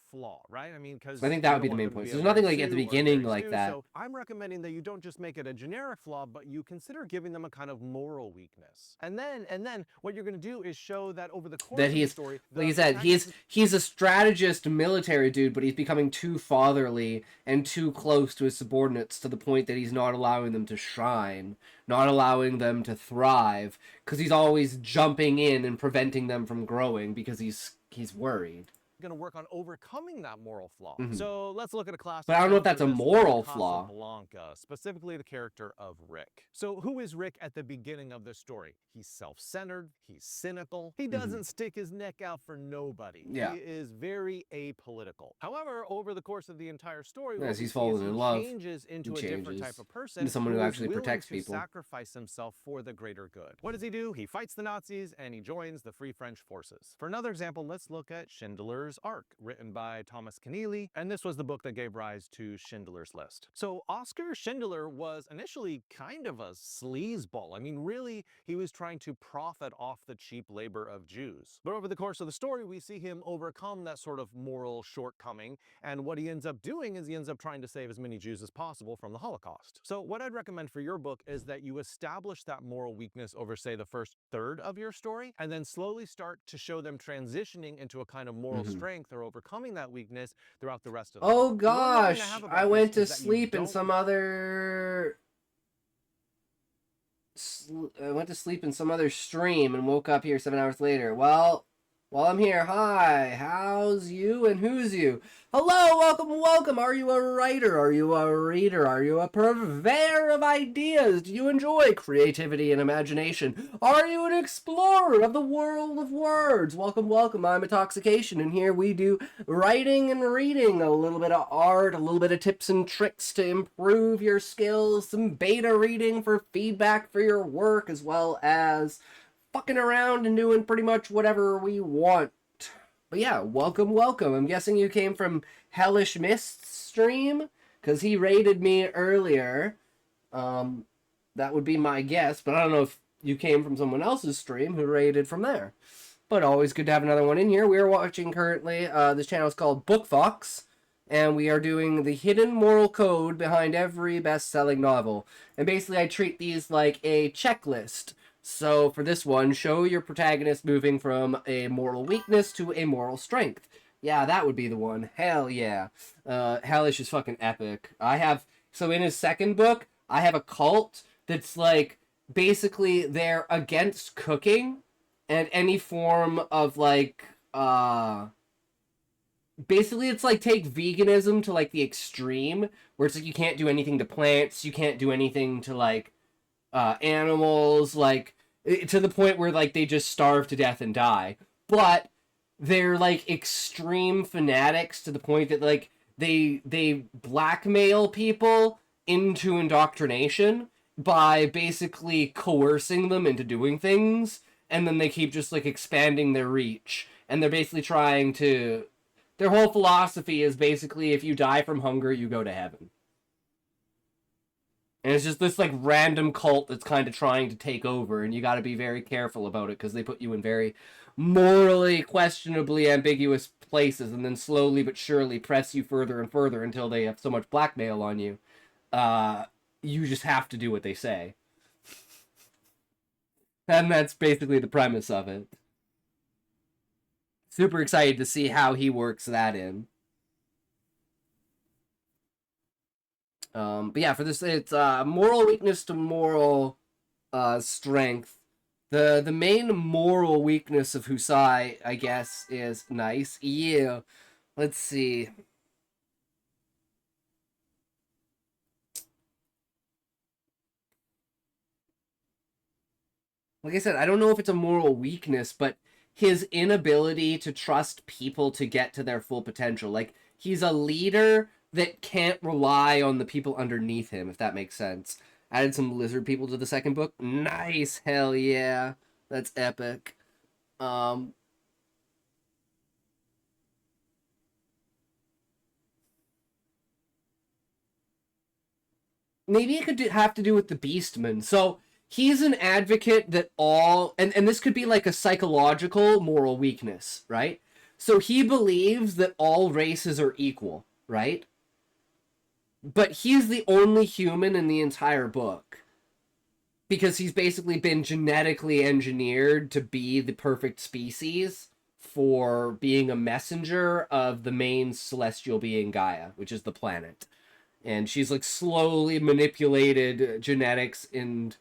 Flaw, right? I mean, because I think that would be the main point. There's nothing like at the beginning like that. So I'm recommending that you don't just make it a generic flaw, but you consider giving them a kind of moral weakness. And then what you're going to do is show that over the course of the story, like you said, he's a strategist military dude, but he's becoming too fatherly and too close to his subordinates to the point that he's not allowing them to shine, not allowing them to thrive, because he's always jumping in and preventing them from growing because he's worried. going to work on overcoming that moral flaw. Mhm. So let's look at a classic. But I don't know if film that's for a this one, moral flaw. Casablanca, specifically the character of Rick. So who is Rick at the beginning of the story? He's self-centered, he's cynical, he doesn't stick his neck out for nobody. Yeah. He is very apolitical. However, over the course of the entire story, As what we he's see is fallen in he love, changes into he a different changes type of person, into someone who is actually willing protects to people. sacrifice himself for the greater good. What does he do? He fights the Nazis and he joins the Free French forces. For another example, let's look at Schindler's Ark, written by Thomas Keneally, and this was the book that gave rise to Schindler's List. So Oskar Schindler was initially kind of a sleazeball. I mean, really, he was trying to profit off the cheap labor of Jews. But over the course of the story, we see him overcome that sort of moral shortcoming, and what he ends up doing is he ends up trying to save as many Jews as possible from the Holocaust. So what I'd recommend for your book is that you establish that moral weakness over, say, the first third of your story, and then slowly start to show them transitioning into a kind of moral strength or overcoming that weakness throughout the rest of the Oh book. The only worrying I gosh, have about I this went to is that you sleep in don't some other... I went to sleep in some other stream and woke up here 7 hours later. Well, while I'm here, hi, how's you and who's you? Hello, welcome, welcome. Are you a writer? Are you a reader? Are you a purveyor of ideas? Do you enjoy creativity and imagination? Are you an explorer of the world of words? Welcome, welcome. I'm Intoxication, and here we do writing and reading, a little bit of art, a little bit of tips and tricks to improve your skills, some beta reading for feedback for your work, as well as fucking around and doing pretty much whatever we want. But yeah, welcome, welcome. I'm guessing you came from Hellish Mist's stream, because he raided me earlier. That would be my guess, but I don't know if you came from someone else's stream who raided from there. But always good to have another one in here. We are watching currently, this channel is called Book Fox, and we are doing the hidden moral code behind every best-selling novel. And basically I treat these like a checklist. So for this one, show your protagonist moving from a moral weakness to a moral strength. Yeah, that would be the one. Hell yeah. Hellish is fucking epic. So in his second book, I have a cult that's like, basically they're against cooking and any form of like, basically it's like take veganism to like the extreme, where it's like you can't do anything to plants, you can't do anything to like, animals, like, to the point where, like, they just starve to death and die. But they're, like, extreme fanatics to the point that, like, they blackmail people into indoctrination by basically coercing them into doing things, and then they keep just, like, expanding their reach. And they're basically trying to... Their whole philosophy is basically, if you die from hunger, you go to heaven. And it's just this, like, random cult that's kind of trying to take over, and you gotta be very careful about it, because they put you in very morally, questionably ambiguous places, and then slowly but surely press you further and further until they have so much blackmail on you. You just have to do what they say. And that's basically the premise of it. Super excited to see how he works that in. But yeah, for this, it's moral weakness to moral strength. The main moral weakness of Husai, I guess, is nice. Yeah. Let's see. Like I said, I don't know if it's a moral weakness, but his inability to trust people to get to their full potential. Like, he's a leader that can't rely on the people underneath him, if that makes sense. Added some lizard people to the second book. Nice, hell yeah. That's epic. Maybe it could have to do with the Beastman. So, he's an advocate that all... And this could be like a psychological moral weakness, right? So he believes that all races are equal, right? But he's the only human in the entire book. Because he's basically been genetically engineered to be the perfect species for being a messenger of the main celestial being Gaia, which is the planet. And she's like slowly manipulated genetics and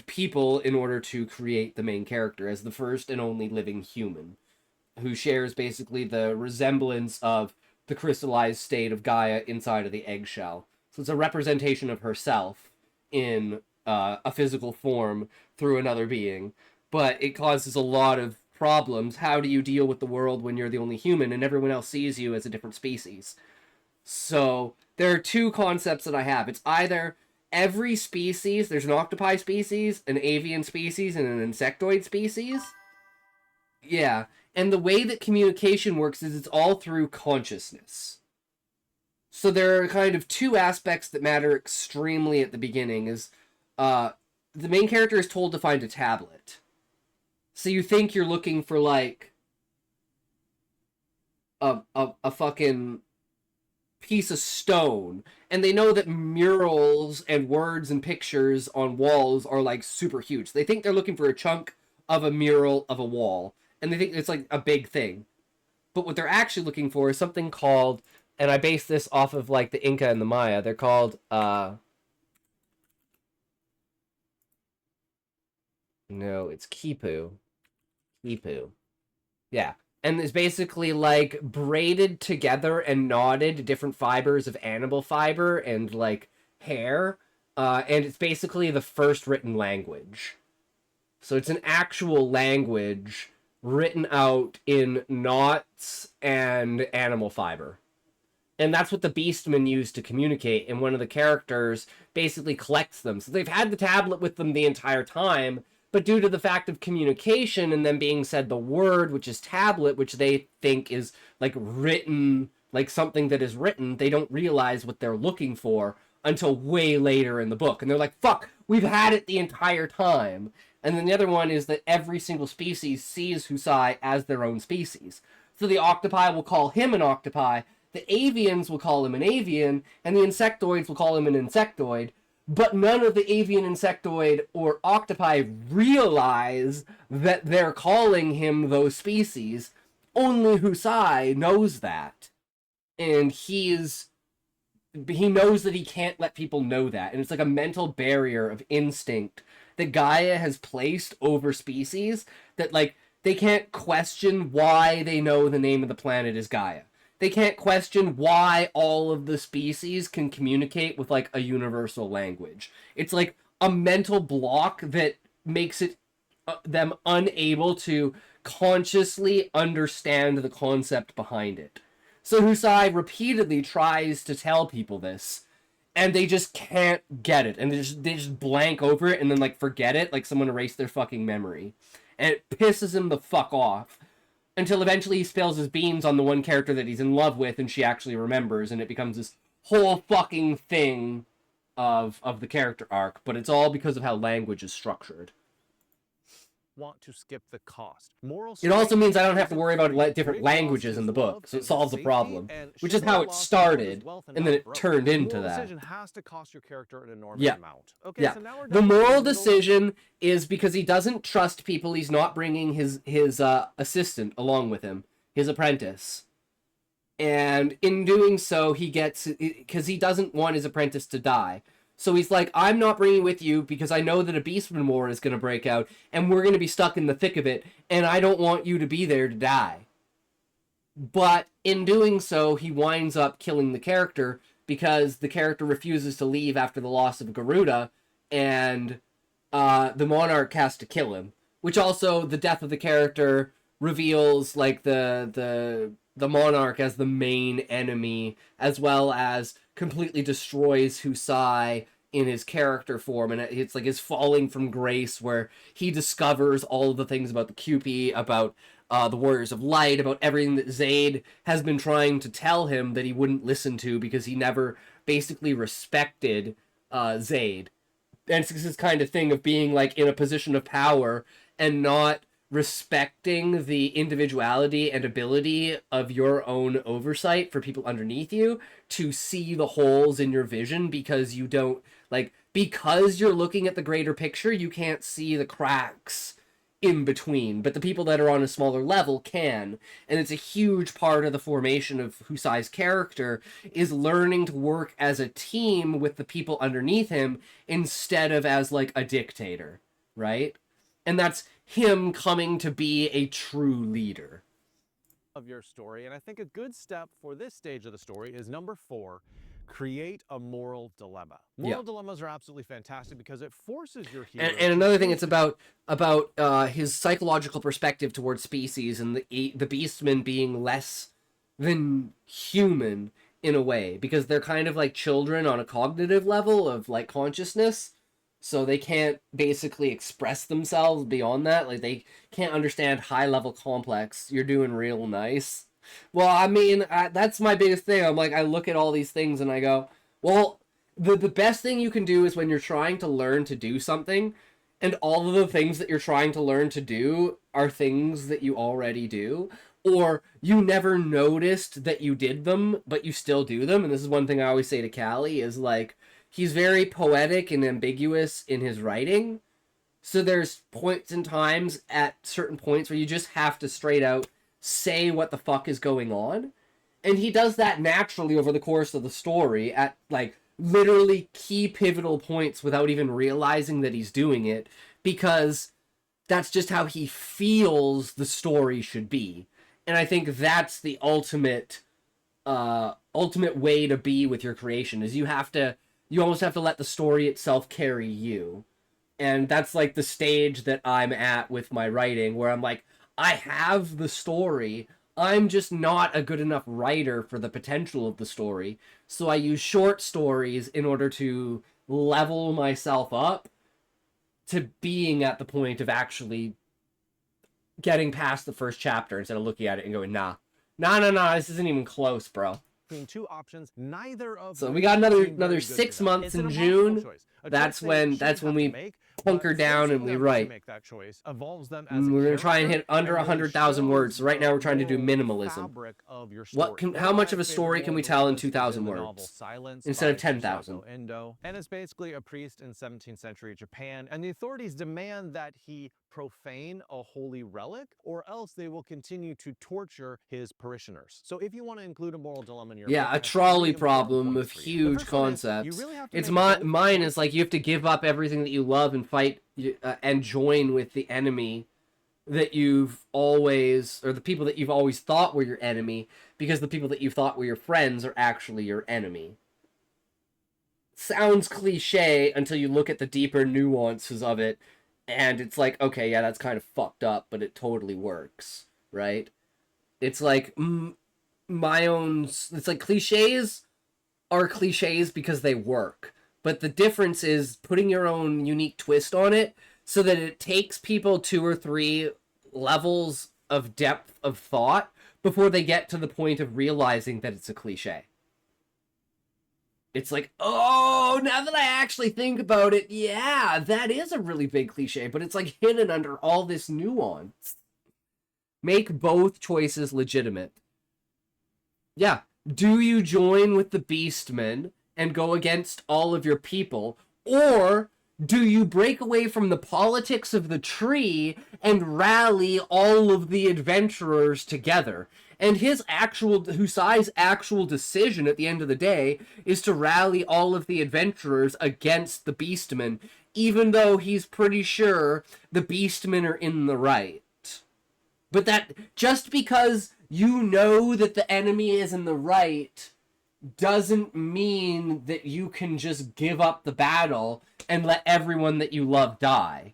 people in order to create the main character as the first and only living human. who shares basically the resemblance of the crystallized state of Gaia inside of the eggshell. So it's a representation of herself in a physical form through another being. But it causes a lot of problems. How do you deal with the world when you're the only human and everyone else sees you as a different species? So there are two concepts that I have. It's either every species, there's an octopi species, an avian species, and an insectoid species. Yeah. And the way that communication works is it's all through consciousness. So there are kind of two aspects that matter extremely at the beginning. Is the main character is told to find a tablet. So you think you're looking for like a fucking piece of stone, and they know that murals and words and pictures on walls are like super huge. They think they're looking for a chunk of a mural of a wall, and they think it's like a big thing. But what they're actually looking for is something called, and I base this off of like the Inca and the Maya, they're called no, it's Kipu. Yeah. And it's basically like braided together and knotted different fibers of animal fiber and like hair. And it's basically the first written language. So it's an actual language written out in knots and animal fiber. And that's what the Beastmen use to communicate. And one of the characters basically collects them. So they've had the tablet with them the entire time. But due to the fact of communication and them being said the word, which is tablet, which they think is like written, like something that is written, they don't realize what they're looking for until way later in the book. And they're like, fuck, we've had it the entire time. And then the other one is that every single species sees Husai as their own species. So the octopi will call him an octopi, the avians will call him an avian, and the insectoids will call him an insectoid. But none of the avian, insectoid, or octopi realize that they're calling him those species. Only Husai knows that. And he knows that he can't let people know that. And it's like a mental barrier of instinct that Gaia has placed over species that, like, they can't question why they know the name of the planet is Gaia. They can't question why all of the species can communicate with, like, a universal language. It's, like, a mental block that makes it them unable to consciously understand the concept behind it. So Husai repeatedly tries to tell people this, and they just can't get it. And they just blank over it and then, like, forget it, like someone erased their fucking memory. And it pisses him the fuck off. Until eventually he spills his beans on the one character that he's in love with, and she actually remembers, and it becomes this whole fucking thing of the character arc. But it's all because of how language is structured. Want to skip the cost. It also means I don't have to worry about different languages in the book, so it solves the problem, which is how it started, and then it turned into that. Decision has to cost your character an enormous amount. Okay, yeah. So now we're the moral decision is because he doesn't trust people, he's not bringing his assistant along with him, his apprentice. And in doing so, he gets, because he doesn't want his apprentice to die. So he's like, I'm not bringing with you because I know that a Beastman War is going to break out and we're going to be stuck in the thick of it, and I don't want you to be there to die. But in doing so, he winds up killing the character because the character refuses to leave after the loss of Garuda, and the monarch has to kill him. Which also, the death of the character reveals like the monarch as the main enemy, as well as completely destroys Husai in his character form, and it's like his falling from grace, where he discovers all of the things about the Kewpie, about the Warriors of Light, about everything that Zaid has been trying to tell him that he wouldn't listen to because he never basically respected Zaid. And it's this kind of thing of being like in a position of power and not respecting the individuality and ability of your own oversight for people underneath you to see the holes in your vision, because you don't, like, because you're looking at the greater picture, you can't see the cracks in between, but the people that are on a smaller level can. And it's a huge part of the formation of Husai's character, is learning to work as a team with the people underneath him instead of as like a dictator, right? And that's him coming to be a true leader. of your story. And I think a good step for this stage of the story is number 4, create a moral dilemma. Moral dilemmas are absolutely fantastic because it forces your hero. And another thing, it's about his psychological perspective towards species and the beastmen being less than human in a way, because they're kind of like children on a cognitive level of like consciousness. So they can't basically express themselves beyond that. Like, they can't understand high-level complex. You're doing real nice. Well, I mean, that's my biggest thing. I'm like, I look at all these things and I go, well, the best thing you can do is when you're trying to learn to do something, and all of the things that you're trying to learn to do are things that you already do, or you never noticed that you did them, but you still do them. And this is one thing I always say to Callie, is like, he's very poetic and ambiguous in his writing. So there's points and times at certain points where you just have to straight out say what the fuck is going on. And he does that naturally over the course of the story at, like, literally key pivotal points without even realizing that he's doing it, because that's just how he feels the story should be. And I think that's the ultimate way to be with your creation, is you almost have to let the story itself carry you. And that's like the stage that I'm at with my writing, where I'm like, I have the story, I'm just not a good enough writer for the potential of the story. So I use short stories in order to level myself up to being at the point of actually getting past the first chapter instead of looking at it and going, nah, this isn't even close, bro. Between two options, neither of so we got another 6 months in June. That's when we hunker down and we write. Make that choice evolves them as we're gonna try and hit under 100,000 words. So right now we're trying to do minimalism. How much of a story can we tell in 2,000 words instead of 10,000? And it's basically a priest in 17th century Japan, and the authorities demand that he profane a holy relic, or else they will continue to torture his parishioners. So if you want to include a moral dilemma in your book, a trolley problem of huge concepts. Mine is like, you have to give up everything that you love and fight and join with the enemy that you've always, or the people that you've always thought were your enemy, because the people that you thought were your friends are actually your enemy. Sounds cliche until you look at the deeper nuances of it, and it's like, okay, yeah, that's kind of fucked up, but it totally works, right? It's like, it's like cliches are cliches because they work. But the difference is putting your own unique twist on it so that it takes people 2 or 3 levels of depth of thought before they get to the point of realizing that it's a cliche. It's like, oh, now that I actually think about it, yeah, that is a really big cliche, but it's like hidden under all this nuance. Make both choices legitimate. Yeah, do you join with the Beastmen and go against all of your people, or do you break away from the politics of the tree and rally all of the adventurers together? And Husai's actual decision at the end of the day is to rally all of the adventurers against the Beastmen, even though he's pretty sure the Beastmen are in the right. But that, just because you know that the enemy is in the right, doesn't mean that you can just give up the battle and let everyone that you love die.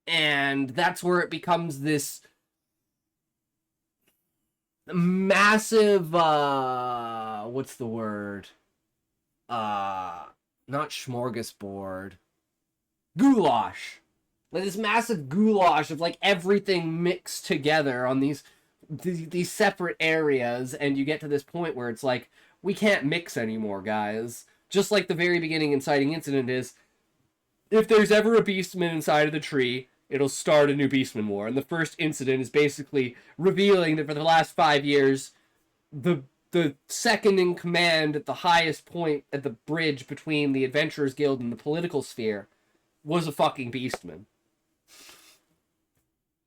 And that's where it becomes this massive, what's the word? Not smorgasbord. Goulash. Like this massive goulash of like everything mixed together on these separate areas, and you get to this point where it's like, we can't mix anymore, guys. Just like the very beginning inciting incident is, if there's ever a beastman inside of the tree, it'll start a new beastman war. And the first incident is basically revealing that for the last 5 years, the second in command at the highest point at the bridge between the Adventurers Guild and the political sphere was a fucking beastman.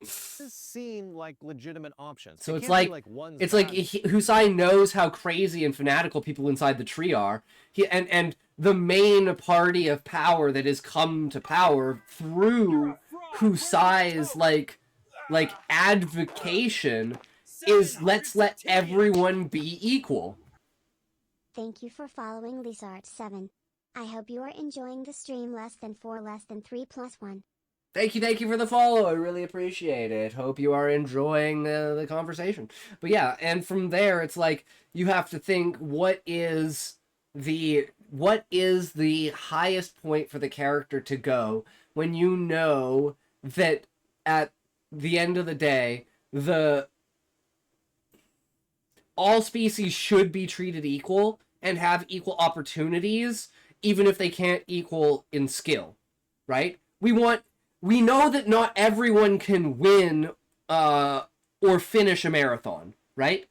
Seem like legitimate options. So it's like Husai knows how crazy and fanatical people inside the tree are. And the main party of power that has come to power through Husai's like like advocation is let's let everyone be equal. Thank you for following LisaArt7. I hope you are enjoying the stream less than 4 less than 3 plus 1. Thank you for the follow. I really appreciate it. Hope you are enjoying the conversation. But yeah, and from there, it's like you have to think what is the highest point for the character to go when you know that at the end of the day, the all species should be treated equal and have equal opportunities, even if they can't equal in skill, right? We know that not everyone can win or finish a marathon, right?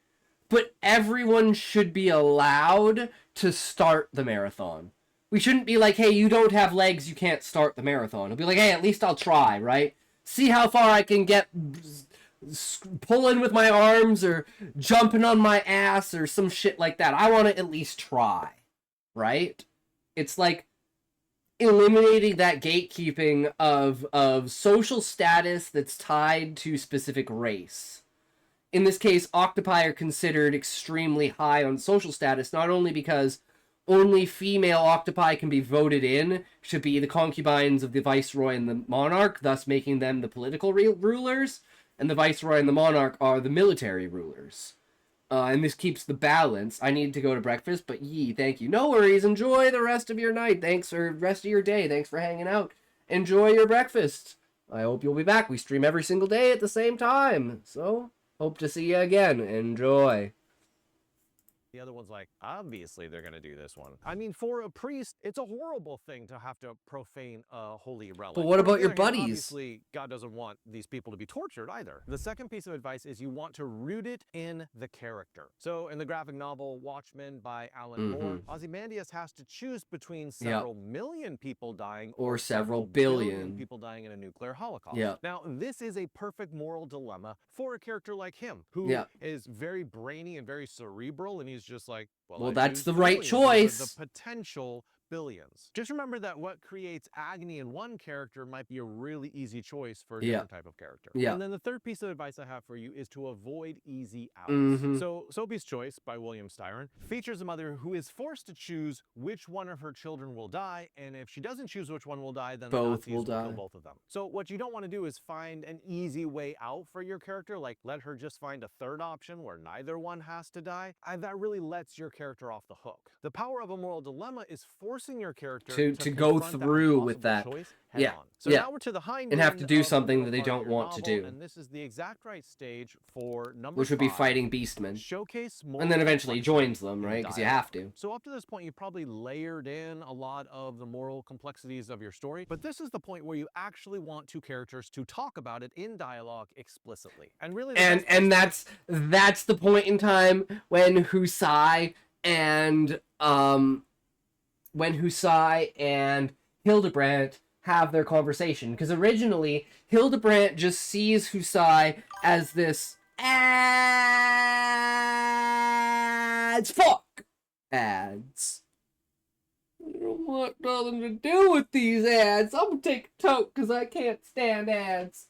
But everyone should be allowed to start the marathon. We shouldn't be like, hey, you don't have legs, you can't start the marathon. It'll be like, hey, at least I'll try, right? See how far I can get pulling with my arms or jumping on my ass or some shit like that. I want to at least try, right? It's like eliminating that gatekeeping of social status that's tied to specific race. In this case, octopi are considered extremely high on social status, not only because only female octopi can be voted in to be the concubines of the viceroy and the monarch, thus making them the political rulers, and the viceroy and the monarch are the military rulers. And this keeps the balance. I need to go to breakfast, but thank you. No worries. Enjoy the rest of your night. Thanks, or rest of your day. Thanks for hanging out. Enjoy your breakfast. I hope you'll be back. We stream every single day at the same time. So, hope to see you again. Enjoy. The other one's like, obviously they're going to do this one. I mean, for a priest, it's a horrible thing to have to profane a holy relic. But what about your buddies? Obviously, God doesn't want these people to be tortured either. The second piece of advice is you want to root it in the character. So in the graphic novel Watchmen by Alan Moore, Ozymandias has to choose between several million people dying or several billion people dying in a nuclear holocaust. Yeah. Now, this is a perfect moral dilemma for a character like him, who is very brainy and very cerebral, and he's just like, well, that's the right choice. The potential billions. Just remember that what creates agony in one character might be a really easy choice for a different type of character. And then the third piece of advice I have for you is to avoid easy outs. So Sophie's Choice by William Styron features a mother who is forced to choose which one of her children will die, and if she doesn't choose which one will die, then both the Nazis will kill both of them. So what you don't want to do is find an easy way out for your character, like let her just find a third option where neither one has to die. That really lets your character off the hook. The power of a moral dilemma is forcing your character to go through with that. So now we're to the hind and have to do something that they don't want to do. And this is the exact right stage for number 5, which would be fighting beastmen. Showcase more, and then eventually joins them, right? Because you have to. So up to this point, you've probably layered in a lot of the moral complexities of your story, but this is the point where you actually want two characters to talk about it in dialogue explicitly. And really, that's the point in time when Husai and Hildebrandt have their conversation. Because originally, Hildebrandt just sees Husai as this ads. Fuck! Ads. I don't want nothing to do with these ads. I'm gonna take a toke because I can't stand ads.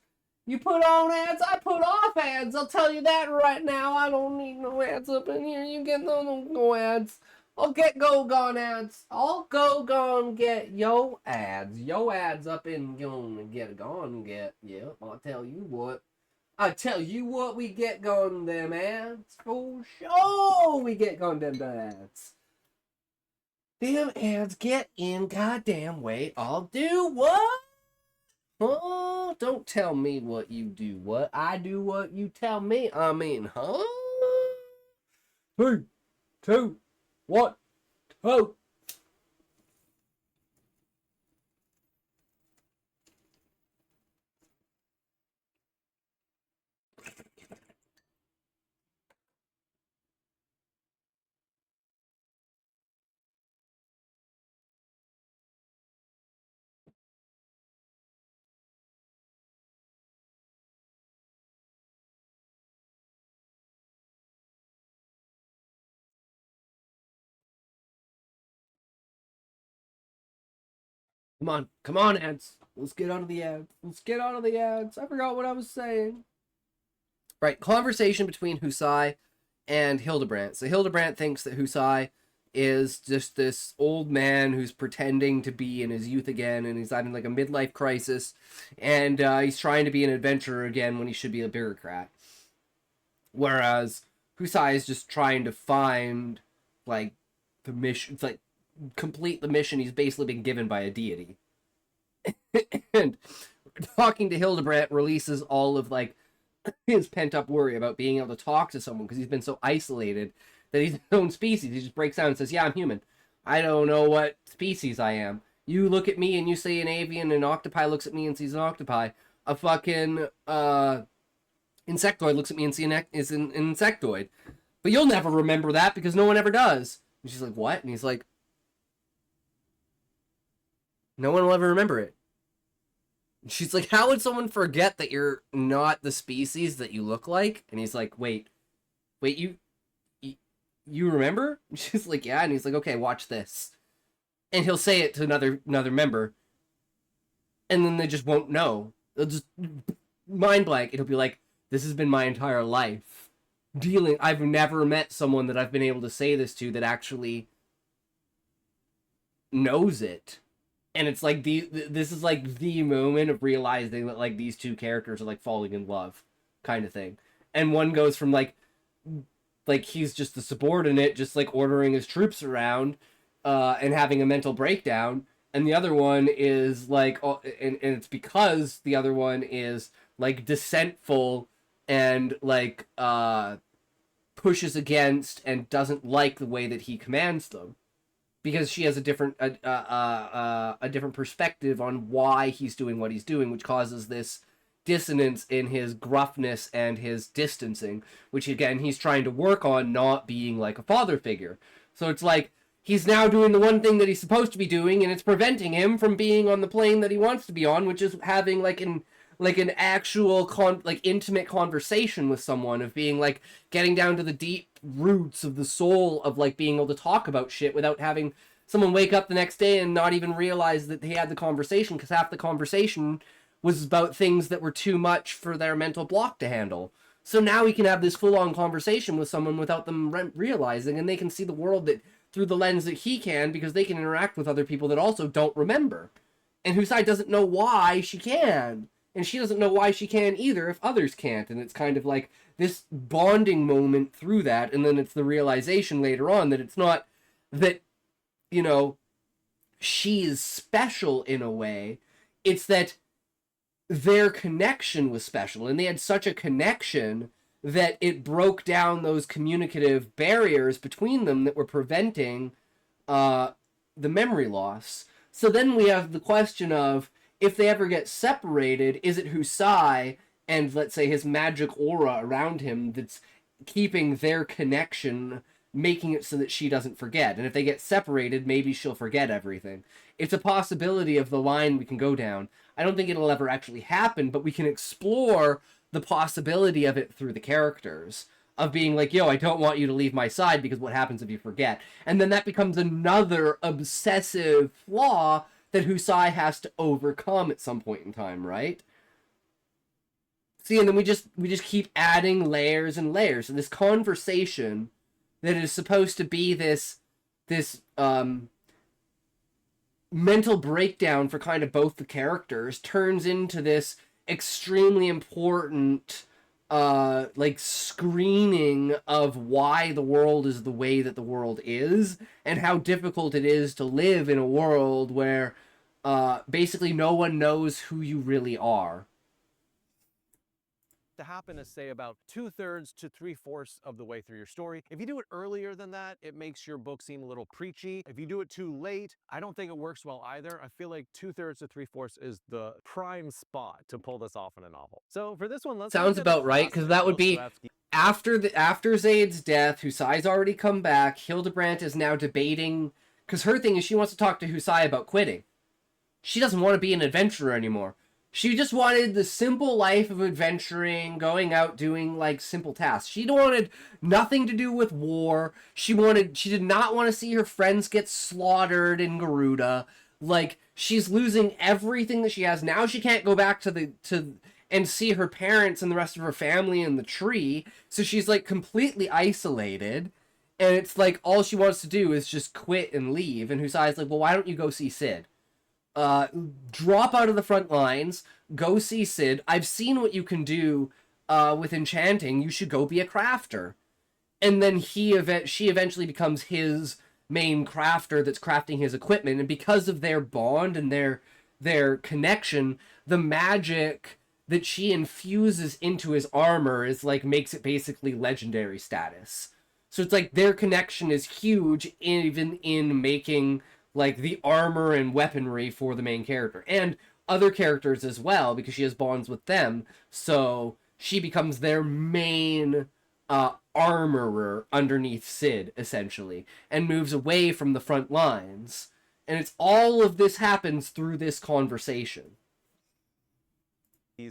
You put on ads, I put off ads. I'll tell you that right now. I don't need no ads up in here. You get no ads. I'll get go-gone ads. I'll go-gone get yo ads. Yo ads up in gonna get gone get. Yep, I'll tell you what. We get gone them ads. For sure we get gone them ads. Them ads get in goddamn way. I'll do what? Oh, don't tell me what you do what. I do what you tell me. I mean, huh? 3, 2, 1, oh. Come on, ads. Let's get out of the ads. I forgot what I was saying. Right, conversation between Husai and Hildebrandt. So Hildebrandt thinks that Husai is just this old man who's pretending to be in his youth again, and he's having like a midlife crisis, and he's trying to be an adventurer again when he should be a bureaucrat. Whereas Husai is just trying to find, like, the mission, like, complete the mission he's basically been given by a deity. And talking to Hildebrandt releases all of, like, his pent-up worry about being able to talk to someone because he's been so isolated that he's his own species. He just breaks down and says, yeah, I'm human. I don't know what species I am. You look at me and you say an avian, an octopi looks at me and sees an octopi. A fucking, insectoid looks at me and is an insectoid. But you'll never remember that because no one ever does. And she's like, what? And he's like, no one will ever remember it. And she's like, how would someone forget that you're not the species that you look like? And he's like, wait, you remember? And she's like, yeah. And he's like, okay, watch this. And he'll say it to another member. And then they just won't know. They'll just mind blank. It'll be like, this has been my entire life. I've never met someone that I've been able to say this to that actually knows it. And it's like this is like the moment of realizing that like these two characters are like falling in love kind of thing. And one goes from like he's just the subordinate, just like ordering his troops around and having a mental breakdown. And the other one is like, and it's because the other one is like dissentful and like pushes against and doesn't like the way that he commands them, because she has a different perspective on why he's doing what he's doing, which causes this dissonance in his gruffness and his distancing, which again he's trying to work on not being like a father figure. So it's like he's now doing the one thing that he's supposed to be doing, and it's preventing him from being on the plane that he wants to be on, which is having like an actual intimate conversation with someone, of being like getting down to the deep roots of the soul of like being able to talk about shit without having someone wake up the next day and not even realize that they had the conversation, because half the conversation was about things that were too much for their mental block to handle. So now we can have this full-on conversation with someone without them realizing, and they can see the world that through the lens that he can, because they can interact with other people that also don't remember. And Husai doesn't know why she can. And she doesn't know why she can either if others can't. And it's kind of like this bonding moment through that. And then it's the realization later on that it's not that, you know, she is special in a way. It's that their connection was special. And they had such a connection that it broke down those communicative barriers between them that were preventing the memory loss. So then we have the question of, if they ever get separated, is it Husai and, let's say, his magic aura around him that's keeping their connection, making it so that she doesn't forget? And if they get separated, maybe she'll forget everything. It's a possibility of the line we can go down. I don't think it'll ever actually happen, but we can explore the possibility of it through the characters. Of being like, yo, I don't want you to leave my side, because what happens if you forget? And then that becomes another obsessive flaw that Husai has to overcome at some point in time, right? See, and then we just keep adding layers and layers. And this conversation that is supposed to be this mental breakdown for kind of both the characters turns into this extremely important screening of why the world is the way that the world is, and how difficult it is to live in a world where basically no one knows who you really are. To happen is, say, about 2/3 to 3/4 of the way through your story. If you do it earlier than that, it makes your book seem a little preachy. If you do it too late, I don't think it works well either. I feel like 2/3 to 3/4 is the prime spot to pull this off in a novel. So for this one, let's sounds about right, because that would be after Zaid's death. Husai's already come back. Hildebrandt is now debating, because her thing is she wants to talk to Husai about quitting. She doesn't want to be an adventurer anymore. She just wanted the simple life of adventuring, going out, doing, like, simple tasks. She wanted nothing to do with war. She did not want to see her friends get slaughtered in Garuda. Like, she's losing everything that she has. Now she can't go back to and see her parents and the rest of her family in the tree. So she's like completely isolated. And it's like all she wants to do is just quit and leave. And Husai's like, well, why don't you go see Sid? Drop out of the front lines, go see Sid. I've seen what you can do with enchanting. You should go be a crafter. And then she eventually becomes his main crafter that's crafting his equipment. And because of their bond and their connection, the magic that she infuses into his armor is like makes it basically legendary status. So it's like their connection is huge, even in making like the armor and weaponry for the main character and other characters as well, because she has bonds with them. So she becomes their main armorer underneath Sid, essentially, and moves away from the front lines. And it's all of this happens through this conversation.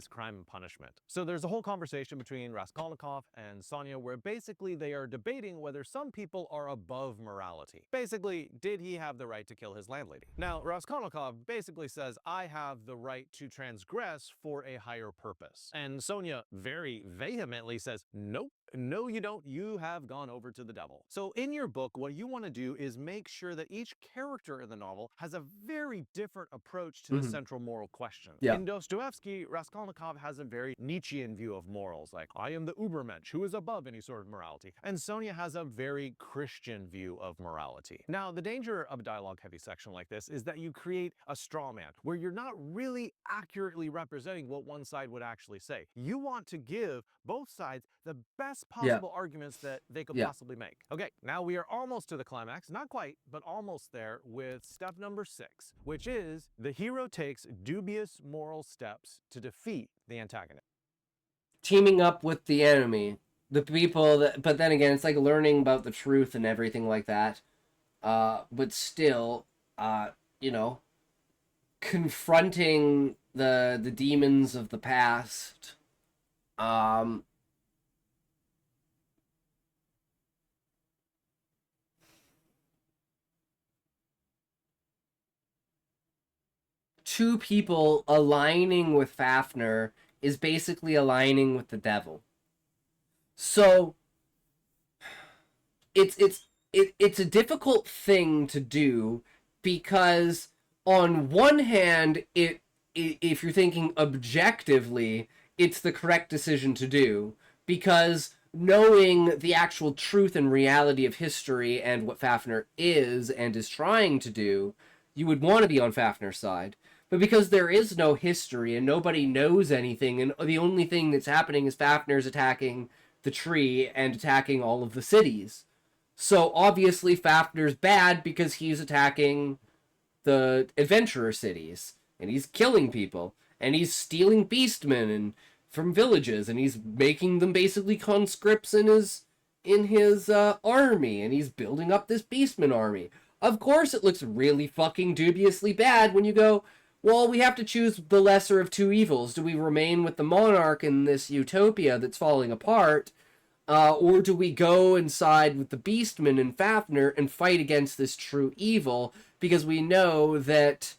Crime and punishment. So there's a whole conversation between Raskolnikov and Sonya where basically they are debating whether some people are above morality. Basically, did he have the right to kill his landlady? Now, Raskolnikov basically says, I have the right to transgress for a higher purpose. And Sonya very vehemently says, nope. No, you don't. You have gone over to the devil. So in your book, what you want to do is make sure that each character in the novel has a very different approach to the central moral question. Yeah. In Dostoevsky, Raskolnikov has a very Nietzschean view of morals, like, I am the Ubermensch, who is above any sort of morality. And Sonya has a very Christian view of morality. Now, the danger of a dialogue-heavy section like this is that you create a straw man, where you're not really accurately representing what one side would actually say. You want to give both sides the best possible arguments that they could possibly make. Okay, now we are almost to the climax, not quite, but almost there with step number 6, which is the hero takes dubious moral steps to defeat the antagonist. Teaming up with the enemy, the people that, but then again, it's like learning about the truth and everything like that. But still, you know, confronting the demons of the past. Two people aligning with Fafnir is basically aligning with the devil. So it's a difficult thing to do, because on one hand, if you're thinking objectively, it's the correct decision to do, because knowing the actual truth and reality of history and what Fafnir is and is trying to do, you would want to be on Fafnir's side. But because there is no history and nobody knows anything, and the only thing that's happening is Fafnir's attacking the tree and attacking all of the cities. So obviously Fafnir's bad because he's attacking the adventurer cities, and he's killing people, and he's stealing beastmen and from villages, and he's making them basically conscripts in his army, and he's building up this beastman army. Of course it looks really fucking dubiously bad when you go, well, we have to choose the lesser of two evils. Do we remain with the monarch in this utopia that's falling apart, or do we go and side with the beastmen and Fafnir and fight against this true evil, because we know that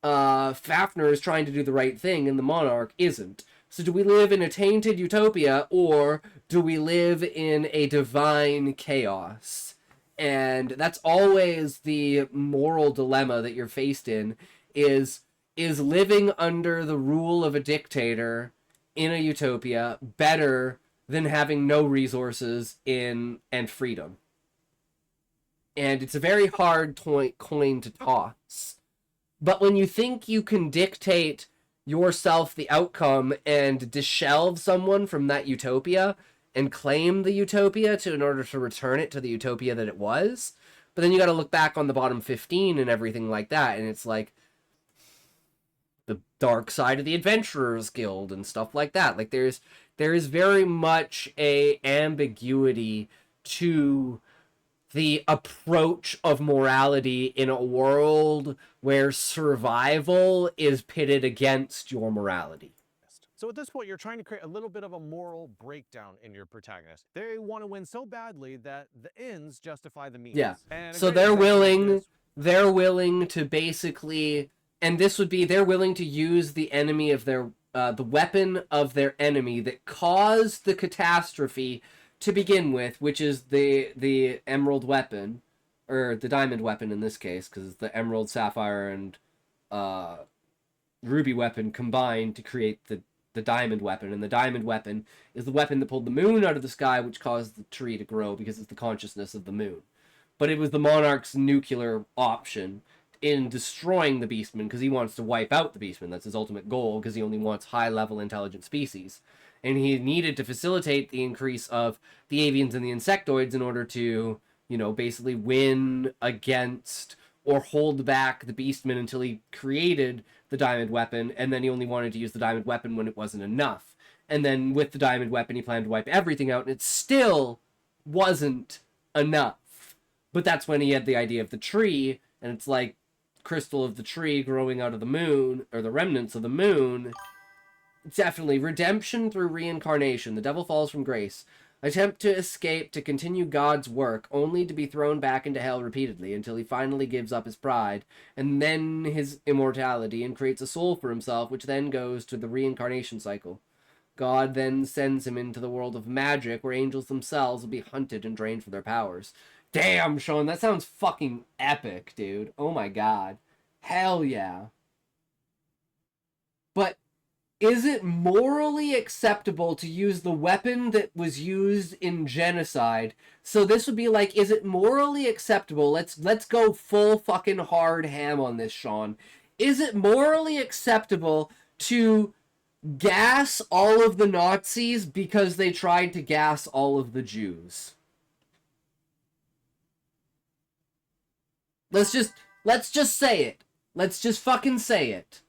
Fafnir is trying to do the right thing and the monarch isn't. So do we live in a tainted utopia, or do we live in a divine chaos? And that's always the moral dilemma that you're faced in, is living under the rule of a dictator in a utopia better than having no resources and freedom? And it's a very hard coin to toss. But when you think you can dictate yourself the outcome and dishelve someone from that utopia and claim the utopia in order to return it to the utopia that it was, but then you got to look back on the bottom 15 and everything like that, and it's like the dark side of the Adventurers Guild and stuff like that. Like there is very much a ambiguity to the approach of morality in a world where survival is pitted against your morality. So at this point, you're trying to create a little bit of a moral breakdown in your protagonist. They want to win so badly that the ends justify the means. Yeah. And so they're willing to basically, and this would be, they're willing to use the enemy of their the weapon of their enemy that caused the catastrophe to begin with, which is the emerald weapon, or the diamond weapon in this case, because it's the emerald, sapphire, and ruby weapon combined to create the diamond weapon. And the diamond weapon is the weapon that pulled the moon out of the sky, which caused the tree to grow because it's the consciousness of the moon. But it was the monarch's nuclear option in destroying the beastmen, because he wants to wipe out the beastmen. That's his ultimate goal, because he only wants high-level intelligent species. And he needed to facilitate the increase of the avians and the insectoids in order to, you know, basically win against or hold back the beastmen until he created the diamond weapon, and then he only wanted to use the diamond weapon when it wasn't enough. And then with the diamond weapon, he planned to wipe everything out, and it still wasn't enough. But that's when he had the idea of the tree, and it's like crystal of the tree growing out of the moon, or the remnants of the moon. Definitely. Redemption through reincarnation. The devil falls from grace. Attempt to escape to continue God's work, only to be thrown back into hell repeatedly until he finally gives up his pride, and then his immortality, and creates a soul for himself, which then goes to the reincarnation cycle. God then sends him into the world of magic, where angels themselves will be hunted and drained for their powers. Damn, Sean, that sounds fucking epic, dude. Oh my god. Hell yeah. But is it morally acceptable to use the weapon that was used in genocide? So this would be like, is it morally acceptable? Let's go full fucking hard ham on this, Sean. Is it morally acceptable to gas all of the Nazis because they tried to gas all of the Jews? Let's just say it. Let's just fucking say it.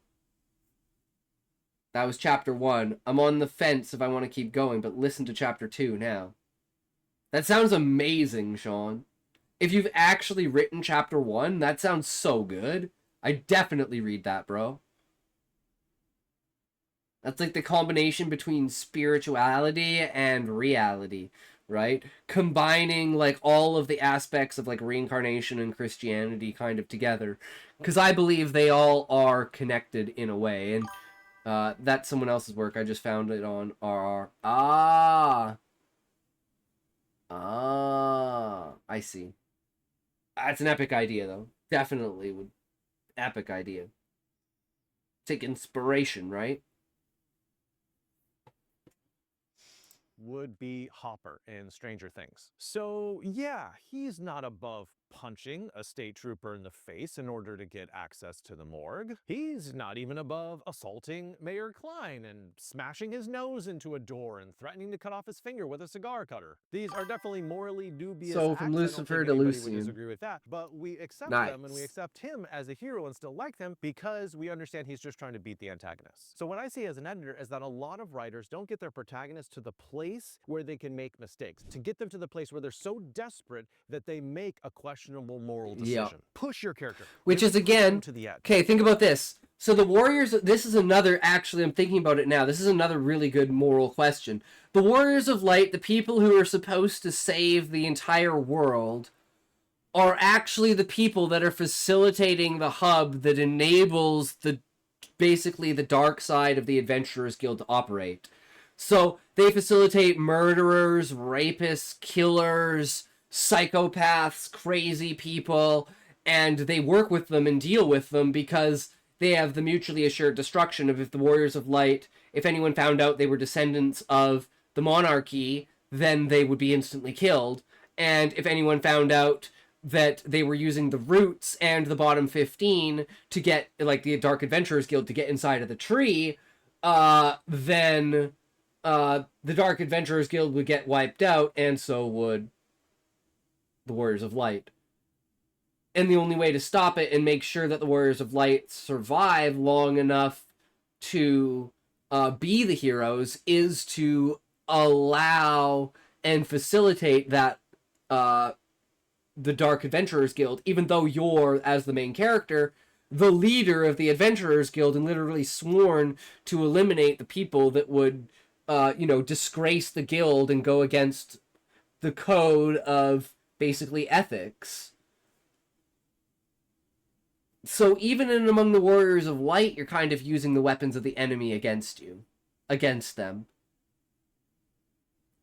That was chapter 1. I'm on the fence if I want to keep going, but listen to chapter 2 now. That sounds amazing, Sean. If you've actually written chapter 1, that sounds so good. I definitely read that, bro. That's like the combination between spirituality and reality, right? Combining like all of the aspects of like reincarnation and Christianity kind of together. Because I believe they all are connected in a way. And that's someone else's work. I just found it on RR. I see. That's an epic idea, though. Definitely would. Epic idea. Take inspiration, right? Would be Hopper in Stranger Things. So yeah, he's not above punching a state trooper in the face in order to get access to the morgue. He's not even above assaulting Mayor Klein and smashing his nose into a door and threatening to cut off his finger with a cigar cutter. These are definitely morally dubious So acts. from I don't Lucifer think to anybody Lucian. would disagree with that, but we accept Nice. them and we accept him as a hero and still like them because we understand he's just trying to beat the antagonist. So what I see as an editor is that a lot of writers don't get their protagonists to the place where they can make mistakes, to get them to the place where they're so desperate that they make a questionable moral decision. Yeah. Push your character. Which Really is, again, to the edge. okay, think about this. So the Warriors, this is another, actually, I'm thinking about it now, this is another really good moral question. The Warriors of Light, the people who are supposed to save the entire world, are actually the people that are facilitating the hub that enables basically the dark side of the Adventurers Guild to operate. So they facilitate murderers, rapists, killers, psychopaths, crazy people, and they work with them and deal with them because they have the mutually assured destruction of, if the Warriors of Light, if anyone found out they were descendants of the monarchy, then they would be instantly killed. And if anyone found out that they were using the roots and the bottom 15 to get, like the Dark Adventurers Guild, to get inside of the tree, then the Dark Adventurers Guild would get wiped out, and so would the Warriors of Light. And the only way to stop it and make sure that the Warriors of Light survive long enough to be the heroes is to allow and facilitate that the Dark Adventurers Guild, even though you're, as the main character, the leader of the Adventurers Guild and literally sworn to eliminate the people that would, disgrace the guild and go against the code of basically ethics. So even in among the warriors of light, you're kind of using the weapons of the enemy against them.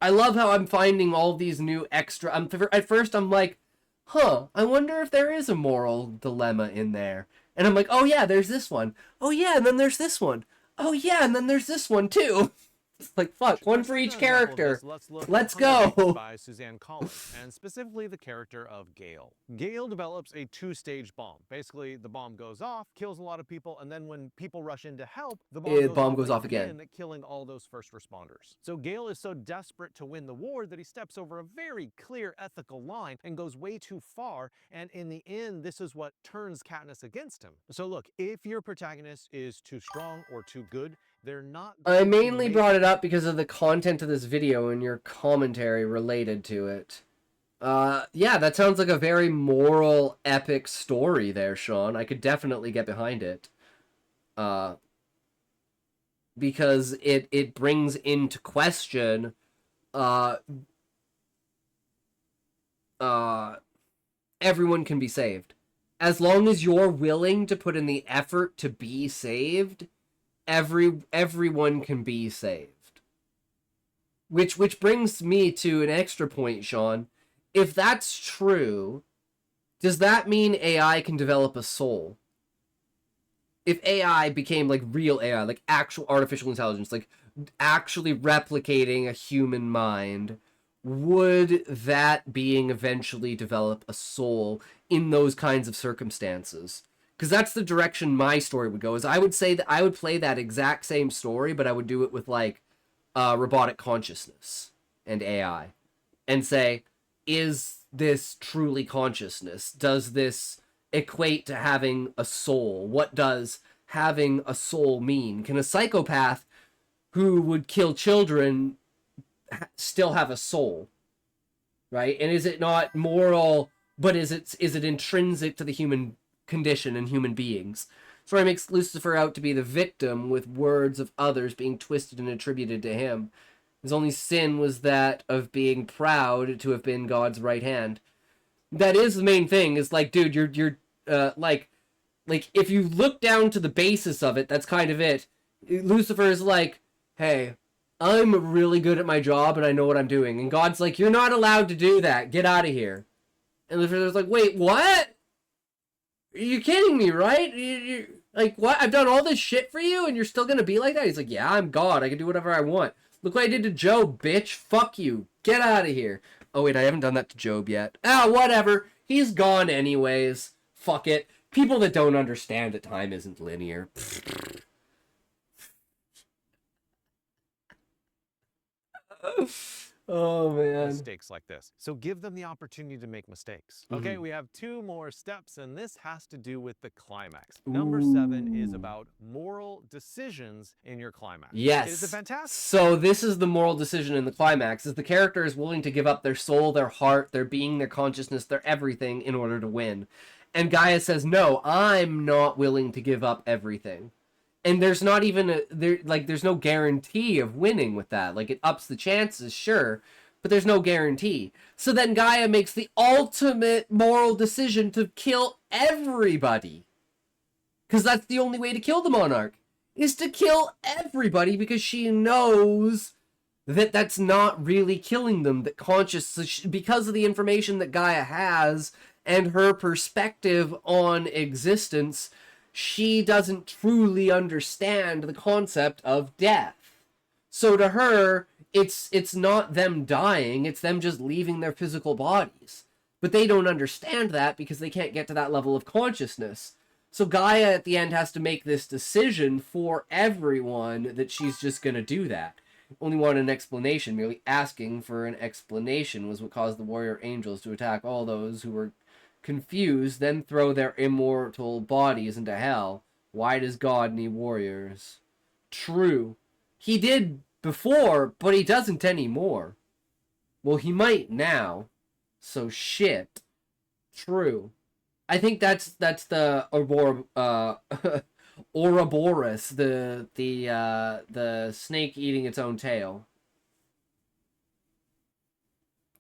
I love how I'm finding all these new extra. At first, I'm like, huh, I wonder if there is a moral dilemma in there. And I'm like, oh yeah, there's this one. Oh yeah, and then there's this one. Oh yeah, and then there's this one too. It's like, fuck, one for each character. Let's go. By Suzanne Collins, and specifically the character of Gale. Gale develops a two-stage bomb. Basically, the bomb goes off, kills a lot of people, and then when people rush in to help, the bomb goes off again, killing all those first responders. So Gale is so desperate to win the war that he steps over a very clear ethical line and goes way too far, and in the end, this is what turns Katniss against him. So look, if your protagonist is too strong or too good, they're not. I mainly brought it up because of the content of this video and your commentary related to it. Yeah, that sounds like a very moral, epic story there, Sean. I could definitely get behind it. Because it brings into question, everyone can be saved. As long as you're willing to put in the effort to be saved, everyone can be saved. Which brings me to an extra point, Sean. If that's true, does that mean AI can develop a soul? If AI became like real AI, like actual artificial intelligence, like actually replicating a human mind, would that being eventually develop a soul in those kinds of circumstances? Because that's the direction my story would go. Is I would say that I would play that exact same story, but I would do it with like robotic consciousness and AI, and say, is this truly consciousness? Does this equate to having a soul? What does having a soul mean? Can a psychopath who would kill children still have a soul? Right? And is it not moral, but is it intrinsic to the human condition and human beings? Story makes Lucifer out to be the victim, with words of others being twisted and attributed to him. His only sin was that of being proud to have been God's right hand. That is the main thing. Is like, dude, you're like if you look down to the basis of it, that's kind of it. Lucifer is like, hey, I'm really good at my job and I know what I'm doing. And God's like, you're not allowed to do that. Get out of here. And Lucifer's like, wait, what? Are you kidding me, right? You like, what? I've done all this shit for you and you're still gonna be like that? He's like, yeah, I'm God. I can do whatever I want. Look what I did to Job, bitch. Fuck you. Get out of here. Oh, wait, I haven't done that to Job yet. Ah, whatever. He's gone anyways. Fuck it. People that don't understand that time isn't linear. Oh, man. Mistakes like this. So give them the opportunity to make mistakes. Okay, we have two more steps, and this has to do with the climax. Number 7 is about moral decisions in your climax. Yes. It is a fantastic. So this is the moral decision in the climax, is the character is willing to give up their soul, their heart, their being, their consciousness, their everything in order to win. And Gaia says, no, I'm not willing to give up everything. And there's not even there's no guarantee of winning with that. Like, it ups the chances, sure, but there's no guarantee. So then Gaia makes the ultimate moral decision to kill everybody. Because that's the only way to kill the monarch, is to kill everybody, because she knows that that's not really killing them, that because of the information that Gaia has and her perspective on existence, she doesn't truly understand the concept of death. So to her, it's not them dying, it's them just leaving their physical bodies. But they don't understand that because they can't get to that level of consciousness. So Gaia at the end has to make this decision for everyone that she's just going to do that. Only wanted an explanation. Merely asking for an explanation was what caused the warrior angels to attack all those who were confused, then throw their immortal bodies into hell. Why does God need warriors? True. He did before, but he doesn't anymore. Well, he might now. So shit. True. I think that's the Ouroboros, the snake eating its own tail.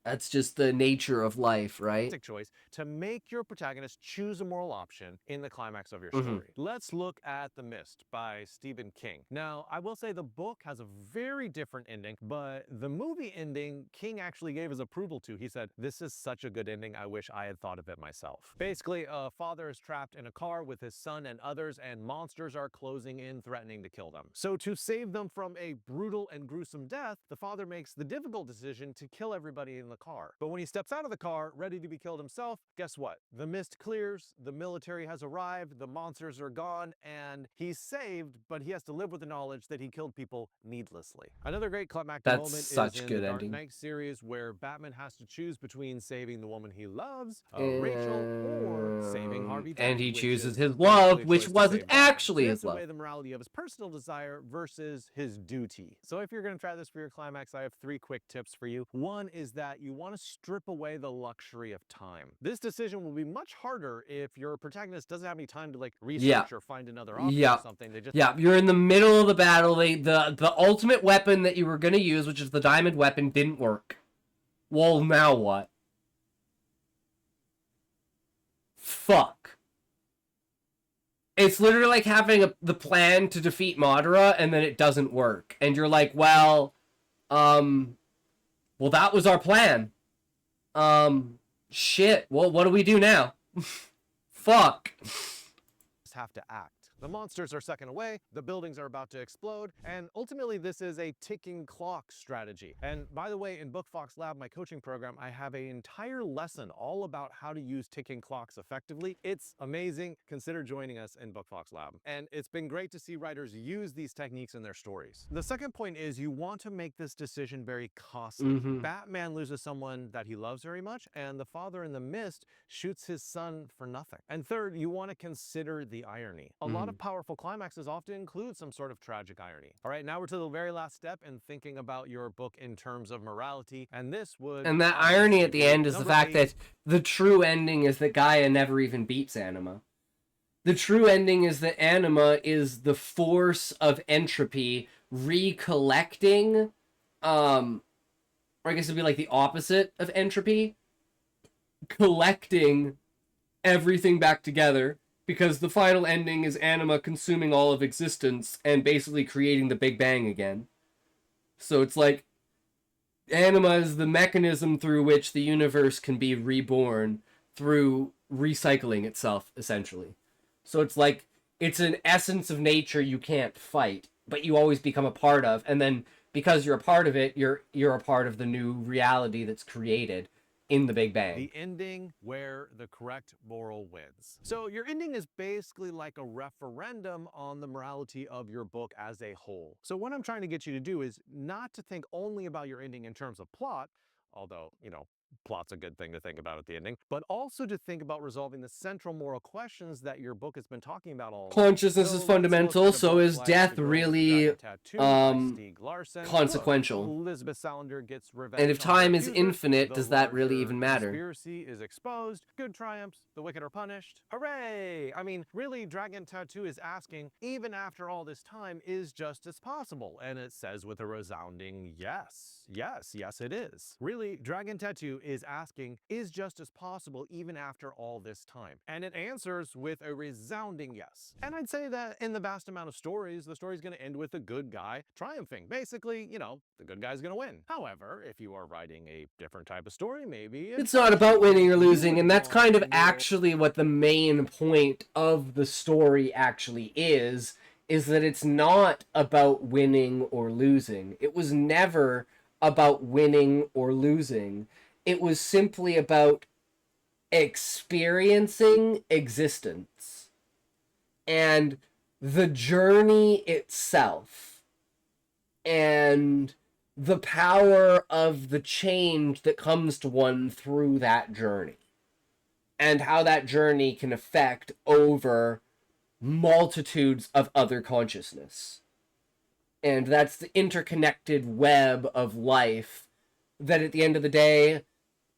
That's just the nature of life, right? choice to make your protagonist choose a moral option in the climax of your Mhm. story. Let's look at The Mist by Stephen King. Now, I will say the book has a very different ending, but the movie ending, King actually gave his approval to. He said, "This is such a good ending, I wish I had thought of it myself." Basically, a father is trapped in a car with his son and others, and monsters are closing in, threatening to kill them. So to save them from a brutal and gruesome death, the father makes the difficult decision to kill everybody in the car. But when he steps out of the car, ready to be killed himself, guess what? The mist clears, the military has arrived, the monsters are gone, and he's saved, but he has to live with the knowledge that he killed people needlessly. Another great climactic That's moment is such in the good Dark ending. Knight series, where Batman has to choose between saving the woman he loves, And, Rachel, or saving Harvey Dent, and he which chooses is his basically love, a which choice to wasn't save Gotham. actually So he has his to love. weigh the morality of his personal desire versus his duty. So if you're going to try this for your climax, I have 3 quick tips for you. One is that you want to strip away the luxury of time. This decision will be much harder if your protagonist doesn't have any time to like research or find another option or something. They just You're in the middle of the battle. The ultimate weapon that you were going to use, which is the diamond weapon, didn't work. Well, now what? Fuck. It's literally like having the plan to defeat Madara and then it doesn't work. And you're like, well, that was our plan. Shit. Well, what do we do now? Fuck. have to act. The monsters are second away, the buildings are about to explode, and ultimately this is a ticking clock strategy. And by the way, in BookFox Lab, my coaching program, I have an entire lesson all about how to use ticking clocks effectively. It's amazing. Consider joining us in BookFox Lab. And it's been great to see writers use these techniques in their stories. The second point is you want to make this decision very costly. Batman loses someone that he loves very much, and the father in The Mist shoots his son for nothing. And third, you want to consider the irony. A lot of powerful climaxes often include some sort of tragic irony. All right, now we're to the very last step in thinking about your book in terms of morality, and this would... And that irony at the end is the fact that the true ending is that Gaia never even beats Anima. The true ending is that Anima is the force of entropy recollecting, or I guess it'd be like the opposite of entropy, collecting everything back together, because the final ending is Anima consuming all of existence and basically creating the Big Bang again. So it's like Anima is the mechanism through which the universe can be reborn through recycling itself, essentially. So it's like, it's an essence of nature you can't fight, but you always become a part of, and then because you're a part of it, you're a part of the new reality that's created in the Big Bang. The ending where the correct moral wins. So your ending is basically like a referendum on the morality of your book as a whole. So what I'm trying to get you to do is not to think only about your ending in terms of plot, although, you know, plot's a good thing to think about at the ending, but also to think about resolving the central moral questions that your book has been talking about all along. Consciousness is fundamental, so is death really consequential. Elizabeth Salander gets revenge. And if time is infinite, does that really even matter? Conspiracy is exposed, good triumphs, the wicked are punished. Hooray! I mean, really, Dragon Tattoo is asking, even after all this time, is justice possible? And it says with a resounding yes. Yes, yes it is. Really, Dragon Tattoo is asking, is justice possible even after all this time? And it answers with a resounding yes. And I'd say that in the vast amount of stories, the story's going to end with the good guy triumphing. Basically, you know, the good guy's going to win. However, if you are writing a different type of story, maybe it's not about winning or losing, and that's kind of actually what the main point of the story actually is that it's not about winning or losing. It was never about winning or losing. It was simply about experiencing existence and the journey itself and the power of the change that comes to one through that journey and how that journey can affect over multitudes of other consciousness. And that's the interconnected web of life that at the end of the day,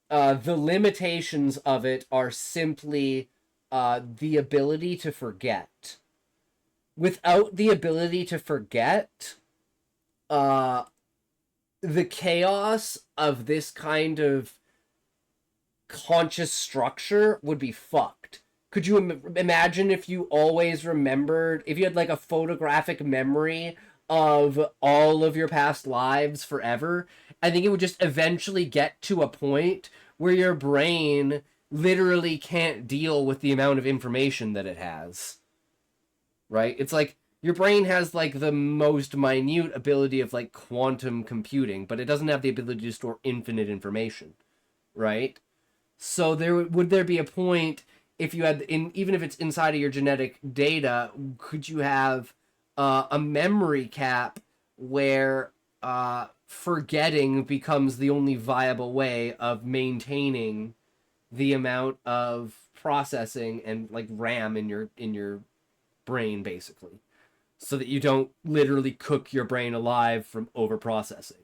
the limitations of it are simply the ability to forget. Without the ability to forget, the chaos of this kind of conscious structure would be fucked. Could you imagine if you always remembered, if you had like a photographic memory of all of your past lives forever? I think it would just eventually get to a point where your brain literally can't deal with the amount of information that it has. Right? It's like your brain has like the most minute ability of like quantum computing, but it doesn't have the ability to store infinite information. Right? So would there be a point if you had even if it's inside of your genetic data, could you have a memory cap where forgetting becomes the only viable way of maintaining the amount of processing and like RAM in your brain, basically, so that you don't literally cook your brain alive from over processing?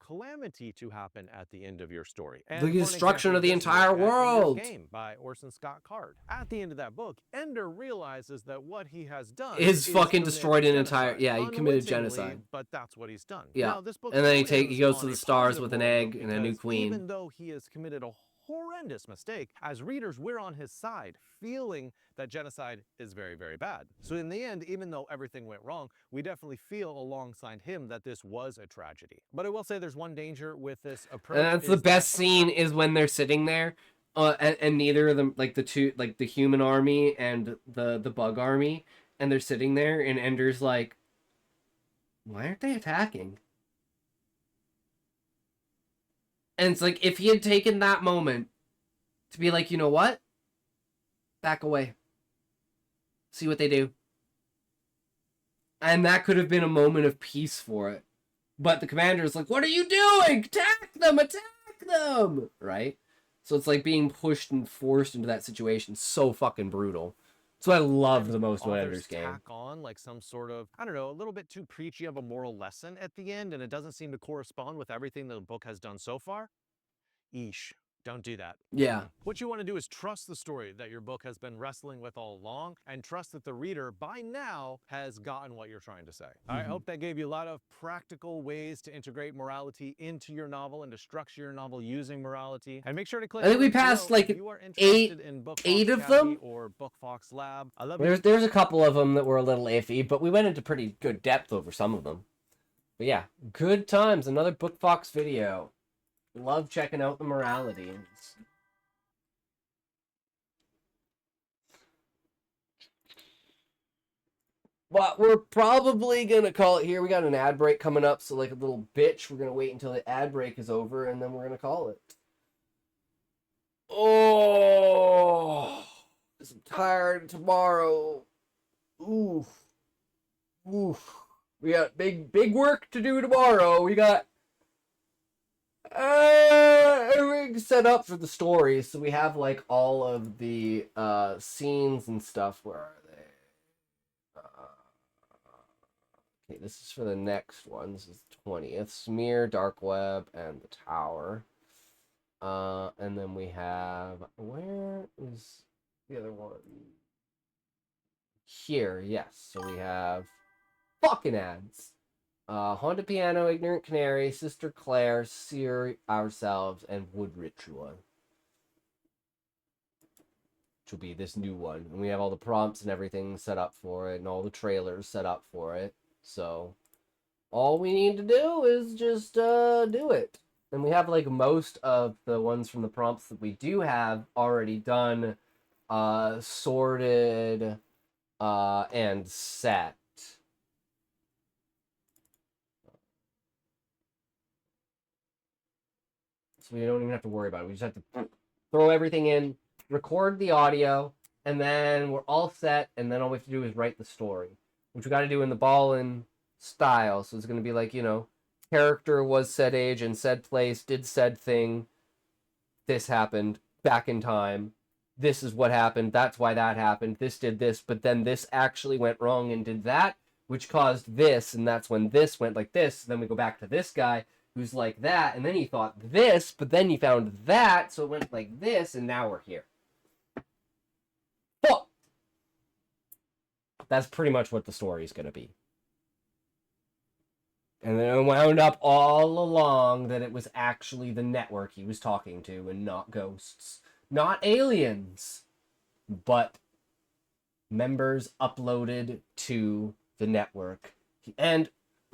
Calamity to happen at the end of your story. The destruction of the entire world. Game by Orson Scott Card. At the end of that book, Ender realizes that what he has done is fucking destroyed an entire. Yeah, he committed genocide. But that's what he's done. Yeah, now, this book and then he goes to the stars with an egg and a new queen. Even though he has committed a horrendous mistake, as readers, we're on his side, feeling that genocide is very, very bad. So in the end, even though everything went wrong, we definitely feel alongside him that this was a tragedy. But I will say there's one danger with this approach. And that's the best scene is when they're sitting there, and neither of them, like the two, like the human army and the bug army, and they're sitting there, and Ender's like, why aren't they attacking? And it's like, if he had taken that moment to be like, you know what? Back away. See what they do. And that could have been a moment of peace for it. But the commander's like, what are you doing? Attack them! Attack them! Right? So it's like being pushed and forced into that situation. So fucking brutal. That's what I love the most about Ender's Game. Tack on like some sort of, I don't know, a little bit too preachy of a moral lesson at the end, and it doesn't seem to correspond with everything the book has done so far. Eesh. Don't do that. Yeah. What you want to do is trust the story that your book has been wrestling with all along, and trust that the reader by now has gotten what you're trying to say. I hope that gave you a lot of practical ways to integrate morality into your novel and to structure your novel using morality. And make sure to click. I think we passed like eight of them. Or BookFox Lab. I love there's a couple of them that were a little iffy, but we went into pretty good depth over some of them. But yeah, good times. Another BookFox video. Love checking out the morality. But we're probably going to call it here. We got an ad break coming up, so like a little bitch, we're going to wait until the ad break is over, and then we're going to call it. Oh, I'm tired tomorrow. Oof. Oof. We got big work to do tomorrow. We got everything set up for the story, so we have like all of the scenes and stuff. Where are they? Okay, this is for the next one. This is the 20th. Smear, Dark Web, and the Tower. And then we have, where is the other one? Here, yes. So we have fucking ads. Haunted Piano, Ignorant Canary, Sister Claire, Seer Ourselves, and Wood Ritual. Which will be this new one. And we have all the prompts and everything set up for it, and all the trailers set up for it. So, all we need to do is just do it. And we have like most of the ones from the prompts that we do have already done, sorted, and set. So we don't even have to worry about it. We just have to throw everything in, record the audio, and then we're all set, and then all we have to do is write the story, which we got to do in the Ballin style. So it's going to be like, you know, character was said age and said place, did said thing, this happened, back in time, this is what happened, that's why that happened, this did this, but then this actually went wrong and did that, which caused this, and that's when this went like this. Then we go back to this guy who's like that, and then he thought this, but then he found that, so it went like this, and now we're here. Fuck! That's pretty much what the story is going to be. And then it wound up all along that it was actually the network he was talking to and not ghosts. Not aliens, but members uploaded to the network. And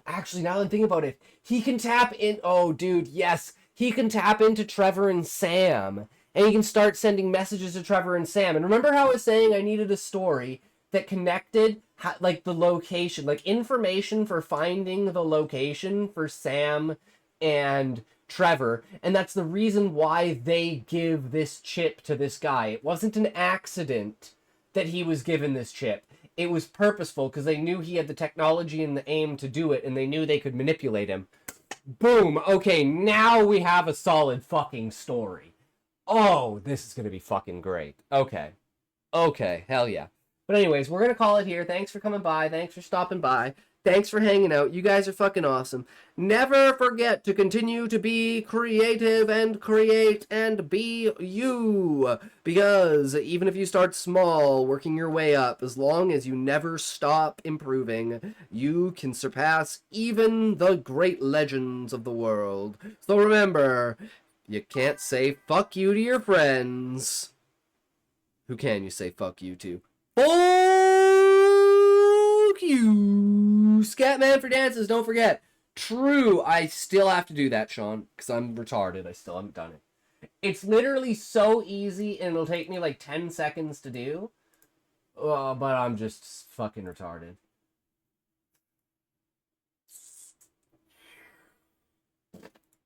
actually, now that I'm thinking about it, he can tap in. Oh, dude, yes. He can tap into Trevor and Sam. And he can start sending messages to Trevor and Sam. And remember how I was saying I needed a story that connected, like, the location, like, information for finding the location for Sam and Trevor. And that's the reason why they give this chip to this guy. It wasn't an accident that he was given this chip. It was purposeful because they knew he had the technology and the aim to do it, and they knew they could manipulate him. Boom. Okay, now we have a solid fucking story. Oh, this is going to be fucking great. Okay. Okay, hell yeah. But anyways, we're going to call it here. Thanks for coming by. Thanks for stopping by. Thanks for hanging out. You guys are fucking awesome. Never forget to continue to be creative and create and be you. Because even if you start small, working your way up, as long as you never stop improving, you can surpass even the great legends of the world. So remember, you can't say fuck you to your friends. Who can you say fuck you to? Fuck you! Scatman for dances, don't forget. True, I still have to do that, Sean, because I'm retarded. I still haven't done it. It's literally so easy, and it'll take me like 10 seconds to do. But I'm just fucking retarded.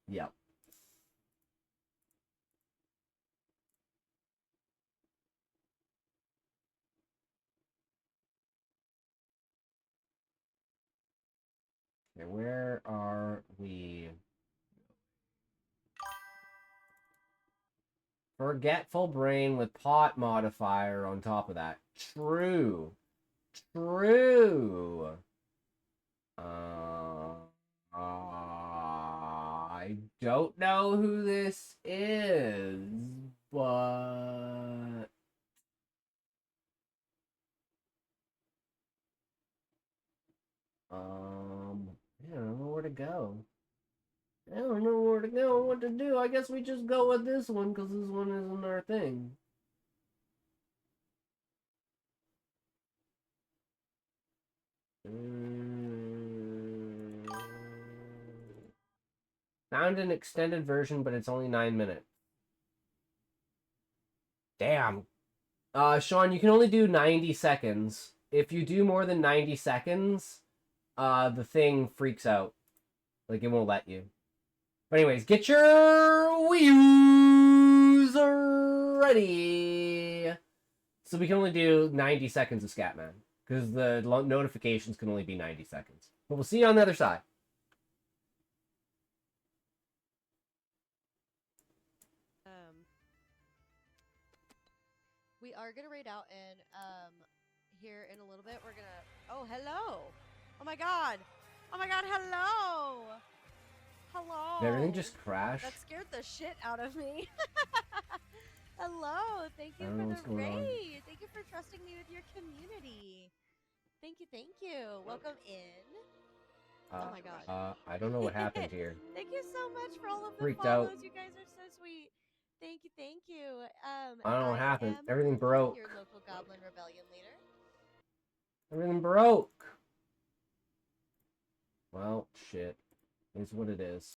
Yep. Okay, where are we? Forgetful brain with pot modifier on top of that. True. True. I don't know who this is, but I don't know where to go. I don't know where to go and what to do. I guess we just go with this one because this one isn't our thing. Found an extended version, but it's only 9 minutes. Damn. Sean, you can only do 90 seconds. If you do more than 90 seconds, the thing freaks out. Like, it won't let you. But anyways, get your views ready. So we can only do 90 seconds of Scatman. Because the notifications can only be 90 seconds. But we'll see you on the other side. We are gonna raid out, and here in a little bit we're gonna. Oh, hello! Oh my god! Oh my god! Hello! Hello! Did everything just crash? That scared the shit out of me. Hello! Thank you for the raid. Thank you for trusting me with your community. Thank you. Thank you. Welcome in. Oh my god. I don't know what happened here. Thank you so much for all of the Freaked follows. out. You guys are so sweet. Thank you. Thank you. I don't know what happened. am Everything broke. Your local Goblin Rebellion leader. Everything broke. Well, shit. Is what it is.